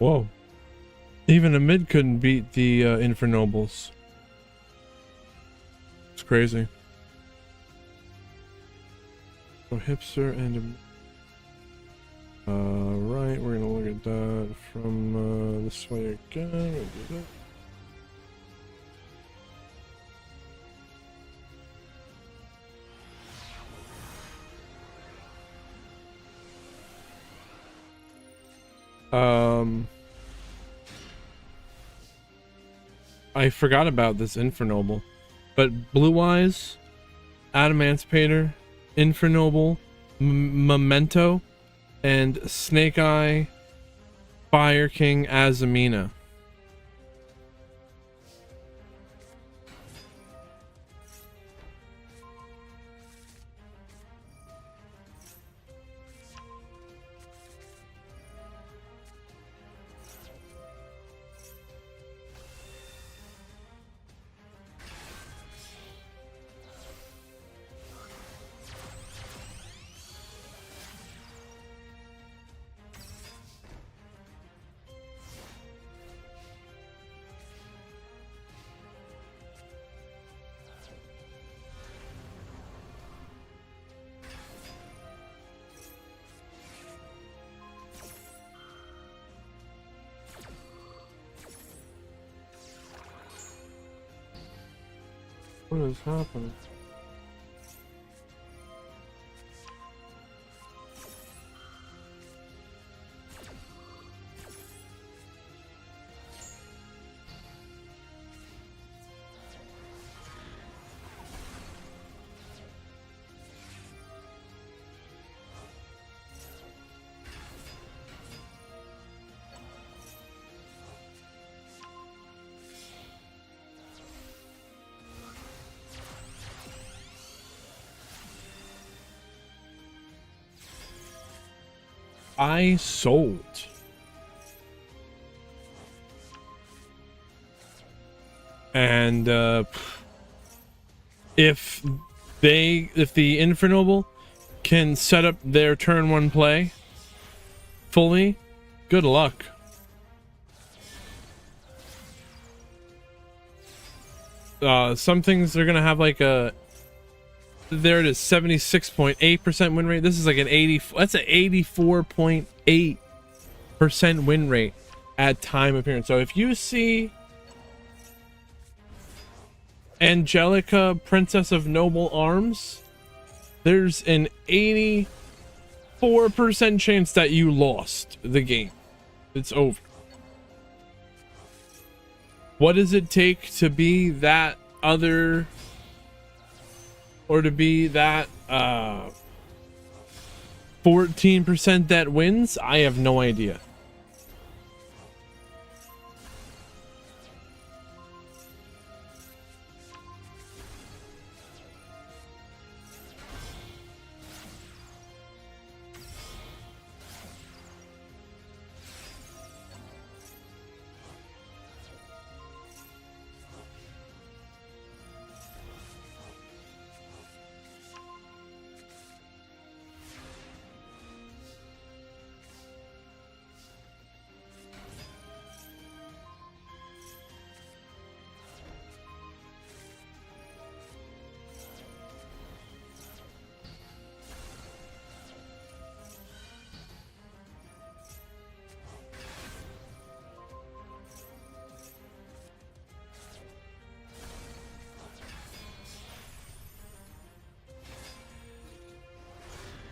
Whoa. Even a mid couldn't beat the Infernobles. It's crazy. So hipster and right, we're gonna look at that from this way again. We'll do that. I forgot about this Infernoble, but Blue Eyes, Adamantipator, Infernoble, Memento, and Snake Eye, Fire King, Azamina. What is happening? I sold. And if the Infernoble can set up their turn one play fully, good luck. Some things are gonna have like a, there it is, 76.8% win rate. This is like an 80, that's an 84.8% win rate at time appearance. So if you see Angelica, Princess of Noble Arms, there's an 84% chance that you lost the game. It's over. What does it take to be that other, or to be that 14% that wins? I have no idea.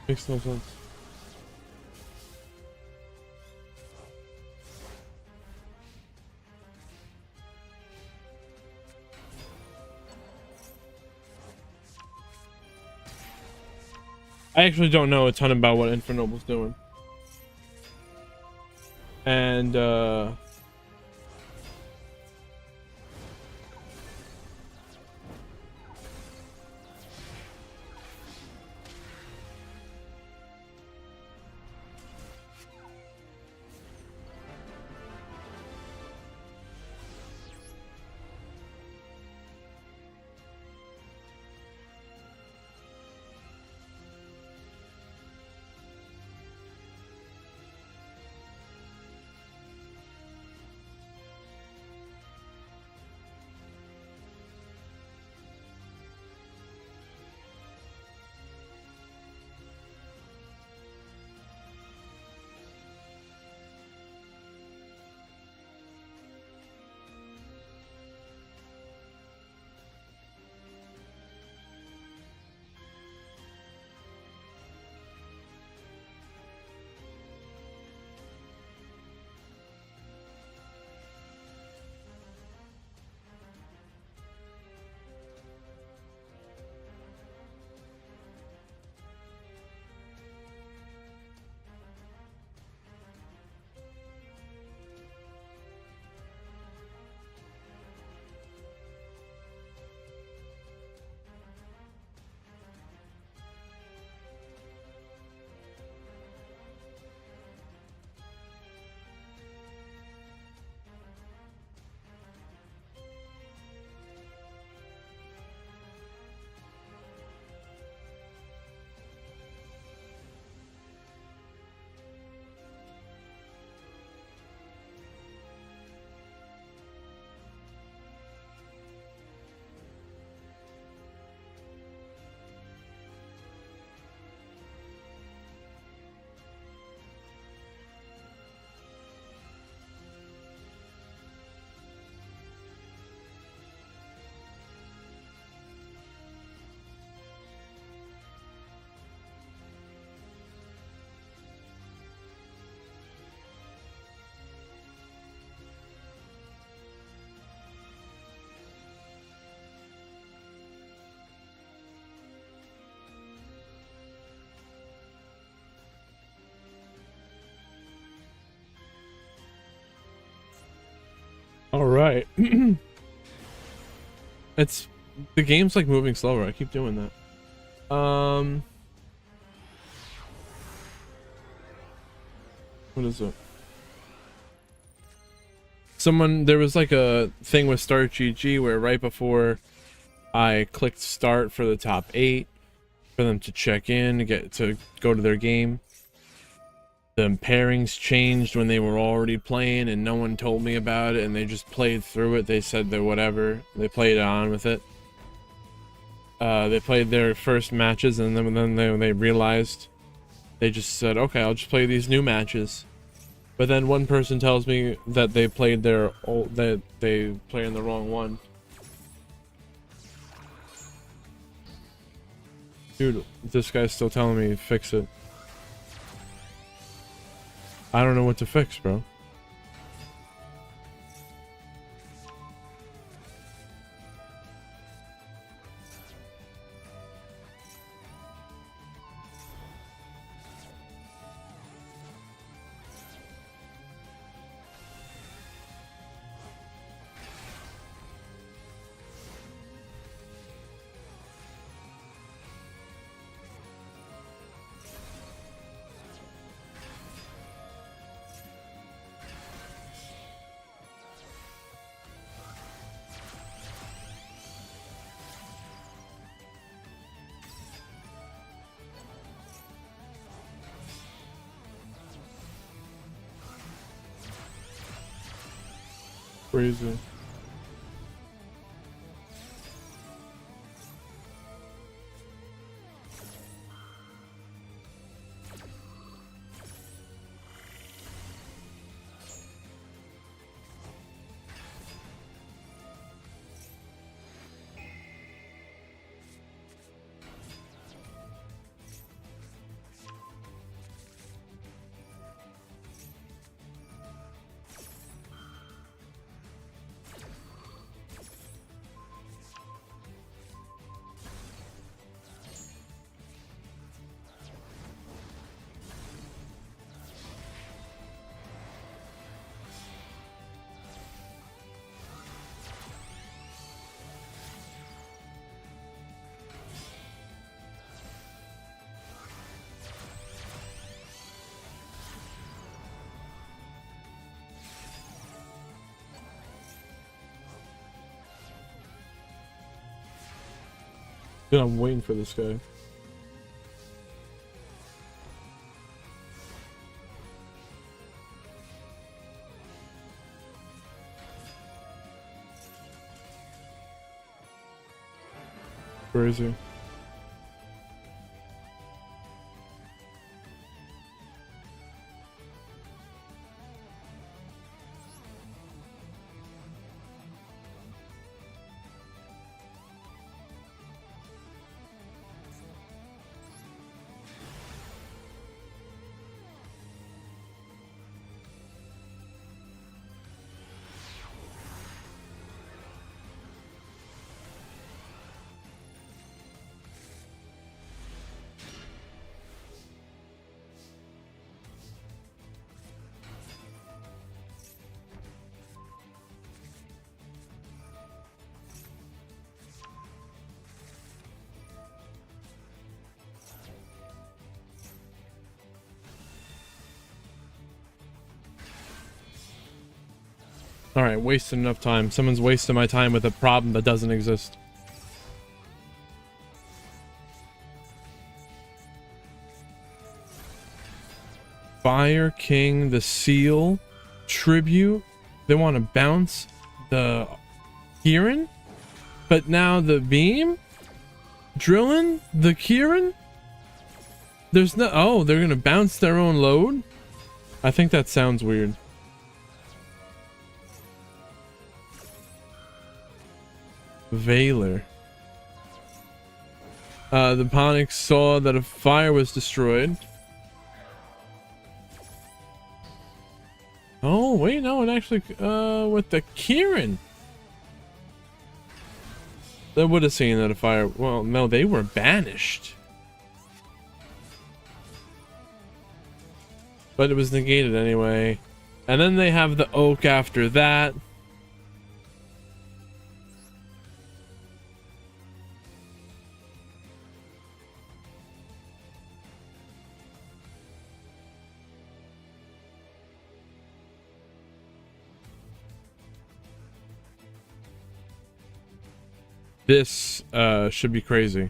Makes no sense. I actually don't know a ton about what Infernoble's doing. And all right. It's the game's like moving slower. I keep doing that. What is it? There was like a thing with Start GG where right before I clicked start for the top 8 for them to check in to go to their game, the pairings changed when they were already playing and no one told me about it, and they just played through it. They said that whatever, they played on with it. They played their first matches, and then when they realized, they just said, okay, I'll just play these new matches. But then one person tells me that they played that they play in the wrong one. Dude, this guy's still telling me fix it. I don't know what to fix, bro. Crazy. Dude, I'm waiting for this guy. Where is he? All right, wasted enough time. Someone's wasting my time with a problem that doesn't exist. Fire King, the Seal, Tribute. They want to bounce the Kieran, but now the Beam, Drilling the Kieran. There's no. Oh, they're gonna bounce their own load. I think that sounds weird. Veiler. The Ponics saw that a fire was destroyed. Oh, wait, no, it actually, with the Kieran. They would have seen that a fire, well, no, they were banished. But it was negated anyway. And then they have the Oak after that. This should be crazy.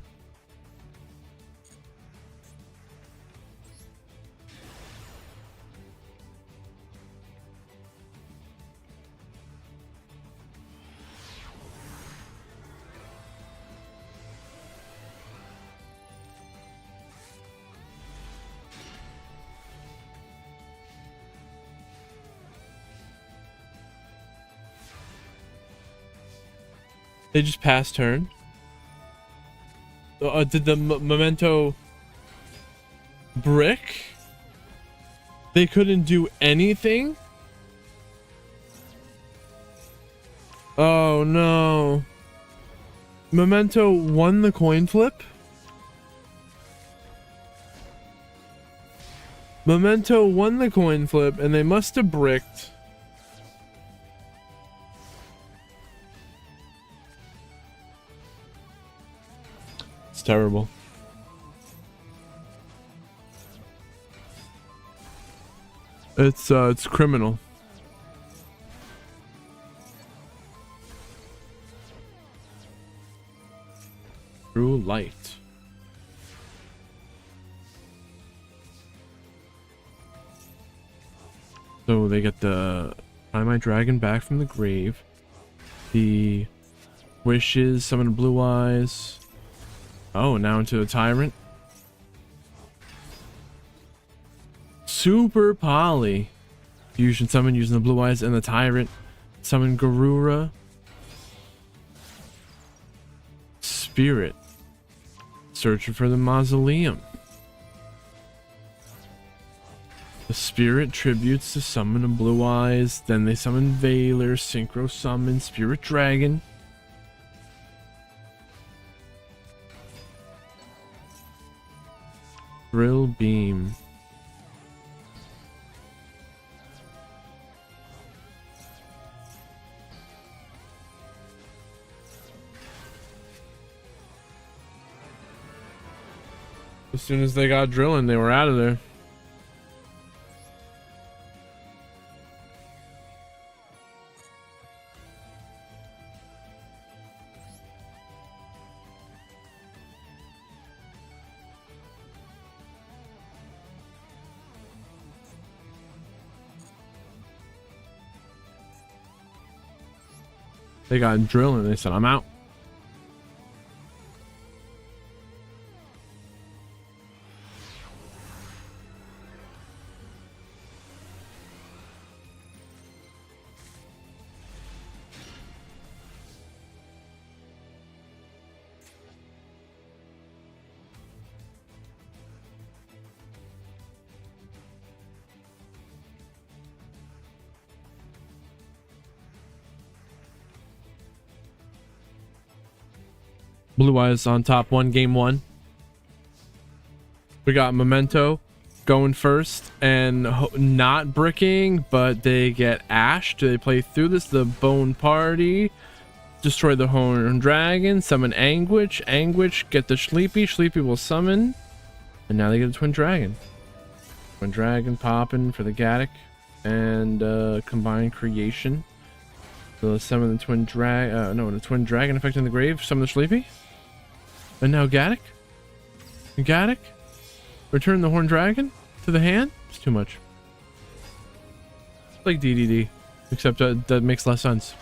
They just passed turn. Did the Memento brick? They couldn't do anything? Oh no. Memento won the coin flip? Memento won the coin flip and they must have bricked. It's terrible. It's criminal. True light. So they get the Find My Dragon back from the grave. The wishes, summon blue eyes. Oh, now into a tyrant. Super Poly. Fusion summon using the blue eyes and the tyrant. Summon Garura. Spirit. Searching for the mausoleum. The spirit tributes to summon a blue eyes. Then they summon Veiler, synchro summon, Spirit Dragon. Drill beam. As soon as they got drilling, they were out of there. They got Drill and they said, I'm out. Blue Eyes on top 1, game 1. We got Memento going first and not bricking, but they get ashed. They play through this. The Bone Party, destroy the Horn Dragon, summon Anguish. Anguish, get the Sleepy. Sleepy will summon. And now they get a Twin Dragon. Twin Dragon popping for the Gaddock. And combined creation. So let's summon the Twin the Twin Dragon affecting the grave. Summon the Sleepy. And now Gaddock. Gaddock. Return the Horn Dragon to the hand. It's too much. It's like DDD, except that makes less sense.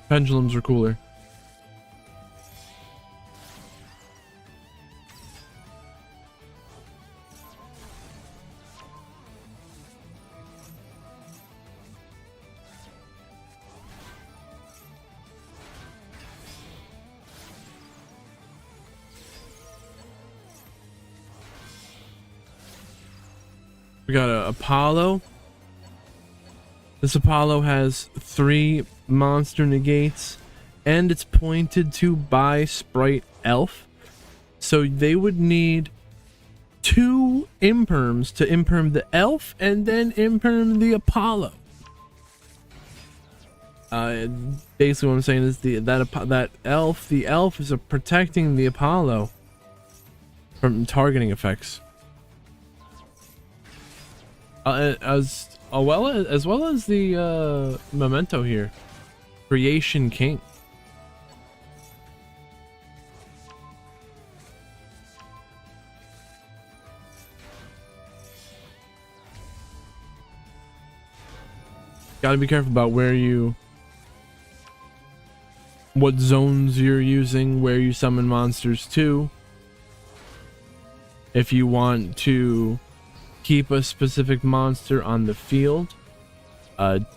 Pendulums are cooler. We got a Apollo. This Apollo has 3 monster negates, and it's pointed to by Sprite Elf. So they would need 2 imperms to imperm the Elf and then imperm the Apollo. Basically what I'm saying is the elf is protecting the Apollo from targeting effects. As well as the Memento here, Creation King. Gotta be careful about what zones you're using, where you summon monsters to. If you want to keep a specific monster on the field,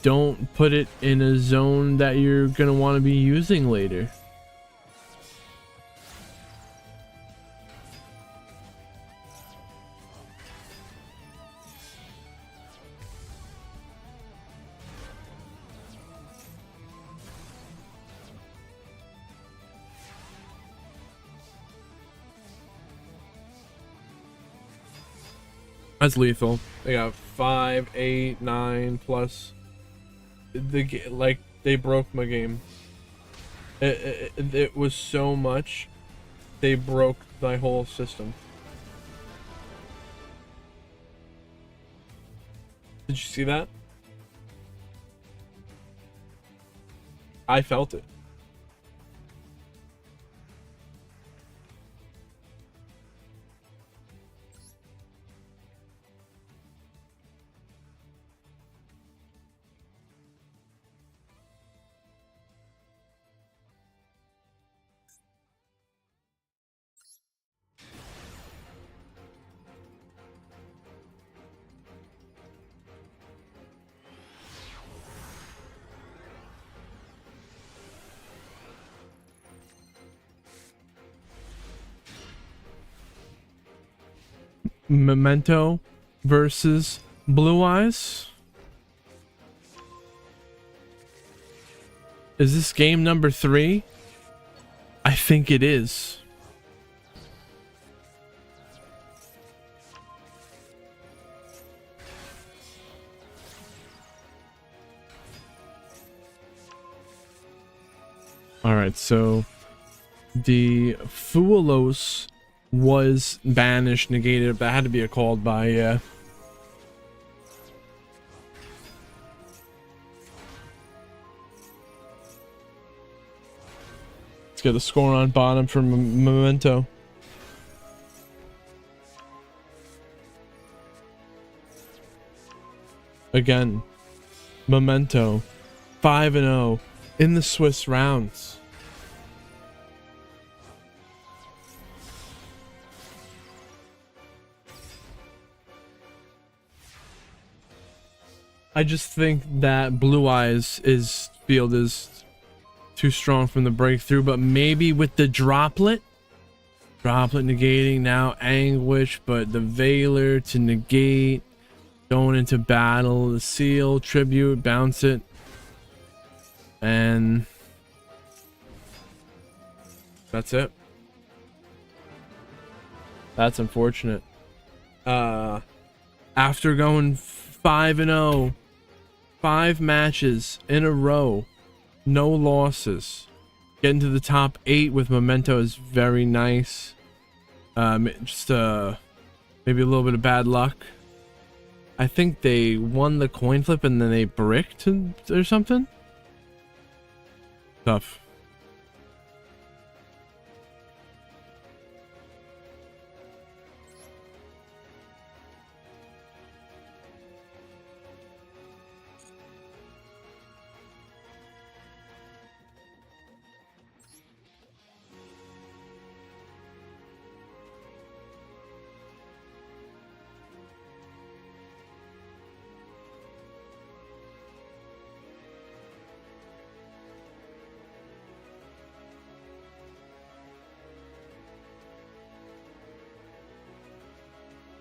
don't put it in a zone that you're gonna want to be using later. That's lethal. They got 5, 8, 9 plus. They broke my game. It was so much. They broke my whole system. Did you see that? I felt it. Memento versus Blue Eyes. Is this game number 3? I think it is. All right, so the Fuelos was banished, negated. That had to be a called by, yeah. Let's get a score on bottom for Memento. Again, Memento 5-0 in the Swiss rounds. I just think that Blue Eyes field is too strong from the breakthrough, but maybe with the droplet negating now Anguish, but the Veiler to negate, going into battle, the seal, tribute, bounce it, and that's it. That's unfortunate. After going 5-0, 5 matches in a row, no losses, getting to the top 8 with Memento is very nice. Just maybe a little bit of bad luck. I think they won the coin flip and then they bricked or something. Tough.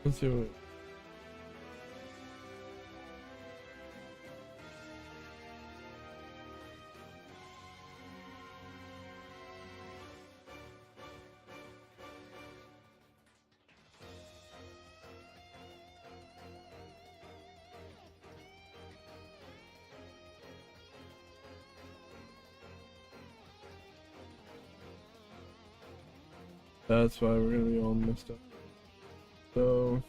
Let's see what. That's why we're gonna be all messed up. So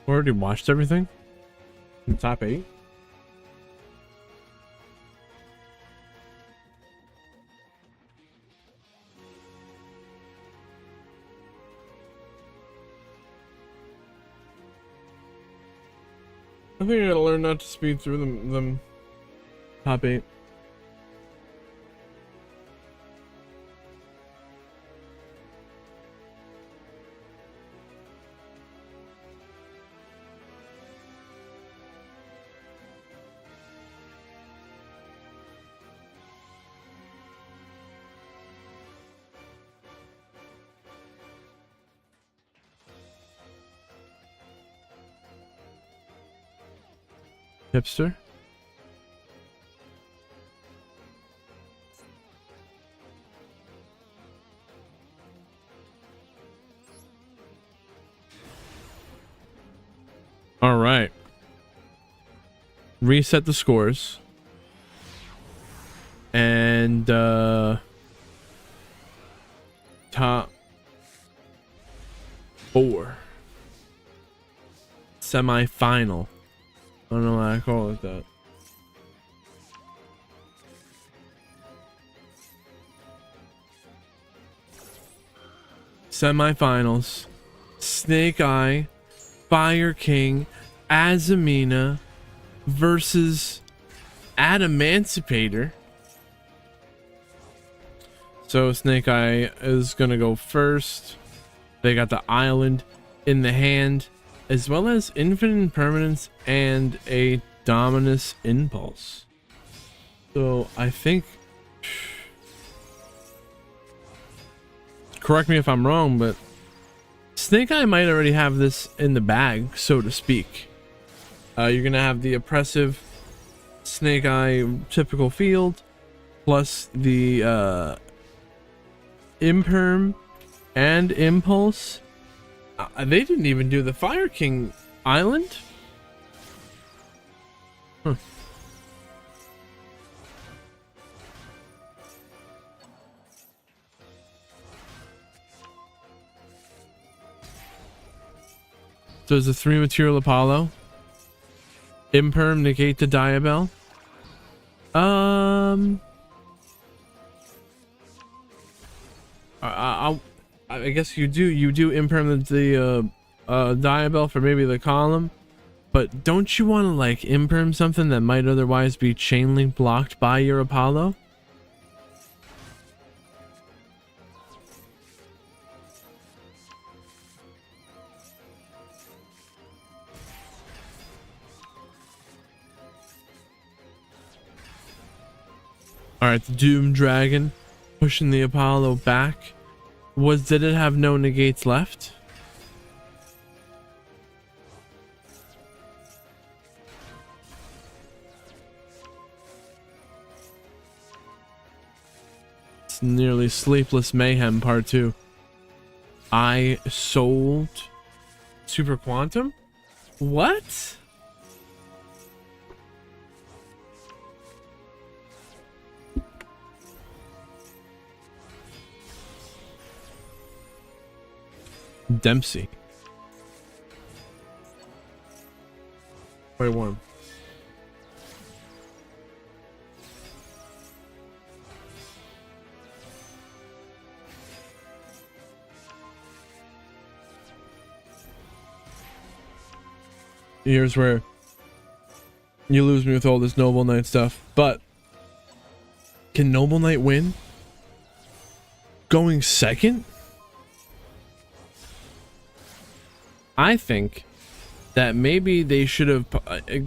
we already watched everything in the top 8. I think I gotta learn not to speed through them top 8. Hipster. All right. Reset the scores. And top 4 semi-final. I don't know why I call it that. Semifinals. Snake Eye, Fire King, Azamina versus Adamancipator. So Snake Eye is gonna go first. They got the island in the hand, as well as infinite impermanence and a dominus impulse. So I think, correct me if I'm wrong, but Snake Eye might already have this in the bag, so to speak. You're gonna have the oppressive Snake Eye typical field, plus the imperm and impulse. They didn't even do the Fire King Island. Huh. So there's a 3 material Apollo. Imperm negate the Diabell. I guess you do imperm the Diabell for maybe the column, but don't you want to like imperm something that might otherwise be chain link blocked by your Apollo? Alright, the Doom Dragon pushing the Apollo back. Did it have no negates left? It's nearly Sleepless Mayhem Part 2. I sold Super Quantum? What? Dempsey. 21. Here's where you lose me with all this Noble Knight stuff, but can Noble Knight win? Going second? I think that maybe they should have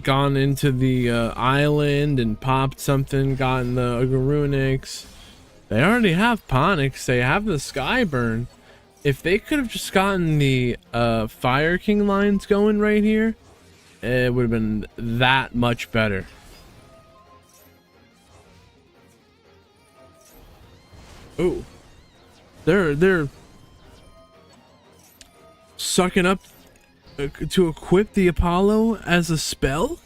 gone into the island and popped something, gotten the Garunix. They already have Ponix, they have the Skyburn. If they could have just gotten the Fire King lines going right here, it would have been that much better. Oh, they're sucking up to equip the Apollo as a spell?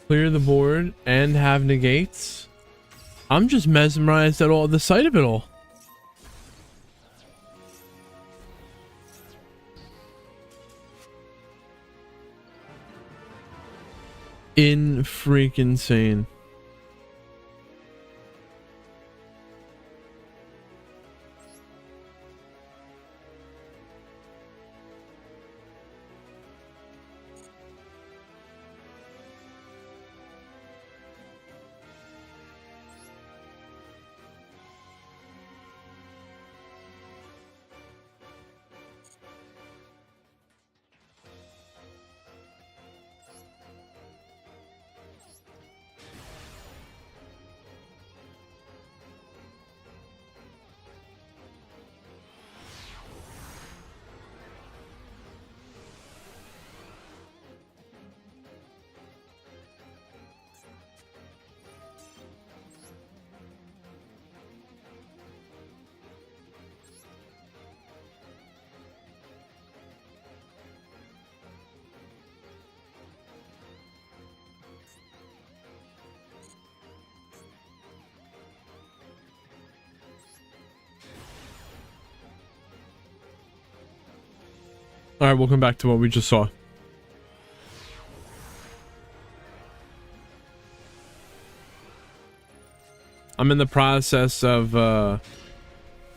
Clear the board and have negates? I'm just mesmerized at all the sight of it all. In freaking insane. All right, welcome back to what we just saw. I'm in the process of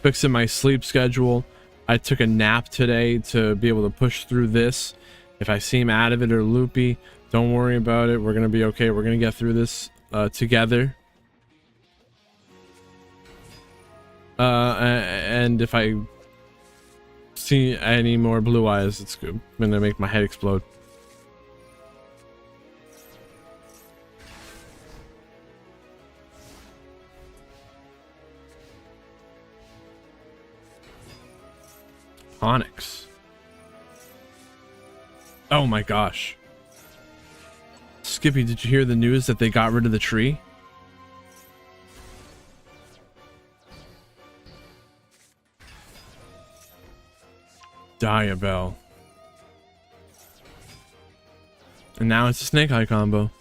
fixing my sleep schedule. I took a nap today to be able to push through this. If I seem out of it or loopy, don't worry about it. We're going to be okay. We're going to get through this together. And if I see any more blue eyes, it's gonna make my head explode. Onyx. Oh my gosh. Skippy, did you hear the news that they got rid of the tree? Diabell. And now it's a Snake Eye combo.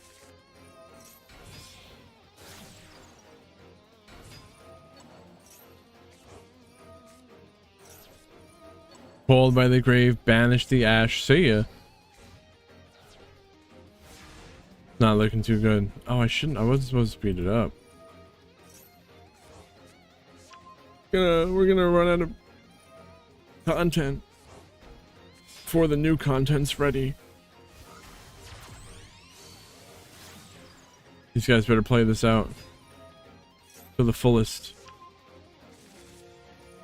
Pulled by the grave, banish the ash. See ya. Not looking too good. Oh, I wasn't supposed to speed it up. We're gonna run out of content before the new content's ready. These guys better play this out to the fullest.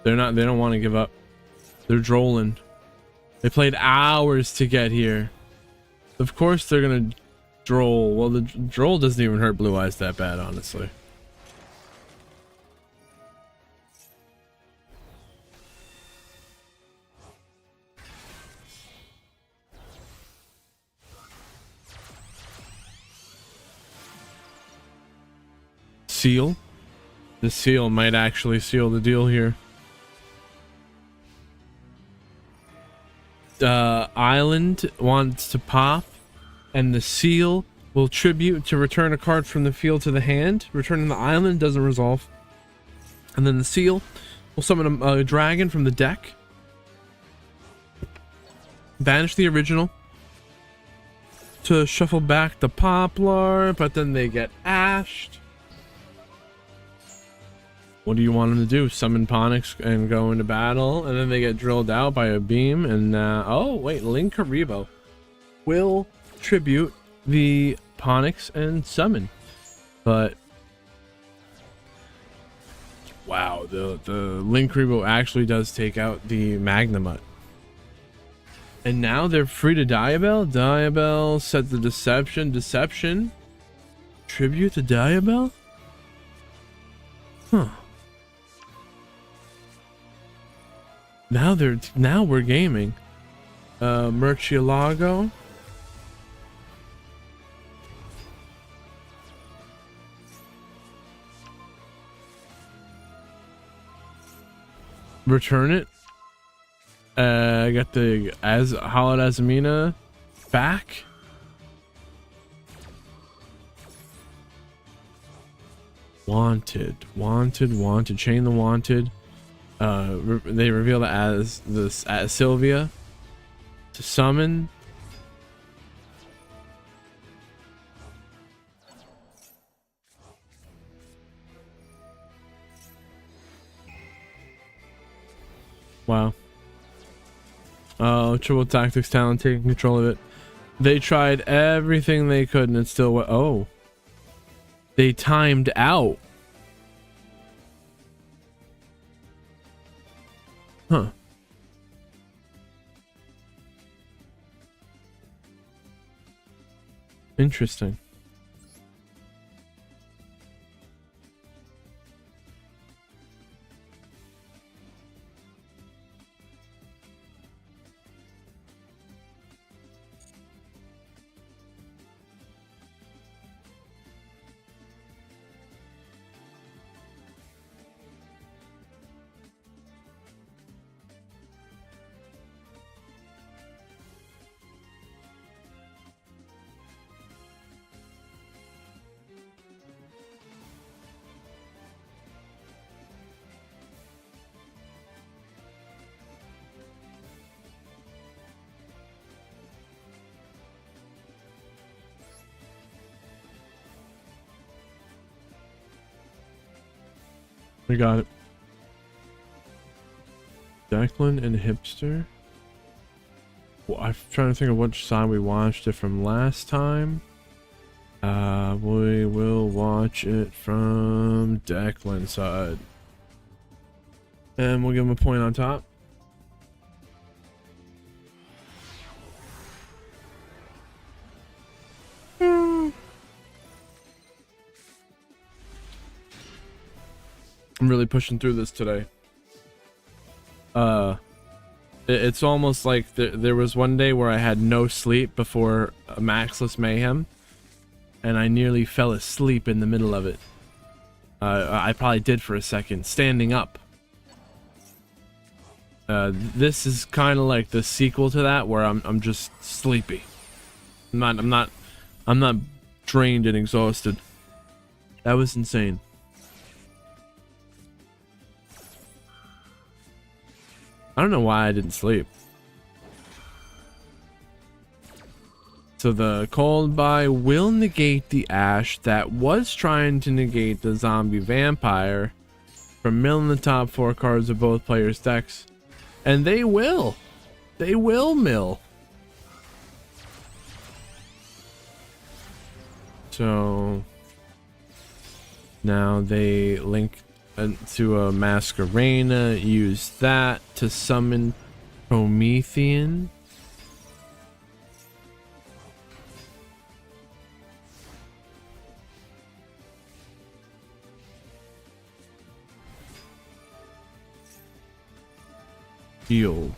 They don't want to give up. They're drolling. They played hours to get here. Of course they're gonna droll. Well, the droll doesn't even hurt Blue Eyes that bad, honestly. Seal? The seal might actually seal the deal here. Island wants to pop, and the seal will tribute to return a card from the field to the hand. Returning the island doesn't resolve. And then the seal will summon a dragon from the deck. Banish the original to shuffle back the Poplar, but then they get ashed. What do you want them to do? Summon Ponix and go into battle, and then they get drilled out by a beam. And oh wait, Linkuriboh will tribute the Ponix and summon. But wow, the Linkuriboh actually does take out the Magnemite. And now they're free to Diabell. Diabell set the deception. Tribute to Diabell? Huh. Now we're gaming. Murcielago. Return it. I got the Hollowed Azamina back. Wanted. Chain the wanted. They reveal it as this as Sylvia to summon. Wow. Oh, Triple Tactics talent taking control of it. They tried everything they could and it still went. Oh, they timed out. Huh. Interesting. We got it. Declan and Hipster. Well, I'm trying to think of which side we watched it from last time. We will watch it from Declan's side. And we'll give him a point on top. I'm really pushing through this today. It's almost like there was one day where I had no sleep before a Maxx-Less Mayhem, and I nearly fell asleep in the middle of it. I probably did for a second, standing up. This is kind of like the sequel to that, where I'm just sleepy. I'm not drained and exhausted. That was insane. I don't know why I didn't sleep. So the Cold Buy will negate the Ash that was trying to negate the Zombie Vampire from milling the top 4 cards of both players' decks. And they will. They will mill. So now they link to a Masquerena, use that to summon Promethean. Shield.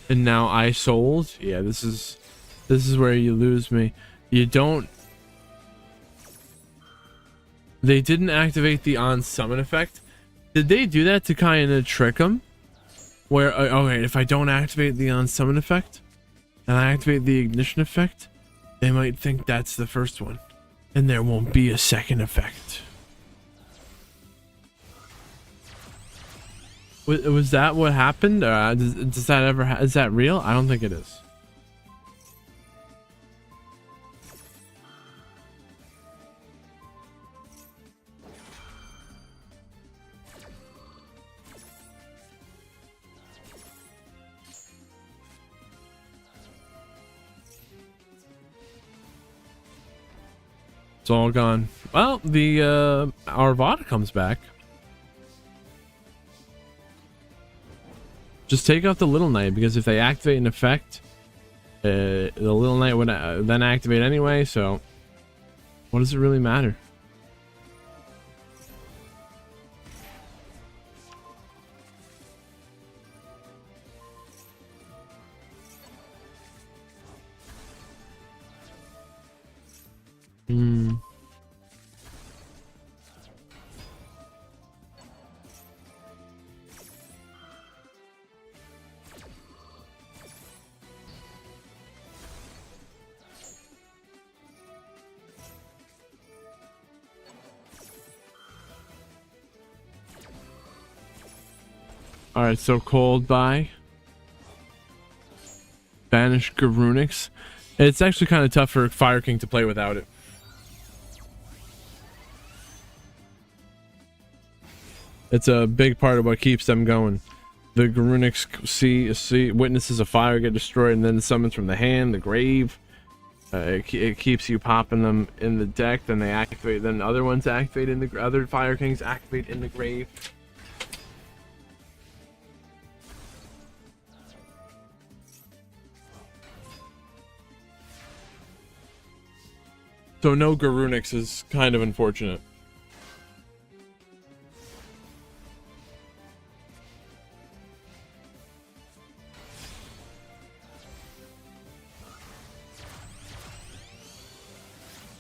And now I sold. Yeah, this is where you lose me. You don't. They didn't activate the on summon effect. Did they do that to kind of trick them? Where okay, if I don't activate the on summon effect and I activate the ignition effect, they might think that's the first one, and there won't be a second effect. Was that what happened? Does that ever is that real? I don't think it is. It's all gone. Well, the Arvada comes back. Just take out the Little Knight, because if they activate an effect, the Little Knight would then activate anyway, so what does it really matter? Alright, so Cold Buy. Banish Garunix. It's actually kind of tough for Fire King to play without it. It's a big part of what keeps them going. The Garunix witnesses a fire get destroyed and then summons from the hand, the grave. It keeps you popping them in the deck, then they activate, then other ones activate in the other Fire Kings activate in the grave. So no Garunix is kind of unfortunate.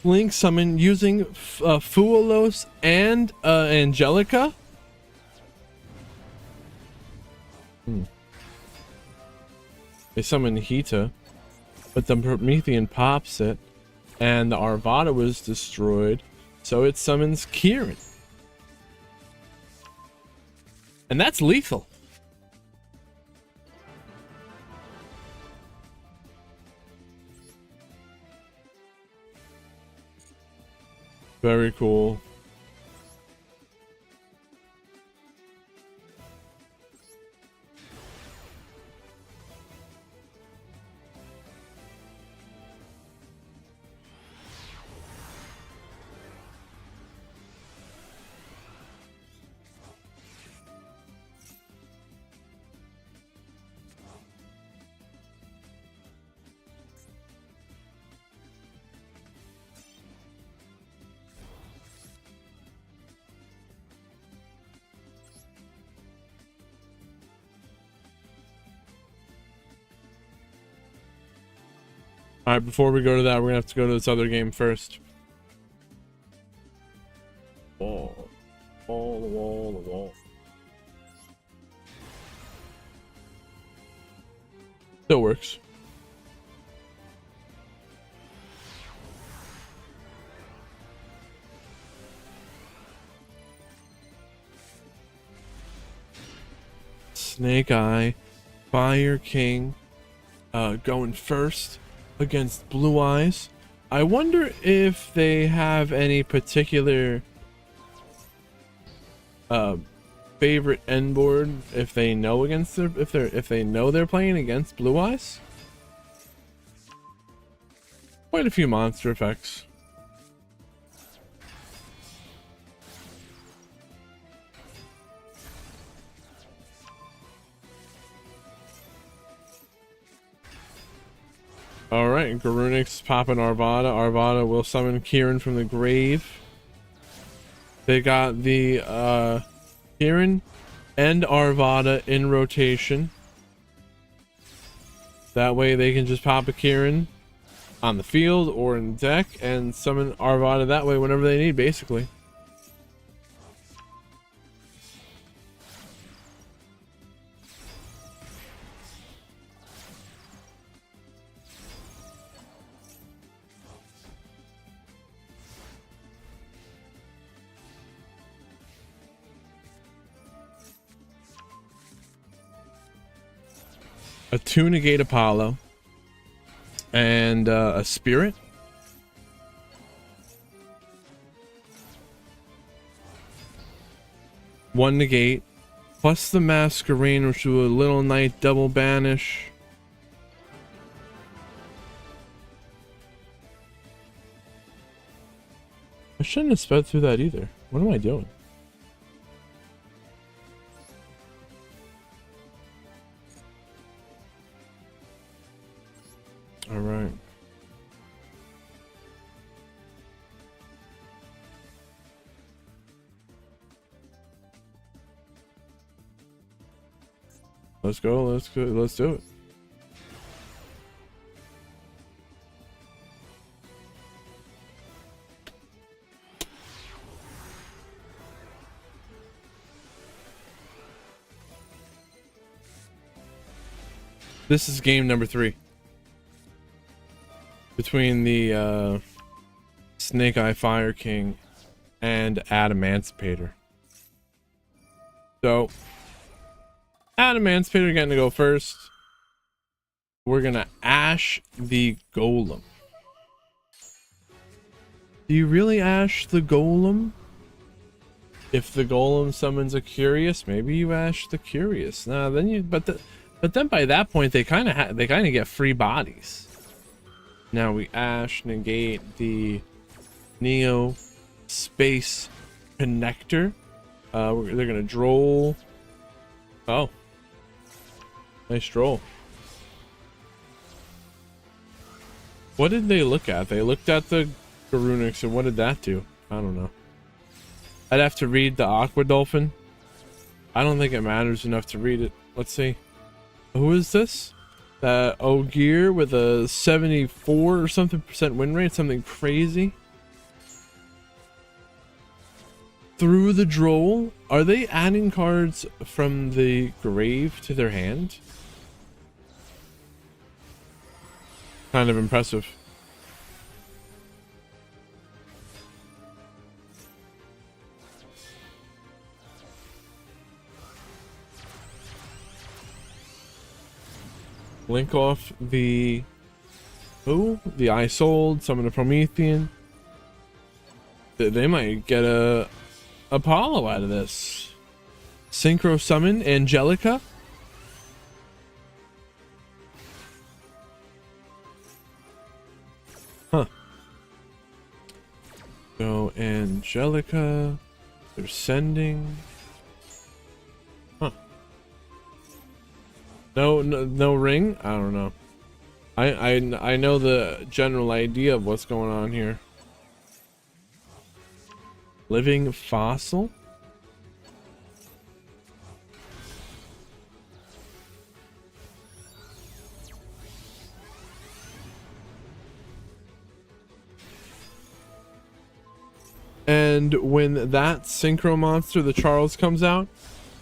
Link summon using Fuelos and Angelica. They summon Hita, but the Promethean pops it. And the Arvada was destroyed, so it summons Kieran. And that's lethal. Very cool. All right, before we go to that, we're gonna have to go to this other game first. Wall, wall, the wall, the wall. Still works. Snake Eye, Fire King, going first against Blue Eyes. I wonder if they have any particular favorite end board, if they know against their, if they know they're playing against Blue Eyes. Quite a few monster effects. Alright, Garunix popping Arvada. Arvada will summon Kieran from the grave. They got the Kieran and Arvada in rotation. That way they can just pop a Kieran on the field or in the deck and summon Arvada that way whenever they need, basically. A 2 negate Apollo and a Spirit. One negate plus the Masquerade, which will a Little Knight double banish. I shouldn't have sped through that either. What am I doing? All right. Let's go. Let's go. Let's do it. This is game number 3 between the Snake Eye Fire King and Emancipator. So Emancipator getting to go first. We're gonna Ash the Golem. Do you really Ash the Golem? If the Golem summons a Curious, maybe you Ash the Curious. Nah, then you but then by that point they kind of get free bodies. Now we Ash negate the Neo Space Connector. They're gonna droll. Oh, nice droll. What did they look at? They looked at the Garunix, and what did that do? I don't know. I'd have to read the Aqua Dolphin. I don't think it matters enough to read it. Let's see. Who is this? Ogier with a 74 or something % win rate, something crazy. Through the Droll, are they adding cards from the grave to their hand? Kind of impressive. Link off the the Isold, summon a Promethean. They might get a Apollo out of this. Synchro summon Angelica. Huh. So Angelica, they're sending. Huh. No ring? I don't know. I know the general idea of what's going on here. Living Fossil? And when that synchro monster, the Charles, comes out,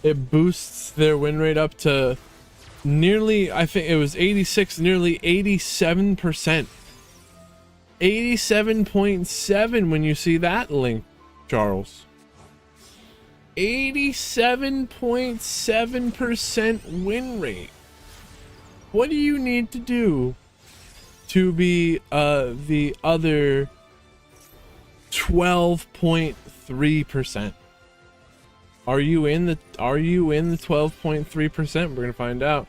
it boosts their win rate up to nearly, I think it was 86, nearly 87%. 87.7 when you see that link, Charles. 87.7% win rate. What do you need to do to be the other 12.3%? Are you in the 12.3%? We're gonna find out.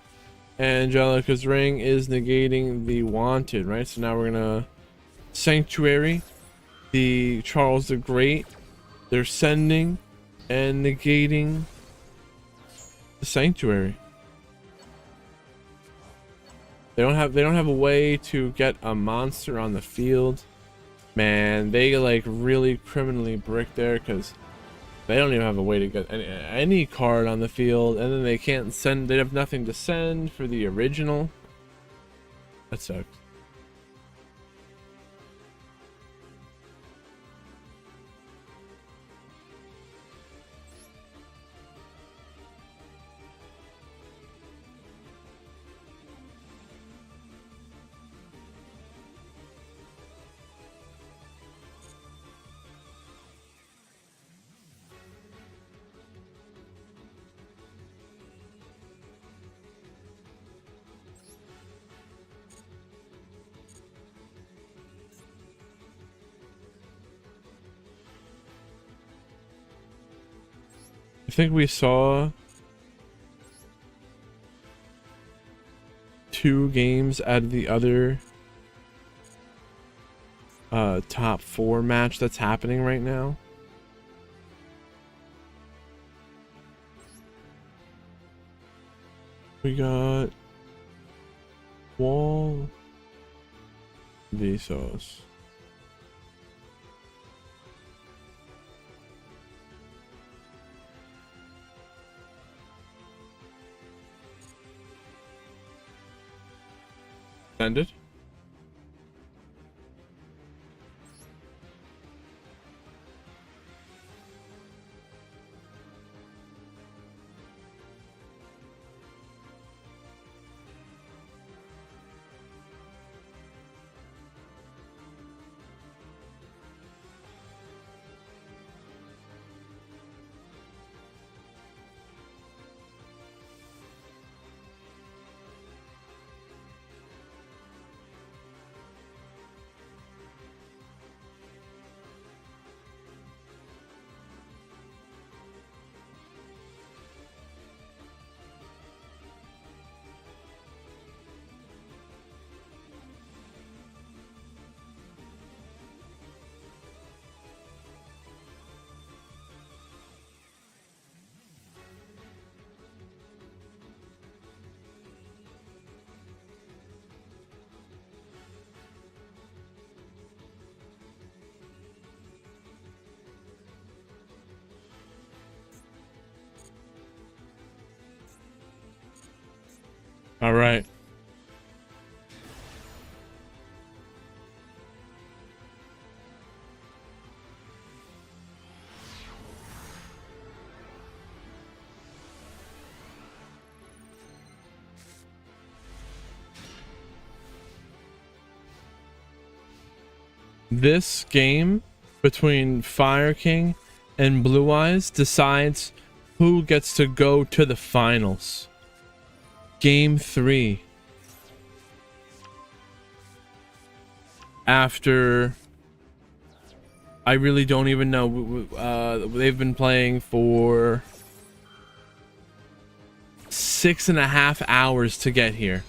Angelica's ring is negating the wanted, right? So now we're gonna sanctuary the Charles the Great. They're sending and negating the sanctuary. They don't have a way to get a monster on the field. Man, they like really criminally brick there because they don't even have a way to get any card on the field, and then they can't send. They have nothing to send for the original. That sucks. I think we saw 2 games out of the other top 4 match that's happening right now. We got Wall Vsauce. Ended. All right. This game between Fire King and Blue Eyes decides who gets to go to the finals. Game 3. After I really don't even know. They've been playing for 6.5 hours to get here.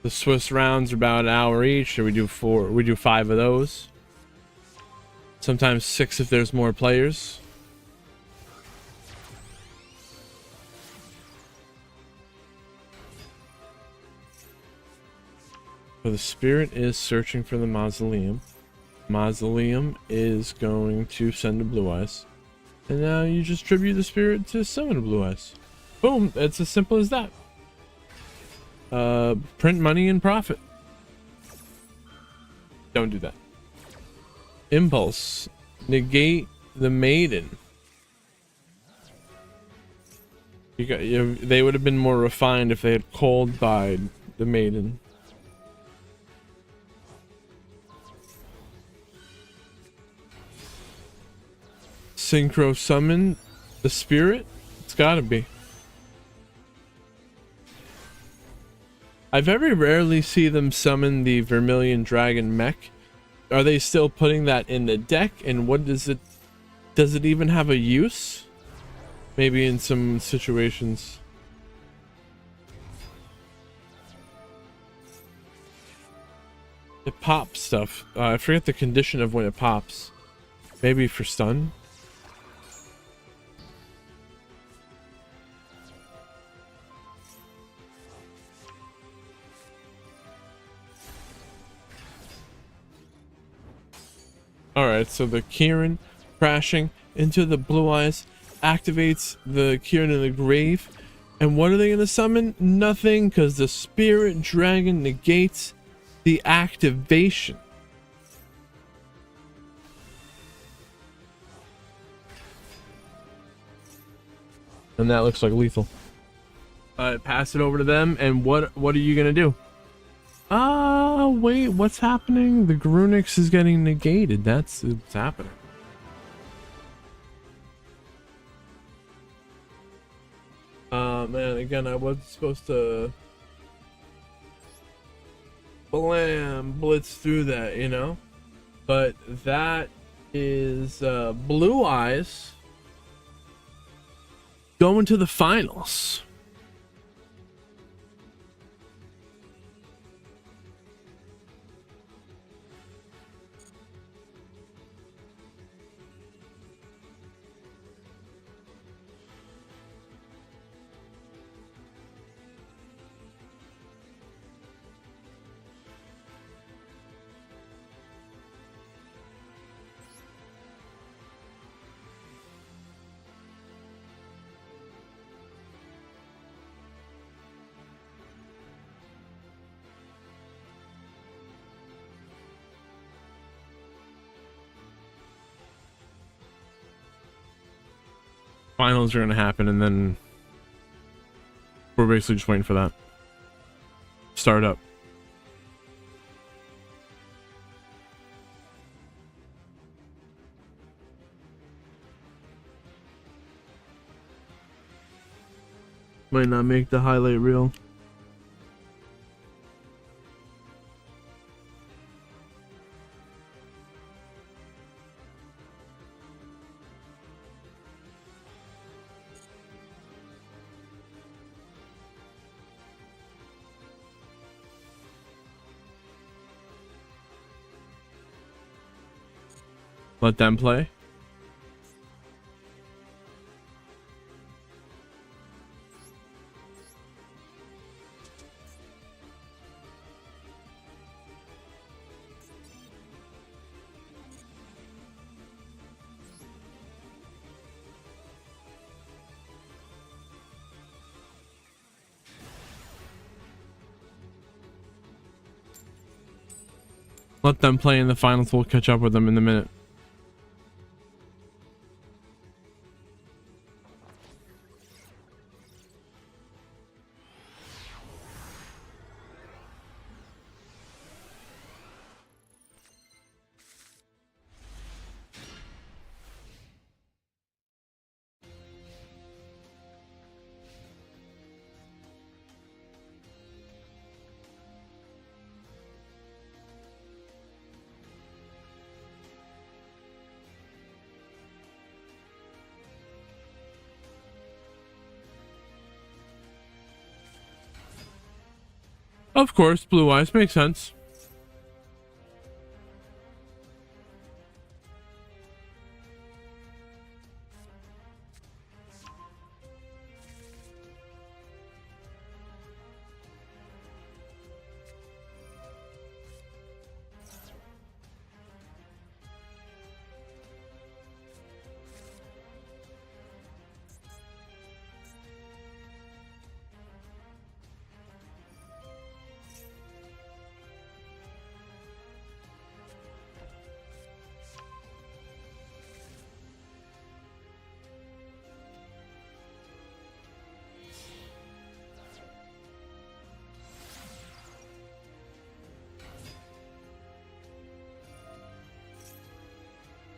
The Swiss rounds are about an hour each, so we do 4. We do 5 of those. Sometimes 6 if there's more players. So the spirit is searching for the mausoleum. Mausoleum is going to send a Blue Eyes. And now you just tribute the spirit to summon a Blue Eyes. Boom! It's as simple as that. Print money and profit. Don't do that. Impulse. Negate the maiden. They would have been more refined if they had cold buyed the maiden. Synchro summon the spirit? It's gotta be. I very rarely see them summon the Vermilion Dragon mech. Are they still putting that in the deck? And what does it even have a use? Maybe in some situations. It pops stuff. I forget the condition of when it pops. Maybe for stun? Alright, so the Kieran crashing into the blue eyes activates the Kieran in the grave. And what are they going to summon? Nothing, because the Spirit Dragon negates the activation. And that looks like lethal. Pass it over to them, and what are you going to do? Wait, what's happening? The Grunix is getting negated. That's what's happening. Man, again, I wasn't supposed to blitz through that, you know? But that is Blue Eyes going to the finals. Finals are gonna happen, and then we're basically just waiting for that start up. Might not make the highlight reel. Let them play. Let them play in the finals. We'll catch up with them in a minute. Of course, Blue Eyes makes sense.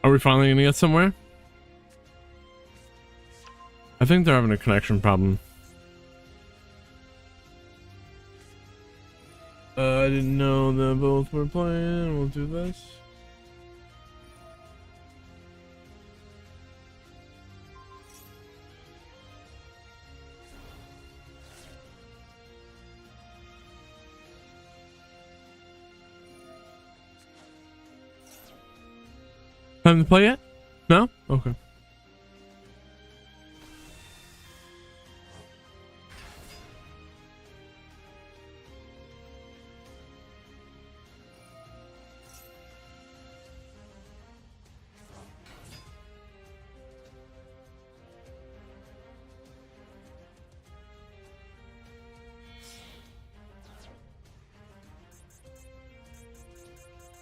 Are we finally gonna get somewhere? I think they're having a connection problem. I didn't know that both were playing. We'll do this. Time to play yet? No? Okay.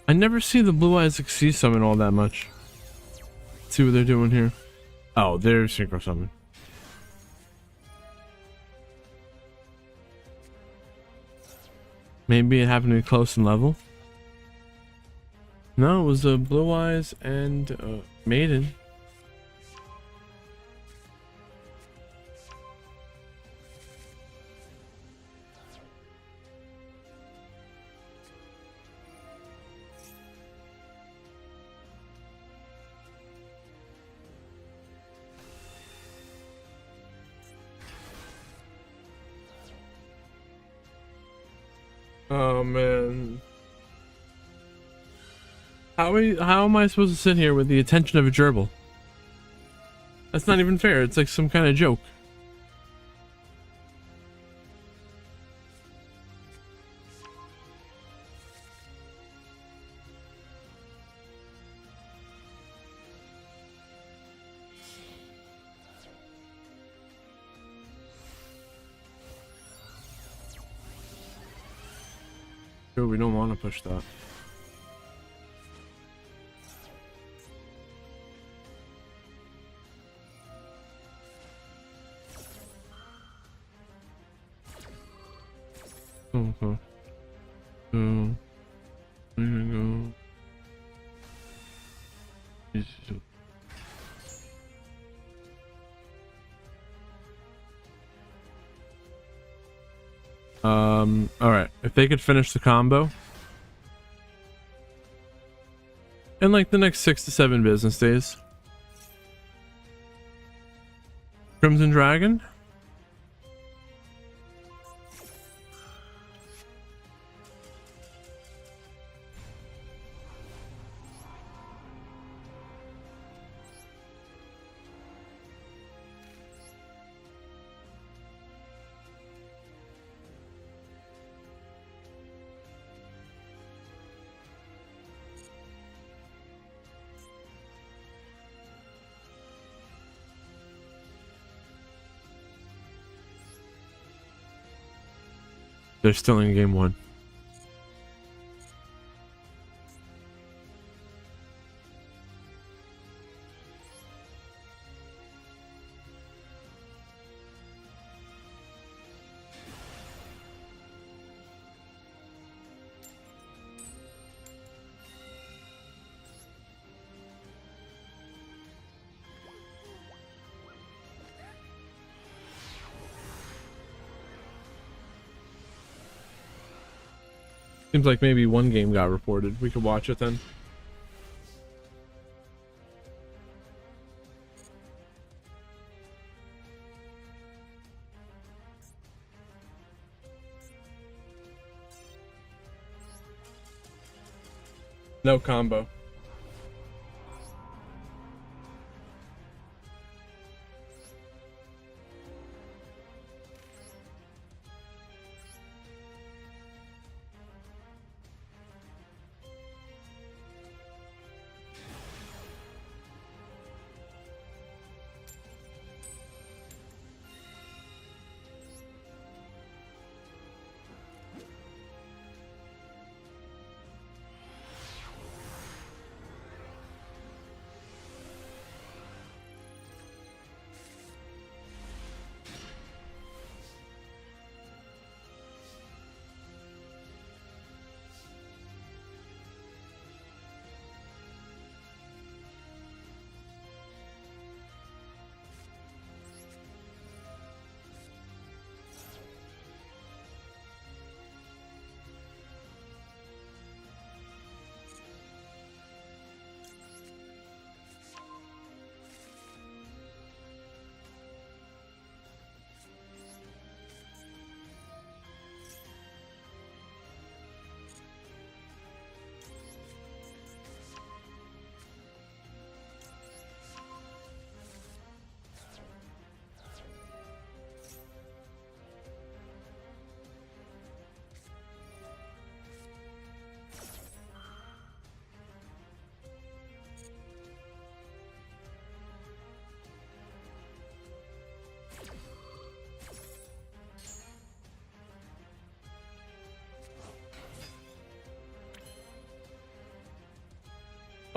I never see the Blue Eyes Exceed summon all that much. Let's see what they're doing here. Oh, they're synchro summon. Maybe it happened to be close in level. No, it was Blue Eyes and Maiden. Oh man. How am I supposed to sit here with the attention of a gerbil? That's not even fair. It's like some kind of joke. We don't want to push that. Okay. So, there you go. Alright. If they could finish the combo in like the next 6 to 7 business days. Crimson Dragon? They're still in game 1. Seems like maybe one game got reported. We could watch it then. No combo.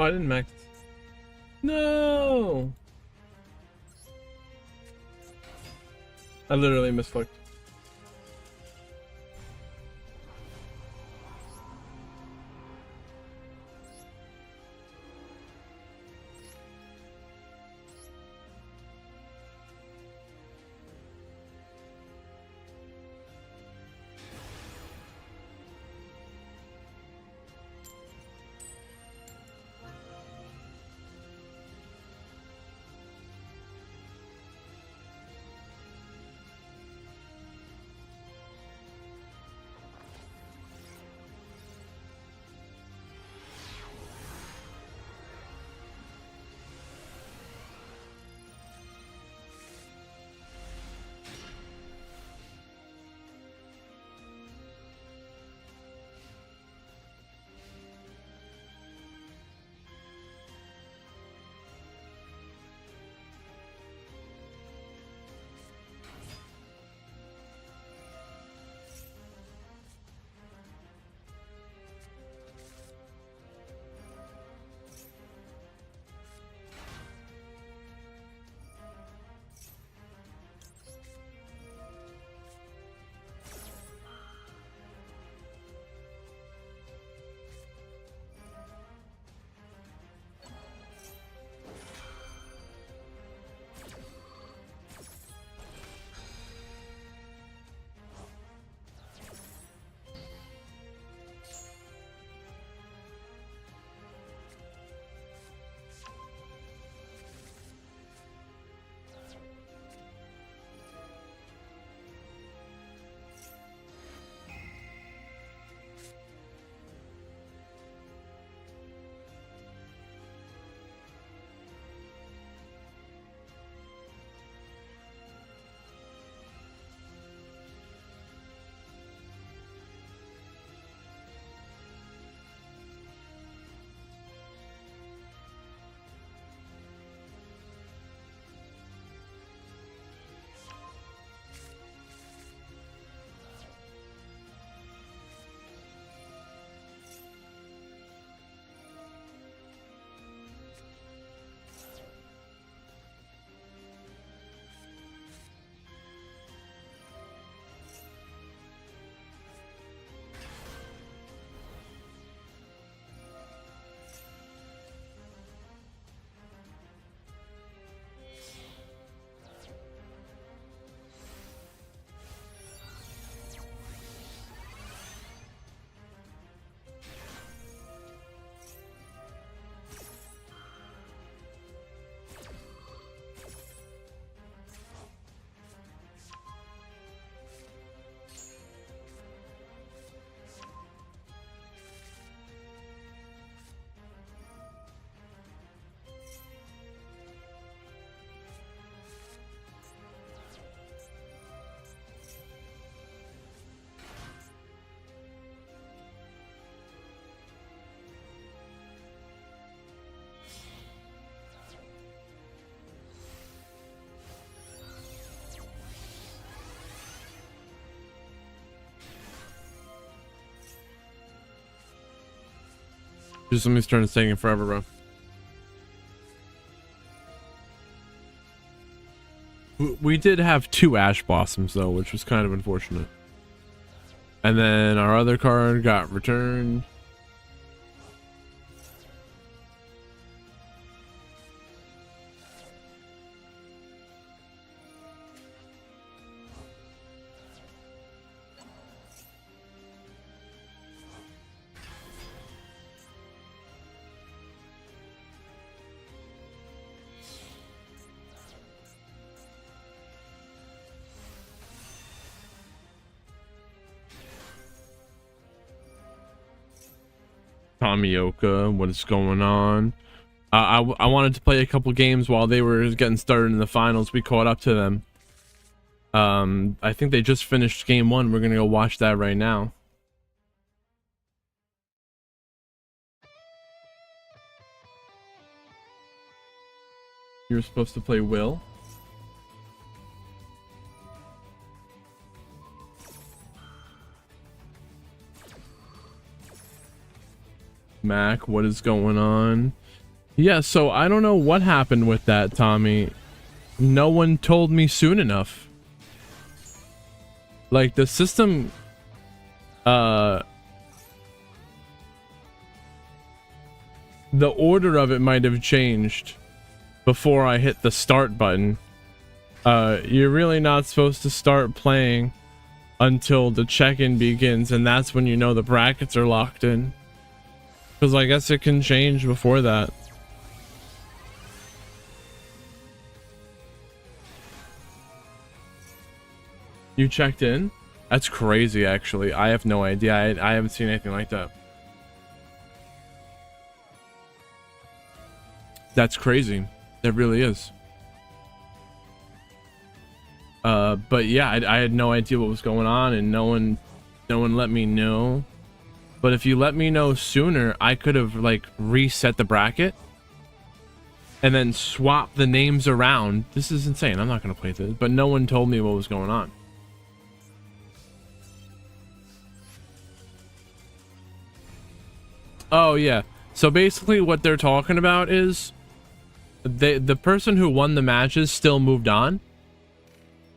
Oh, I didn't max. No! I literally misclicked. Just somebody's turn is taking forever, bro. We did have 2 Ash Blossoms though, which was kind of unfortunate. And then our other card got returned. Kamioka, what is going on? I wanted to play a couple games while they were getting started in the finals. We caught up to them. I think they just finished game 1. We're gonna go watch that right now. You were supposed to play Will. Mac, what is going on? Yeah, so I don't know what happened with that, Tommy. No one told me soon enough. Like, the system, the order of it might have changed before I hit the start button. You're really not supposed to start playing until the check-in begins, and that's when you know the brackets are locked in. Because I guess it can change before that. You checked in? That's crazy, actually. I have no idea. I haven't seen anything like that. That's crazy. It really is. But yeah, I had no idea what was going on, and no one let me know. But if you let me know sooner, I could have like reset the bracket and then swap the names around. This is insane. I'm not gonna play this, but no one told me what was going on. Oh yeah. So basically what they're talking about is the person who won the matches still moved on,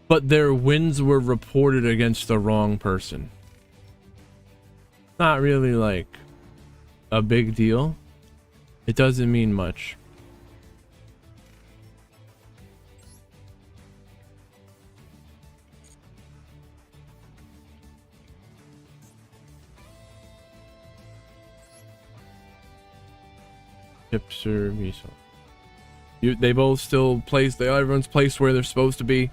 but their wins were reported against the wrong person. Not really like a big deal. It doesn't mean much. Hipster Miso. They both still place. Everyone's placed where they're supposed to be.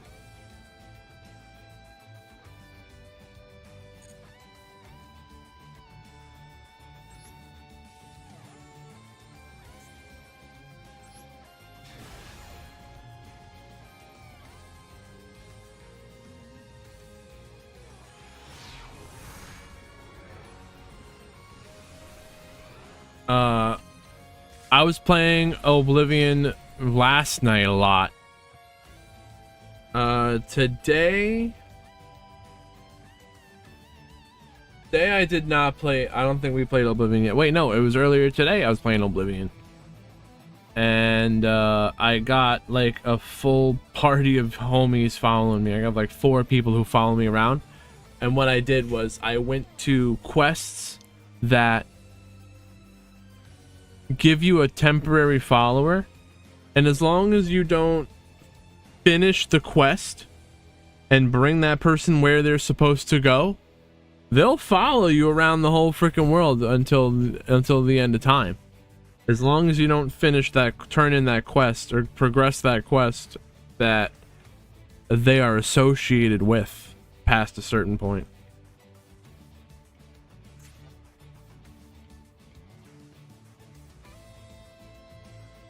I was playing Oblivion last night a lot. Today I did not play. I don't think we played Oblivion yet. Wait, no, it was earlier today I was playing Oblivion. And I got like a full party of homies following me. I got like 4 people who follow me around. And what I did was I went to quests that give you a temporary follower, and as long as you don't finish the quest and bring that person where they're supposed to go, they'll follow you around the whole freaking world until the end of time. As long as you don't finish that, turn in that quest or progress that quest that they are associated with past a certain point.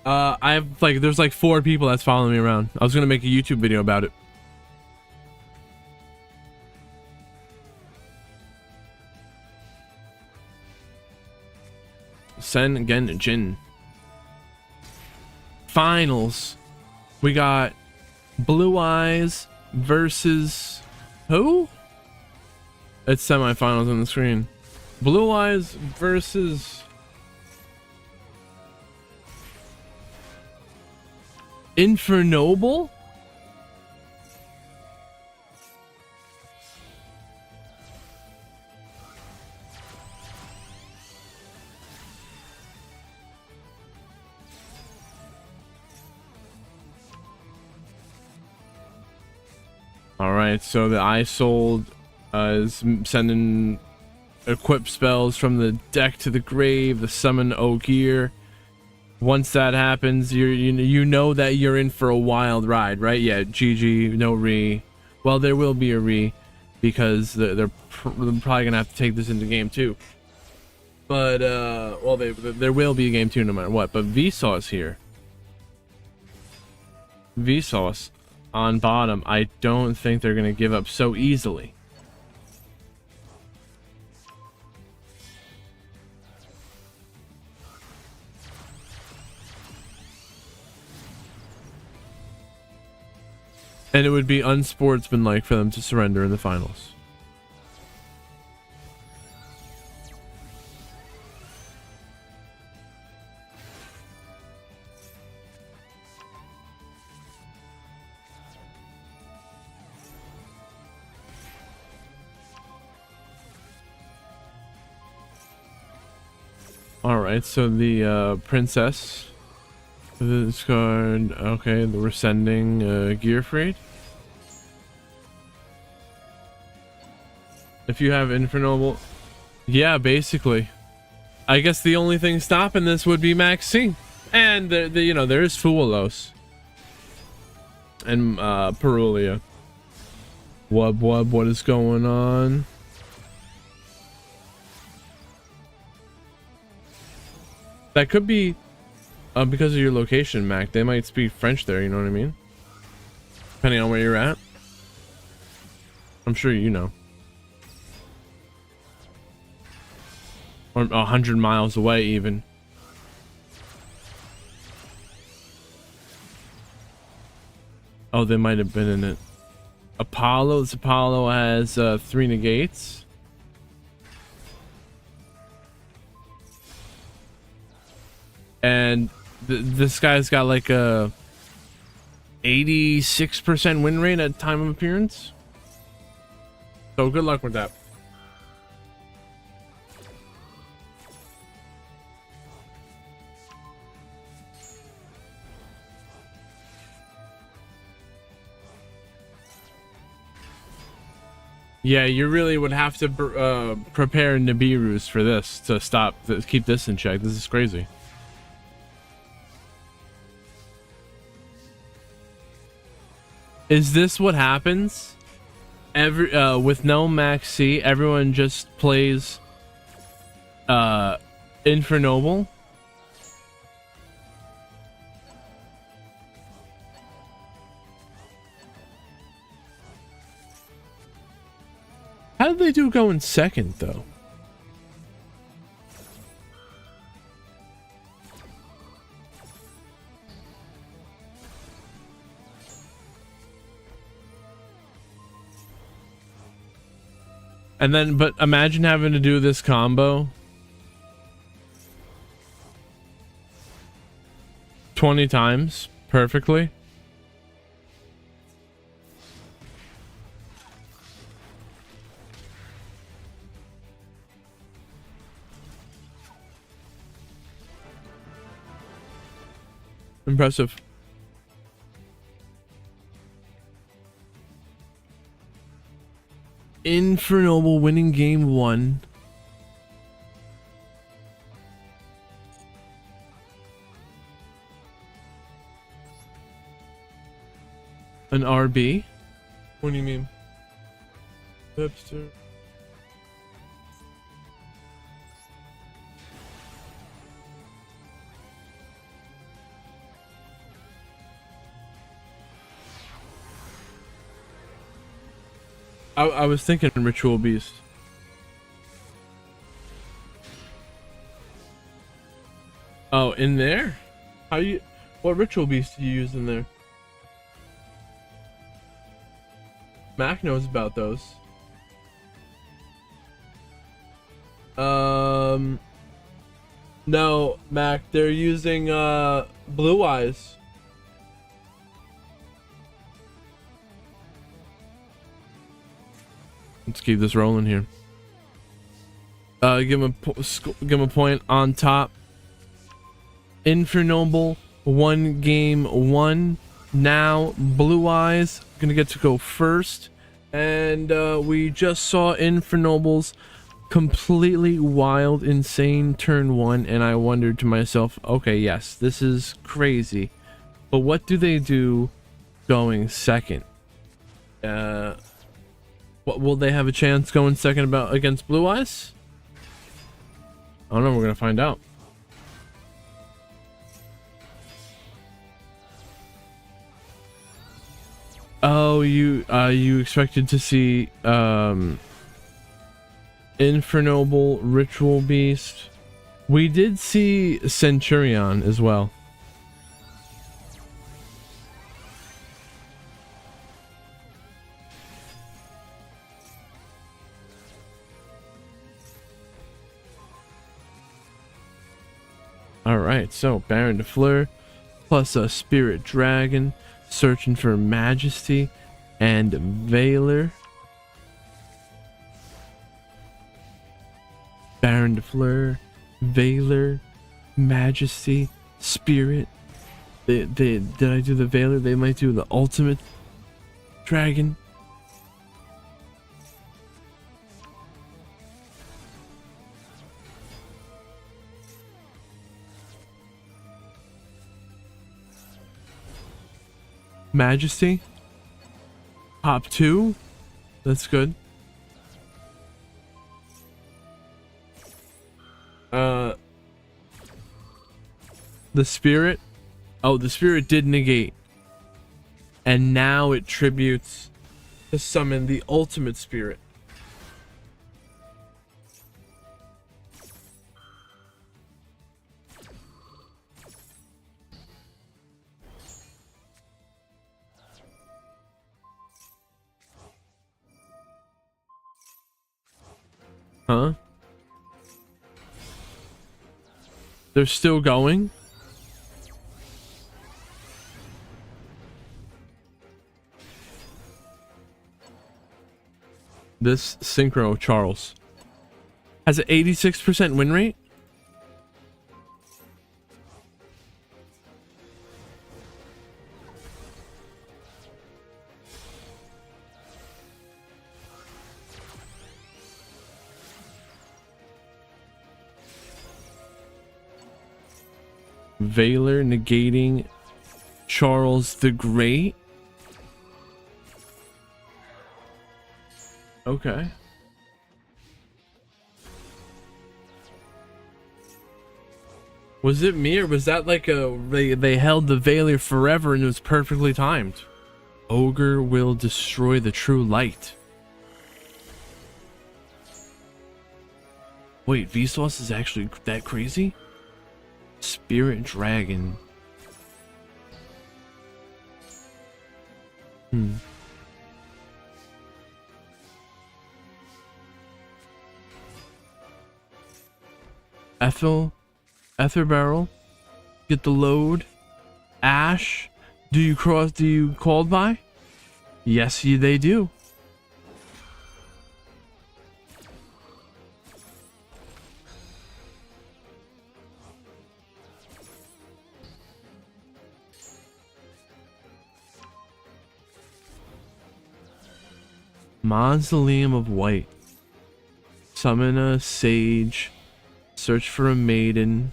I have like, there's like 4 people that's following me around. I was gonna make a YouTube video about it. Sen Gen Jin. Finals. We got Blue Eyes versus who? It's semifinals on the screen. Blue Eyes versus Infernoble? Alright, so the I sold is sending equip spells from the deck to the grave, the summon Ogier. Once that happens, you know that you're in for a wild ride, right? Yeah, GG, no re. Well, there will be a re because they're probably gonna have to take this into game 2. But well, there will be a game 2 no matter what. But Vsauce here. Vsauce on bottom. I don't think they're gonna give up so easily. And it would be unsportsmanlike for them to surrender in the finals. All right, so the princess, this card. Okay, we're sending gear freight. If you have Infernoble, yeah, basically. I guess the only thing stopping this would be Maxi, and you know, there's Fuelos and Perulia. What is going on? That could be because of your location, Mac. They might speak French there, you know what I mean? Depending on where you're at. I'm sure you know. Or 100 miles away even. Oh, they might have been in it. Apollo. This Apollo has 3 negates. And this guy's got like a 86% win rate at time of appearance. So good luck with that. Yeah, you really would have to prepare Nibiru's for this to keep this in check. This is crazy. Is this what happens? With no Maxi, everyone just plays Infernoble? How did they do going second, though? And then, but imagine having to do this combo 20 times perfectly. Impressive. Infernoble winning game 1. An RB? What do you mean? Webster. I was thinking Ritual Beast. Oh, in there? What Ritual Beast do you use in there? Mac knows about those. No, Mac, they're using Blue Eyes. Let's keep this rolling here. Give him a point on top. Infernoble won game 1. Now Blue Eyes gonna get to go first, and we just saw Infernoble's completely wild, insane turn 1, and I wondered to myself, okay, yes, this is crazy, but what do they do going second? What will they have a chance going second against Blue Eyes? I don't know. We're gonna find out. Oh, you expected to see Infernoble, Ritual Beast. We did see Centurion as well. Alright, so Baron de Fleur plus a Spirit Dragon, searching for Majesty, and Veiler. Baron de Fleur, Valor, Majesty, Spirit. Did I do the Valor? They might do the Ultimate Dragon. Majesty. Top 2. That's good. The Spirit. Oh, the Spirit did negate. And now it tributes to summon the Ultimate Spirit. Huh? They're still going? This Synchro Charles has an 86% win rate. Valor negating Charles the Great. Okay. Was it me, or was that like they held the Valor forever and it was perfectly timed? Ogre will destroy the true light. Wait, Vsauce is actually that crazy? Spirit Dragon. Ether Barrel. Get the load. Ash. Do you called by? Yes, they do. Mausoleum of White. Summon a sage. Search for a maiden.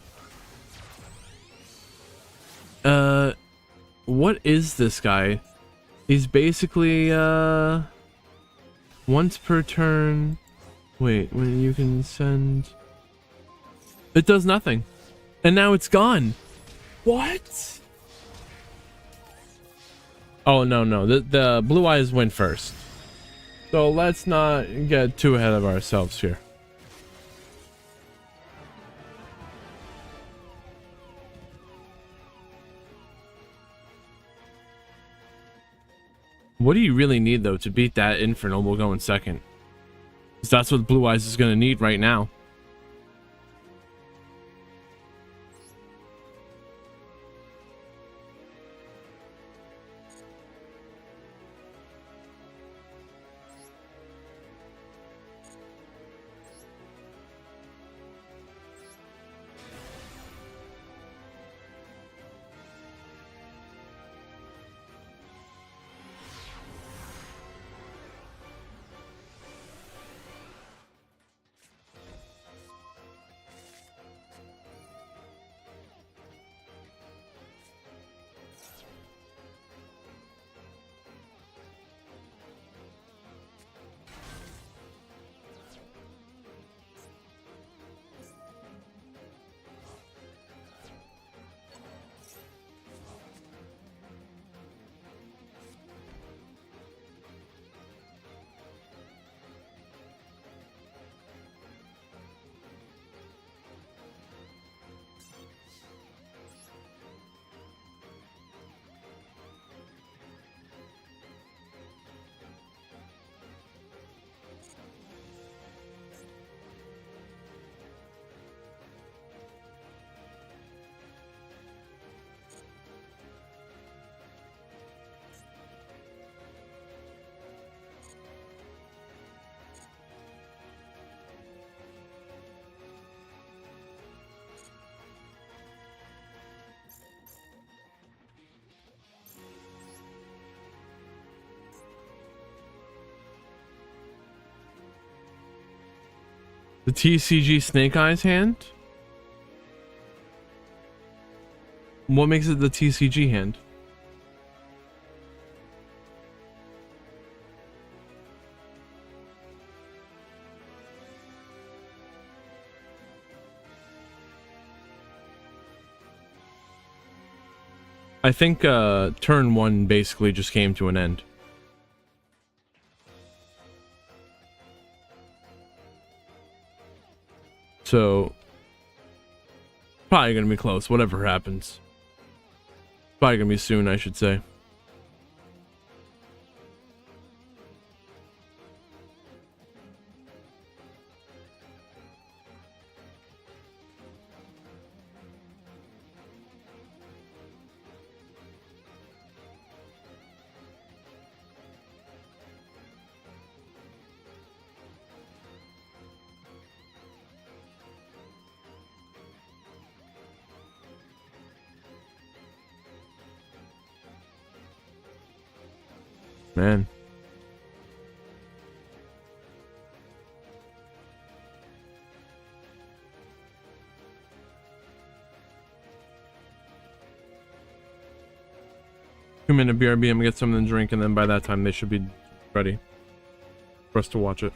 What is this guy? He's basically once per turn. Wait, when you can send, it does nothing, and now it's gone. What? Oh no, the blue eyes went first, so let's not get too ahead of ourselves here. What do you really need, though, to beat that Infernal? We'll go in second. Because that's what Blue Eyes is going to need right now. The TCG Snake Eyes hand? What makes it the TCG hand? I think turn 1 basically just came to an end. So probably gonna be close, whatever happens. Probably gonna be soon, I should say. Man. Come in a BRB and get something to drink, and then by that time they should be ready for us to watch it.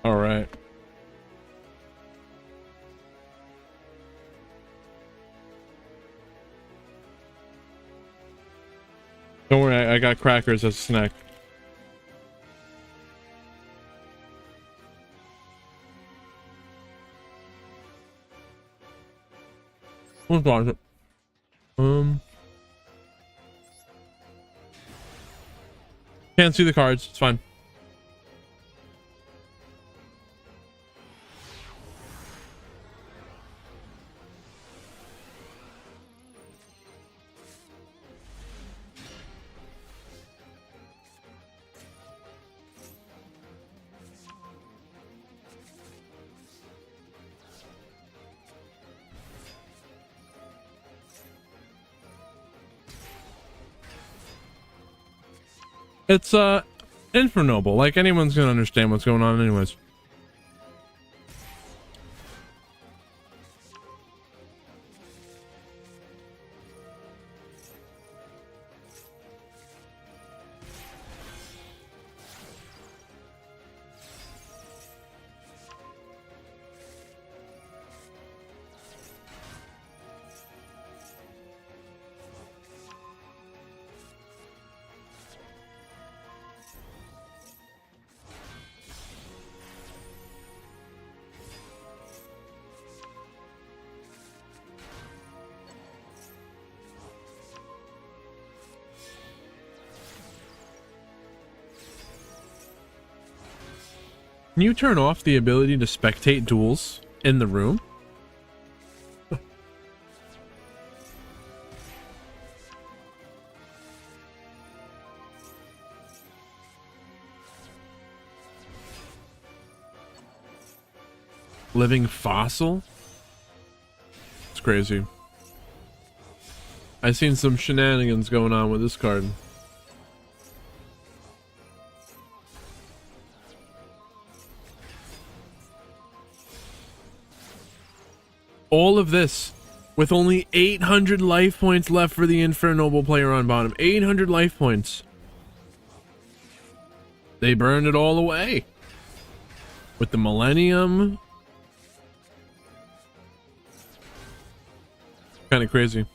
All right. Don't worry, I got crackers as a snack. What's wrong? Can't see the cards. It's fine. It's Infernoble. Like, anyone's gonna understand what's going on anyways. Can you turn off the ability to spectate duels in the room? Living fossil? It's crazy. I've seen some shenanigans going on with this card. All of this with only 800 life points left for the Infernoble player on bottom. 800 life points. They burned it all away. With the Millennium. Kind of crazy.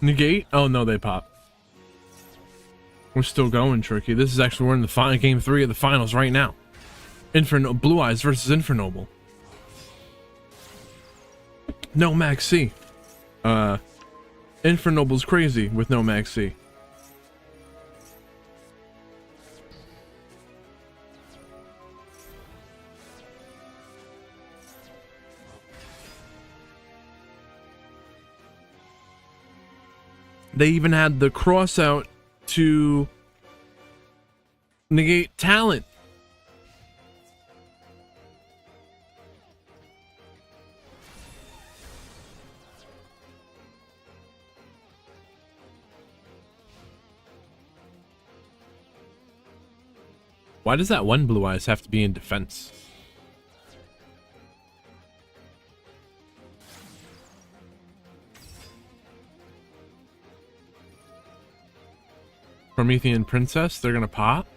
Negate? Oh no, they pop. We're still going, Tricky. This is actually, we're in the final game 3 of the finals right now. Blue Eyes versus Infernoble. No Max C. Infernoble's crazy with no Max C. They even had the cross out to negate talent. Why does that one Blue Eyes have to be in defense? Promethean Princess, they're gonna pop.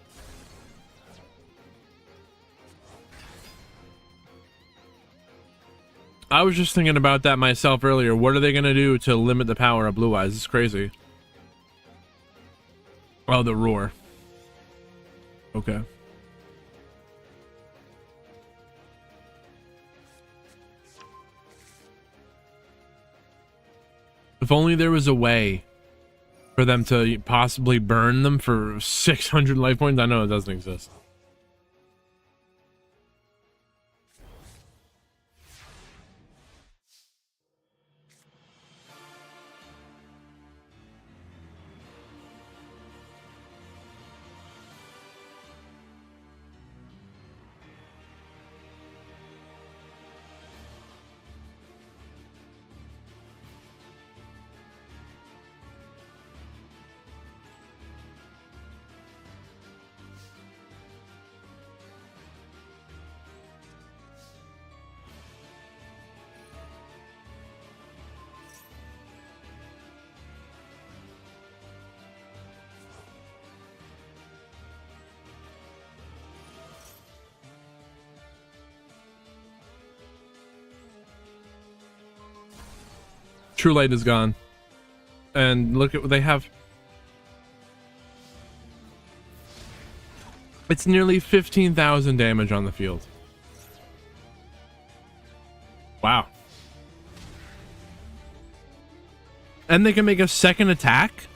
I was just thinking about that myself earlier. What are they gonna do to limit the power of Blue Eyes? It's crazy. Oh, the roar. Okay. If only there was a way for them to possibly burn them for 600 life points. I know it doesn't exist. True Light is gone. And look at what they have. It's nearly 15,000 damage on the field. Wow. And they can make a second attack?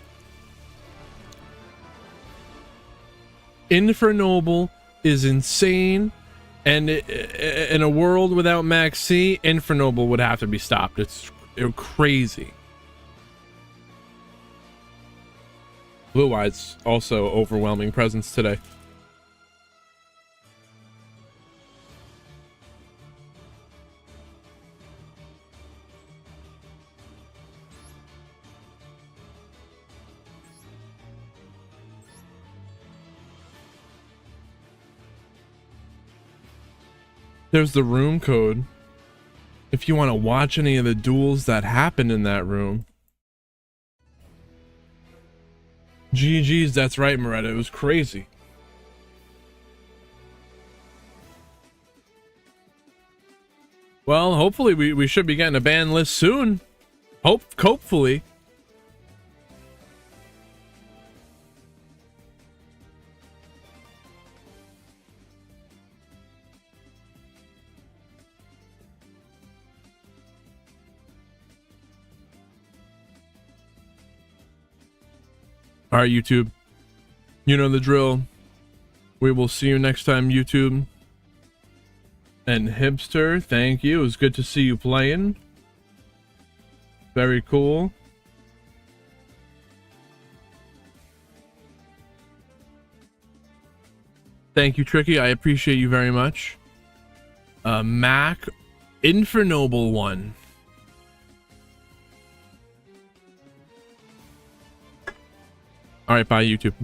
Infernoble is insane. And in a world without Max C, Infernoble would have to be stopped. It's crazy. Blue Eyes also overwhelming presence today. There's the room code. If you want to watch any of the duels that happened in that room. GG's, that's right, Moretta. It was crazy. Well, hopefully we should be getting a ban list soon. Hopefully. All right, YouTube. You know the drill. We will see you next time, YouTube. And Hipster, thank you. It was good to see you playing. Very cool. Thank you, Tricky. I appreciate you very much. Mac, Infernoble one. All right, bye, YouTube.